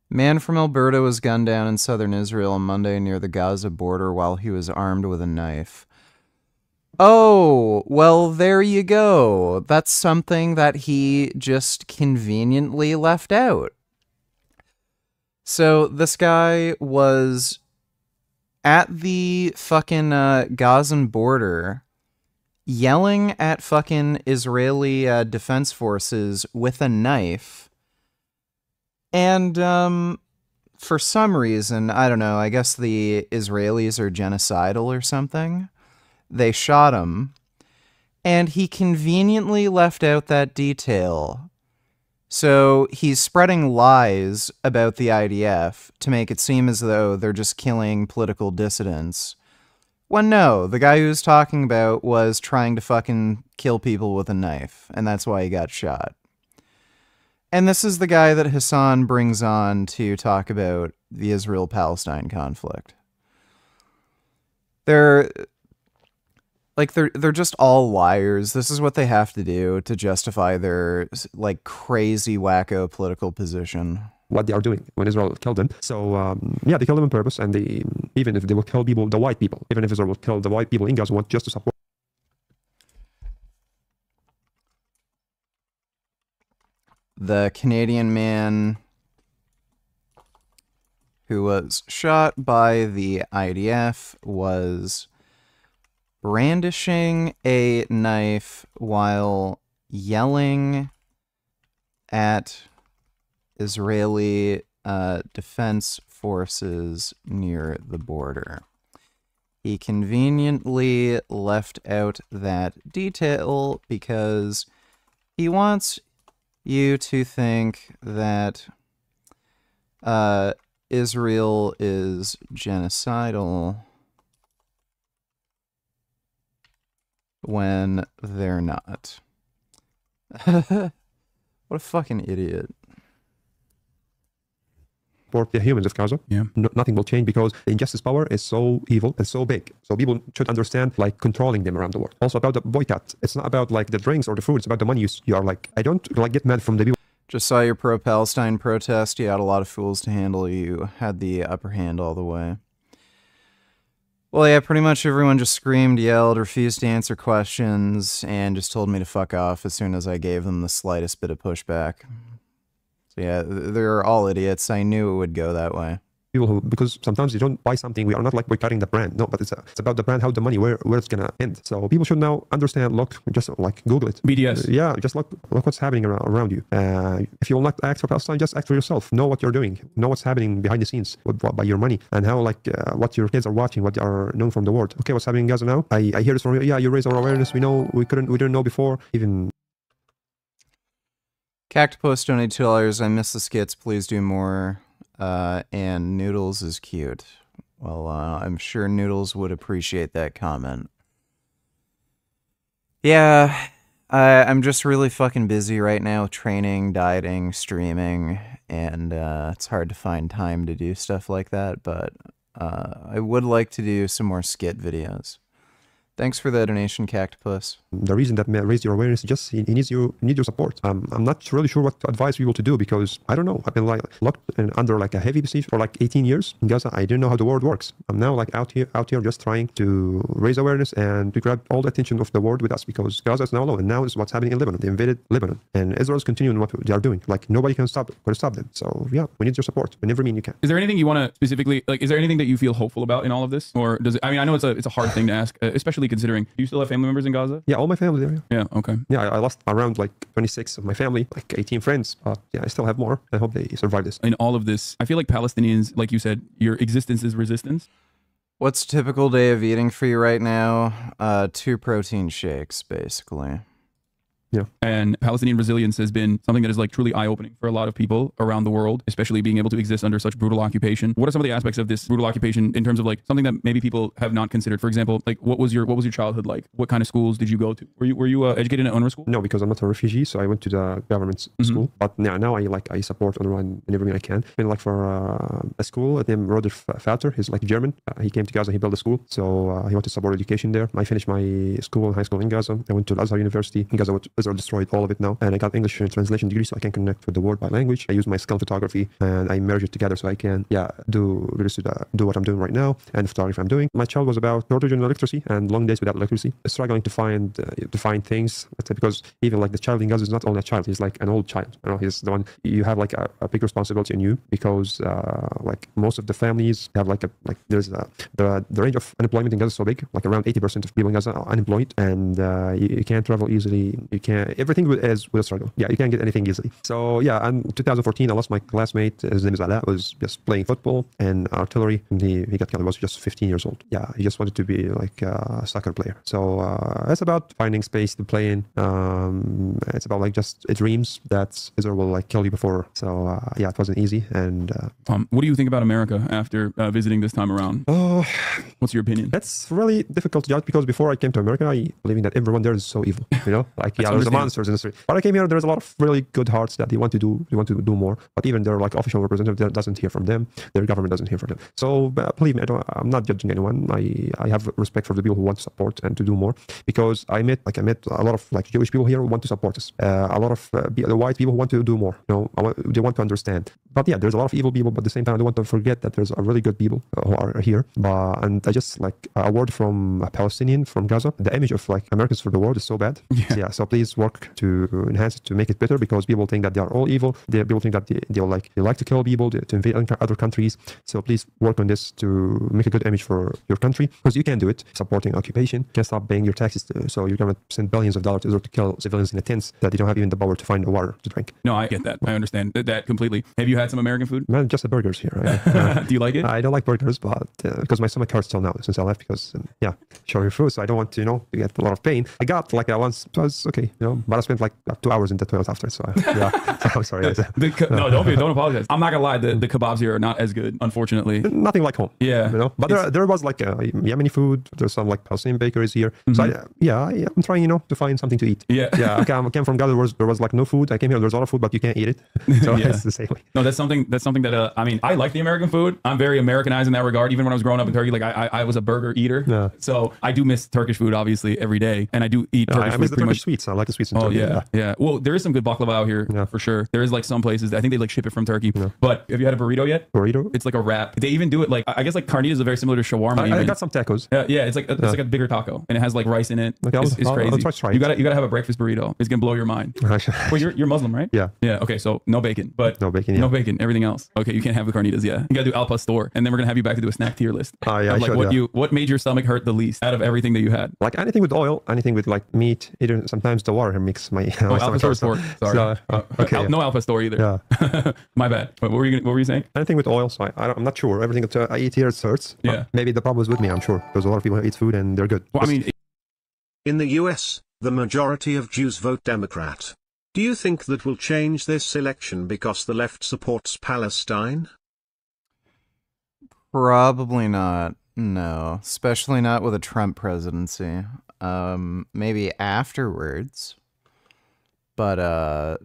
Man from Alberta was gunned down in southern Israel on Monday near the Gaza border while he was armed with a knife. Oh, well, there you go. That's something that he just conveniently left out. So this guy was at the fucking Gazan border yelling at fucking Israeli defense forces with a knife. And for some reason, I don't know, I guess the Israelis are genocidal or something. They shot him. And he conveniently left out that detail. So he's spreading lies about the IDF to make it seem as though they're just killing political dissidents. When no, the guy he was talking about was trying to fucking kill people with a knife, and that's why he got shot. And this is the guy that Hassan brings on to talk about the Israel-Palestine conflict. They're just all liars. This is what they have to do to justify their like crazy wacko political position. What they are doing when Israel killed them. So yeah, they killed them on purpose, and they, even if they will kill people, the white people, even if Israel will kill the white people in Gaza, want just to support. The Canadian man who was shot by the IDF was brandishing a knife while yelling at Israeli defense forces near the border. He conveniently left out that detail because he wants you to think that Israel is genocidal when they're not. What a fucking idiot. For the humans of Gaza, nothing will change because the injustice power is so evil and so big. So people should understand, like, controlling them around the world. Also about the boycott, it's not about like the drinks or the food. It's about the money you are like. I don't like get mad from the people. Just saw your pro-Palestine protest. You had a lot of fools to handle. You had the upper hand all the way. Well, yeah, pretty much everyone just screamed, yelled, refused to answer questions, and just told me to fuck off as soon as I gave them the slightest bit of pushback. So yeah, they're all idiots. I knew it would go that way. People who, because sometimes you don't buy something, we are not like boycotting the brand, no, but it's about the brand, how the money, where it's gonna end. So people should now understand, look, just like Google it. BDS. Yeah, just look what's happening around you. If you will not act for Palestine, just act for yourself. Know what you're doing. Know what's happening behind the scenes by your money, and how like what your kids are watching, what they are known from the world. Okay, what's happening in Gaza now? I hear this from you. Yeah, you raise our awareness. We know we didn't know before. Even Cactopus donated $2. I miss the skits. Please do more. And Noodles is cute. Well, I'm sure Noodles would appreciate that comment. Yeah, I'm just really fucking busy right now, training, dieting, streaming, and it's hard to find time to do stuff like that, but I would like to do some more skit videos. Thanks for the donation, Cactopus. The reason that raised your awareness is just he needs your support. I'm not really sure what to advise people to do because I don't know. I've been like locked under like a heavy besiege for like 18 years in Gaza. I didn't know how the world works. I'm now like out here just trying to raise awareness and to grab all the attention of the world with us because Gaza is now alone, and now is what's happening in Lebanon. They invaded Lebanon, and Israel's continuing what they are doing. Like nobody can stop them. So yeah, we need your support whenever you can. Is there anything you want to specifically like? Is there anything that you feel hopeful about in all of this, or does it? I mean, I know it's a hard thing to ask, especially considering. Do you still have family members in Gaza? Yeah, all my family there. Yeah, okay. Yeah, I lost around like 26 of my family, like 18 friends. But yeah, I still have more. I hope they survive this. In all of this, I feel like Palestinians, like you said, your existence is resistance. What's a typical day of eating for you right now? 2 protein shakes, basically. Yeah. And Palestinian resilience has been something that is like truly eye-opening for a lot of people around the world, especially being able to exist under such brutal occupation. What are some of the aspects of this brutal occupation in terms of like something that maybe people have not considered? For example, like what was your childhood like? What kind of schools did you go to? Were you educated in UNRWA school? No, because I'm not a refugee, so I went to the government school. But now I support UNRWA in everything I can. I've been like for a school at named Roder Vater. He's like German. He came to Gaza. He built a school, so he wanted to support education there. I finished my school, high school in Gaza. I went to Al-Azhar University in Gaza. Israel destroyed all of it now, and I got English translation degree, so I can connect with the world by language. I use my skill in photography, and I merge it together so I can do what I'm doing right now, and the photography I'm doing. My child was about shortage in electricity and long days without electricity, struggling to find things. Because even like the child in Gaza is not only a child; he's like an old child. You know, he's the one you have like a big responsibility on you because like most of the families have there's the range of unemployment in Gaza is so big, like around 80% of people in Gaza are unemployed, and you can't travel easily. You can't everything is with a struggle. Yeah, you can't get anything easily. So yeah, in 2014, I lost my classmate. His name is Ala. Was just playing football and artillery. And he got killed. He was just 15 years old. Yeah, he just wanted to be like a soccer player. So it's about finding space to play in. It's about like just dreams that Israel will like kill you before. So yeah, it wasn't easy. And what do you think about America after visiting this time around? Oh, what's your opinion? That's really difficult to judge because before I came to America, I believing that everyone there is so evil. You know, like yeah, there's monsters in the street. But I came here, there's a lot of really good hearts that they want to do more. But even their like official representative that doesn't hear from them, their government doesn't hear from them. So believe me, I'm not judging anyone. I have respect for the people who want to support and to do more, because I met a lot of like Jewish people here who want to support us. A lot of the white people who want to do more. They want to understand. But yeah, there's a lot of evil people, but at the same time, I don't want to forget that there's a really good people who are here. And I just like a word from a Palestinian from Gaza. The image of like Americans for the world is so bad. Yeah. So please work to enhance it, to make it better, because people think that they are all evil. People think that they like to kill people, to invade other countries. So please work on this to make a good image for your country, because you can do it. Supporting occupation, you can stop paying your taxes. So you're going to send billions of dollars to kill civilians in the tents that they don't have even the power to find the water to drink. No, I get that. I understand that completely. Have you had some American food? Man, just the burgers here. Do you like it? I don't like burgers, but because my stomach hurts till now since I left, because showing food, so I don't want to to get a lot of pain. I got like once, it was okay, but I spent like 2 hours in the toilet after. So yeah, I'm sorry. No, don't apologize. I'm not gonna lie. The kebabs here are not as good, unfortunately. Nothing like home. Yeah, but there was like Yemeni food. There's some like Palestinian bakeries here. So I'm trying to find something to eat. Yeah. I came from Gaza. There was like no food. I came here. There's a lot of food, but you can't eat it. So it's the same way. No, that's something that I mean, I like the American food. I'm very Americanized in that regard. Even when I was growing up in Turkey, like I was a burger eater. Yeah. So I do miss Turkish food obviously every day, and I do eat Turkish food. I miss the Turkish sweets. I like the sweets in Turkey. Yeah. Well, there is some good baklava out here for sure. There is like some places I think they like ship it from Turkey. But have you had a burrito yet? Burrito? It's like a wrap. They even do it like I guess like carnitas are very similar to shawarma. I got some tacos. Yeah, it's like a bigger taco, and it has like rice in it. Okay, it's crazy. I'll try you gotta have a breakfast burrito. It's gonna blow your mind. Well, you're Muslim, right? Yeah. Yeah. Okay, so no bacon, but no bacon. No bacon. Everything else. Okay, you can't have the carnitas. Yeah, you gotta do al pastor, and then we're gonna have you back to do a snack tier list. What made your stomach hurt the least out of everything that you had? Like anything with oil, anything with like meat. Even sometimes the water makes my al pastor is pork. Sorry. Okay. No al pastor either. Yeah. My bad. What were you saying? Anything with oil. So I'm not sure. Everything that I eat here hurts. Yeah. Maybe the problem is with me. I'm sure there's a lot of people who eat food and they're good. Well, I mean, in the US, the majority of Jews vote Democrat. Do you think that will change this election because the left supports Palestine? Probably not. No, especially not with a Trump presidency. Maybe afterwards, but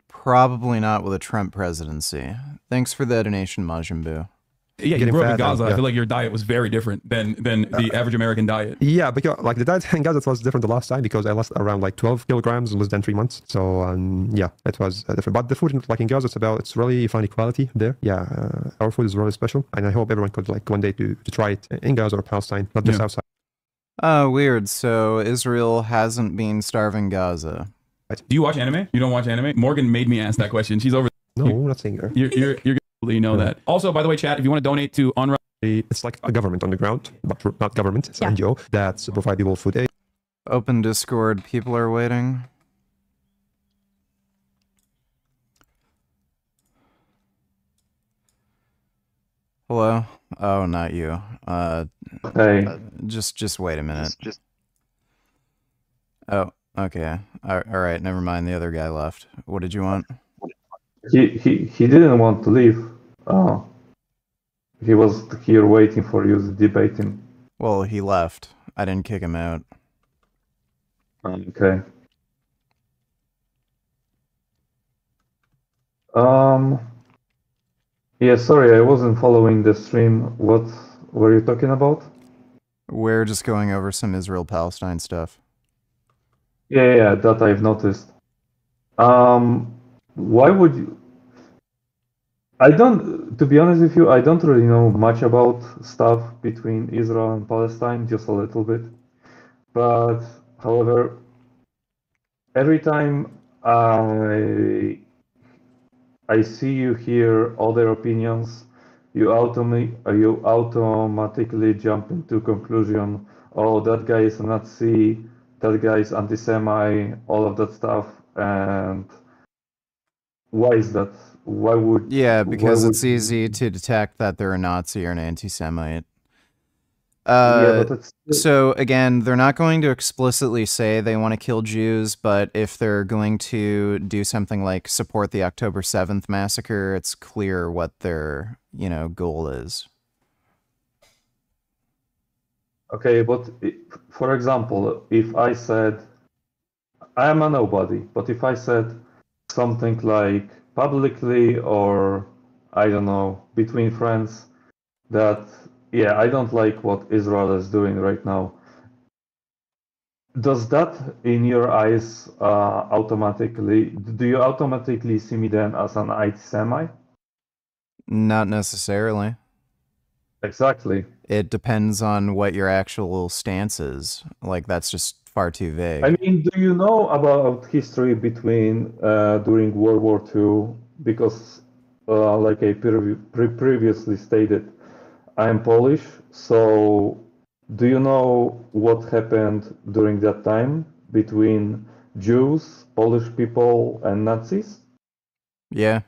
probably not with a Trump presidency. Thanks for the donation, Majin. Yeah, you grew up in Gaza. I feel like your diet was very different than the average American diet. Yeah, because like the diet in Gaza was different the last time because I lost around like 12 kilograms in less than 3 months. So yeah, it was different. But the food like in Gaza, it's really, you find equality there. Yeah, our food is really special, and I hope everyone could like one day to try it in Gaza or Palestine, not just outside. Weird. So Israel hasn't been starving Gaza. Do you watch anime? You don't watch anime? Morgan made me ask that question. She's over. No, I'm not saying her. You're you know that. Also, by the way, chat, if you want to donate to UNRWA, it's like a government on the ground, but not government. It's an NGO that provide people food aid. Open Discord. People are waiting. Hello? Oh, not you. Hey. Just wait a minute. Oh, okay. All right, never mind. The other guy left. What did you want? He didn't want to leave. He was here waiting for you debating. Well, he left. I didn't kick him out. Okay. Yeah, sorry, I wasn't following the stream. What were you talking about? We're just going over some Israel-Palestine stuff. Yeah, that I've noticed. Why would you... to be honest with you, I don't really know much about stuff between Israel and Palestine, just a little bit. But, however, every time I see you hear other opinions, you automatically jump into conclusion, oh, that guy is a Nazi, that guy is anti-Semite, all of that stuff, and why is that? Why would... Yeah, because it's easy to detect that they're a Nazi or an anti-Semite. So again, they're not going to explicitly say they want to kill Jews, but if they're going to do something like support the October 7th massacre, it's clear what their, goal is. Okay, but for example, if I said I am a nobody. But if I said something like publicly or I don't know, between friends, that yeah, I don't like what Israel is doing right now. Does that, in your eyes, do you automatically see me then as an anti-Semite? Not necessarily. Exactly. It depends on what your actual stance is. Like, that's just far too vague. I mean, do you know about history between during World War II? Because, like I previously stated, I am Polish. So, do you know what happened during that time between Jews, Polish people, and Nazis? Yeah.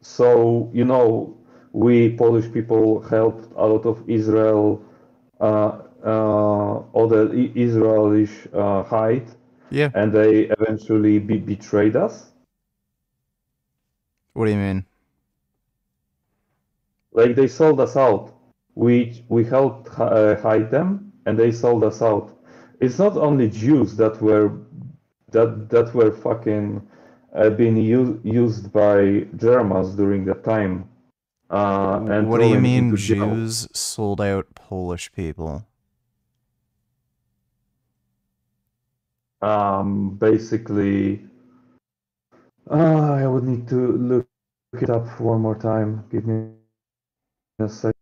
So, you know, we Polish people helped a lot of Israel, other Israelis hide. Yeah. And they eventually betrayed us. What do you mean? Like they sold us out. We helped hide them, and they sold us out. It's not only Jews that were fucking being used by Germans during that time. And what do you thrown mean into jail. Jews sold out Polish people? Basically, I would need to look it up one more time. Give me a second.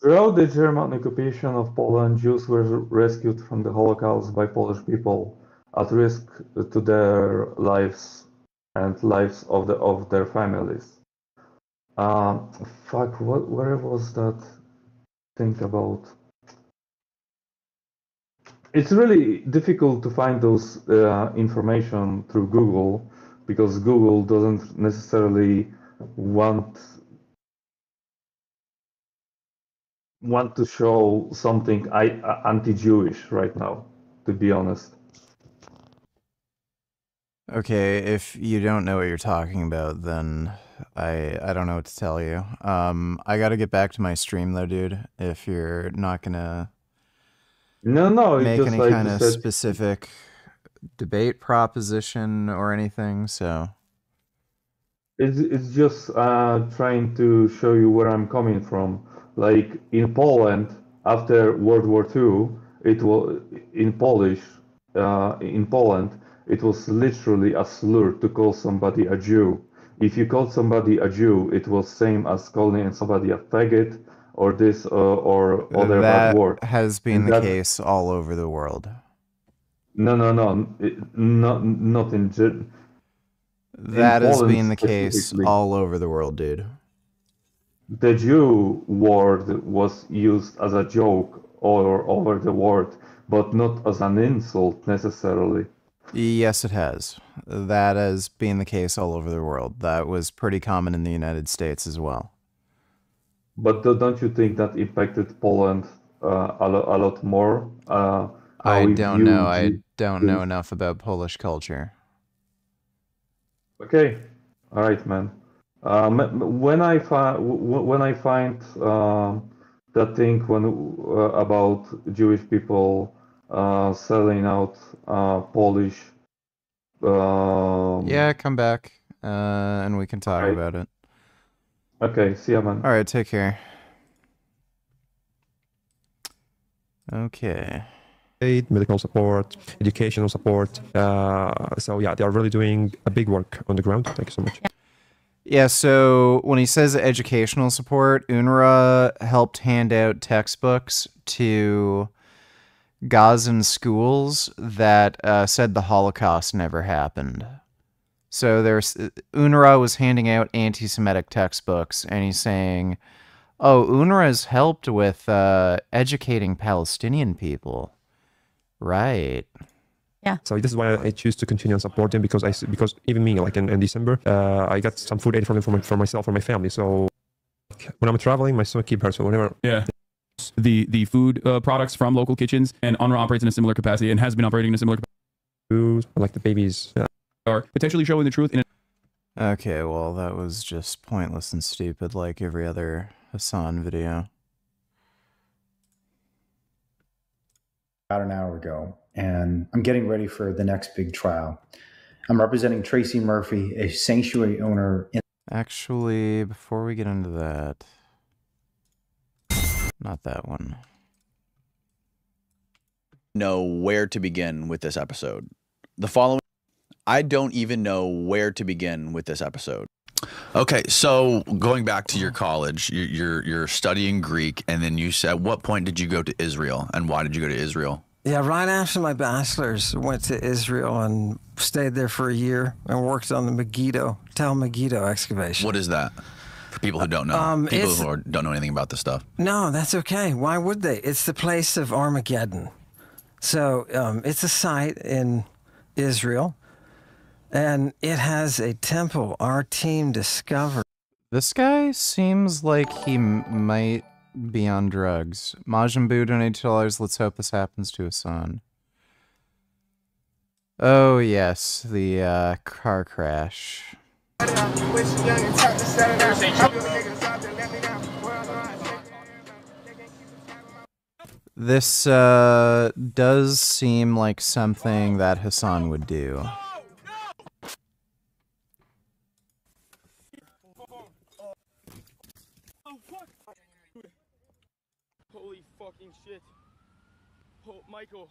Throughout the German occupation of Poland, Jews were rescued from the Holocaust by Polish people at risk to their lives and lives of their families. Fuck, where was that thing about? It's really difficult to find those information through Google because Google doesn't necessarily want to show something anti-Jewish right now, to be honest. Okay, if you don't know what you're talking about, then I don't know what to tell you. I gotta get back to my stream though, dude. If you're not gonna No, it's make just any like kind you of said. specific debate proposition or anything, so It's just trying to show you where I'm coming from. Like in Poland, after World War II, it was in Polish. In Poland, it was literally a slur to call somebody a Jew. If you called somebody a Jew, it was same as calling somebody a faggot or this or other bad that word. has been And the that case all over the world. no, not in That has Poland been the case specifically. all over the world, dude. The Jew word was used as a joke all over the world, but not as an insult necessarily. Yes, it has. That has been the case all over the world. That was pretty common in the United States as well. But don't you think that impacted Poland a lot more? I we don't view know. I Jews? don't know enough about Polish culture. Okay, all right, man. When I find that thing about Jewish people selling out Polish. Yeah, come back and we can talk about it. Okay, see ya, man. All right, take care. Okay. Medical support, educational support. So yeah, they are really doing a big work on the ground. Thank you so much. Yeah, so when he says educational support, UNRWA helped hand out textbooks to Gazan schools that said the Holocaust never happened. So UNRWA was handing out anti-Semitic textbooks, and he's saying, oh, UNRWA's helped with educating Palestinian people. Right. Yeah. So this is why I choose to continue and support them, because even me, like in December, I got some food aid from them for myself, for my family. So when I'm traveling, my stomach keeps hurt. So whenever the food products from local kitchens, and UNRWA operates in a similar capacity and has been operating in a similar capacity. Like the babies are potentially showing the truth in Okay, well, that was just pointless and stupid like every other Hassan video. About an hour ago, and I'm getting ready for the next big trial. I'm representing Tracy Murphy, a sanctuary owner in... Actually, before we get into that, not that one. Know where to begin with this episode. The following, I don't even know where to begin with this episode. Okay, so going back to your college, you're studying Greek, and then you said, at what point did you go to Israel, and why did you go to Israel? Yeah, right after my bachelor's, went to Israel and stayed there for a year and worked on the Megiddo, Tel Megiddo excavation. What is that? For people who don't know, people who don't know anything about this stuff. No, that's okay. Why would they? It's the place of Armageddon. So it's a site in Israel, and it has a temple our team discovered. This guy seems like he might be on drugs. Majin Buu donated $2. Let's hope this happens to Hassan. Oh, yes, the car crash. This does seem like something that Hassan would do. Holy fucking shit. Oh, Michael.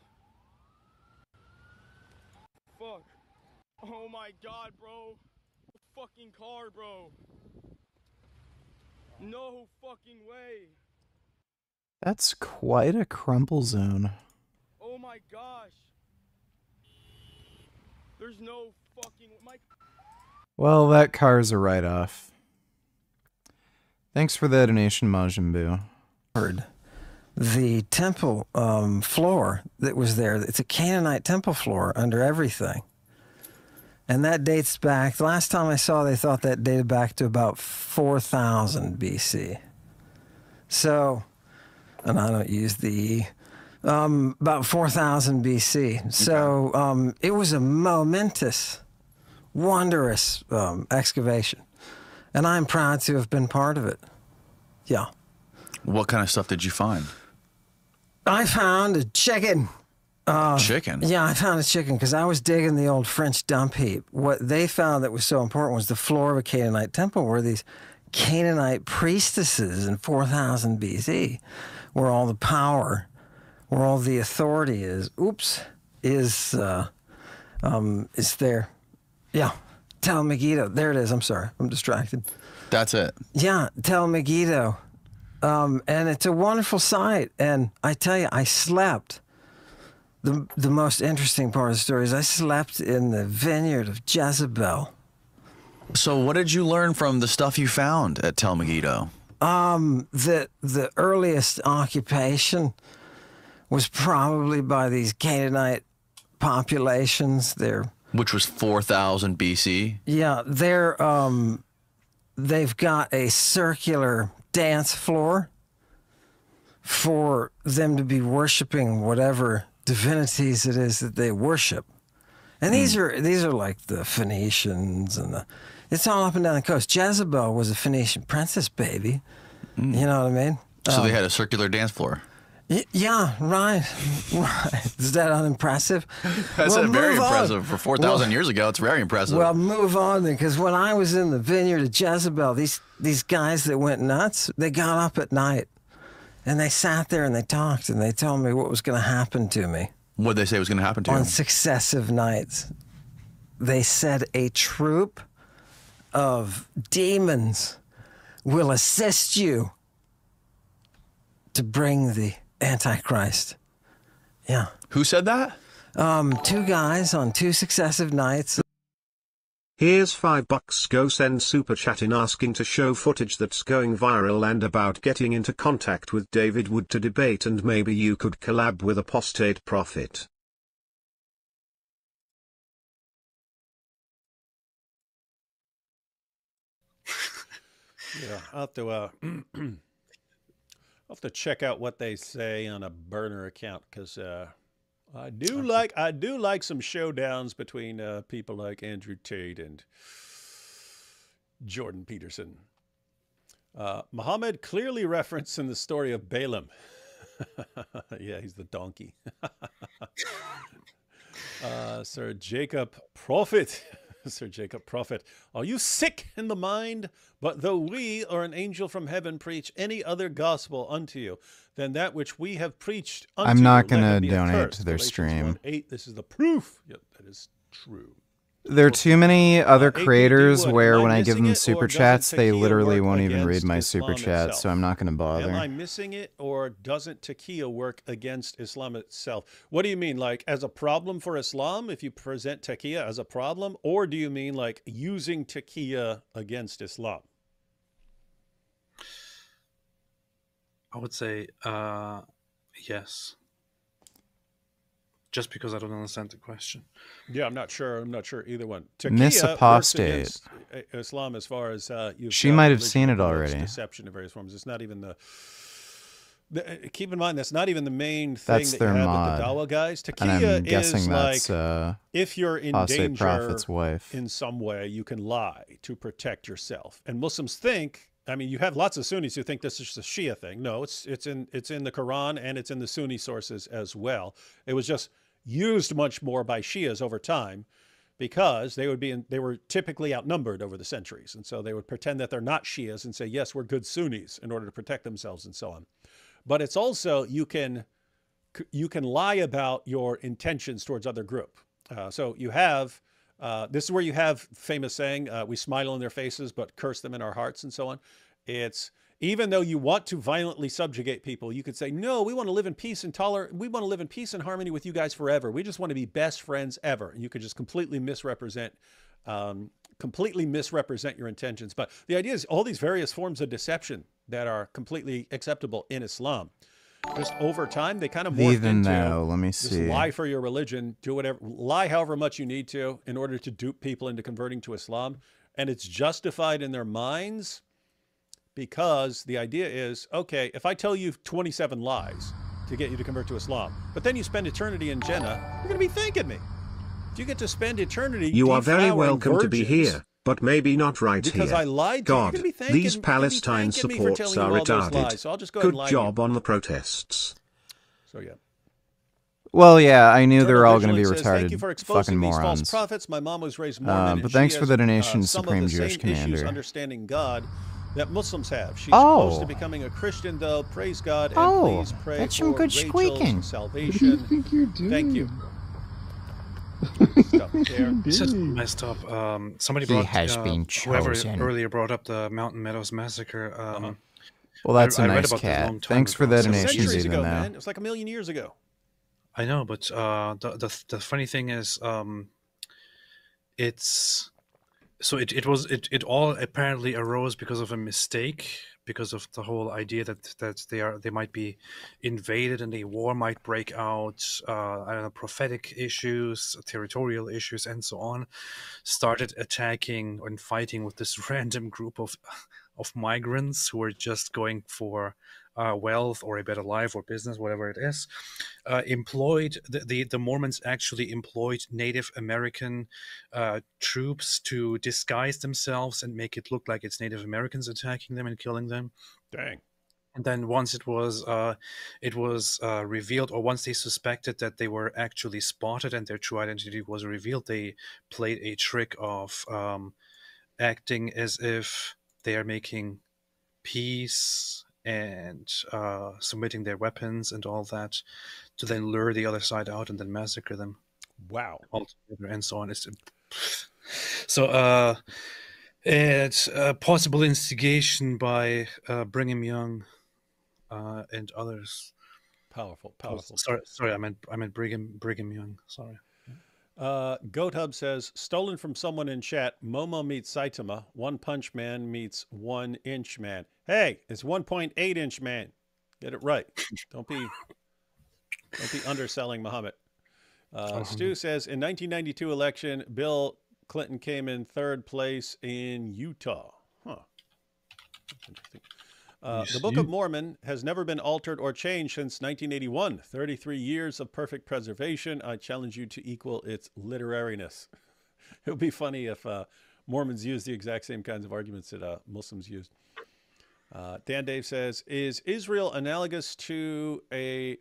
Fuck. Oh my god, bro. Fucking car, bro. No fucking way. That's quite a crumple zone. Oh my gosh. There's no fucking... Well, that car's a write-off. Thanks for the donation, Majin Buu. The temple floor that was there, it's a Canaanite temple floor under everything. And that dates back, the last time I saw, they thought that dated back to about 4000 BC. So, and I don't use the about 4000 BC. So it was a momentous, wondrous excavation. And I'm proud to have been part of it. Yeah. What kind of stuff did you find? I found a chicken. Chicken? Yeah, I found a chicken because I was digging the old French dump heap. What they found that was so important was the floor of a Canaanite temple where these Canaanite priestesses in 4000 BC, where all the power, where all the authority is, is there. Yeah, Tel Megiddo. There it is. I'm sorry. I'm distracted. That's it. Yeah, Tel Megiddo. And it's a wonderful sight. And I tell you, I slept. The most interesting part of the story is I slept in the vineyard of Jezebel. So what did you learn from the stuff you found at Tel Megiddo? The earliest occupation was probably by these Canaanite populations. Which was 4000 BC? Yeah, they've got a circular dance floor for them to be worshiping whatever divinities it is that they worship. And these are like the Phoenicians and it's all up and down the coast. Jezebel was a Phoenician princess baby. You know what I mean? So they had a circular dance floor. Yeah, right. Is that unimpressive? That's very impressive. For 4,000 years ago, it's very impressive. Well, move on then, because when I was in the vineyard of Jezebel, these guys that went nuts, they got up at night and they sat there and they talked and they told me what was going to happen to me. What did they say was going to happen to you? On successive nights. They said a troop of demons will assist you to bring the Antichrist. Yeah. Who said that? Two guys on 2 successive nights. Here's $5. Go send super chat in asking to show footage that's going viral and about getting into contact with David Wood to debate, and maybe you could collab with apostate prophet. Yeah, I'll have to check out what they say on a burner account, because I do like some showdowns between people like Andrew Tate and Jordan Peterson. Muhammad clearly referenced in the story of Balaam. Yeah, he's the donkey. Sir Jacob Prophet. Sir Jacob Prophet, are you sick in the mind? But though we or an angel from heaven preach any other gospel unto you than that which we have preached unto I'm not you, going let to him be donate accursed. to their Galatians stream. 1:8, this is the proof. Yep, that is true. There are too many other creators Wood, where am I when I give missing them it, super or doesn't chats, they Takia literally work won't even read against my Islam super chat, itself? so I'm not going to bother. Am I missing it, or doesn't Takia work against Islam itself? What do you mean, like as a problem for Islam, if you present Takia as a problem, or do you mean like using Takia against Islam? I would say yes. Just because I don't understand the question. Yeah, I'm not sure. I'm not sure either one. Miss Takia works Apostate. against Islam as far as She might have seen it already. Deception in various forms. It's not even keep in mind, that's not even the main thing That's that their you have mod. with the Dawa guys. And Takia I'm guessing is that's like if you're in Apostate danger Prophet's wife. in some way, you can lie to protect yourself. And Muslims think, I mean, you have lots of Sunnis who think this is a Shia thing. No, it's in the Quran, and it's in the Sunni sources as well. It was just used much more by Shias over time, because they were typically outnumbered over the centuries. And so they would pretend that they're not Shias and say, yes, we're good Sunnis, in order to protect themselves and so on. But it's also, you can lie about your intentions towards other group. So you have, this is where you have famous saying, we smile on their faces, but curse them in our hearts, and so on. It's, even though you want to violently subjugate people, you could say, no, we want to live in peace and we want to live in peace and harmony with you guys forever. We just want to be best friends ever. And you could just completely misrepresent your intentions. But the idea is all these various forms of deception that are completely acceptable in Islam, just over time, they kind of morphed Even into though, let me just see. lie for your religion, do whatever, lie however much you need to in order to dupe people into converting to Islam. And it's justified in their minds, because the idea is, okay, if I tell you 27 lies to get you to convert to Islam, but then you spend eternity in Jannah, you're going to be thanking me. If you get to spend eternity, You are very deflowering welcome to be virgins here, but maybe not right because here. I lied to you, you're God, going to be thanking, these you're gonna be Palestine thanking me for supports telling are you all those retarded. lies. So I'll just go ahead and Good lie to you. job on the protests. So yeah. Well, yeah, I knew they were all going to be Originally says, thank you for retarded exposing fucking these false morons. prophets. My mom was raised Mormon. But and thanks she for has, the donation, some Supreme of the Jewish same issues Commander. understanding God that Muslims have. She's Oh. close to becoming a Christian, though. Praise God, and Oh, please pray that's for some good Rachel's squeaking. salvation. What do you think you're doing? Thank you. This is messed up. Somebody He brought has been whoever chosen. earlier brought up the Mountain Meadows massacre. Well, that's I a read nice about this a cat. long time Thanks for ago. the So- donation, Centuries even ago, though. man. It was like a million years ago. I know, but the funny thing is, it's so it all apparently arose because of a mistake, because of the whole idea that they might be invaded and a war might break out. I don't know, prophetic issues, territorial issues, and so on. Started attacking and fighting with this random group of migrants who were just going for wealth or a better life or business, whatever it is. Employed the Mormons actually employed Native American troops to disguise themselves and make it look like it's Native Americans attacking them and killing them. Dang. And then once it was revealed, or once they suspected that they were actually spotted and their true identity was revealed, they played a trick of acting as if they are making peace and submitting their weapons and all that, to then lure the other side out and then massacre them. Wow. Altogether and so on. So It's a possible instigation by Brigham Young and others. Powerful. Sorry, I meant Brigham Young. Sorry. Goat Hub says, stolen from someone in chat. Momo meets Saitama. One Punch Man meets 1 Inch Man. Hey, it's 1.8 Inch Man. Get it right. Don't be underselling Muhammad. Stu says, in 1992 election, Bill Clinton came in 3rd place in Utah. Huh. That's interesting. The Book of Mormon has never been altered or changed since 1981. 33 years of perfect preservation. I challenge you to equal its literariness. It would be funny if Mormons used the exact same kinds of arguments that Muslims used. Dan Dave says, is Israel analogous to a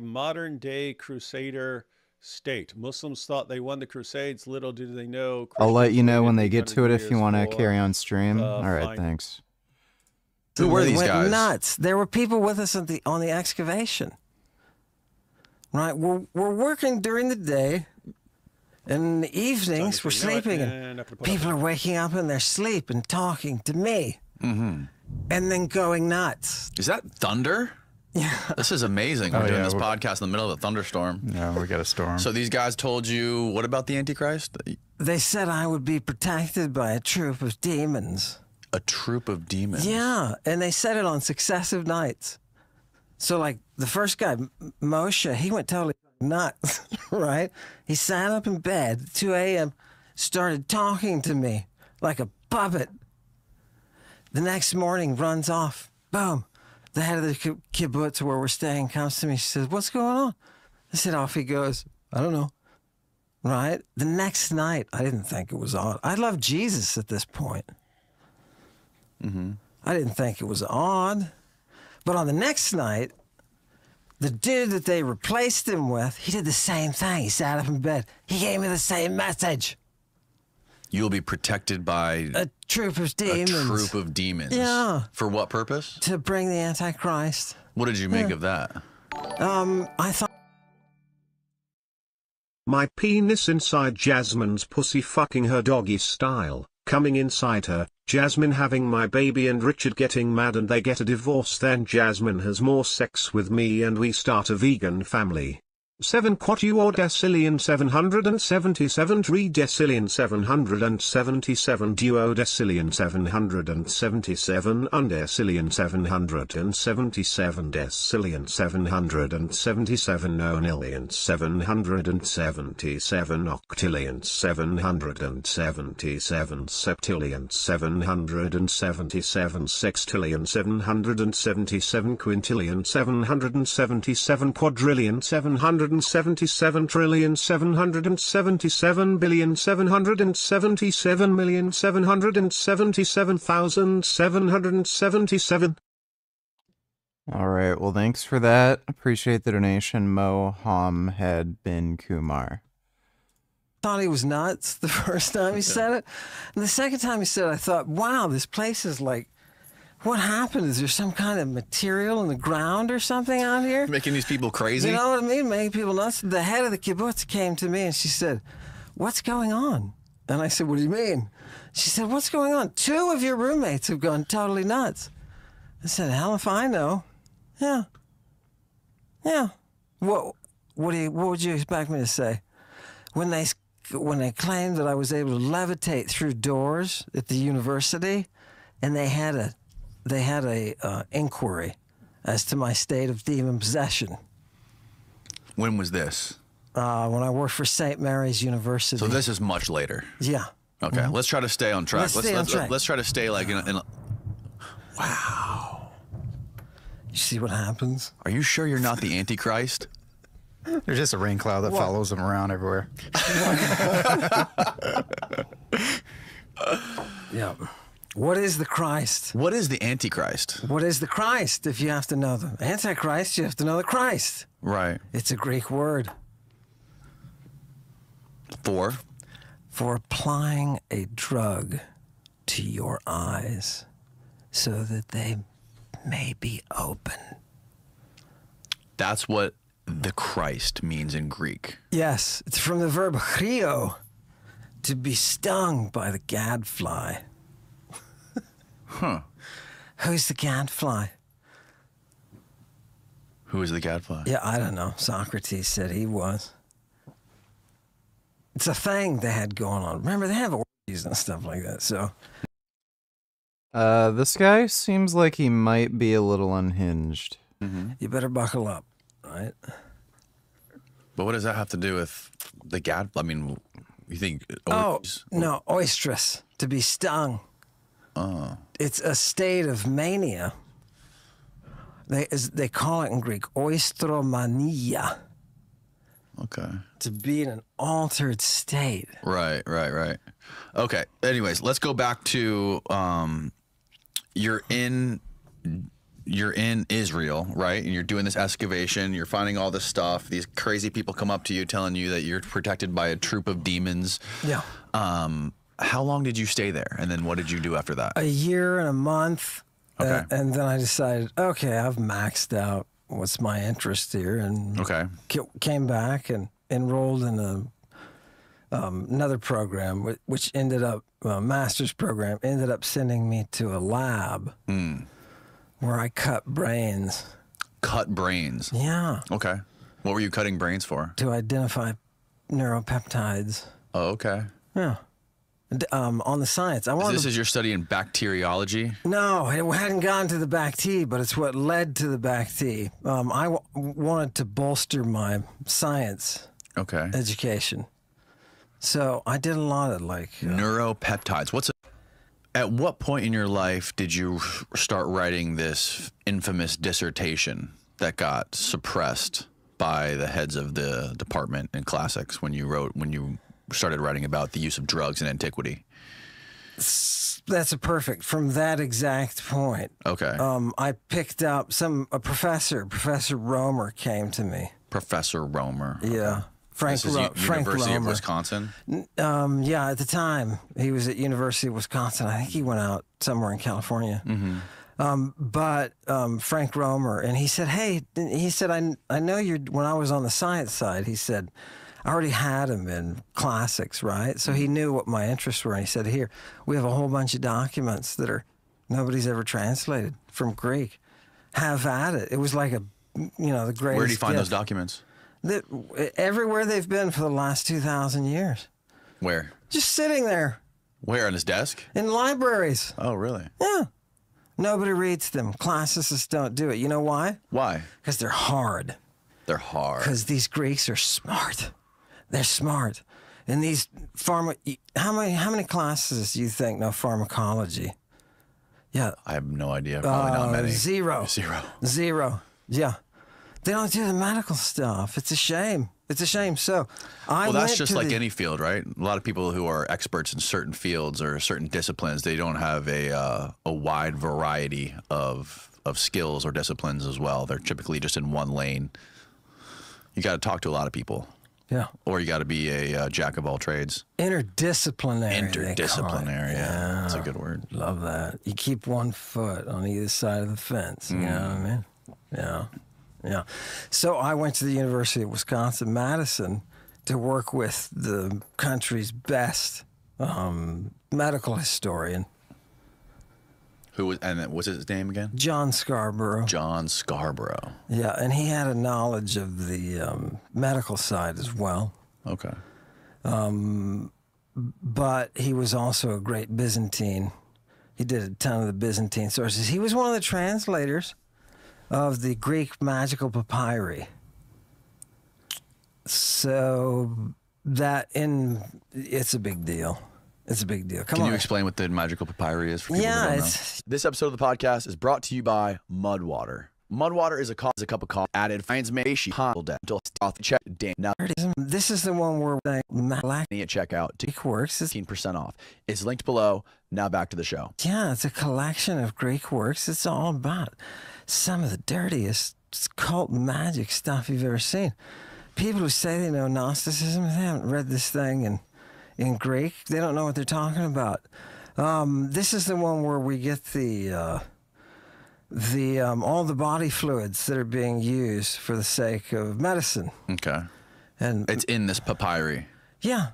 modern day crusader state? Muslims thought they won the Crusades. Little did they know. I'll let you know when they get to it if you want to carry on stream. All right, thanks. Who were these guys? Nuts. There were people with us on the excavation. Right, we're working during the day, and in the evenings we're sleeping, and people are waking up in their sleep and talking to me, and then going nuts. Is that thunder? Yeah. This is amazing. We're doing this podcast in the middle of a thunderstorm. Yeah, we got a storm. So these guys told you what about the Antichrist? They said I would be protected by a troop of demons. A troop of demons? Yeah, and they said it on successive nights. So, like, the first guy, Moshe, he went totally nuts, right? He sat up in bed at 2 a.m., started talking to me like a puppet. The next morning, runs off. Boom. The head of the kibbutz where we're staying comes to me. She says, what's going on? I said, off he goes. I don't know. Right? The next night, I didn't think it was odd. I love Jesus at this point. I didn't think it was odd. But on the next night, the dude that they replaced him with, he did the same thing. He sat up in bed. He gave me the same message. You'll be protected by a troop of demons. A troop of demons. Yeah. For what purpose? To bring the Antichrist. What did you make of that? I thought... My penis inside Jasmine's pussy fucking her doggy style, coming inside her, Jasmine having my baby and Richard getting mad and they get a divorce, then Jasmine has more sex with me and we start a vegan family. 7 quatuor decillion 777 3 decillion 777 duo decillion 777 undecillion 777 decillion 777 nonillion 777 octillion 777 septillion 777 sextillion 777 quintillion 777 quadrillion 777 trillion 777 billion 777 million 777,777. All right, well, thanks for that. Appreciate the donation, Mohammed bin Kumar. Thought he was nuts the first time he said it. And the second time he said it, I thought, wow, this place is like, what happened? Is there some kind of material in the ground or something out here? Making these people crazy? You know what I mean? Making people nuts. The head of the kibbutz came to me and she said, what's going on? And I said, what do you mean? She said, what's going on? 2 of your roommates have gone totally nuts. I said, hell if I know. Yeah. Yeah. What would you expect me to say? When they claimed that I was able to levitate through doors at the university, and they had a inquiry as to my state of demon possession. When was this? When I worked for St. Mary's University. So this is much later. Yeah. Okay, let's try to stay on track. Let's try to stay like in a... Wow. You see what happens? Are you sure you're not the Antichrist? There's just a rain cloud that follows him around everywhere. Yeah. What is the Christ? What is the Antichrist? What is the Christ? If you have to know the Antichrist, you have to know the Christ. Right. It's a Greek word. For applying a drug to your eyes so that they may be open. That's what the Christ means in Greek. Yes, it's from the verb chrio, to be stung by the gadfly. Huh. Who's the gadfly? Who is the gadfly? Yeah, I don't know. Socrates said he was. It's a thing they had going on. Remember, they have orgies and stuff like that, so... This guy seems like he might be a little unhinged. You better buckle up, right? But what does that have to do with the gad? I mean, you think... No, oestrus, to be stung. Oh. It's a state of mania. They call it in Greek, oestromania. Okay. To be in an altered state. Right. Okay. Anyways, let's go back to you're in Israel, right? And you're doing this excavation. You're finding all this stuff. These crazy people come up to you telling you that you're protected by a troop of demons. Yeah. How long did you stay there? And then what did you do after that? A year and a month. Okay. And then I decided, okay, I've maxed out what's my interest here. And came back and enrolled in another program, which ended up, master's program, ended up sending me to a lab where I cut brains. Cut brains? Yeah. Okay. What were you cutting brains for? To identify neuropeptides. Oh, okay. Yeah. On the science. This is your study in bacteriology? No, it hadn't gone to the back T, but it's what led to the back T. I wanted to bolster my science education. So I did a lot of neuropeptides. At what point in your life did you start writing this infamous dissertation that got suppressed by the heads of the department in classics when you started writing about the use of drugs in antiquity? That's from that exact point. Okay. I picked up Professor Romer came to me. Professor Romer. Yeah. Frank University of Romer. Wisconsin? Yeah, at the time he was at University of Wisconsin. I think he went out somewhere in California. But Frank Romer, and he said, I know you're, when I was on the science side, he said, I already had him in classics, right? So he knew what my interests were. And he said, here, we have a whole bunch of documents that nobody's ever translated from Greek. Have at it. It was like the greatest Where did you find gift. those documents? Everywhere they've been for the last 2,000 years. Where? Just sitting there. Where, on his desk? In libraries. Oh, really? Yeah. Nobody reads them. Classicists don't do it. You know why? Why? Because they're hard. They're hard. Because these Greeks are smart. They're smart. And these how many classes do you think know pharmacology? Yeah. I have no idea. Probably not many. Zero. Yeah. They don't do the medical stuff. It's a shame. So that's just like any field, right? A lot of people who are experts in certain fields or certain disciplines, they don't have a wide variety of skills or disciplines as well. They're typically just in one lane. You got to talk to a lot of people. Yeah. Or you got to be a jack of all trades. Interdisciplinary. Yeah. That's a good word. Love that. You keep one foot on either side of the fence. You know what I mean? Yeah. Yeah. So I went to the University of Wisconsin-Madison to work with the country's best medical historian. What's his name again? John Scarborough. John Scarborough. Yeah, and he had a knowledge of the medical side as well. Okay. But he was also a great Byzantine. He did a ton of the Byzantine sources. He was one of the translators of the Greek magical papyri. So it's a big deal. It's a big deal. Can you explain what the magical papyri is for people who don't know? This episode of the podcast is brought to you by Mudwater. Mudwater is a cup of coffee added finds Now this is the one where they at checkout to works. 15% off. It's linked below. Now back to the show. Yeah, it's a collection of Greek works. It's all about some of the dirtiest cult magic stuff you've ever seen. People who say they know Gnosticism, they haven't read this thing in Greek. They don't know what they're talking about. This is the one where we get all the body fluids that are being used for the sake of medicine. Okay. And it's in this papyri. Yeah.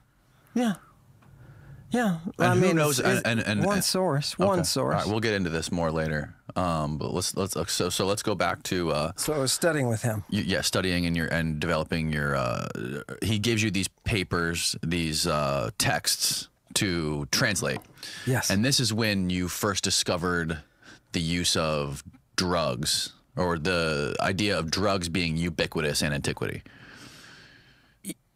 Yeah, And I who mean, knows? it's one source. One okay. source. All right, we'll get into this more later. But let's go back to. So I was studying with him. Yeah, studying and developing your. He gives you these papers, these texts to translate. Yes. And this is when you first discovered the use of drugs, or the idea of drugs being ubiquitous in antiquity.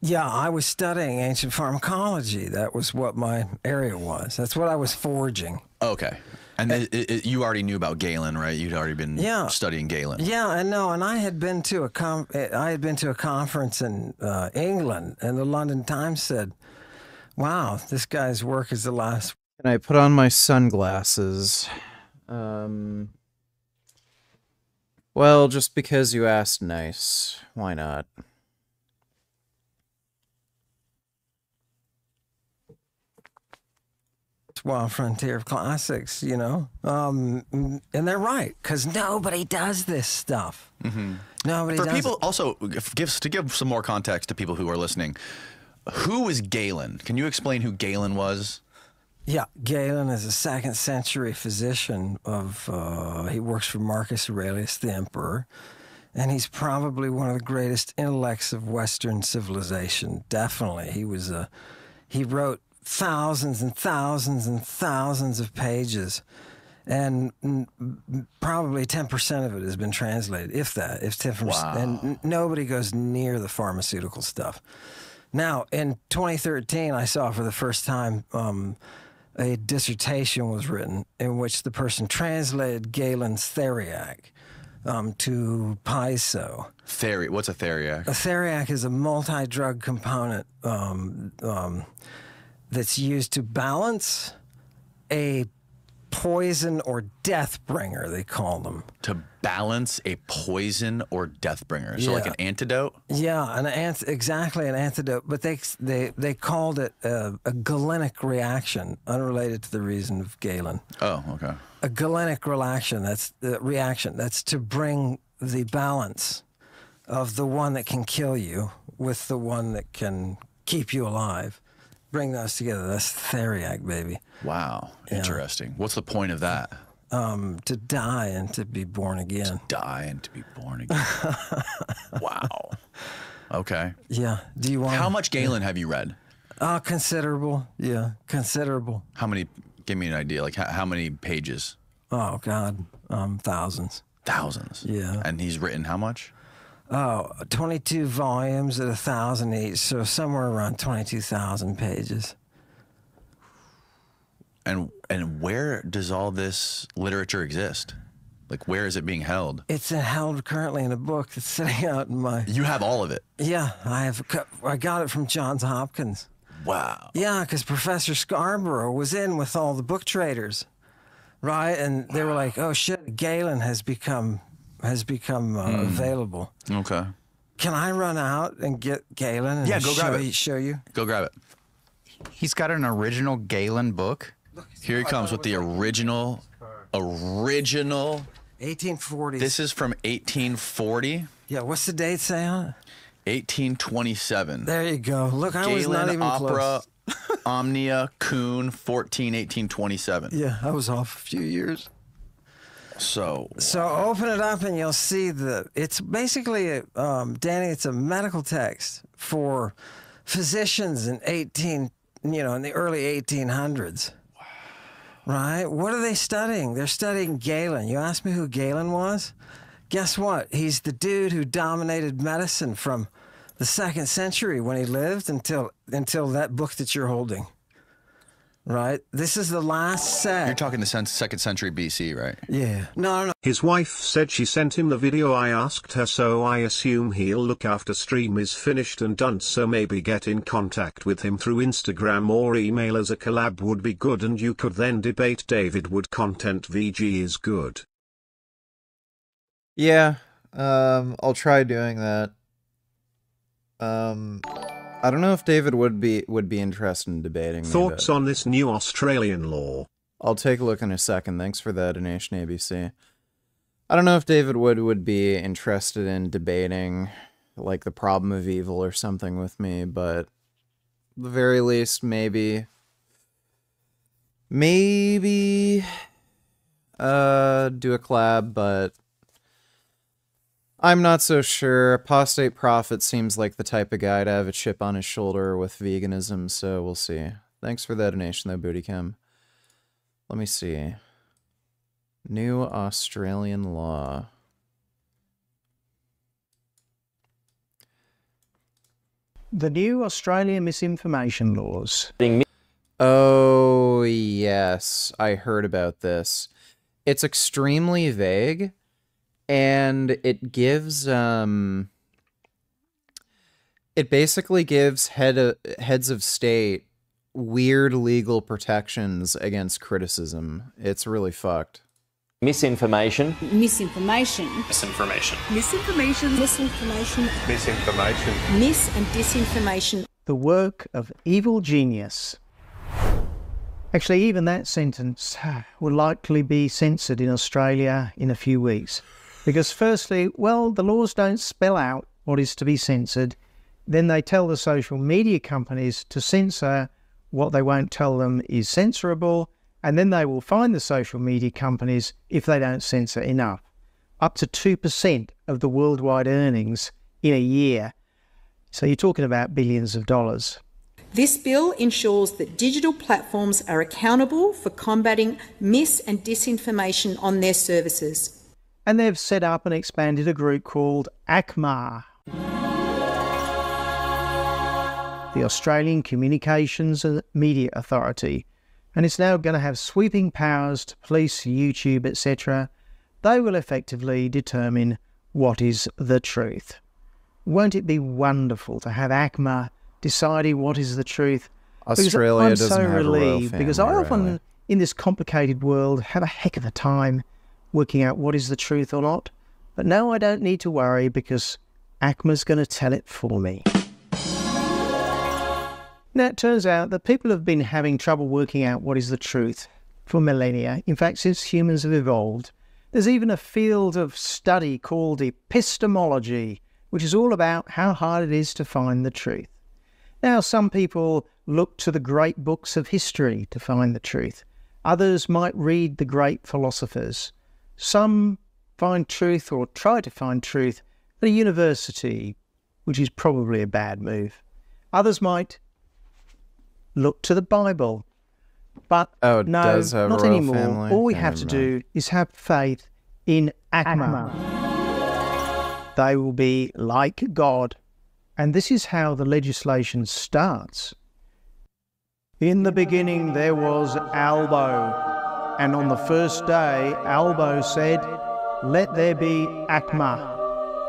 Yeah, I was studying ancient pharmacology. That was what my area was. That's what I was forging. Okay. And you already knew about Galen, right? You'd already been studying Galen. Yeah, I know. And I had been to a conference in England, and the London Times said, "Wow, this guy's work is the last." And I put on my sunglasses. Well, just because you asked, nice. Why not? Wild frontier of classics, you know, and they're right, because nobody does this stuff. Mm-hmm. Nobody For does people, it. also, to give some more context to people who are listening, who is Galen? Can you explain who Galen was? Yeah, Galen is a 2nd century physician of, he works for Marcus Aurelius, the emperor, and he's probably one of the greatest intellects of Western civilization. Definitely. He wrote thousands and thousands and thousands of pages, and probably 10% of it has been translated, if 10%. Wow. And nobody goes near the pharmaceutical stuff. Now, in 2013, I saw for the first time a dissertation was written in which the person translated Galen's theriac to Paiso. What's a theriac? A theriac is a multi-drug component that's used to balance a poison or death bringer, they call them. To balance a poison or death bringer. So like an antidote? Yeah, exactly an antidote. But they called it a galenic reaction, unrelated to the reason of Galen. Oh, okay. A galenic reaction, that's to bring the balance of the one that can kill you with the one that can keep you alive. Bring those together. That's theriac, baby. Wow. Interesting. What's the point of that? To die and to be born again. To die and to be born again. Wow. Okay. Yeah. Do you want? How much Galen have you read? Considerable. Yeah, considerable. How many? Give me an idea. Like how many pages? Oh God, thousands. Thousands. Yeah. And he's written how much? 22 volumes at 1,000 each, so somewhere around 22,000 pages. And where does all this literature exist? Like, where is it being held? It's held currently in a book that's sitting out in my... You have all of it? Yeah, I got it from Johns Hopkins. Wow. Yeah, because Professor Scarborough was in with all the book traders, right? And they were like, oh shit, Galen has become available. Okay. Can I run out and get Galen and go grab it. show you? Go grab it. He's got an original Galen book. Here he comes with the original 1840. This is from 1840. Yeah, what's the date say on it? 1827. There you go. Look, I was not even Opera, close. Omnia, Kuhn, 1827. Yeah, I was off a few years. So open it up and you'll see it's basically, Danny, it's a medical text for physicians in in the early 1800s. Wow. Right? What are they studying? They're studying Galen. You asked me who Galen was? Guess what? He's the dude who dominated medicine from the 2nd century when he lived until that book that you're holding. Right? This is the last set. You're talking the 2nd century BC, right? Yeah. No. His wife said she sent him the video. I asked her, so I assume he'll look after stream is finished and done, so maybe get in contact with him through Instagram or email, as a collab would be good and you could then debate David Wood content. VG is good. Yeah, I'll try doing that. I don't know if David would be interested in debating. Thoughts on this new Australian law? I'll take a look in a second. Thanks for the donation, ABC. I don't know if David would be interested in debating, like, the problem of evil or something with me, but at the very least, maybe Maybe do a collab, but I'm not so sure. Apostate Prophet seems like the type of guy to have a chip on his shoulder with veganism, so we'll see. Thanks for the donation, though, Booty Cam. Let me see. New Australian law. The new Australian misinformation laws. Oh, yes. I heard about this. It's extremely vague, and it gives, it basically gives heads of state weird legal protections against criticism. It's really fucked. Misinformation. Misinformation. Misinformation. Misinformation. Misinformation. Misinformation. Mis and disinformation. The work of evil genius. Actually, even that sentence will likely be censored in Australia in a few weeks. Because firstly, well, the laws don't spell out what is to be censored. Then they tell the social media companies to censor what they won't tell them is censorable. And then they will fine the social media companies if they don't censor enough. Up to 2% of the worldwide earnings in a year. So you're talking about billions of dollars. This bill ensures that digital platforms are accountable for combating mis and disinformation on their services. And they've set up and expanded a group called ACMA, the Australian Communications and Media Authority. And it's now going to have sweeping powers to police YouTube, etc. They will effectively determine what is the truth. Won't it be wonderful to have ACMA deciding what is the truth? Australia because doesn't have a royal relieved, family, because I often, really. in this complicated world, have a heck of a time working out what is the truth or not. But now I don't need to worry because ACMA's going to tell it for me. Now, it turns out that people have been having trouble working out what is the truth for millennia. In fact, since humans have evolved, there's even a field of study called epistemology, which is all about how hard it is to find the truth. Now, some people look to the great books of history to find the truth. Others might read the great philosophers. Some find truth or try to find truth at a university, which is probably a bad move. Others might look to the Bible. But Oh, it no, does have a not royal anymore. family? All we Yeah, have to never mind. do is have faith in ACMA. They will be like God. And this is how the legislation starts. In the beginning there was Albo, and on the first day Albo said, "Let there be ACMA."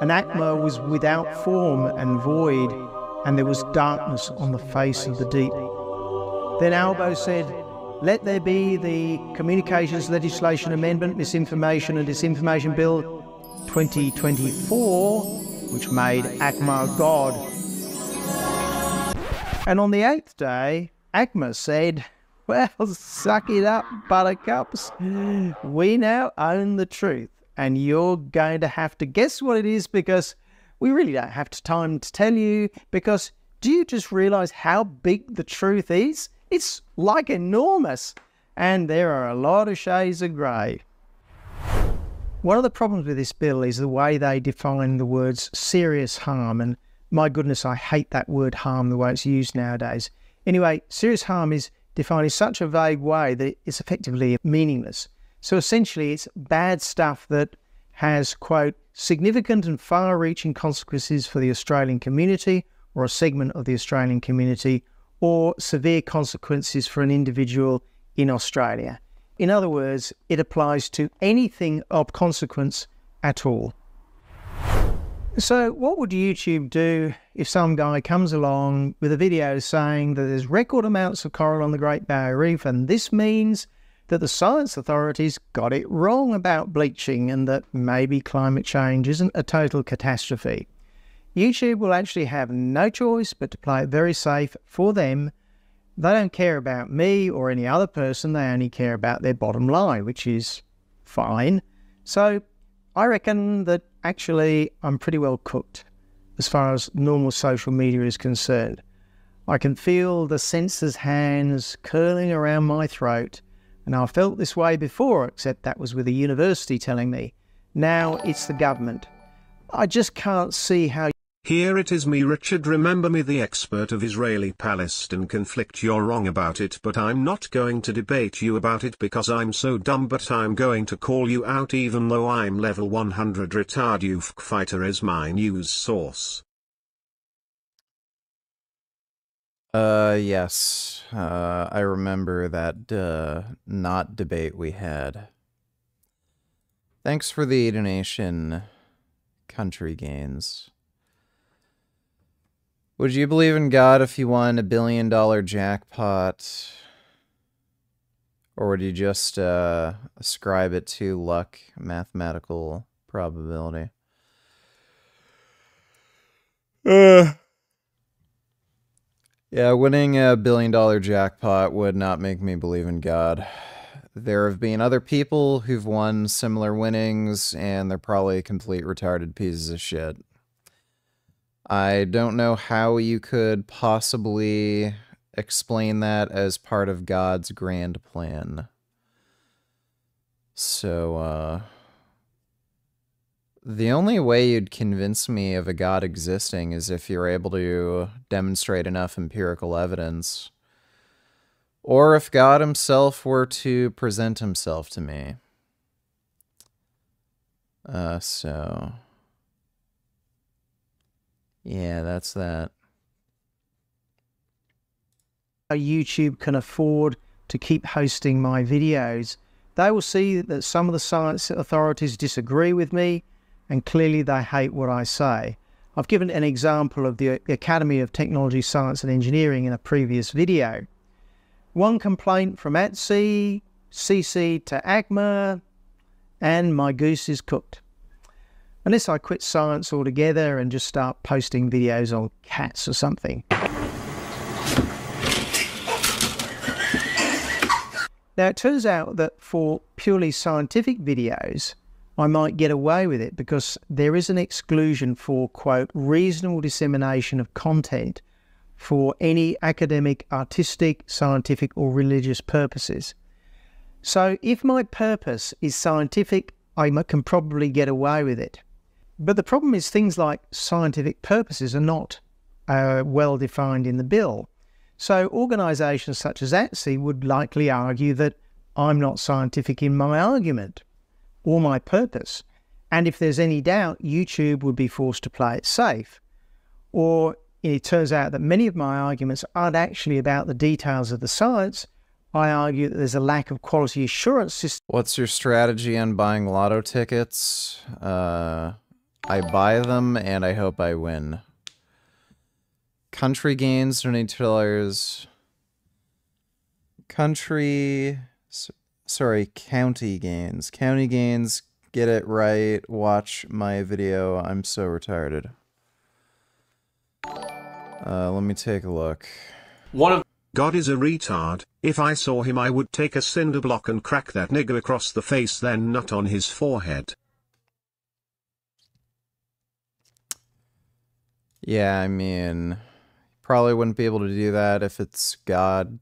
And ACMA was without form and void, and there was darkness on the face of the deep. Then Albo said, "Let there be the Communications Legislation Amendment, Misinformation and Disinformation Bill 2024, which made ACMA God." And on the 8th day, ACMA said, "Well, suck it up, buttercups. We now own the truth, and you're going to have to guess what it is, because we really don't have time to tell you, because do you just realise how big the truth is? It's like enormous, and there are a lot of shades of grey." One of the problems with this bill is the way they define the words serious harm, and my goodness, I hate that word harm, the way it's used nowadays. Anyway, serious harm is defined in such a vague way that it's effectively meaningless. So essentially, it's bad stuff that has, quote, significant and far-reaching consequences for the Australian community or a segment of the Australian community, or severe consequences for an individual in Australia. In other words, it applies to anything of consequence at all. So what would YouTube do if some guy comes along with a video saying that there's record amounts of coral on the Great Barrier Reef, and this means that the science authorities got it wrong about bleaching and that maybe climate change isn't a total catastrophe? YouTube will actually have no choice but to play it very safe for them. They don't care about me or any other person, they only care about their bottom line, which is fine. So I reckon that actually I'm pretty well cooked as far as normal social media is concerned. I can feel the censor's hands curling around my throat, And I felt this way before, except that was with a university telling me. Now it's the government. I just can't see how... Here it is me, Richard. Remember me, the expert of Israeli-Palestine conflict. You're wrong about it, but I'm not going to debate you about it because I'm so dumb, but I'm going to call you out even though I'm level 100 retard. Ufk Fighter is my news source. Yes. I remember that, not debate we had. Thanks for the donation, Country Gains. Would you believe in God if you won $1 billion jackpot? Or would you just, ascribe it to luck, mathematical probability? Yeah, winning a $1 billion jackpot would not make me believe in God. There have been other people who've won similar winnings, and they're probably complete retarded pieces of shit. I don't know how you could possibly explain that as part of God's grand plan. So, the only way you'd convince me of a God existing is if you're able to demonstrate enough empirical evidence. Or if God himself were to present himself to me. Yeah, that's that. YouTube can afford to keep hosting my videos. They will see that some of the science authorities disagree with me, and clearly they hate what I say. I've given an example of the Academy of Technology, Science and Engineering in a previous video. One complaint from ATSI, CC to ACMA, and my goose is cooked. Unless I quit science altogether and just start posting videos on cats or something. Now, it turns out that for purely scientific videos, I might get away with it because there is an exclusion for, quote, reasonable dissemination of content for any academic, artistic, scientific, or religious purposes. So if my purpose is scientific, I can probably get away with it. But the problem is things like scientific purposes are not well defined in the bill. So organisations such as ATSI would likely argue that I'm not scientific in my argument or my purpose. And if there's any doubt, YouTube would be forced to play it safe. Or it turns out that many of my arguments aren't actually about the details of the science. I argue that there's a lack of quality assurance system. What's your strategy on buying lotto tickets? I buy them and I hope I win. Country Gains, donate $2. County Gains. County Gains, get it right. Watch my video. I'm so retarded. Let me take a look. God is a retard. If I saw him, I would take a cinder block and crack that nigger across the face, then nut on his forehead. Yeah, I mean, probably wouldn't be able to do that if it's God.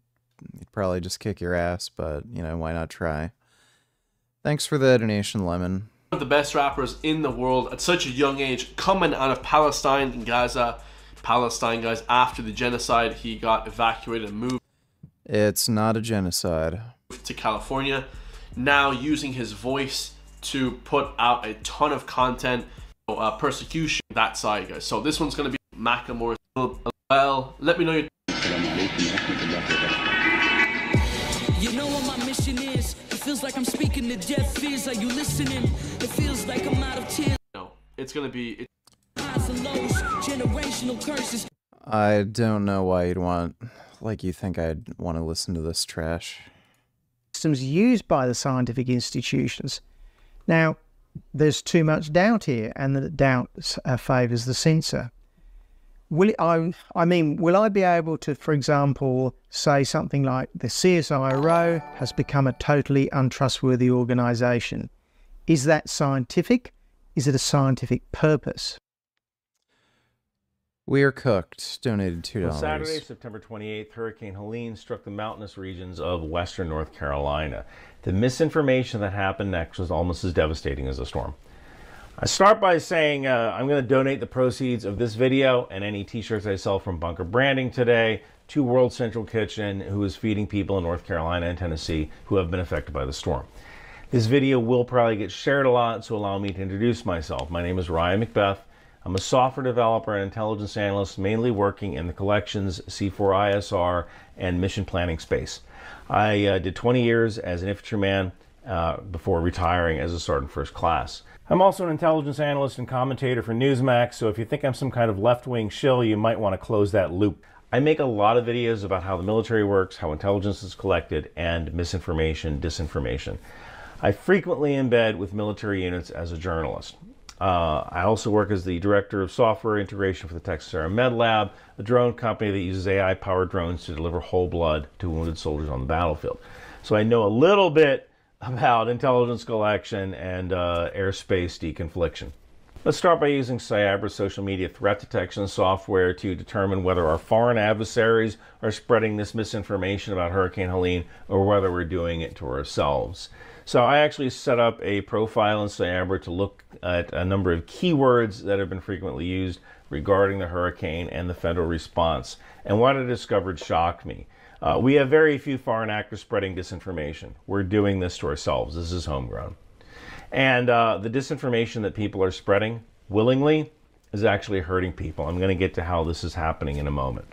He'd probably just kick your ass, but, you know, why not try? Thanks for the donation, Lemon. One of the best rappers in the world at such a young age, coming out of Palestine in Gaza. Palestine, guys, after the genocide, he got evacuated and moved. It's not a genocide. To California. Now using his voice to put out a ton of content. Persecution, that side, guys. So this one's going to be Macklemore. Well, let me know your... You know what my mission is? It feels like I'm speaking to deaf ears. Are you listening? It feels like I'm out of tears. No, it's going to be... Generational curses. I don't know why you'd want... Like, you think I'd want to listen to this trash. Systems used by the scientific institutions. Now, there's too much doubt here, and the doubt favours the censor. Will I be able to, for example, say something like the CSIRO has become a totally untrustworthy organisation? Is that scientific? Is it a scientific purpose? We're Cooked donated $2. On Saturday, September 28th, Hurricane Helene struck the mountainous regions of western North Carolina. The misinformation that happened next was almost as devastating as the storm. I start by saying I'm going to donate the proceeds of this video and any t-shirts I sell from Bunker Branding today to World Central Kitchen, who is feeding people in North Carolina and Tennessee who have been affected by the storm. This video will probably get shared a lot, so allow me to introduce myself. My name is Ryan Macbeth. I'm a software developer and intelligence analyst, mainly working in the collections, C4ISR, and mission planning space. I did 20 years as an infantryman before retiring as a sergeant first class. I'm also an intelligence analyst and commentator for Newsmax, so if you think I'm some kind of left-wing shill, you might want to close that loop. I make a lot of videos about how the military works, how intelligence is collected, and misinformation, disinformation. I frequently embed with military units as a journalist. I also work as the director of software integration for the Texas Air Med Lab, a drone company that uses AI-powered drones to deliver whole blood to wounded soldiers on the battlefield. So I know a little bit about intelligence collection and airspace deconfliction. Let's start by using Cyabra's social media threat detection software to determine whether our foreign adversaries are spreading this misinformation about Hurricane Helene or whether we're doing it to ourselves. So I actually set up a profile in Cyabra to look at a number of keywords that have been frequently used regarding the hurricane and the federal response. And what I discovered shocked me. We have very few foreign actors spreading disinformation. We're doing this to ourselves. This is homegrown. And the disinformation that people are spreading willingly is actually hurting people. I'm going to get to how this is happening in a moment.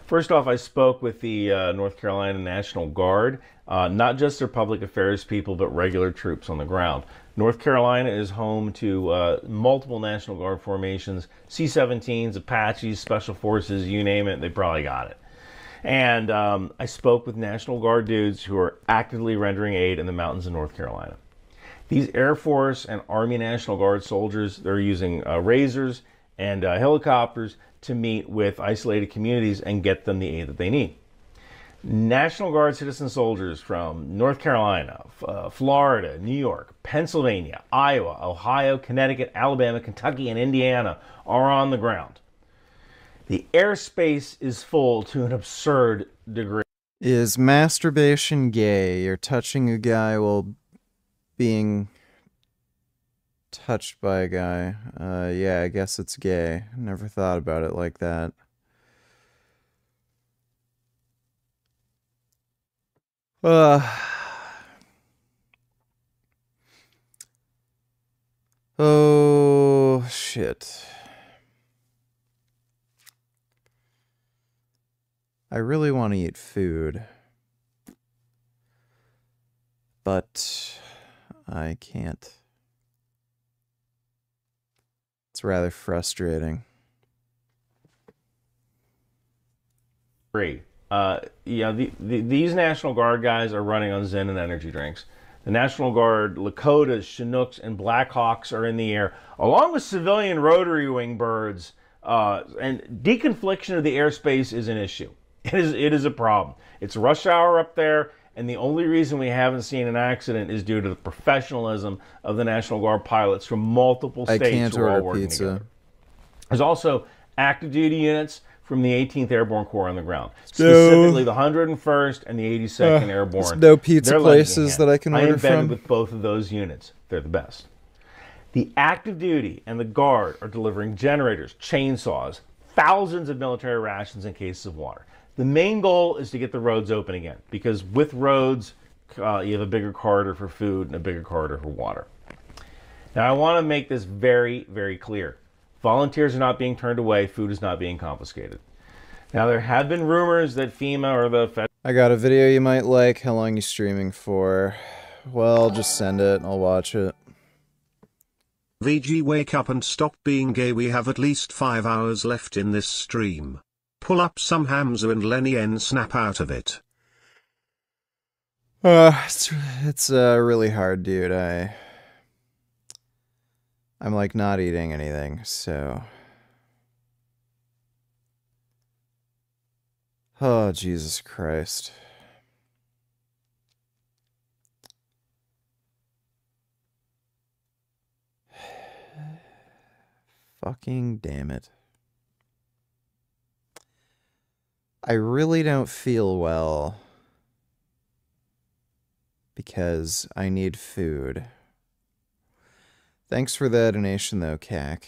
First off, I spoke with the North Carolina National Guard, not just their public affairs people, but regular troops on the ground. North Carolina is home to multiple National Guard formations, C-17s, Apaches, Special Forces, you name it, they probably got it. And I spoke with National Guard dudes who are actively rendering aid in the mountains of North Carolina. These Air Force and Army National Guard soldiers, they're using razors and helicopters to meet with isolated communities and get them the aid that they need. National Guard citizen soldiers from North Carolina, Florida, New York, Pennsylvania, Iowa, Ohio, Connecticut, Alabama, Kentucky, and Indiana are on the ground. The airspace is full to an absurd degree. Is masturbation gay? You're touching a guy while being touched by a guy. Yeah, I guess it's gay. Never thought about it like that. Oh, shit. I really want to eat food, but I can't. It's rather frustrating. These National Guard guys are running on Zen and energy drinks. The National Guard Lakotas, Chinooks, and Blackhawks are in the air, along with civilian rotary wing birds. And deconfliction of the airspace is an issue. It is a problem. It's rush hour up there, and the only reason we haven't seen an accident is due to the professionalism of the National Guard pilots from multiple states who are all working together. There's also active duty units from the 18th Airborne Corps on the ground, specifically the 101st and the 82nd Airborne. There's no pizza places that I can order from. I am embedded with both of those units. They're the best. The active duty and the Guard are delivering generators, chainsaws, thousands of military rations and cases of water. The main goal is to get the roads open again, because with roads, you have a bigger corridor for food and a bigger corridor for water. Now, I want to make this very, very clear. Volunteers are not being turned away. Food is not being confiscated. Now, there have been rumors that FEMA or the Fed... I got a video you might like. How long are you streaming for? Well, just send it and I'll watch it. VG, wake up and stop being gay. We have at least 5 hours left in this stream. Pull up some Hamza and Lenny and snap out of it. It's really hard, dude. I'm like not eating anything, so. Oh, Jesus Christ. Fucking damn it. I really don't feel well because I need food. Thanks for the donation, though, CAC.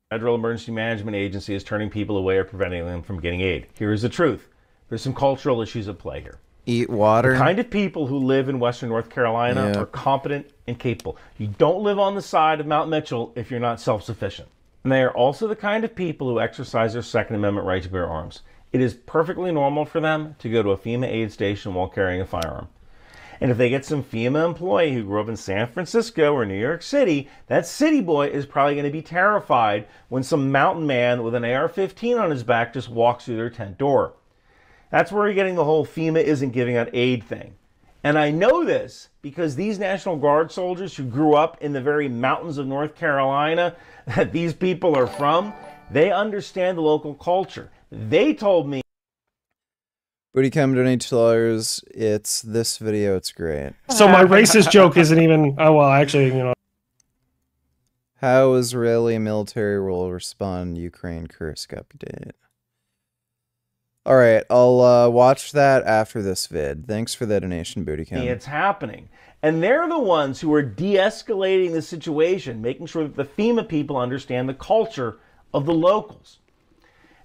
Federal Emergency Management Agency is turning people away or preventing them from getting aid. Here is the truth. There's some cultural issues at play here. Eat water. The kind of people who live in Western North Carolina are competent and capable. You don't live on the side of Mount Mitchell if you're not self-sufficient. And they are also the kind of people who exercise their Second Amendment right to bear arms. It is perfectly normal for them to go to a FEMA aid station while carrying a firearm. And if they get some FEMA employee who grew up in San Francisco or New York City, that city boy is probably going to be terrified when some mountain man with an AR-15 on his back just walks through their tent door. That's where you're getting the whole FEMA isn't giving out aid thing. And I know this because these National Guard soldiers who grew up in the very mountains of North Carolina that these people are from, they understand the local culture. They told me. Booty come donate $2. It's this video. It's great. So my racist joke isn't even. Oh well, actually, you know. How Israeli military will respond Ukraine Kursk update. All right, I'll watch that after this vid. Thanks for the donation, Booty Cam. It's happening. And they're the ones who are de-escalating the situation, making sure that the FEMA people understand the culture of the locals.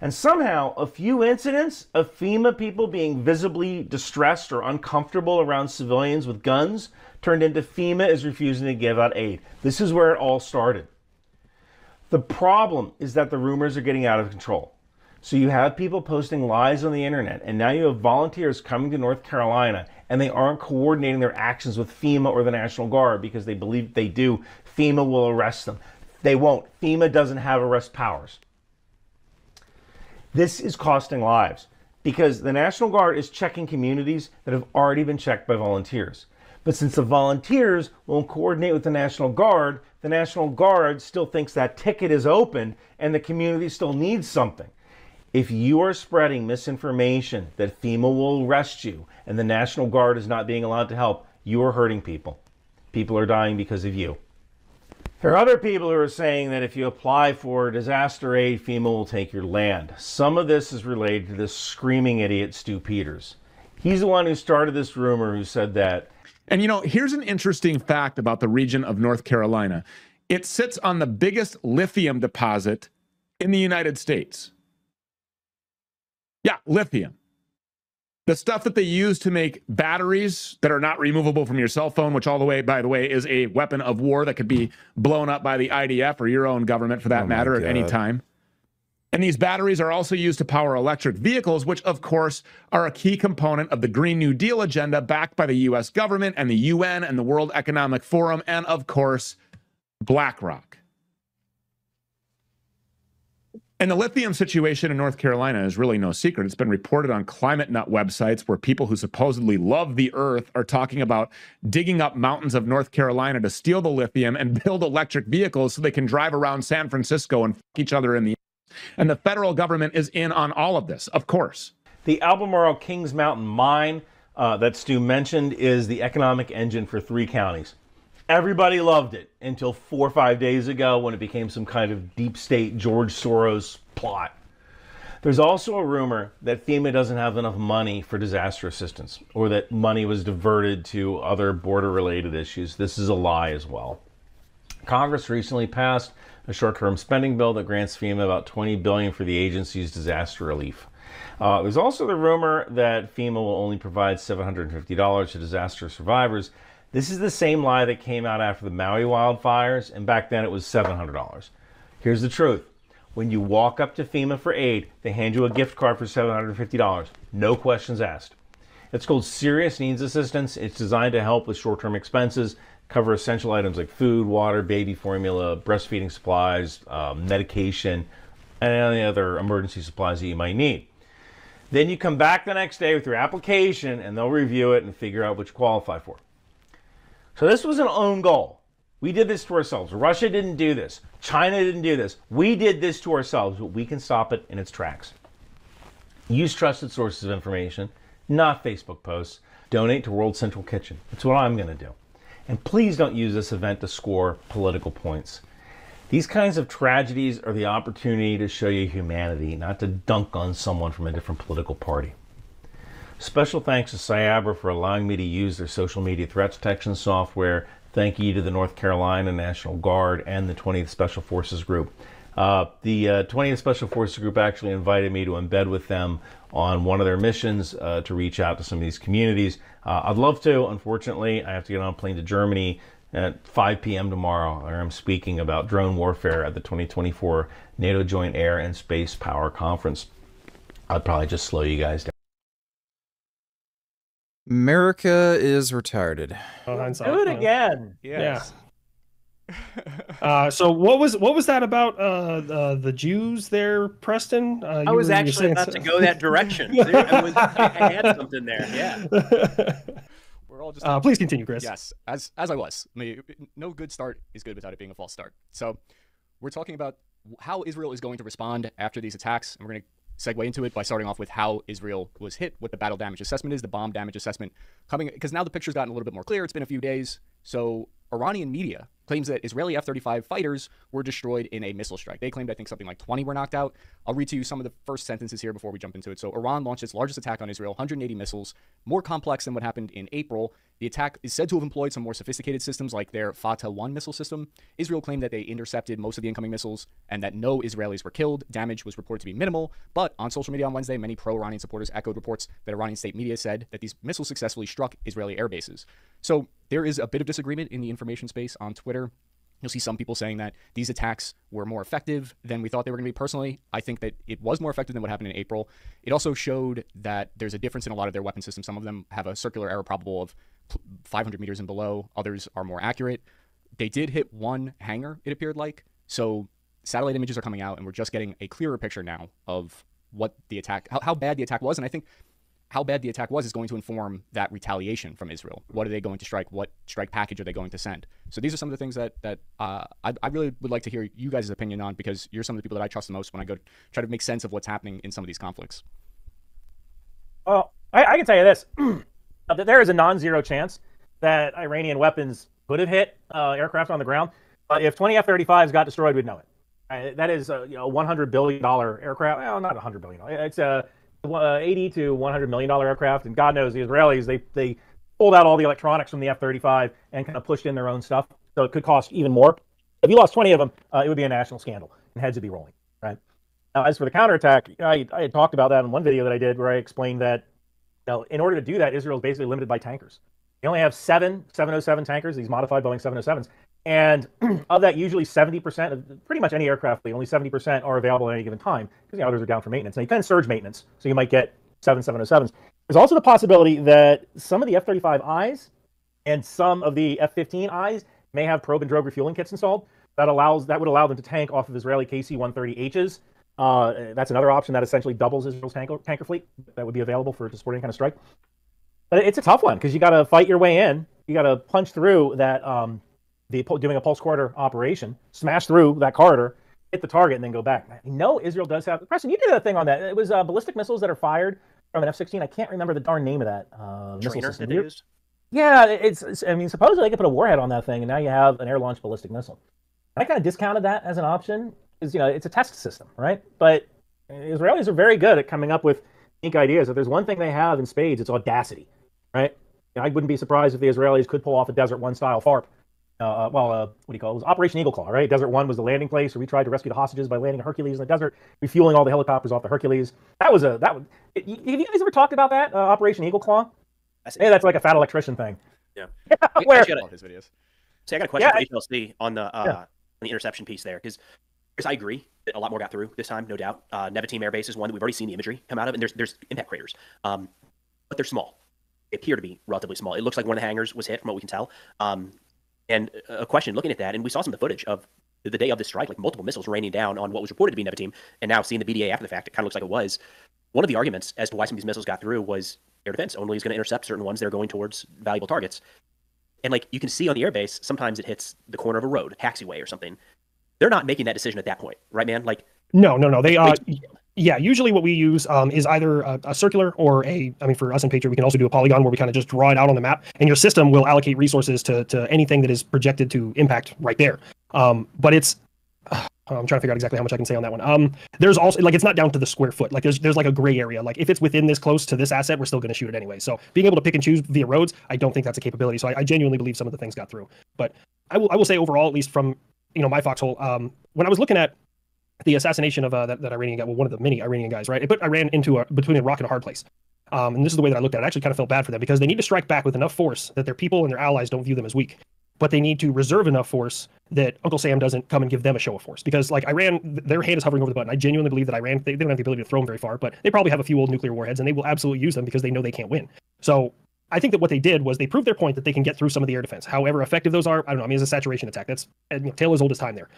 And somehow, a few incidents of FEMA people being visibly distressed or uncomfortable around civilians with guns turned into FEMA is refusing to give out aid. This is where it all started. The problem is that the rumors are getting out of control. So you have people posting lies on the internet, and now you have volunteers coming to North Carolina, and they aren't coordinating their actions with FEMA or the National Guard because they believe if they do, FEMA will arrest them. They won't. FEMA doesn't have arrest powers. This is costing lives because the National Guard is checking communities that have already been checked by volunteers. But since the volunteers won't coordinate with the National Guard still thinks that ticket is open and the community still needs something. If you are spreading misinformation that FEMA will arrest you and the National Guard is not being allowed to help, you are hurting people. People are dying because of you. There are other people who are saying that if you apply for disaster aid, FEMA will take your land. Some of this is related to this screaming idiot, Stu Peters. He's the one who started this rumor who said that. And you know, here's an interesting fact about the region of North Carolina. It sits on the biggest lithium deposit in the United States. Yeah, lithium. The stuff that they use to make batteries that are not removable from your cell phone, which all the way, by the way, is a weapon of war that could be blown up by the IDF or your own government for that matter at any time. And these batteries are also used to power electric vehicles, which of course are a key component of the Green New Deal agenda backed by the US government and the UN and the World Economic Forum and of course, BlackRock. And the lithium situation in North Carolina is really no secret. It's been reported on climate nut websites where people who supposedly love the earth are talking about digging up mountains of North Carolina to steal the lithium and build electric vehicles so they can drive around San Francisco and fuck each other in the ass. And the federal government is in on all of this, of course. The Albemarle Kings Mountain mine that Stu mentioned is the economic engine for 3 counties. Everybody loved it until 4 or 5 days ago when it became some kind of deep state George Soros plot. There's also a rumor that FEMA doesn't have enough money for disaster assistance or that money was diverted to other border-related issues. This is a lie as well. Congress recently passed a short-term spending bill that grants FEMA about $20 billion for the agency's disaster relief. There's also the rumor that FEMA will only provide $750 to disaster survivors. This is the same lie that came out after the Maui wildfires, and back then it was $700. Here's the truth. When you walk up to FEMA for aid, they hand you a gift card for $750. No questions asked. It's called Serious Needs Assistance. It's designed to help with short-term expenses, cover essential items like food, water, baby formula, breastfeeding supplies, medication, and any other emergency supplies that you might need. Then you come back the next day with your application, and they'll review it and figure out what you qualify for. So this was an own goal. We did this to ourselves. Russia didn't do this. China didn't do this. We did this to ourselves, but we can stop it in its tracks. Use trusted sources of information, not Facebook posts. Donate to World Central Kitchen. That's what I'm going to do. And please don't use this event to score political points. These kinds of tragedies are the opportunity to show you humanity, not to dunk on someone from a different political party. Special thanks to Cyabra for allowing me to use their social media threat detection software. Thank you to the North Carolina National Guard and the 20th Special Forces Group. The 20th Special Forces Group actually invited me to embed with them on one of their missions to reach out to some of these communities. I'd love to. Unfortunately, I have to get on a plane to Germany at 5 p.m. tomorrow, where I'm speaking about drone warfare at the 2024 NATO Joint Air and Space Power Conference. I'd probably just slow you guys down. America is retarded. Do it again. Yes. Yeah. So what was that about the Jews there, Preston? I was actually about to go that direction. I had something there. Yeah. We're all just please continue, Chris. Yes, as I was. I mean, no good start is good without it being a false start. So we're talking about how Israel is going to respond after these attacks, and we're going to segue into it by starting off with how Israel was hit, what the battle damage assessment is, the bomb damage assessment coming, because now the picture's gotten a little bit more clear. It's been a few days. So Iranian media claims that Israeli F-35 fighters were destroyed in a missile strike. They claimed, I think, something like 20 were knocked out. I'll read to you some of the first sentences here before we jump into it. So Iran launched its largest attack on Israel, 180 missiles, more complex than what happened in April. The attack is said to have employed some more sophisticated systems like their Fatah-1 missile system. Israel claimed that they intercepted most of the incoming missiles and that no Israelis were killed. Damage was reported to be minimal, but on social media on Wednesday, many pro-Iranian supporters echoed reports that Iranian state media said that these missiles successfully struck Israeli air bases. So there is a bit of disagreement in the information space on Twitter. You'll see some people saying that these attacks were more effective than we thought they were going to be. Personally, I think that it was more effective than what happened in April. It also showed that there's a difference in a lot of their weapon systems. Some of them have a circular error probable of 500 meters and below. Others are more accurate. They did hit one hangar, it appeared like. So satellite images are coming out, and we're just getting a clearer picture now of what the attack, how bad the attack was. And I think how bad the attack was is going to inform that retaliation from Israel. What are they going to strike? What strike package are they going to send? So these are some of the things that I really would like to hear you guys' opinion on, because you're some of the people that I trust the most when I go try to make sense of what's happening in some of these conflicts. Well, I can tell you this, that there is a non-zero chance that Iranian weapons could have hit aircraft on the ground. If 20 F-35s got destroyed, we'd know it. That is a $100 billion aircraft. Well, not $100 billion. It's a $80 to $100 million aircraft, and God knows the Israelis, they pulled out all the electronics from the F-35 and kind of pushed in their own stuff, so it could cost even more. If you lost 20 of them, it would be a national scandal, and heads would be rolling, right? Now, as for the counterattack, I had talked about that in one video that I did where I explained that in order to do that, Israel is basically limited by tankers. They only have 7 707 tankers, these modified Boeing 707s, and of that, usually 70% of pretty much any aircraft fleet, only 70% are available at any given time, because the others are down for maintenance. Now, you can surge maintenance, so you might get 7 707s. There's also the possibility that some of the F-35Is and some of the F-15Is may have probe and drogue refueling kits installed. That would allow them to tank off of Israeli KC-130Hs. That's another option that essentially doubles Israel's tanker fleet that would be available to support any kind of strike. But it's a tough one, because you got to fight your way in. You got to punch through that, doing a pulse corridor operation, smash through that corridor, hit the target, and then go back. I know Israel does have... Preston, you did a thing on that. It was ballistic missiles that are fired from an F-16. I can't remember the darn name of that missile system. That they used? Yeah, I mean, supposedly they could put a warhead on that thing, and now you have an air-launched ballistic missile. I kind of discounted that as an option, because, it's a test system, right? But Israelis are very good at coming up with unique ideas. If there's one thing they have in spades, it's audacity, right? I wouldn't be surprised if the Israelis could pull off a Desert One style FARP. What do you call it? It was Operation Eagle Claw, right? Desert One was the landing place where we tried to rescue the hostages by landing a Hercules in the desert, refueling all the helicopters off the Hercules. Have you guys ever talked about that, Operation Eagle Claw? Hey, that's like a fat electrician thing. Yeah. Where his videos. See, I got a question for HLC on the interception piece there, because I agree that a lot more got through this time, no doubt. Nevatim Air Base is one that we've already seen the imagery come out of, and there's impact craters, but they're small. They appear to be relatively small. It looks like one of the hangars was hit, from what we can tell. And a question looking at that, and we saw some of the footage of the day of the strike, like multiple missiles raining down on what was reported to be Nevatim, and now seeing the BDA after the fact, it kind of looks like it was. One of the arguments as to why some of these missiles got through was air defense only is going to intercept certain ones that are going towards valuable targets. And like you can see on the airbase, sometimes it hits the corner of a road, a taxiway or something. They're not making that decision at that point, right, man? Like no. They yeah. Usually, what we use is either a circular or for us in Patriot, we can also do a polygon where we kind of just draw it out on the map, and your system will allocate resources to anything that is projected to impact right there. But it's I'm trying to figure out exactly how much I can say on that one. There's also like it's not down to the square foot. Like there's like a gray area. Like if it's within this close to this asset, we're still going to shoot it anyway. So being able to pick and choose via roads, I don't think that's a capability. So I genuinely believe some of the things got through. But I will say overall, at least from my foxhole, when I was looking at the assassination of that Iranian guy, well, one of the many Iranian guys, right? It put Iran into between a rock and a hard place. And this is the way that I looked at it. I actually kind of felt bad for them because they need to strike back with enough force that their people and their allies don't view them as weak. But they need to reserve enough force that Uncle Sam doesn't come and give them a show of force. Because like Iran, their hand is hovering over the button. I genuinely believe that Iran, they don't have the ability to throw them very far, but they probably have a few old nuclear warheads and they will absolutely use them because they know they can't win. So I think that what they did was they proved their point that they can get through some of the air defense. However effective those are, I don't know. I mean, it's a saturation attack. That's tale as old as time there.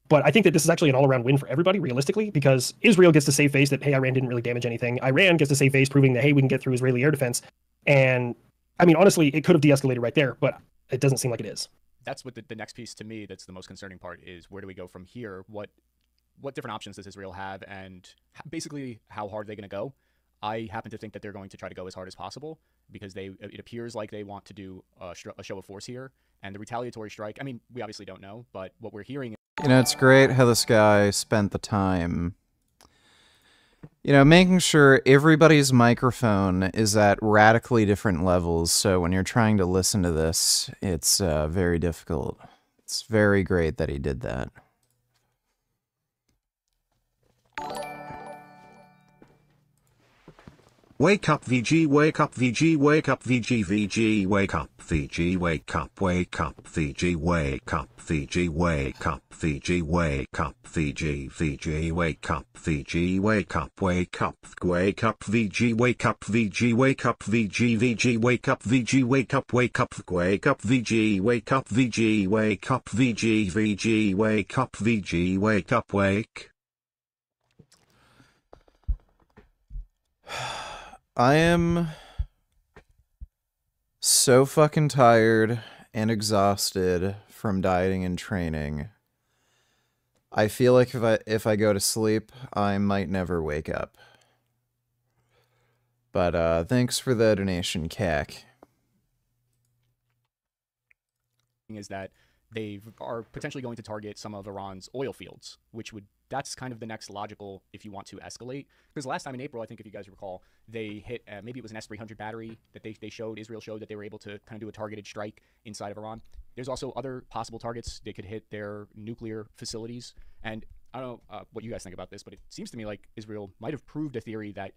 But I think that this is actually an all-around win for everybody, realistically, because Israel gets to save face that, hey, Iran didn't really damage anything. Iran gets to save face proving that, hey, we can get through Israeli air defense. And, I mean, honestly, it could have de-escalated right there, but it doesn't seem like it is. That's what the next piece to me that's the most concerning part is where do we go from here? What different options does Israel have? And basically, how hard are they going to go? I happen to think that they're going to try to go as hard as possible because it appears like they want to do a show of force here. And the retaliatory strike, I mean, we obviously don't know, but what we're hearing... It's great how this guy spent the time, making sure everybody's microphone is at radically different levels, so when you're trying to listen to this, it's very difficult. It's very great that he did that. Wake up VG, wake up VG, wake up VG, VG, wake up VG, wake up VG, wake up VG, wake up VG, wake up VG, VG, wake up VG, wake up VG, wake up VG, wake up VG, VG, wake up VG, wake up VG, wake up VG, wake up VG, VG, wake up VG, wake up wake. I am so fucking tired and exhausted from dieting and training. I feel like if I go to sleep, I might never wake up. But thanks for the donation, CAC. Is that they are potentially going to target some of Iran's oil fields, that's kind of the next logical if you want to escalate. Because last time in April, I think if you guys recall, they hit, maybe it was an S-300 battery that Israel showed that they were able to kind of do a targeted strike inside of Iran. There's also other possible targets. They could hit their nuclear facilities. And I don't know what you guys think about this, but it seems to me like Israel might have proved a theory that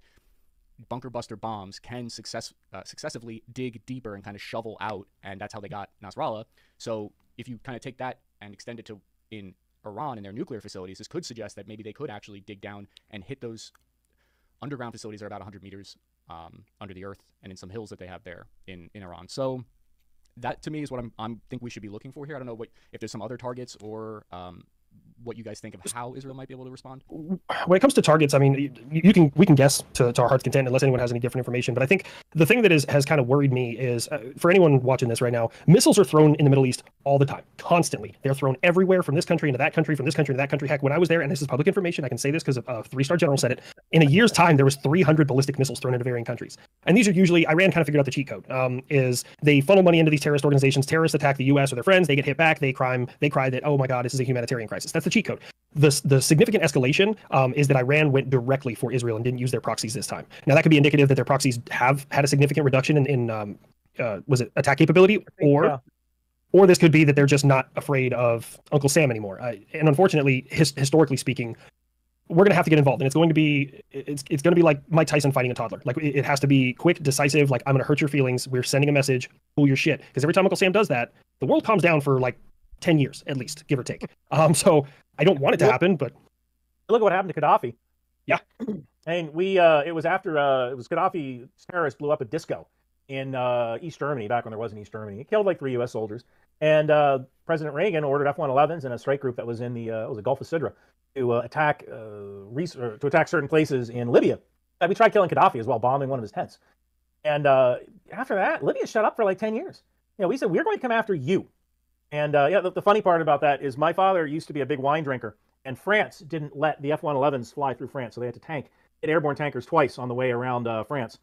bunker buster bombs can successively dig deeper and kind of shovel out, and that's how they got Nasrallah. So if you kind of take that and extend it to in Iran and their nuclear facilities, this could suggest that maybe they could actually dig down and hit those underground facilities that are about 100 meters under the earth and in some hills that they have there in Iran. So that to me is what I think we should be looking for here. I don't know if there's some other targets or what you guys think of how Israel might be able to respond. When it comes to targets, I mean, we can guess to our heart's content unless anyone has any different information. But I think the thing that has kind of worried me is for anyone watching this right now, missiles are thrown in the Middle East all the time, constantly. They're thrown everywhere from this country into that country, from this country to that country. Heck, when I was there, and this is public information, I can say this because a three-star general said it, in a year's time, there was 300 ballistic missiles thrown into varying countries. And these are usually, Iran kind of figured out the cheat code, is they funnel money into these terrorist organizations, terrorists attack the US or their friends, they get hit back, they cry that, oh my God, this is a humanitarian crisis. That's the cheat code. The significant escalation is that Iran went directly for Israel and didn't use their proxies this time. Now that could be indicative that their proxies have had a significant reduction in was it attack capability, or this could be that they're just not afraid of Uncle Sam anymore. And unfortunately, historically speaking, we're going to have to get involved, and it's going to be like Mike Tyson fighting a toddler. Like it has to be quick, decisive. Like I'm going to hurt your feelings. We're sending a message. Cool your shit. Because every time Uncle Sam does that, the world calms down for like 10 years at least, give or take. So I don't want it to happen, but look at what happened to Gaddafi. Yeah, and it was after Gaddafi's terrorists blew up a disco in East Germany back when there was an East Germany. It killed like 3 U.S. soldiers, and President Reagan ordered F-111s and a strike group that was in the Gulf of Sidra to attack certain places in Libya. We tried killing Gaddafi as well, bombing one of his tents. And after that, Libya shut up for like 10 years. We said we're going to come after you. And the funny part about that is my father used to be a big wine drinker, and France didn't let the F-111s fly through France, so they had to hit airborne tankers twice on the way around France.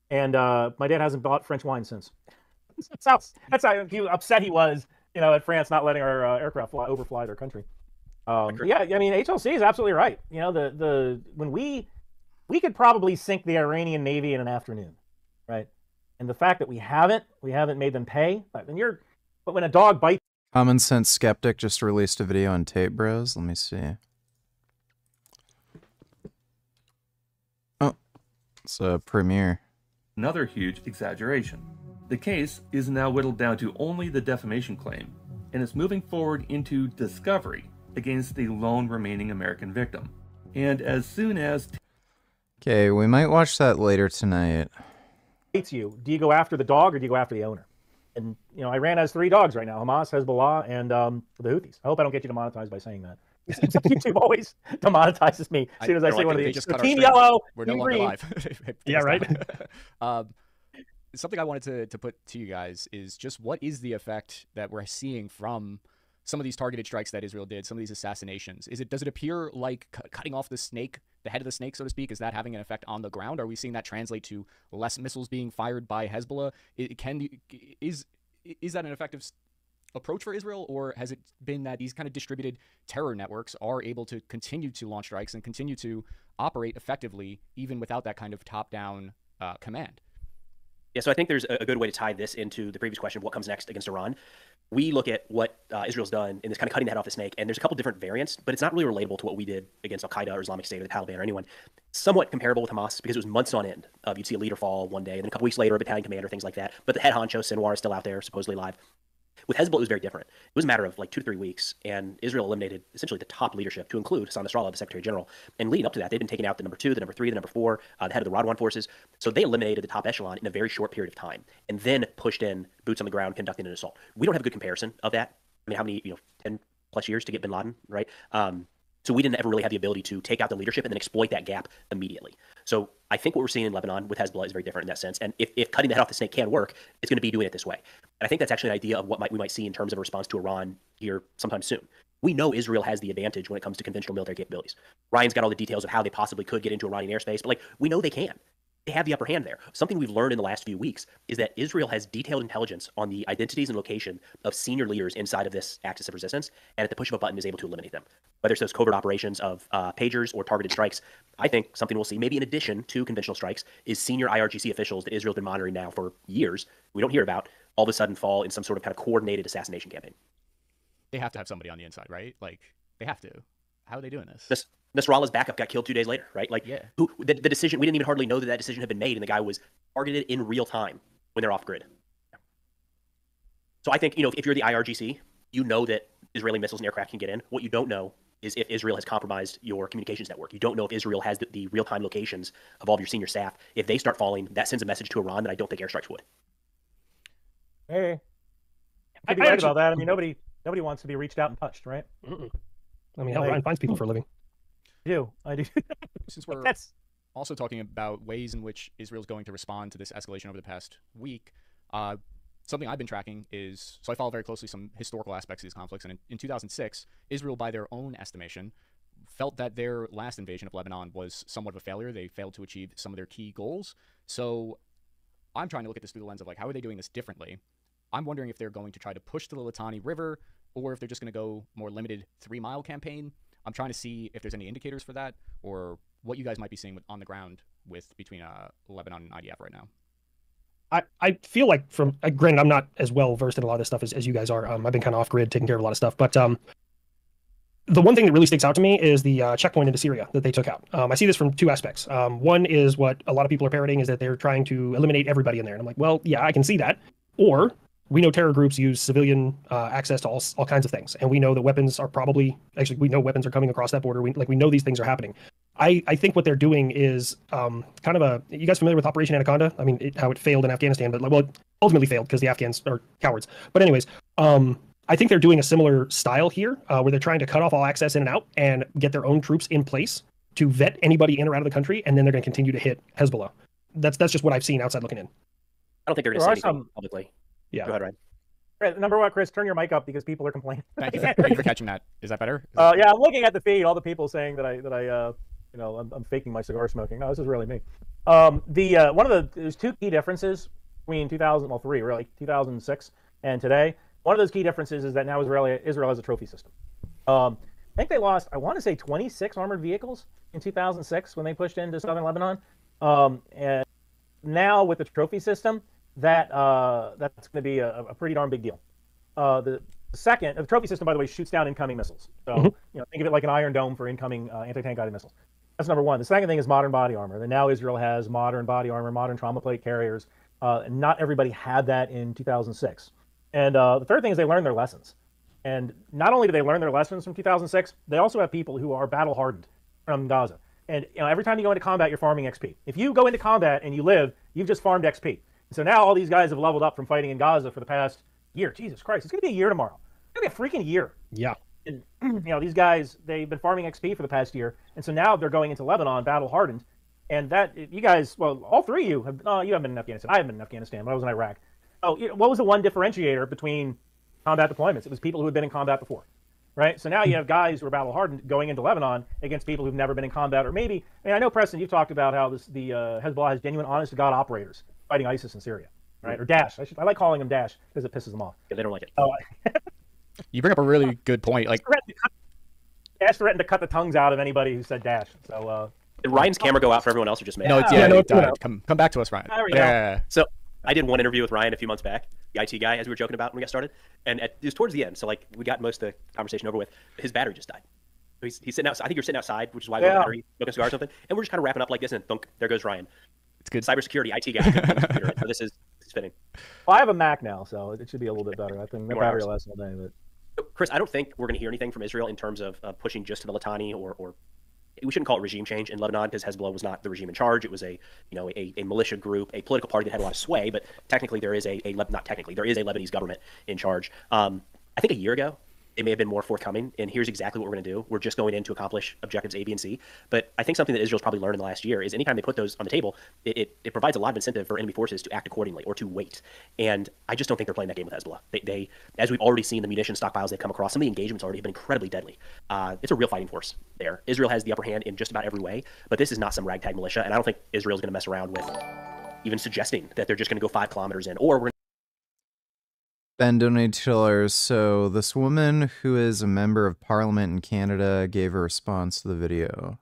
And my dad hasn't bought French wine since. That's how upset he was, at France not letting our aircraft overfly their country. Yeah, I mean, HLC is absolutely right. You know, when we could probably sink the Iranian Navy in an afternoon, right? And the fact that we haven't made them pay. But when a dog bites. Common Sense Skeptic just released a video on Tate Bros. Let me see. Oh, it's a premiere. Another huge exaggeration. The case is now whittled down to only the defamation claim, and is moving forward into discovery against the lone remaining American victim. And as soon as... Okay, we might watch that later tonight. Hates you. Do you go after the dog or do you go after the owner? And, you know, Iran has 3 dogs right now: Hamas, Hezbollah, and the Houthis. I hope I don't get you demonetized by saying that. YouTube always demonetizes me as soon as I say one of these. Team Yellow, we're no Team longer Green. live. Yeah, right. Something I wanted to put to you guys is just what is the effect that we're seeing from some of these targeted strikes that Israel did, some of these assassinations? Does it appear like cutting off the snake, the head of the snake, so to speak? Is that having an effect on the ground? Are we seeing that translate to less missiles being fired by Hezbollah? Is that an effective approach for Israel, or has it been that these kind of distributed terror networks are able to continue to launch strikes and continue to operate effectively even without that kind of top-down command? Yeah, so I think there's a good way to tie this into the previous question of what comes next against Iran. We look at what Israel's done in this kind of cutting the head off the snake, and there's a couple different variants, but it's not really relatable to what we did against Al-Qaeda or Islamic State or the Taliban or anyone. Somewhat comparable with Hamas, because it was months on end. You'd see a leader fall one day, and then a couple weeks later, a battalion commander, things like that. But the head honcho, Sinwar, is still out there, supposedly live. With Hezbollah, it was very different. It was a matter of like 2 to 3 weeks, and Israel eliminated essentially the top leadership, to include Hassan Nasrallah, the Secretary General. And leading up to that, they'd been taking out the number 2, the number 3, the number 4, the head of the Radwan forces. So they eliminated the top echelon in a very short period of time, and then pushed in boots on the ground, conducting an assault. We don't have a good comparison of that. I mean, how many, 10 plus years to get bin Laden, right? So we didn't ever really have the ability to take out the leadership and then exploit that gap immediately. So I think what we're seeing in Lebanon with Hezbollah is very different in that sense. And if cutting the head off the snake can work, it's going to be doing it this way. And I think that's actually an idea of what we might see in terms of a response to Iran here sometime soon. We know Israel has the advantage when it comes to conventional military capabilities. Ryan's got all the details of how they possibly could get into Iranian airspace, but we know they can. They have the upper hand there. Something we've learned in the last few weeks is that Israel has detailed intelligence on the identities and location of senior leaders inside of this axis of resistance, and at the push of a button is able to eliminate them. Whether it's those covert operations of pagers or targeted strikes, I think something we'll see, maybe in addition to conventional strikes, is senior IRGC officials that Israel's been monitoring now for years, we don't hear about, all of a sudden fall in some sort of kind of coordinated assassination campaign. They have to have somebody on the inside, right? They have to. How are they doing this? Nasrallah's backup got killed 2 days later, right? The decision, we didn't even hardly know that decision had been made, and the guy was targeted in real time when they're off grid. So I think, if you're the IRGC, you know that Israeli missiles and aircraft can get in. What you don't know is if Israel has compromised your communications network. You don't know if Israel has the real-time locations of all of your senior staff. If they start falling, that sends a message to Iran that I don't think airstrikes would. Hey, I'd be right about that. I mean, nobody wants to be reached out and touched, right? I mean, hell, Ryan finds people for a living. I do. Since we're also talking about ways in which Israel's going to respond to this escalation over the past week, something I've been tracking is, so I follow very closely some historical aspects of these conflicts, and in 2006, Israel, by their own estimation, felt that their last invasion of Lebanon was somewhat of a failure. They failed to achieve some of their key goals. So I'm trying to look at this through the lens of how are they doing this differently? I'm wondering if they're going to try to push to the Litani River, or if they're just going to go more limited 3-mile campaign. I'm trying to see if there's any indicators for that, or what you guys might be seeing on the ground between Lebanon and IDF right now. I feel like granted, I'm not as well versed in a lot of this stuff as you guys are. I've been kind of off grid taking care of a lot of stuff, but the one thing that really sticks out to me is the checkpoint into Syria that they took out. I see this from 2 aspects. One is what a lot of people are parroting is that they're trying to eliminate everybody in there. And I'm like, well, yeah, I can see that. Or we know terror groups use civilian access to all kinds of things. And we know that weapons are we know weapons are coming across that border. We know these things are happening. I think what they're doing is kind of you guys familiar with Operation Anaconda? I mean, how it failed in Afghanistan, but it ultimately failed because the Afghans are cowards. But anyways, I think they're doing a similar style here where they're trying to cut off all access in and out and get their own troops in place to vet anybody in or out of the country. And then they're going to continue to hit Hezbollah. That's just what I've seen outside looking in. I don't think they're going to say anything publicly. Yeah. Go ahead, Ryan. Right, number 1, Chris, turn your mic up because people are complaining. Thank you for catching that. Is that better? Yeah, I'm looking at the feed. All the people saying that I'm faking my cigar smoking. No, this is really me. There's 2 key differences between 2006 and today. One of those key differences is that now Israel has a trophy system. I think they lost, I want to say 26 armored vehicles in 2006 when they pushed into southern Lebanon. And now with the trophy system, that's going to be a pretty darn big deal. The trophy system, by the way, shoots down incoming missiles. So think of it like an Iron Dome for incoming anti-tank guided missiles. That's number one. The second thing is modern body armor. And now Israel has modern body armor, modern trauma plate carriers. Not everybody had that in 2006. And the third thing is they learned their lessons. And not only do they learn their lessons from 2006, they also have people who are battle hardened from Gaza. And every time you go into combat, you're farming XP. If you go into combat and you live, you've just farmed XP. And so now all these guys have leveled up from fighting in Gaza for the past year. Jesus Christ, it's going to be a year tomorrow. It's going to be a freaking year. Yeah. And, these guys, they've been farming XP for the past year. And so now they're going into Lebanon battle hardened. And that, you guys, well, all three of you have, you haven't been in Afghanistan. I haven't been in Afghanistan, but I was in Iraq. Oh, what was the one differentiator between combat deployments? It was people who had been in combat before, right? So now you have guys who are battle hardened going into Lebanon against people who've never been in combat, or maybe, I know, Preston, you've talked about how the Hezbollah has genuine, honest-to-God operators fighting ISIS in Syria, right? Or Daesh. I like calling them Daesh because it pisses them off. Yeah, they don't like it. You bring up a really good point. Like, Daesh threatened to cut the tongues out of anybody who said Daesh. So did Ryan's camera go out for everyone else, or just me? No, it died. Come back to us, Ryan. There we go. So I did one interview with Ryan a few months back, the IT guy, as we were joking about when we got started, and it was towards the end. So we got most of the conversation over with. His battery just died. He's sitting outside. I think you're sitting outside, which is why we have a battery, smoking a cigar or something. And we're just kind of wrapping up like this, and thunk, there goes Ryan. It's good. Cybersecurity IT guy. So this is fitting. Well, I have a Mac now, so it should be a little bit better. I think the battery will last all day. But Chris, I don't think we're going to hear anything from Israel in terms of pushing just to the Litani or we shouldn't call it regime change in Lebanon because Hezbollah was not the regime in charge. It was a militia group, a political party that had a lot of sway, but technically there is there is a Lebanese government in charge. I think a year ago, it may have been more forthcoming, and here's exactly what we're going to do. We're just going in to accomplish objectives A, B, and C. But I think something that Israel's probably learned in the last year is anytime they put those on the table, it provides a lot of incentive for enemy forces to act accordingly or to wait. And I just don't think they're playing that game with Hezbollah. They as we've already seen, the munition stockpiles they've come across, some of the engagements already have been incredibly deadly. It's a real fighting force there. Israel has the upper hand in just about every way, but this is not some ragtag militia, and I don't think Israel's going to mess around with even suggesting that they're just going to go 5 kilometers in, or we're Ben donated $2. So this woman who is a member of parliament in Canada gave a response to the video.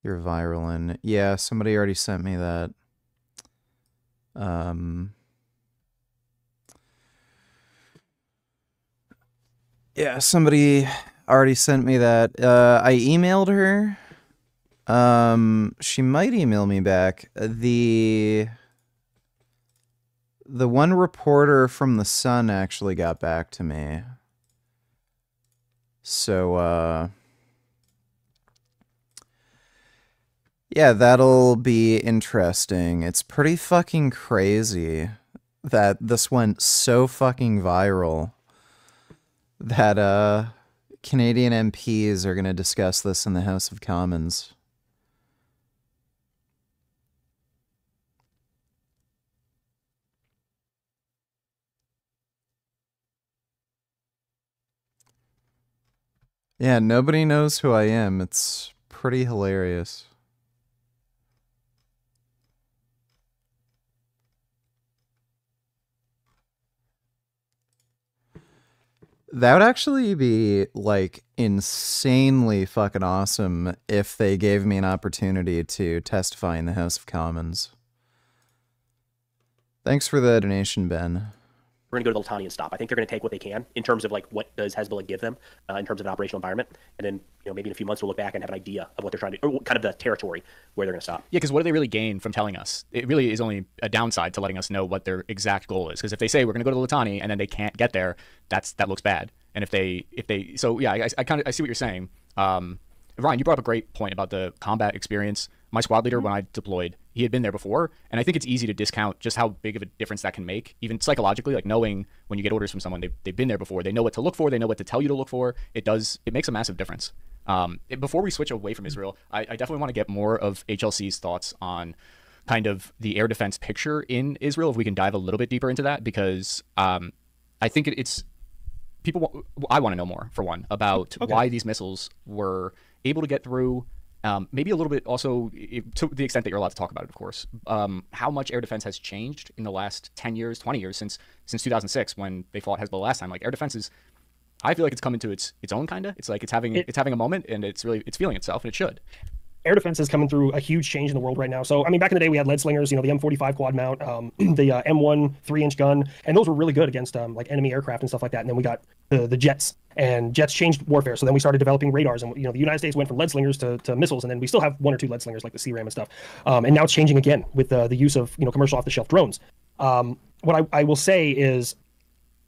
You're viral in. Yeah, somebody already sent me that. Yeah, somebody already sent me that. I emailed her. She might email me back. The one reporter from The Sun actually got back to me. So, yeah, that'll be interesting. It's pretty fucking crazy that this went so fucking viral that, Canadian MPs are going to discuss this in the House of Commons. Yeah, nobody knows who I am. It's pretty hilarious. That would actually be, like, insanely fucking awesome if they gave me an opportunity to testify in the House of Commons. Thanks for the donation, Ben. We're going to go to the Litani and stop. I think they're going to take what they can in terms of what does Hezbollah give them in terms of an operational environment, and then maybe in a few months we'll look back and have an idea of what they're trying to, or kind of the territory where they're going to stop. Yeah, because what do they really gain from telling us? It really is only a downside to letting us know what their exact goal is. Because if they say we're going to go to the Litani and then they can't get there, that looks bad. And if they so yeah, I see what you're saying. Ryan, you brought up a great point about the combat experience. My squad leader, when I deployed, he had been there before, and I think it's easy to discount just how big of a difference that can make, even psychologically, like knowing when you get orders from someone, they've been there before, they know what to look for, they know what to tell you to look for. It makes a massive difference. Before we switch away from Israel, I definitely want to get more of HLC's thoughts on kind of the air defense picture in Israel, if we can dive a little bit deeper into that, because I think it's people. I want to know more, for one, about why these missiles were able to get through. Maybe a little bit also, to the extent that you're allowed to talk about it, of course, how much air defense has changed in the last 10 years, 20 years since 2006 when they fought Hezbollah last time. Like, air defense is I feel like it's coming to its own kind of. It's like it's having a moment, and it's feeling itself, and it should. Air defense is coming through a huge change in the world right now. So, I mean, back in the day, we had lead slingers, the M45 quad mount, the M1 3-inch gun, and those were really good against like enemy aircraft and stuff like that. And then we got the jets, and jets changed warfare. So then we started developing radars, and the United States went from lead slingers to missiles, and then we still have 1 or 2 lead slingers like the CRAM and stuff. And now it's changing again with the use of commercial off-the-shelf drones. What I will say is,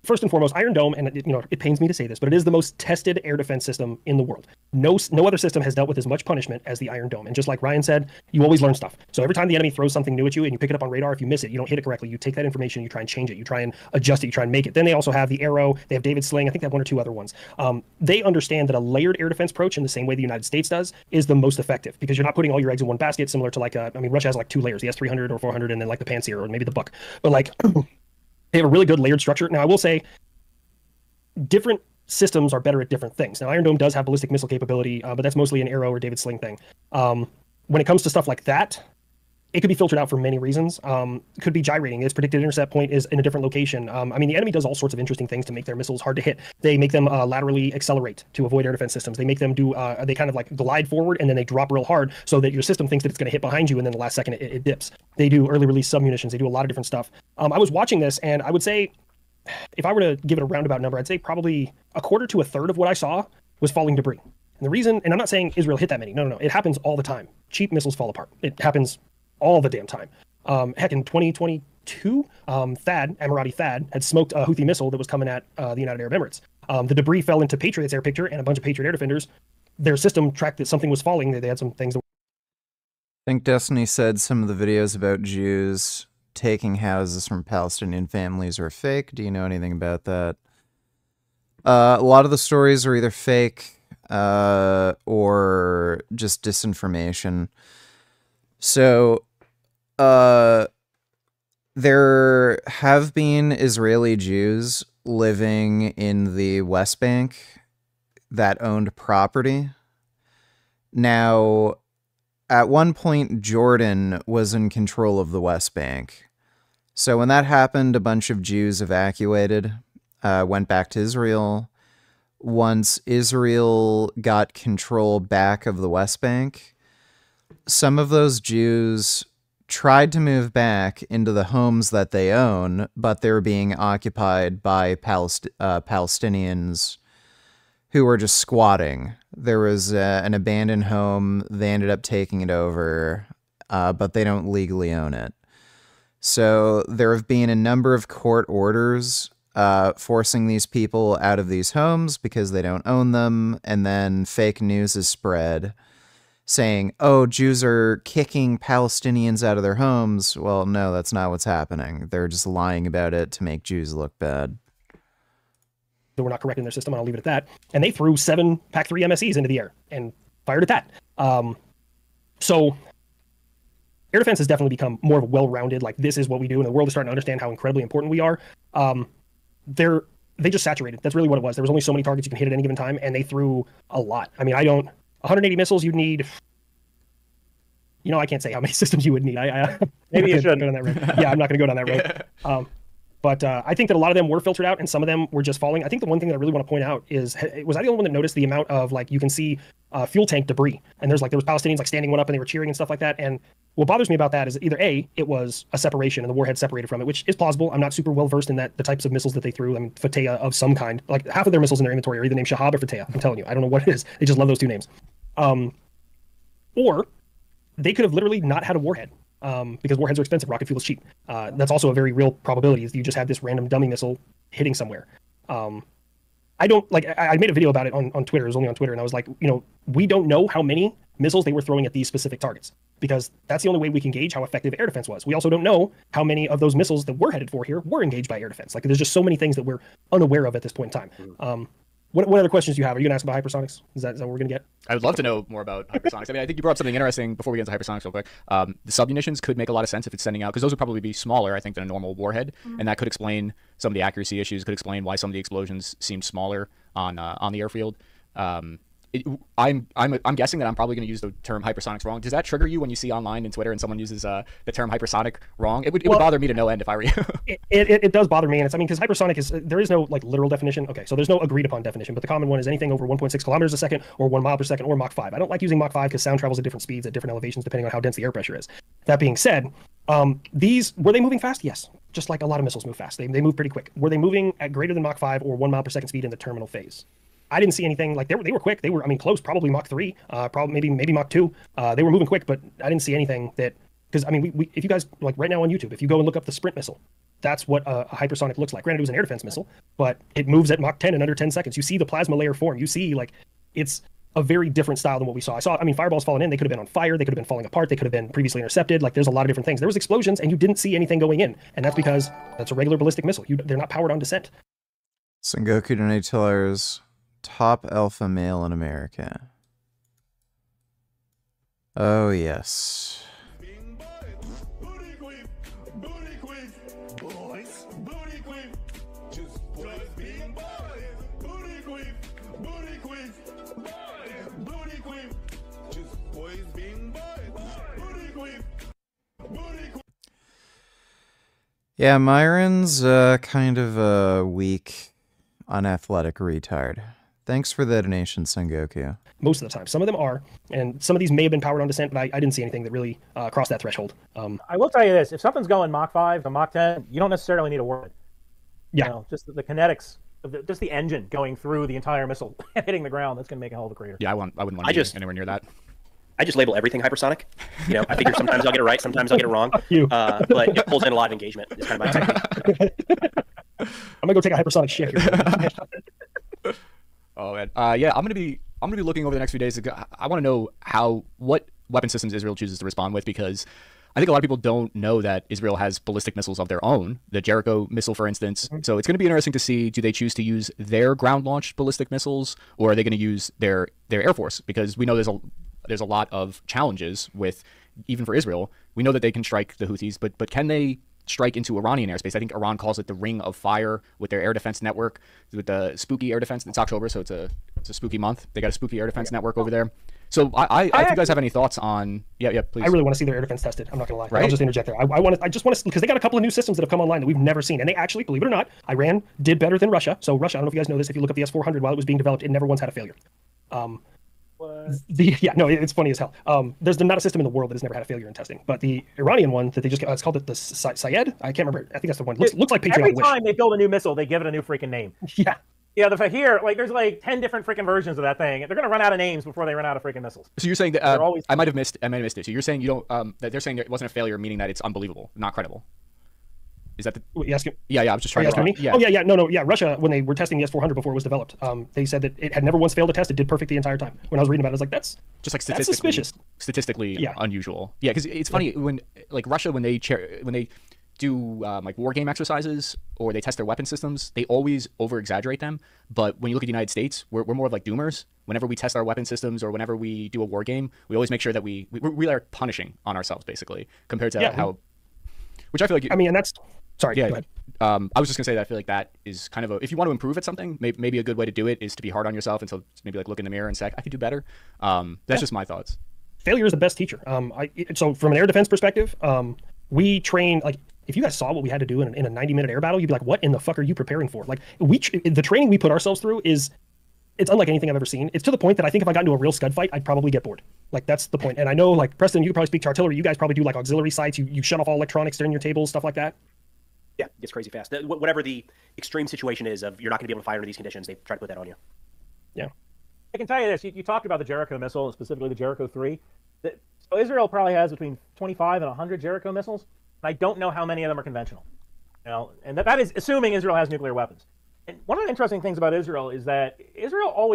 first and foremost, Iron Dome, and it pains me to say this, but it is the most tested air defense system in the world. No other system has dealt with as much punishment as the Iron Dome. And just like Ryan said, you always learn stuff. So every time the enemy throws something new at you and you pick it up on radar, if you miss it, you don't hit it correctly, you take that information, you try and change it, you try and adjust it, you try and make it. Then they also have the Arrow, they have David Sling, I think they have 1 or 2 other ones. They understand that a layered air defense approach, in the same way the United States does, is the most effective, because you're not putting all your eggs in one basket, similar to Russia has like 2 layers, the S-300 or 400, and then like the Pantsir or maybe the Buck. But like, they have a really good layered structure. Now, I will say, different systems are better at different things. Now, Iron Dome does have ballistic missile capability, but that's mostly an Arrow or David Sling thing. When it comes to stuff like that, it could be filtered out for many reasons. It could be gyrating. Its predicted intercept point is in a different location. I mean, the enemy does all sorts of interesting things to make their missiles hard to hit. They make them laterally accelerate to avoid air defense systems. They make them do, they kind of like glide forward, and then they drop real hard so that your system thinks that it's going to hit behind you, and then the last second it dips. They do early release submunitions. They do a lot of different stuff. I was watching this, and I would say, if I were to give it a roundabout number, I'd say probably 1/4 to 1/3 of what I saw was falling debris. And the reason, and I'm not saying Israel hit that many. No. It happens all the time. Cheap missiles fall apart. It happens all the damn time. Heck, in 2022, Emirati THAAD, had smoked a Houthi missile that was coming at the United Arab Emirates. The debris fell into Patriot's air picture, and a bunch of Patriot air defenders, their system tracked that something was falling. They had some things that... I think Destiny said some of the videos about Jews taking houses from Palestinian families are fake. Do you know anything about that? A lot of the stories are either fake or just disinformation. So there have been Israeli Jews living in the West Bank that owned property. Now, at one point, Jordan was in control of the West Bank. So when that happened, a bunch of Jews evacuated, went back to Israel. Once Israel got control back of the West Bank, some of those Jews tried to move back into the homes that they own, but they were being occupied by Palestinians who were just squatting. There was an abandoned home. They ended up taking it over, but they don't legally own it. So there have been a number of court orders forcing these people out of these homes because they don't own them, and then fake news is spread saying, oh, Jews are kicking Palestinians out of their homes. Well, no, that's not what's happening. They're just lying about it to make Jews look bad. Were not correct in their system, and I'll leave it at that. And they threw 7 PAC-3 MSEs into the air and fired at that. So air defense has definitely become more of a well-rounded, like, this is what we do, and the world is starting to understand how incredibly important we are. They just saturated. That's really what it was. There was only so many targets you can hit at any given time, and they threw a lot. I mean, 180 missiles you'd need. I can't say how many systems you would need. Maybe you shouldn't. Go down that road. Yeah, I'm not going to go down that road. But I think that a lot of them were filtered out, and some of them were just falling. I think the one thing that I really want to point out is, was I the only one that noticed the amount of, like, you can see fuel tank debris, and there was Palestinians like standing one up and they were cheering and stuff like that. And what bothers me about that is either A, it was a separation and the warhead separated from it, which is plausible. I'm not super well versed in the types of missiles that they threw. I mean, Fatea of some kind. Like, half of their missiles in their inventory are either named Shahab or Fatea. I'm telling you, I don't know what it is. They just love those 2 names. Or they could have literally not had a warhead. Because warheads are expensive, rocket fuel is cheap. That's also a very real probability, is you just have this random dummy missile hitting somewhere. I made a video about it on Twitter. It was only on Twitter, and I was like, we don't know how many missiles they were throwing at these specific targets, because that's the only way we can gauge how effective air defense was. We also don't know how many of those missiles that we're headed for here were engaged by air defense. Like, there's just so many things that we're unaware of at this point in time. What other questions do you have? Are you going to ask about hypersonics? Is that what we're going to get? I would love to know more about hypersonics. I mean, I think you brought up something interesting before we get into hypersonics real quick. The submunitions could make a lot of sense if it's sending out, because those would probably be smaller, I think, than a normal warhead. And that could explain some of the accuracy issues, could explain why some of the explosions seemed smaller on the airfield. I'm guessing that I'm probably going to use the term hypersonics wrong. Does that trigger you when you see online in Twitter and someone uses the term hypersonic wrong? It would bother me to no end if I were you. It does bother me, and because hypersonic is, there is no like literal definition. Okay, so there's no agreed upon definition, but the common one is anything over 1.6 kilometers a second or 1 mile per second or Mach 5. I don't like using Mach 5 because sound travels at different speeds at different elevations depending on how dense the air pressure is. That being said, these were they moving fast? Yes, just like a lot of missiles move fast. They move pretty quick. Were they moving at greater than Mach 5 or 1 mile per second speed in the terminal phase? I didn't see anything like they were quick. They were, close, probably Mach 3, probably maybe Mach 2. They were moving quick, but I didn't see anything that, because we if you guys like right now on YouTube, if you go and look up the Sprint missile, that's what a hypersonic looks like. Granted, it was an air defense missile, but it moves at Mach 10 in under 10 seconds. You see the plasma layer form. You see like it's a very different style than what we saw. Fireballs falling in. They could have been on fire. They could have been falling apart. They could have been previously intercepted. Like there's a lot of different things. There was explosions, and you didn't see anything going in, and that's because that's a regular ballistic missile. They're not powered on descent. Sengoku Donatello's top alpha male in America. Oh, yes. Yeah, Myron's kind of a weak, unathletic retard. Thanks for the donation, Sengoku. Most of the time. Some of them are, and some of these may have been powered on descent, but I didn't see anything that really crossed that threshold. I will tell you this. If something's going Mach 5 to Mach 10, you don't necessarily need a word. Yeah. Just the kinetics, just the engine going through the entire missile and hitting the ground, that's going to make a hell of a crater. Yeah, I wouldn't want to be anywhere near that. I just label everything hypersonic. I figure sometimes I'll get it right, sometimes I'll get it wrong. But it pulls in a lot of engagement. It's kind of my technique. I'm gonna go take a hypersonic shit here. Oh man, yeah, I'm gonna be looking over the next few days. I want to know what weapon systems Israel chooses to respond with, because I think a lot of people don't know that Israel has ballistic missiles of their own, the Jericho missile, for instance. Mm-hmm. So it's going to be interesting to see, do they choose to use their ground-launched ballistic missiles, or are they going to use their Air Force? Because we know there's a lot of challenges with, even for Israel. We know that they can strike the Houthis, but can they strike into Iranian airspace? I think Iran calls it the Ring of Fire with their air defense network, with the spooky air defense. It's October, so it's a spooky month. They got a spooky air defense network over there. So if you guys have any thoughts on, yeah, please. I really want to see their air defense tested. I'm not gonna lie. Right? I'll just interject there. I just want to, because they got a couple of new systems that have come online that we've never seen, and they actually, believe it or not, Iran did better than Russia. So Russia, I don't know if you guys know this. If you look up the S-400 while it was being developed, it never once had a failure. It's funny as hell. There's not a system in the world that has never had a failure in testing, but the Iranian one that they just it's called the Syed. I can't remember. I think that's the one. Looks like Patriot. Every time they build a new missile, they give it a new freaking name. Yeah. Yeah, here, there's 10 different freaking versions of that thing. They're gonna run out of names before they run out of freaking missiles. So you're saying that I might have missed it. So you're saying you don't that they're saying it wasn't a failure, meaning that it's unbelievable, not credible. Is that the? You asking? Yeah, I was just trying to. Me? Yeah. Oh yeah. No. Russia, when they were testing the S-400 before it was developed, they said that it had never once failed a test. It did perfect the entire time. When I was reading about it, I was like, that's just like that's suspicious. Statistically unusual. Yeah, because it's funny when Russia when they do war game exercises or they test their weapon systems, they always over exaggerate them. But when you look at the United States, we're more of like doomers. Whenever we test our weapon systems or whenever we do a war game, we always make sure that we are punishing on ourselves, basically, compared to how, which I feel like. And that's. Sorry. Yeah. Go ahead. I was just gonna say that I feel like that is kind of if you want to improve at something, maybe a good way to do it is to be hard on yourself and to maybe look in the mirror and say, I could do better. That's just my thoughts. Failure is the best teacher. So from an air defense perspective, we train if you guys saw what we had to do in a 90-minute air battle, you'd be like, what in the fuck are you preparing for? The training we put ourselves through it's unlike anything I've ever seen. It's to the point that I think if I got into a real scud fight, I'd probably get bored. That's the point. And I know, Preston, you could probably speak to artillery. You guys probably do auxiliary sites. You shut off all electronics during your tables, stuff like that. Yeah, it gets crazy fast. Whatever the extreme situation is of you're not going to be able to fire under these conditions, they try to put that on you. Yeah. I can tell you this. You talked about the Jericho missile, specifically the Jericho 3. So Israel probably has between 25 and 100 Jericho missiles. And I don't know how many of them are conventional. And that is assuming Israel has nuclear weapons. And one of the interesting things about Israel is that Israel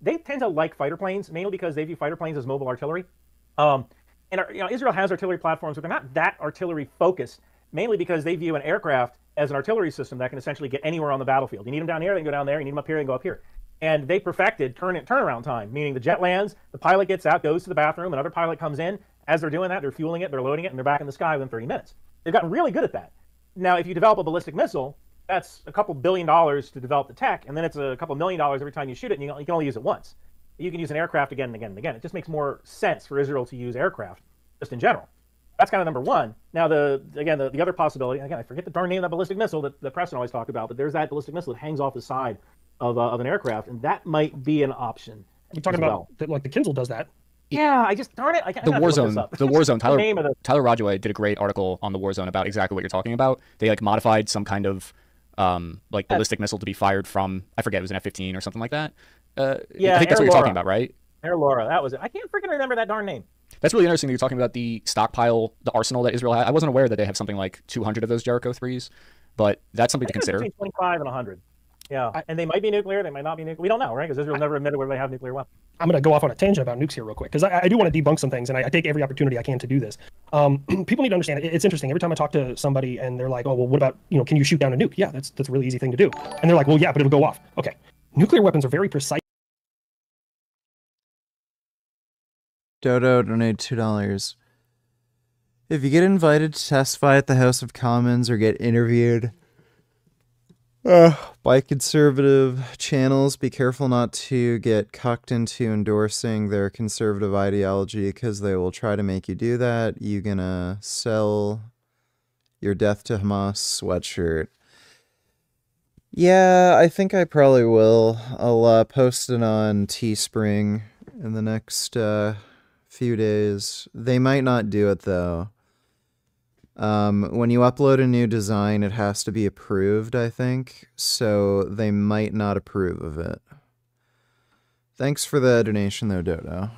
they tend to like fighter planes, mainly because they view fighter planes as mobile artillery. Israel has artillery platforms, but they're not that artillery focused. Mainly because they view an aircraft as an artillery system that can essentially get anywhere on the battlefield. You need them down here, they can go down there. You need them up here, they can go up here. And they perfected turnaround time, meaning the jet lands, the pilot gets out, goes to the bathroom, another pilot comes in. As they're doing that, they're fueling it, they're loading it, and they're back in the sky within 30 minutes. They've gotten really good at that. Now, if you develop a ballistic missile, that's a couple $1 billion to develop the tech, and then it's a couple $1 million every time you shoot it, and you can only use it once. You can use an aircraft again and again and again. It just makes more sense for Israel to use aircraft, just in general. That's kind of number one. Now, the other possibility, again, I forget the darn name of that ballistic missile that Preston always talked about, but there's that ballistic missile that hangs off the side of an aircraft, and that might be an option. We're talking about, like, the Kinzel does that. Yeah, I just, darn it, I can't. The Warzone. Tyler Rajaway did a great article on the Warzone about exactly what you're talking about. They like modified some kind of like ballistic missile to be fired from, I forget, it was an F-15 or something like that. Yeah, I think that's what you're talking about, right? Air Laura, that was it. I can't freaking remember that darn name. That's really interesting that you're talking about the stockpile, the arsenal that Israel had. I wasn't aware that they have something like 200 of those Jericho 3s, but that's something to consider. Between 25 and 100. Yeah, and they might be nuclear, they might not be nuclear. We don't know, right? Because Israel never admitted whether they have nuclear weapons. I'm going to go off on a tangent about nukes here real quick, because I do want to debunk some things, and I take every opportunity I can to do this. People need to understand, it's interesting. Every time I talk to somebody and they're like, oh, well, what about, can you shoot down a nuke? Yeah, that's a really easy thing to do. And they're like, well, yeah, but it'll go off. Okay. Nuclear weapons are very precise. Dodo donated $2. If you get invited to testify at the House of Commons or get interviewed by conservative channels, be careful not to get cucked into endorsing their conservative ideology, because they will try to make you do that. You gonna sell your Death to Hamas sweatshirt. Yeah, I think I probably will. I'll post it on Teespring in the next few days. They might not do it though. When you upload a new design, it has to be approved, I think, so they might not approve of it. Thanks for the donation though, Dodo.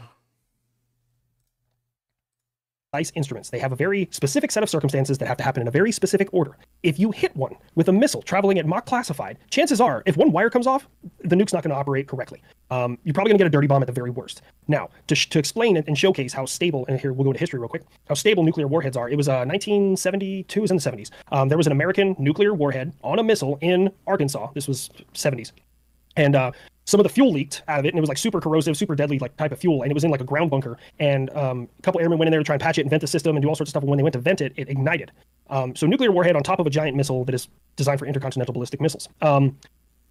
Instruments. They have a very specific set of circumstances that have to happen in a very specific order. If you hit one with a missile traveling at Mach classified, chances are, if one wire comes off, the nuke's not going to operate correctly. You're probably going to get a dirty bomb at the very worst. Now, to explain it and showcase how stable, and here we'll go to history real quick, how stable nuclear warheads are. It was 1972, it was in the 70s. There was an American nuclear warhead on a missile in Arkansas. This was 70s. And some of the fuel leaked out of it, and it was like super corrosive, super deadly like type of fuel, and it was in like a ground bunker. And a couple airmen went in there to try and patch it and vent the system and do all sorts of stuff. And when they went to vent it, it ignited. So nuclear warhead on top of a giant missile that is designed for intercontinental ballistic missiles.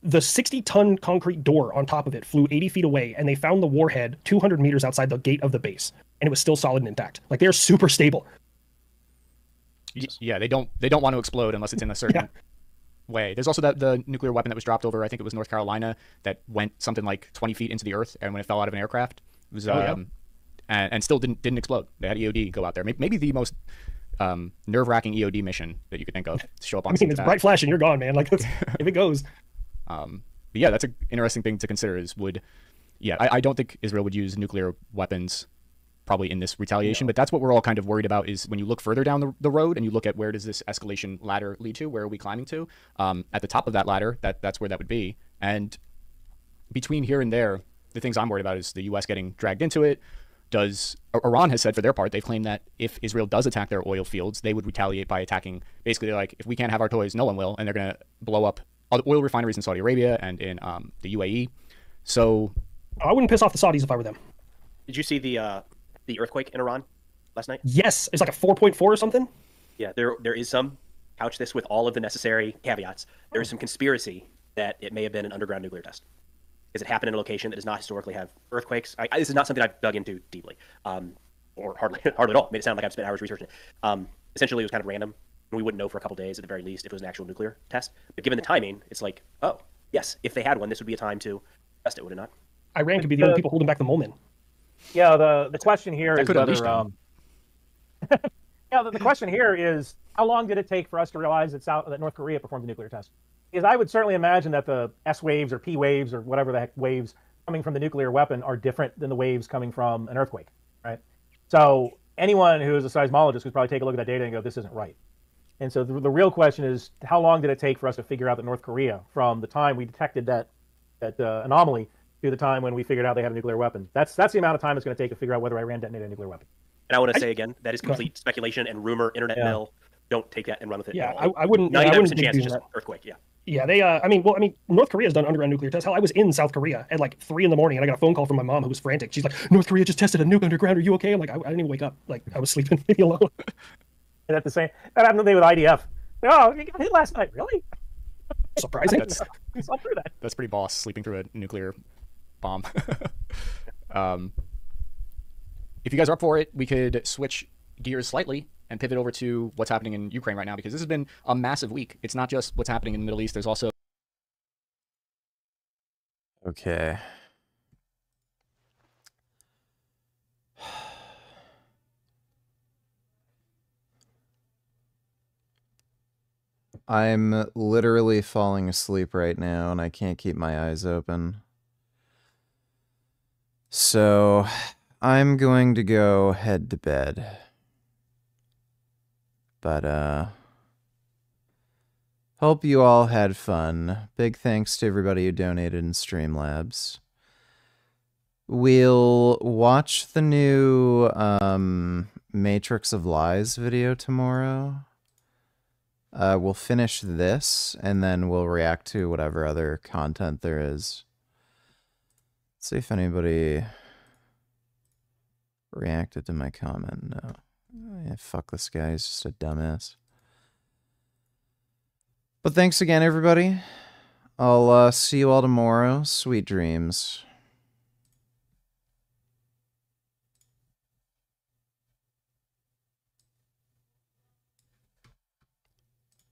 The 60-ton concrete door on top of it flew 80 feet away, and they found the warhead 200 meters outside the gate of the base, and it was still solid and intact. Like, they're super stable. Yeah, they don't want to explode unless it's in a certain way. There's also the nuclear weapon that was dropped over, I think it was North Carolina, that went something like 20 feet into the earth, and when it fell out of an aircraft, it was and still didn't explode. They had EOD go out there. Maybe the most nerve-wracking EOD mission that you could think of to show up on. I mean, it's bright flash and you're gone, man. Like, if it goes. But yeah, that's an interesting thing to consider. I don't think Israel would use nuclear weapons probably in this retaliation, but that's what we're all kind of worried about, is when you look further down the road and you look at where does this escalation ladder lead to, where are we climbing to? At the top of that ladder, that's where that would be. And between here and there, the things I'm worried about is the U.S. getting dragged into it. Iran has said for their part, they've claimed that if Israel does attack their oil fields, they would retaliate by attacking, basically like, if we can't have our toys, no one will, and they're going to blow up other oil refineries in Saudi Arabia and in the UAE. So I wouldn't piss off the Saudis if I were them. Did you see the earthquake in Iran last night? Yes, it's like a 4.4 or something. Yeah, there is some, couch this with all of the necessary caveats, there is some conspiracy that it may have been an underground nuclear test, because it happened in a location that does not historically have earthquakes. This is not something I've dug into deeply, or hardly at all. Made it sound like I've spent hours researching it. Essentially, it was kind of random. We wouldn't know for a couple days at the very least if it was an actual nuclear test. But given the timing, it's like, oh, yes, if they had one, this would be a time to test it, would it not? Iran could be the only people holding back the moment. Yeah, the question here is whether the question here is, how long did it take for us to realize that North Korea performed a nuclear test? Because I would certainly imagine that the S waves or P waves or whatever the heck waves coming from the nuclear weapon are different than the waves coming from an earthquake, right? So anyone who is a seismologist could probably take a look at that data and go, this isn't right. And so the real question is, how long did it take for us to figure out that North Korea, from the time we detected that anomaly to the time when we figured out they had a nuclear weapon? That's the amount of time it's going to take to figure out whether Iran detonated a nuclear weapon. And I want to say again, that is complete speculation and rumor, internet mill. Don't take that and run with it. Yeah, I wouldn't. 99% chance it's just earthquake. Yeah. Yeah, they. North Korea has done underground nuclear tests. Hell, I was in South Korea at like 3 a.m. and I got a phone call from my mom who was frantic. She's like, "North Korea just tested a nuke underground. Are you okay?" I'm like, I didn't even wake up. Like, I was sleeping. Leave me alone. And at the same, that happened today with IDF. Oh, you got hit last night, really? Surprising. That's pretty boss, sleeping through a nuclear bomb. If you guys are up for it, we could switch gears slightly and pivot over to what's happening in Ukraine right now, because this has been a massive week. It's not just what's happening in the Middle East. There's also... Okay. I'm literally falling asleep right now, and I can't keep my eyes open. So, I'm going to go head to bed. But, hope you all had fun. Big thanks to everybody who donated in Streamlabs. We'll watch the new, Matrix of Lies video tomorrow. We'll finish this, and then we'll react to whatever other content there is. Let's see if anybody reacted to my comment. No. Yeah, fuck this guy, he's just a dumbass. But thanks again, everybody. I'll see you all tomorrow. Sweet dreams.